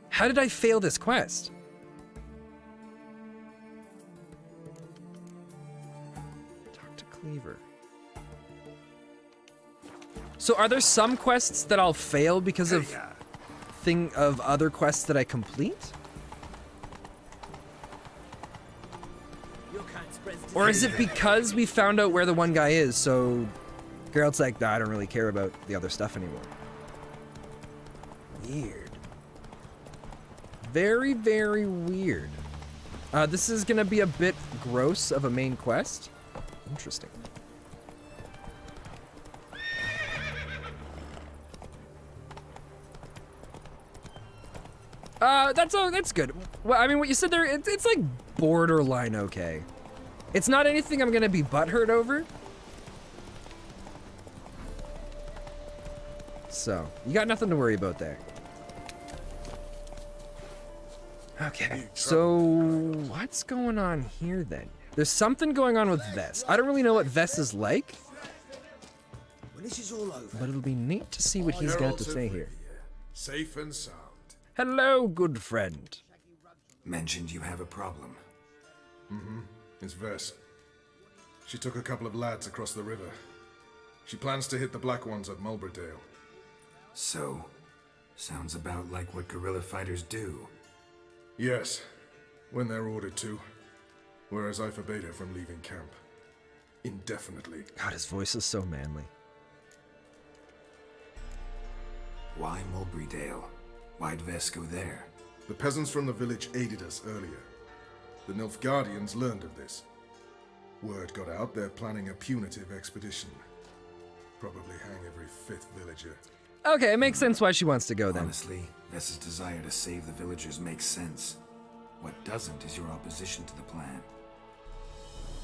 How did I fail this quest? Talk to Cleaver. So are there some quests that I'll fail because of other quests that I complete? Or is it because we found out where the one guy is, so Geralt's like, nah, I don't really care about the other stuff anymore. Weird. Very, very weird. This is gonna be a bit gross of a main quest. Interesting. That's good. Well, I mean, what you said there, it's like borderline okay. It's not anything I'm gonna be butthurt over. So, you got nothing to worry about there. Okay, so what's going on here then? There's something going on with Vess. I don't really know what Vess is like, When this is all over, but it'll be neat to see what he's got to say here. Safe and sound. Hello, good friend. Mentioned you have a problem. Mm-hmm. It's Vess. She took a couple of lads across the river. She plans to hit the Black Ones at Mulberdale. So, sounds about like what guerrilla fighters do. Yes, when they're ordered to. Whereas I forbade her from leaving camp. Indefinitely. God, his voice is so manly. Why Mulberdale? Why'd Vess go there? The peasants from the village aided us earlier. The Nilfgaardians learned of this. Word got out they're planning a punitive expedition. Probably hang every 5th villager. Okay, it makes sense why she wants to go then. Honestly, Vess's desire to save the villagers makes sense. What doesn't is your opposition to the plan.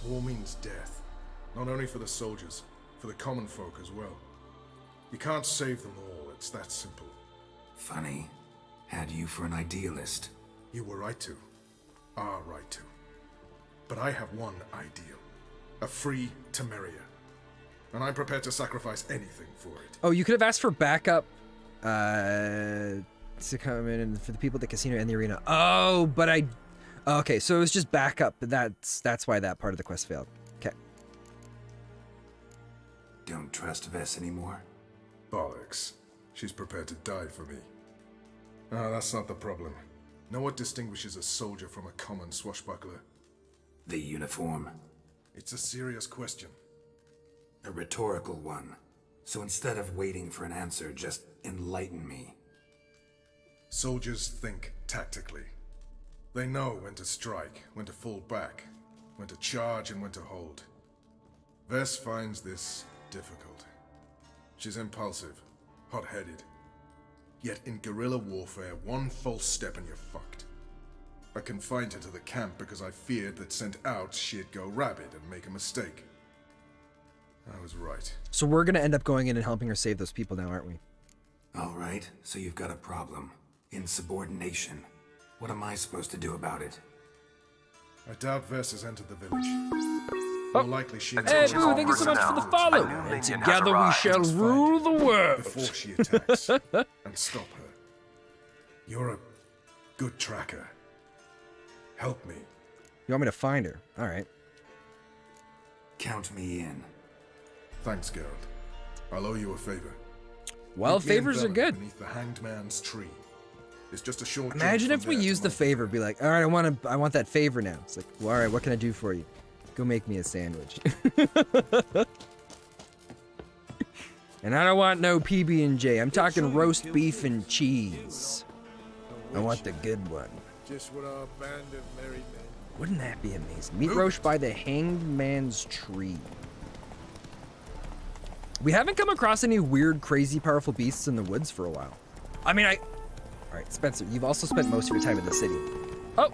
War means death. Not only for the soldiers, for the common folk as well. You can't save them all, it's that simple. Funny. Had you for an idealist. You were right to. are right to. But I have one ideal. A free Temeria. And I'm prepared to sacrifice anything for it. Oh, you could have asked for backup to come in and for the people at the casino and the arena. Oh, but I... Okay, so it was just backup. That's why that part of the quest failed. Okay. Don't trust Vess anymore? Bollocks. She's prepared to die for me. Ah, that's not the problem. Know what distinguishes a soldier from a common swashbuckler? The uniform. It's a serious question. A rhetorical one. So instead of waiting for an answer, just enlighten me. Soldiers think tactically. They know when to strike, when to fall back, when to charge and when to hold. Vess finds this difficult. She's impulsive, hot-headed. Yet in guerrilla warfare, one false step and you're fucked. I confined her to the camp because I feared that sent out she'd go rabid and make a mistake. I was right. So we're gonna end up going in and helping her save those people now, aren't we? All right, so you've got a problem. Insubordination. What am I supposed to do about it? I doubt Vess has entered the village. More likely she... Hey, Boo, thank you so much for the follow. And together we shall rule the world. Before she attacks. And stop her. You're a good tracker. Help me. You want me to find her? All right. Count me in. Thanks, Geralt. I'll owe you a favor. Well, favors are good. Beneath the Hanged Man's tree. It's just a short. Imagine if we used the favor, be like, all right, I want that favor now. It's like, well, all right, what can I do for you? Go make me a sandwich. And I don't want no PB&J. I'm talking roast beef and cheese. I want the good one. Just what our band of merry men. Wouldn't that be amazing? Meat roast by the Hanged Man's tree. We haven't come across any weird, crazy, powerful beasts in the woods for a while. I mean, all right, Spencer, you've also spent most of your time in the city. Oh!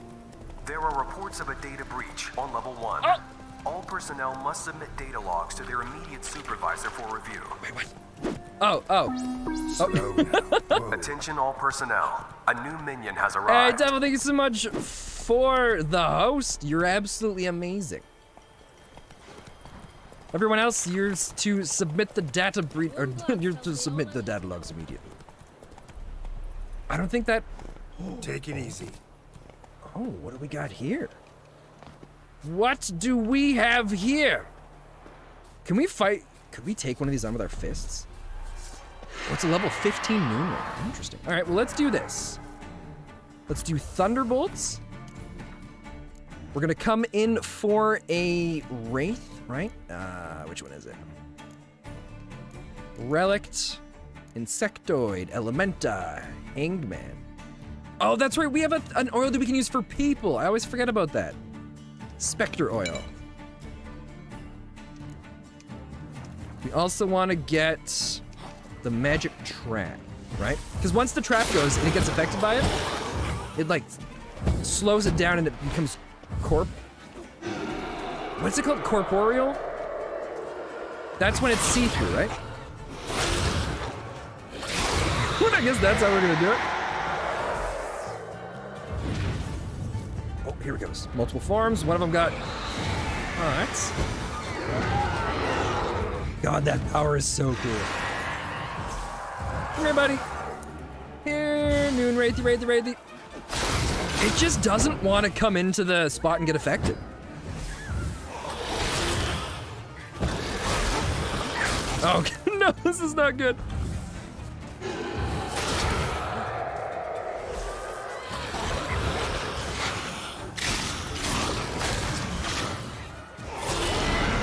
There are reports of a data breach on level 1. Oh! All personnel must submit data logs to their immediate supervisor for review. Wait, what? Oh. Attention all personnel. A new minion has Hey, arrived. Devil, thank you so much for the host. You're absolutely amazing. Everyone else, you're to submit the data breach, or you're to submit the data logs immediately. I don't think that... Take it easy. Oh, what do we got here? What do we have here? Can we fight? Could we take one of these on with our fists? What's a level 15 moon? Interesting. All right, well, let's do this. Let's do Thunderbolts. We're gonna come in for a Wraith, right? Which one is it? Relict, Insectoid, Elementa, Hanged Man. Oh, that's right, we have an oil that we can use for people. I always forget about that. Spectre Oil. We also want to get the Magic Trap, right? Because once the trap goes and it gets affected by it, it like slows it down and it becomes what's it called? Corporeal? That's when it's see-through, right? Well, I guess that's how we're gonna do it. Oh, here it goes. Multiple forms. One of them got... Alright. God, that power is so cool. Come here, buddy. Here, Noon Wraithy. It just doesn't want to come into the spot and get affected. Oh, no, this is not good.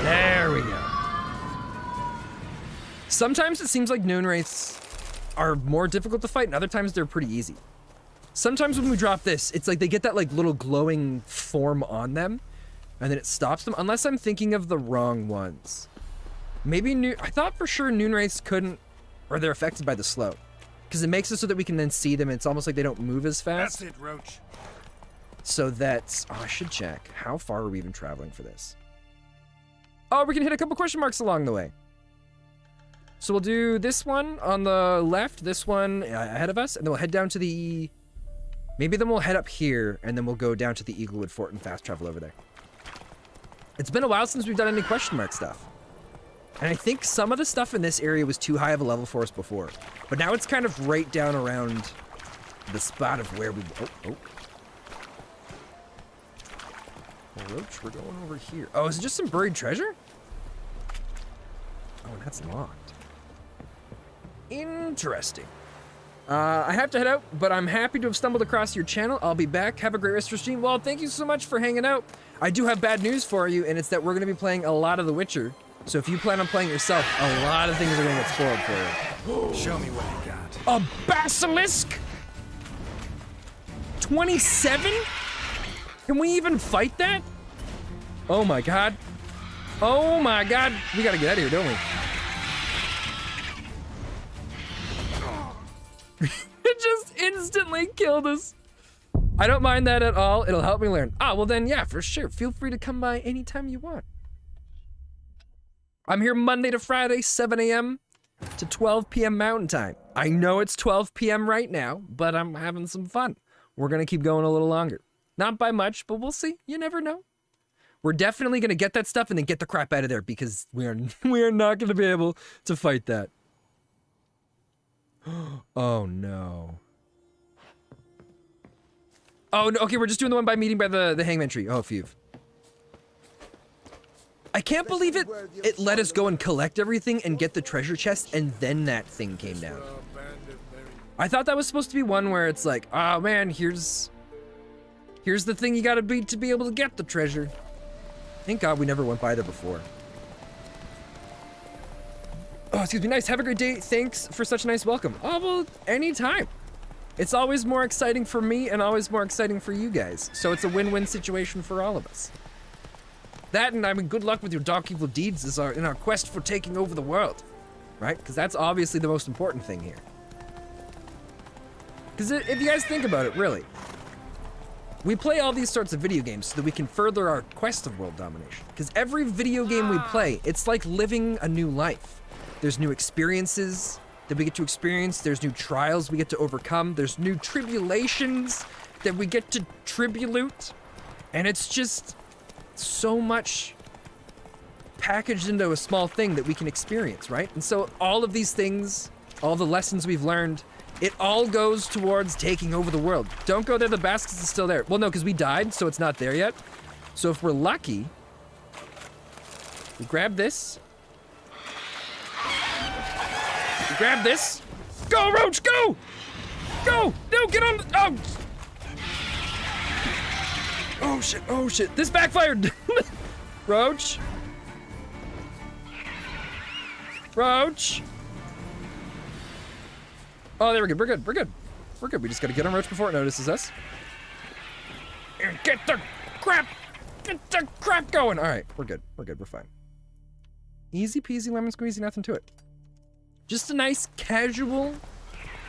There we go. Sometimes it seems like Noon Wraiths are more difficult to fight, and other times they're pretty easy. Sometimes when we drop this, it's like they get that like little glowing form on them, and then it stops them, unless I'm thinking of the wrong ones. Maybe I thought for sure Noon Wraiths couldn't, or they're affected by the slow. Because it makes it so that we can then see them, it's almost like they don't move as fast. That's it, Roach. So that's, oh, I should check. How far are we even traveling for this? Oh, we can hit a couple question marks along the way. So we'll do this one on the left, this one ahead of us, and then we'll head down to the Maybe then we'll head up here, and then we'll go down to the Eaglewood Fort and fast travel over there. It's been a while since we've done any question mark stuff. And I think some of the stuff in this area was too high of a level for us before. But now it's kind of right down around the spot of where we... Oh. Well, Roach, we're going over here. Oh, is it just some buried treasure? Oh, and that's locked. Interesting. I have to head out, but I'm happy to have stumbled across your channel. I'll be back. Have a great rest of your stream. Well, thank you so much for hanging out. I do have bad news for you, and it's that we're going to be playing a lot of The Witcher. So if you plan on playing yourself, a lot of things are going to get spoiled for you. Show me what you got. A basilisk? 27? Can we even fight that? Oh my god. Oh my god. We gotta get out of here, don't we? It just instantly killed us. I don't mind that at all. It'll help me learn. Ah, well then, yeah, for sure. Feel free to come by anytime you want. I'm here Monday to Friday, 7 a.m. to 12 p.m. Mountain Time. I know it's 12 p.m. right now, but I'm having some fun. We're gonna keep going a little longer. Not by much, but we'll see. You never know. We're definitely gonna get that stuff and then get the crap out of there because we are not gonna be able to fight that. Oh no. Oh no, okay, we're just doing the one by meeting by the hangman tree. Oh, phew. I can't believe it let us go and collect everything and get the treasure chest and then that thing came down. I thought that was supposed to be one where it's like, oh man, here's the thing you gotta beat to be able to get the treasure. Thank God we never went by there before. Oh, excuse me, nice, have a great day. Thanks for such a nice welcome. Oh, well, anytime. It's always more exciting for me and always more exciting for you guys. So it's a win-win situation for all of us. That and I mean, good luck with your dark evil deeds in our quest for taking over the world. Right? Because that's obviously the most important thing here. Because if you guys think about it, really, we play all these sorts of video games so that we can further our quest of world domination. Because every video game we play, it's like living a new life. There's new experiences that we get to experience. There's new trials we get to overcome. There's new tribulations that we get to tribulate. And it's just so much packaged into a small thing that we can experience, right? And so all of these things, all the lessons we've learned, it all goes towards taking over the world. Don't go there, the basket is still there. Well, no, because we died, so it's not there yet. So if we're lucky, we grab this. We grab this. Go, Roach, go! Go! No, get on! Oh! Oh shit, oh shit. This backfired! Roach? Roach? Oh, there we go. We're good. We're good. We're good. We just gotta get on Roach before it notices us. And get the crap going. All right, we're good. We're good. We're fine. Easy peasy lemon squeezy, nothing to it. Just a nice casual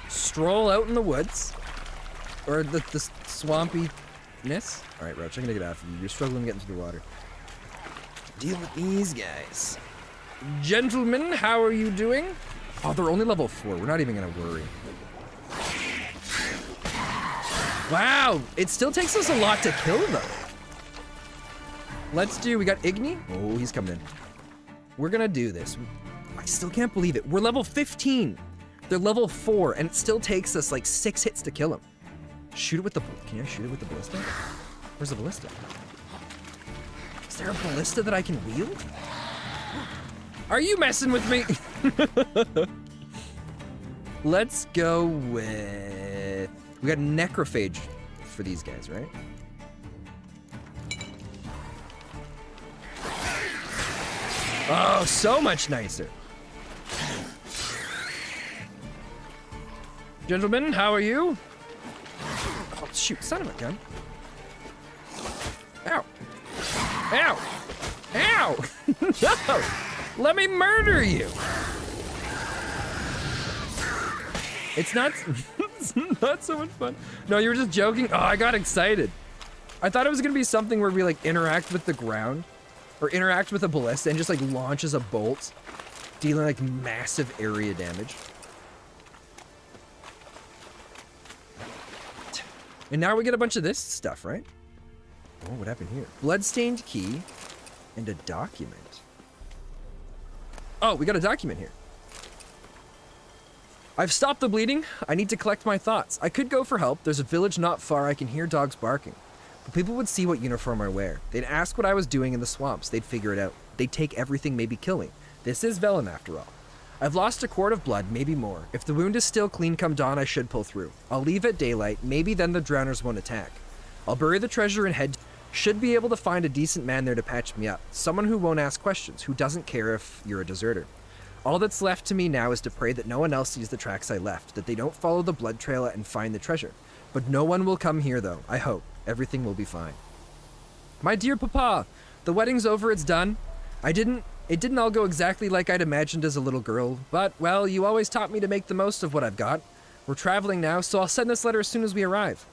stroll out in the woods, or the swampiness. All right, Roach, I'm gonna get after you. You're struggling to get into the water. Deal with these guys. Gentlemen, how are you doing? Oh, they're only level 4. We're not even gonna worry. Wow, it still takes us a lot to kill them. We got Igni. Oh, he's coming in. We're gonna do this. I still can't believe it. We're level 15. They're level 4, and it still takes us like 6 hits to kill him. Shoot it with the, can I shoot it with the ballista? Where's the ballista? Is there a ballista that I can wield? Are you messing with me? Let's go with... We got necrophage for these guys, right? Oh, so much nicer. Gentlemen, how are you? Oh, shoot, son of a gun. Ow. Ow. Ow. No. Let me murder you. It's not so much fun. No, you were just joking. Oh, I got excited. I thought it was gonna be something where we like interact with the ground or interact with a ballista and just like launches a bolt, dealing like massive area damage. And now we get a bunch of this stuff, right? Oh, what happened here? Bloodstained key and a document. Oh, we got a document here. I've stopped the bleeding. I need to collect my thoughts. I could go for help. There's a village not far. I can hear dogs barking. But people would see what uniform I wear. They'd ask what I was doing in the swamps. They'd figure it out. They'd take everything, maybe kill me. This is Velen after all. I've lost a quart of blood, maybe more. If the wound is still clean come dawn, I should pull through. I'll leave at daylight. Maybe then the drowners won't attack. I'll bury the treasure and head. Should be able to find a decent man there to patch me up. Someone who won't ask questions, who doesn't care if you're a deserter. All that's left to me now is to pray that no one else sees the tracks I left, that they don't follow the blood trail and find the treasure. But no one will come here, though. I hope. Everything will be fine. My dear Papa, the wedding's over, it's done. It didn't all go exactly like I'd imagined as a little girl, but, well, you always taught me to make the most of what I've got. We're traveling now, so I'll send this letter as soon as we arrive.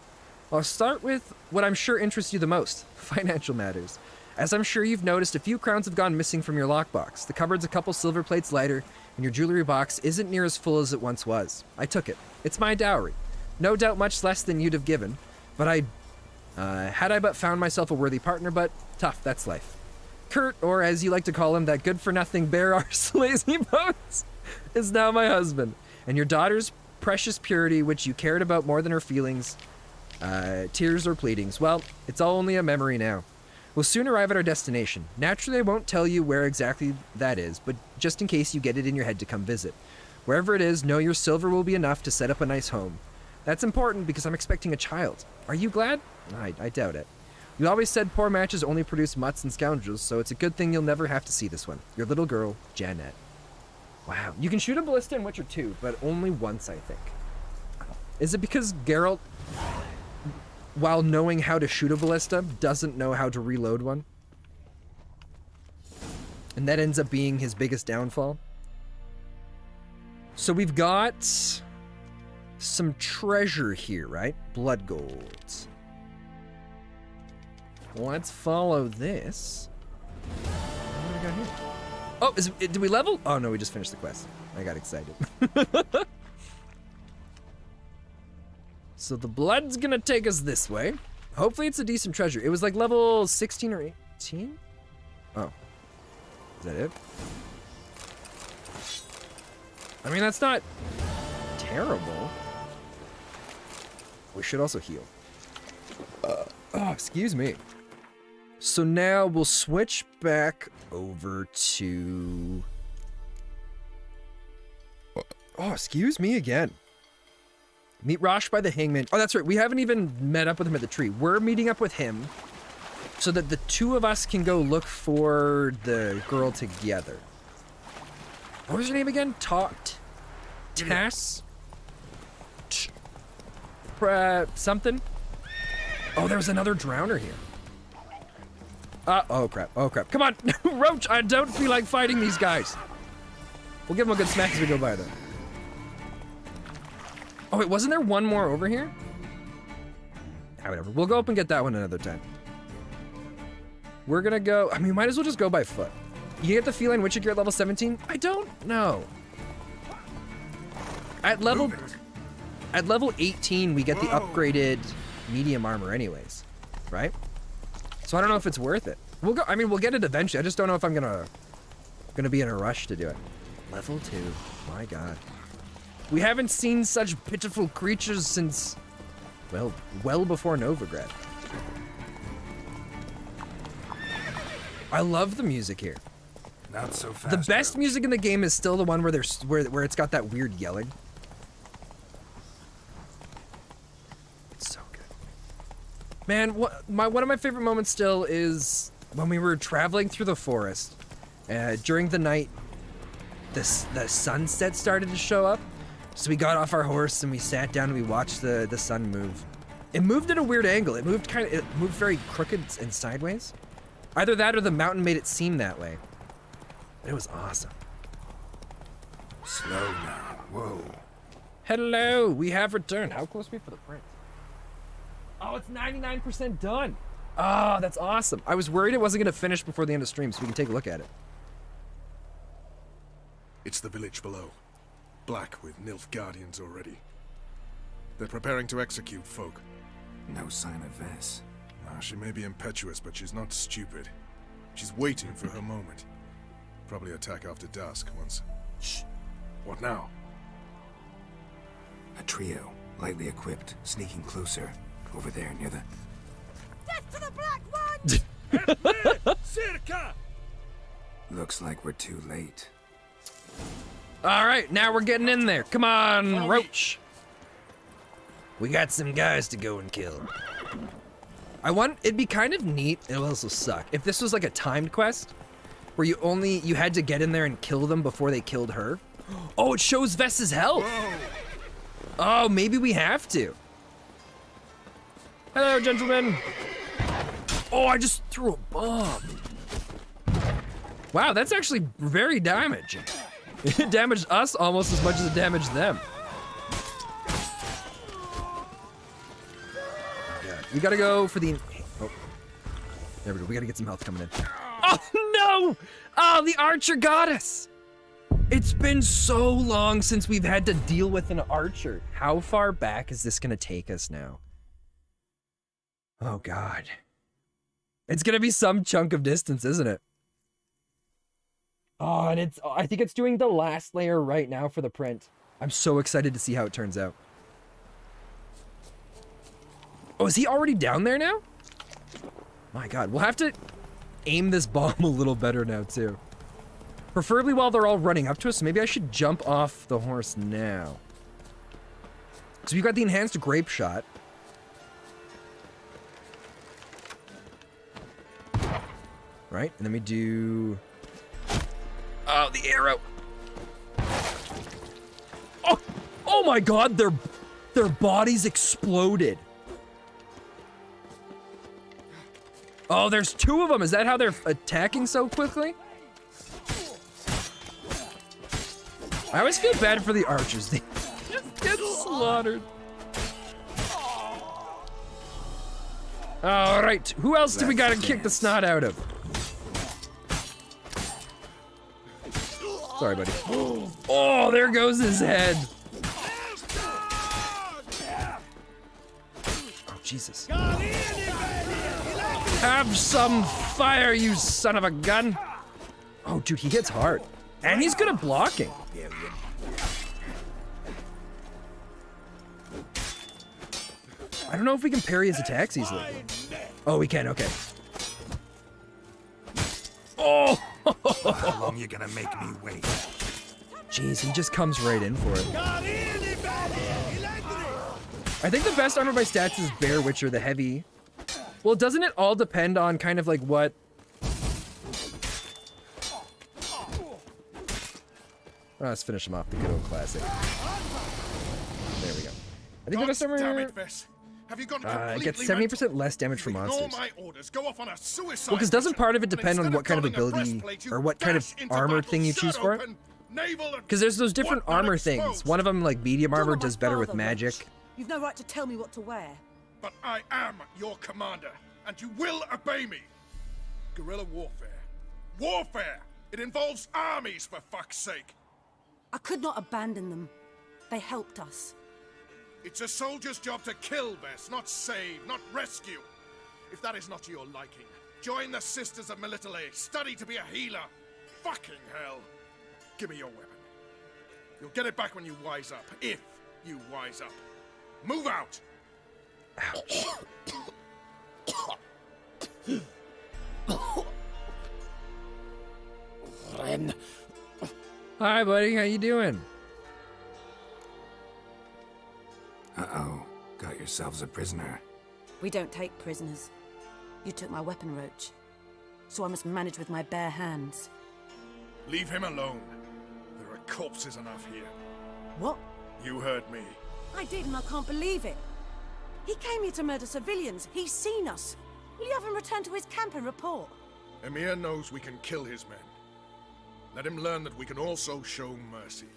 I'll start with what I'm sure interests you the most, financial matters. As I'm sure you've noticed, a few crowns have gone missing from your lockbox. The cupboard's a couple silver plates lighter, and your jewelry box isn't near as full as it once was. I took it. It's my dowry. No doubt much less than you'd have given, but had I but found myself a worthy partner, but tough, that's life. Kurt, or as you like to call him, that good-for-nothing bare arse lazy bones, is now my husband. And your daughter's precious purity, which you cared about more than her feelings, tears or pleadings, well, it's all only a memory now. We'll soon arrive at our destination. Naturally, I won't tell you where exactly that is, but just in case you get it in your head to come visit. Wherever it is, know your silver will be enough to set up a nice home. That's important because I'm expecting a child. Are you glad? I doubt it. You always said poor matches only produce mutts and scoundrels, so it's a good thing you'll never have to see this one. Your little girl, Janet. Wow. You can shoot a ballista in Witcher 2, but only once, I think. Is it because Geralt, while knowing how to shoot a ballista, doesn't know how to reload one? And that ends up being his biggest downfall. So we've got some treasure here, right? Blood golds. Let's follow this. What do we got here? Oh, did we level? Oh no, we just finished the quest. I got excited. So the blood's gonna take us this way. Hopefully it's a decent treasure. It was like level 16 or 18? Oh. Is that it? I mean, that's not terrible. We should also heal. Oh, excuse me. So now we'll switch back over to... Oh, excuse me again. Meet Rosh by the hangman. Oh, that's right. We haven't even met up with him at the tree. We're meeting up with him so that the two of us can go look for the girl together. What was her name again? Tass? Something? Oh, there's another drowner here. Oh crap. Oh crap. Come on, Roach, I don't feel like fighting these guys. We'll give them a good smack as we go by though. Oh wait, wasn't there one more over here? Ah, whatever. We'll go up and get that one another time. We're gonna go, I mean, might as well just go by foot. You get the feline witcher gear at level 17? I don't know. At level 18, we get the upgraded medium armor anyways, right? So I don't know if it's worth it. We'll go, I mean, we'll get it eventually. I just don't know if I'm gonna be in a rush to do it. Level 2, my God. We haven't seen such pitiful creatures since, well before Novigrad. I love the music here. Not so fast. The best music in the game is still the one where where it's got that weird yelling. It's so good. Man, one of my favorite moments still is when we were traveling through the forest. During the night, the sunset started to show up. So we got off our horse and we sat down and we watched the sun move. It moved at a weird angle. It moved very crooked and sideways. Either that or the mountain made it seem that way. It was awesome. Slow now. Whoa. Hello, we have returned. How close are we for the print? Oh, it's 99% done. Oh, that's awesome. I was worried it wasn't going to finish before the end of stream, so we can take a look at it. It's the village below. Black with Nilf guardians already. They're preparing to execute folk. No sign of Vess. She may be impetuous, but she's not stupid. She's waiting for her moment. Probably attack after dusk once. Shh. What now? A trio, lightly equipped, sneaking closer. Over there, near the... Death to the Black One! Circa! Looks like we're too late. All right, now we're getting in there. Come on, Roach. We got some guys to go and kill. It'd be kind of neat, it'll also suck, if this was like a timed quest, where you had to get in there and kill them before they killed her. Oh, it shows Vess's health. Oh, maybe we have to. Hello, gentlemen. Oh, I just threw a bomb. Wow, that's actually very damaging. It damaged us almost as much as it damaged them. We gotta go for the... Oh, there we go. We gotta get some health coming in. Oh, no! Oh, the archer got us! It's been so long since we've had to deal with an archer. How far back is this gonna take us now? Oh, God. It's gonna be some chunk of distance, isn't it? Oh, and I think it's doing the last layer right now for the print. I'm so excited to see how it turns out. Oh, is he already down there now? My God, we'll have to aim this bomb a little better now, too. Preferably while they're all running up to us. Maybe I should jump off the horse now. So we've got the enhanced grape shot. Right, and then we do... Oh, the arrow. Oh my God, their bodies exploded. Oh, there's two of them. Is that how they're attacking so quickly? I always feel bad for the archers. They just get slaughtered. All right, who else do we gotta kick the snot out of? Sorry, buddy. Oh, there goes his head. Oh, Jesus. Have some fire, you son of a gun. Oh, dude, he hits hard. And he's good at blocking. I don't know if we can parry his attacks easily. Oh, we can, okay. Oh! How long you gonna make me wait? Jeez, he just comes right in for it. I think the best armor by stats is Bear Witcher, the heavy. Well, doesn't it all depend on kind of like what... Oh, let's finish him off, the good old classic. There we go. I think the best armor... Have you gone it gets 70% less damage for monsters. my orders, go off on a suicide Well, because doesn't part of it depend on what kind of ability or what kind of armor thing you choose for it? Because there's those different armor things. One of them, like medium armor, does better with magic. You've no right to tell me what to wear. But I am your commander, and you will obey me. Guerrilla warfare. Warfare! It involves armies, for fuck's sake. I could not abandon them. They helped us. It's a soldier's job to kill, Bess, not save, not rescue. If that is not to your liking, join the Sisters of Melitele. Study to be a healer. Fucking hell. Give me your weapon. You'll get it back when you wise up, if you wise up. Move out! Ouch. Hi, buddy. How you doing? Uh-oh. Got yourselves a prisoner. We don't take prisoners. You took my weapon, Roach. So I must manage with my bare hands. Leave him alone. There are corpses enough here. What? You heard me. I did, and I can't believe it. He came here to murder civilians. He's seen us. Will you have him return to his camp and report? Emir knows we can kill his men. Let him learn that we can also show mercy.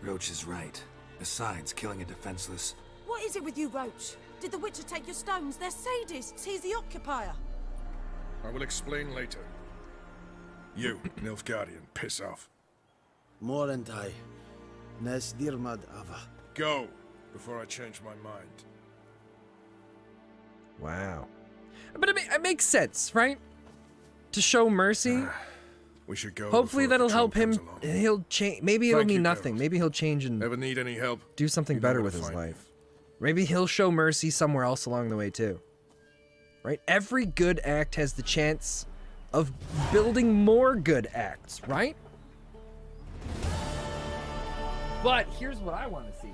Roach is right. Besides, killing a defenseless... What is it with you, Roach? Did the Witcher take your stones? They're sadists. He's the occupier. I will explain later. You, Nilfgaardian, piss off. More and I. Nes dirmad ava. Go, before I change my mind. Wow. But it makes sense, right? To show mercy. We should go. Hopefully before that'll patrol help him. comes along. He'll change. Maybe it'll Thank mean you, nothing. Geralt. Maybe he'll change and Ever need any help? do something You know better where with to his find me. life. Maybe he'll show mercy somewhere else along the way too. Right? Every good act has the chance of building more good acts, right? But here's what I want to see.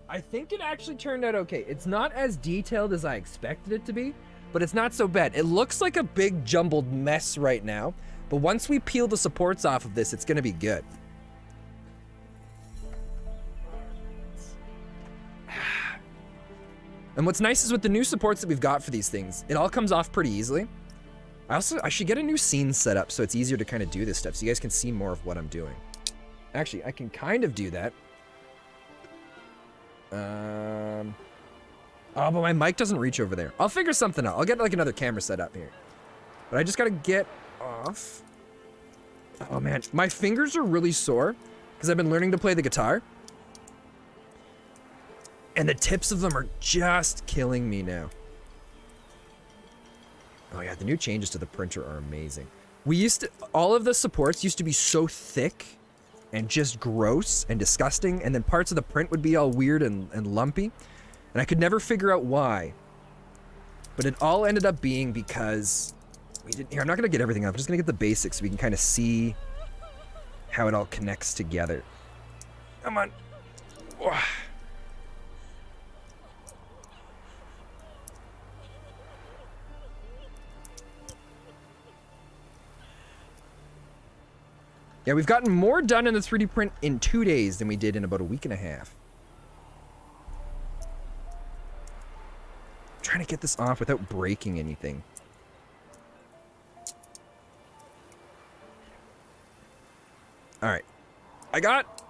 I think it actually turned out okay. It's not as detailed as I expected it to be, but it's not so bad. It looks like a big jumbled mess right now, but once we peel the supports off of this, it's gonna be good. And what's nice is with the new supports that we've got for these things, it all comes off pretty easily. I should get a new scene set up so it's easier to kind of do this stuff so you guys can see more of what I'm doing. Actually, I can kind of do that. Oh, but my mic doesn't reach over there. I'll figure something out. I'll get like another camera set up here. But I just gotta get off. Oh man, my fingers are really sore because I've been learning to play the guitar. And the tips of them are just killing me now. Oh yeah, the new changes to the printer are amazing. All of the supports used to be so thick and just gross and disgusting, and then parts of the print would be all weird and lumpy, and I could never figure out why. But it all ended up being because here, I'm not gonna get everything up, I'm just gonna get the basics so we can kind of see how it all connects together. Come on. Oh. Yeah, we've gotten more done in the 3D print in 2 days than we did in about a week and a half. I'm trying to get this off without breaking anything. All right. I got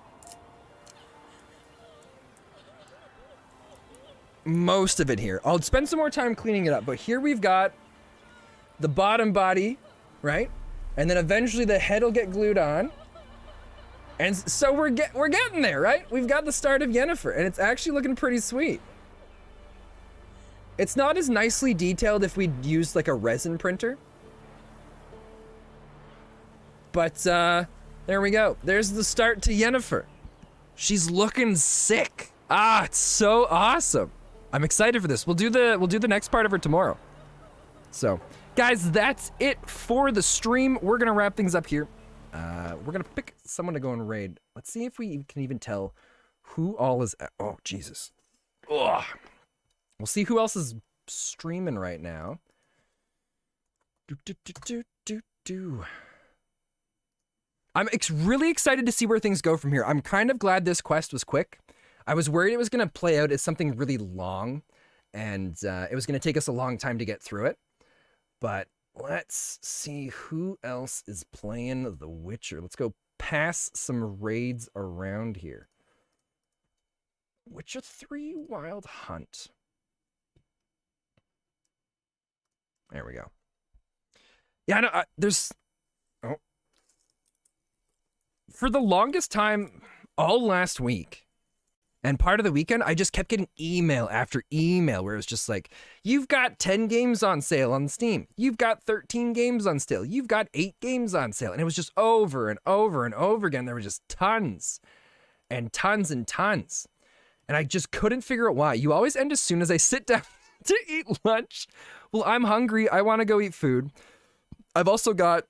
most of it here. I'll spend some more time cleaning it up, but here we've got the bottom body, right? And then eventually the head will get glued on. And so we're getting there, right? We've got the start of Yennefer, and it's actually looking pretty sweet. It's not as nicely detailed if we'd used like a resin printer. But there we go. There's the start to Yennefer. She's looking sick. Ah, it's so awesome. I'm excited for this. We'll do the next part of her tomorrow. So, guys, that's it for the stream. We're gonna wrap things up here. We're gonna pick someone to go and raid. Let's see if we can even tell who all is. Oh Jesus! Ugh. We'll see who else is streaming right now. I'm really excited to see where things go from here. I'm kind of glad this quest was quick. I was worried it was gonna play out as something really long, and it was gonna take us a long time to get through it. But let's see who else is playing The Witcher. Let's go pass some raids around here. Witcher 3 Wild Hunt. There we go. Yeah, I know, there's... Oh. For the longest time, all last week, and part of the weekend, I just kept getting email after email where it was just like, you've got 10 games on sale on Steam. You've got 13 games on sale. You've got 8 games on sale. And it was just over and over and over again. There were just tons and tons and tons. And I just couldn't figure out why. You always end as soon as I sit down to eat lunch. Well, I'm hungry. I want to go eat food. I've also got,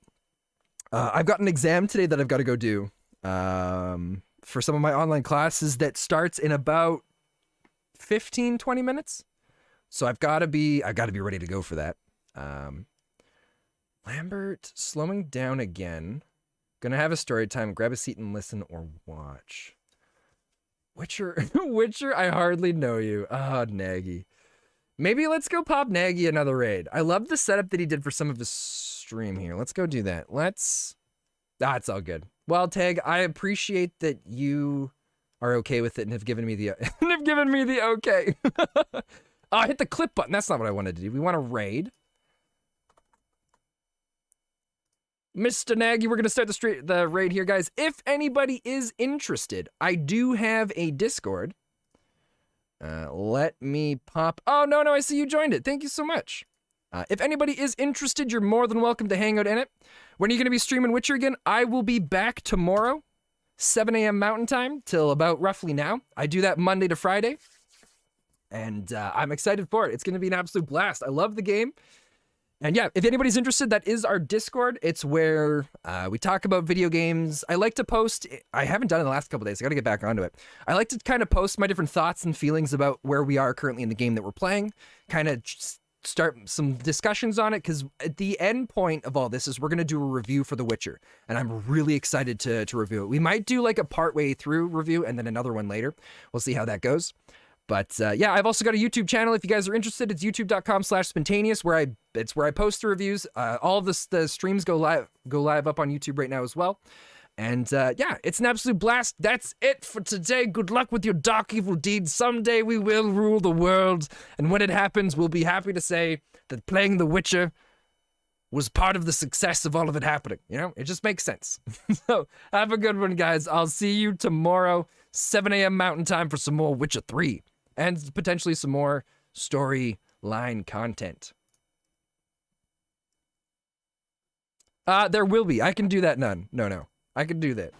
I've got an exam today that I've got to go do. For some of my online classes that starts in about 15, 20 minutes. So I've got to be ready to go for that. Lambert, slowing down again. Gonna have a story time, grab a seat and listen or watch. Witcher, I hardly know you. Ah, Nagy. Maybe let's go pop Nagy another raid. I love the setup that he did for some of his stream here. Let's go do that. It's all good. Well, Tag, I appreciate that you are okay with it and have given me the okay. I hit the clip button. That's not what I wanted to do. We want to raid. Mr. Nagy, we're going to start the raid here, guys. If anybody is interested, I do have a Discord. Let me pop... Oh, no, I see you joined it. Thank you so much. If anybody is interested, you're more than welcome to hang out in it. When are you going to be streaming Witcher again? I will be back tomorrow, 7 a.m. Mountain Time, till about roughly now. I do that Monday to Friday, and I'm excited for it. It's going to be an absolute blast. I love the game. And yeah, if anybody's interested, that is our Discord. It's where we talk about video games. I like to post, I haven't done it in the last couple days, I gotta get back onto it. I like to kind of post my different thoughts and feelings about where we are currently in the game that we're playing, kind of start some discussions on it, because at the end point of all this is we're gonna do a review for The Witcher, and I'm really excited to review it. We might do like a partway through review and then another one later. We'll see how that goes. But yeah, I've also got a YouTube channel. If you guys are interested, it's youtube.com/Spentaneous, where I post the reviews. All of the streams go live up on YouTube right now as well. And yeah, it's an absolute blast. That's it for today. Good luck with your dark evil deeds. Someday we will rule the world, and when it happens, we'll be happy to say that playing The Witcher was part of the success of all of it happening. You know, it just makes sense. So have a good one, guys. I'll see you tomorrow, 7 a.m. Mountain Time, for some more Witcher 3. And potentially some more storyline content. There will be. I can do that, none. No. I can do that.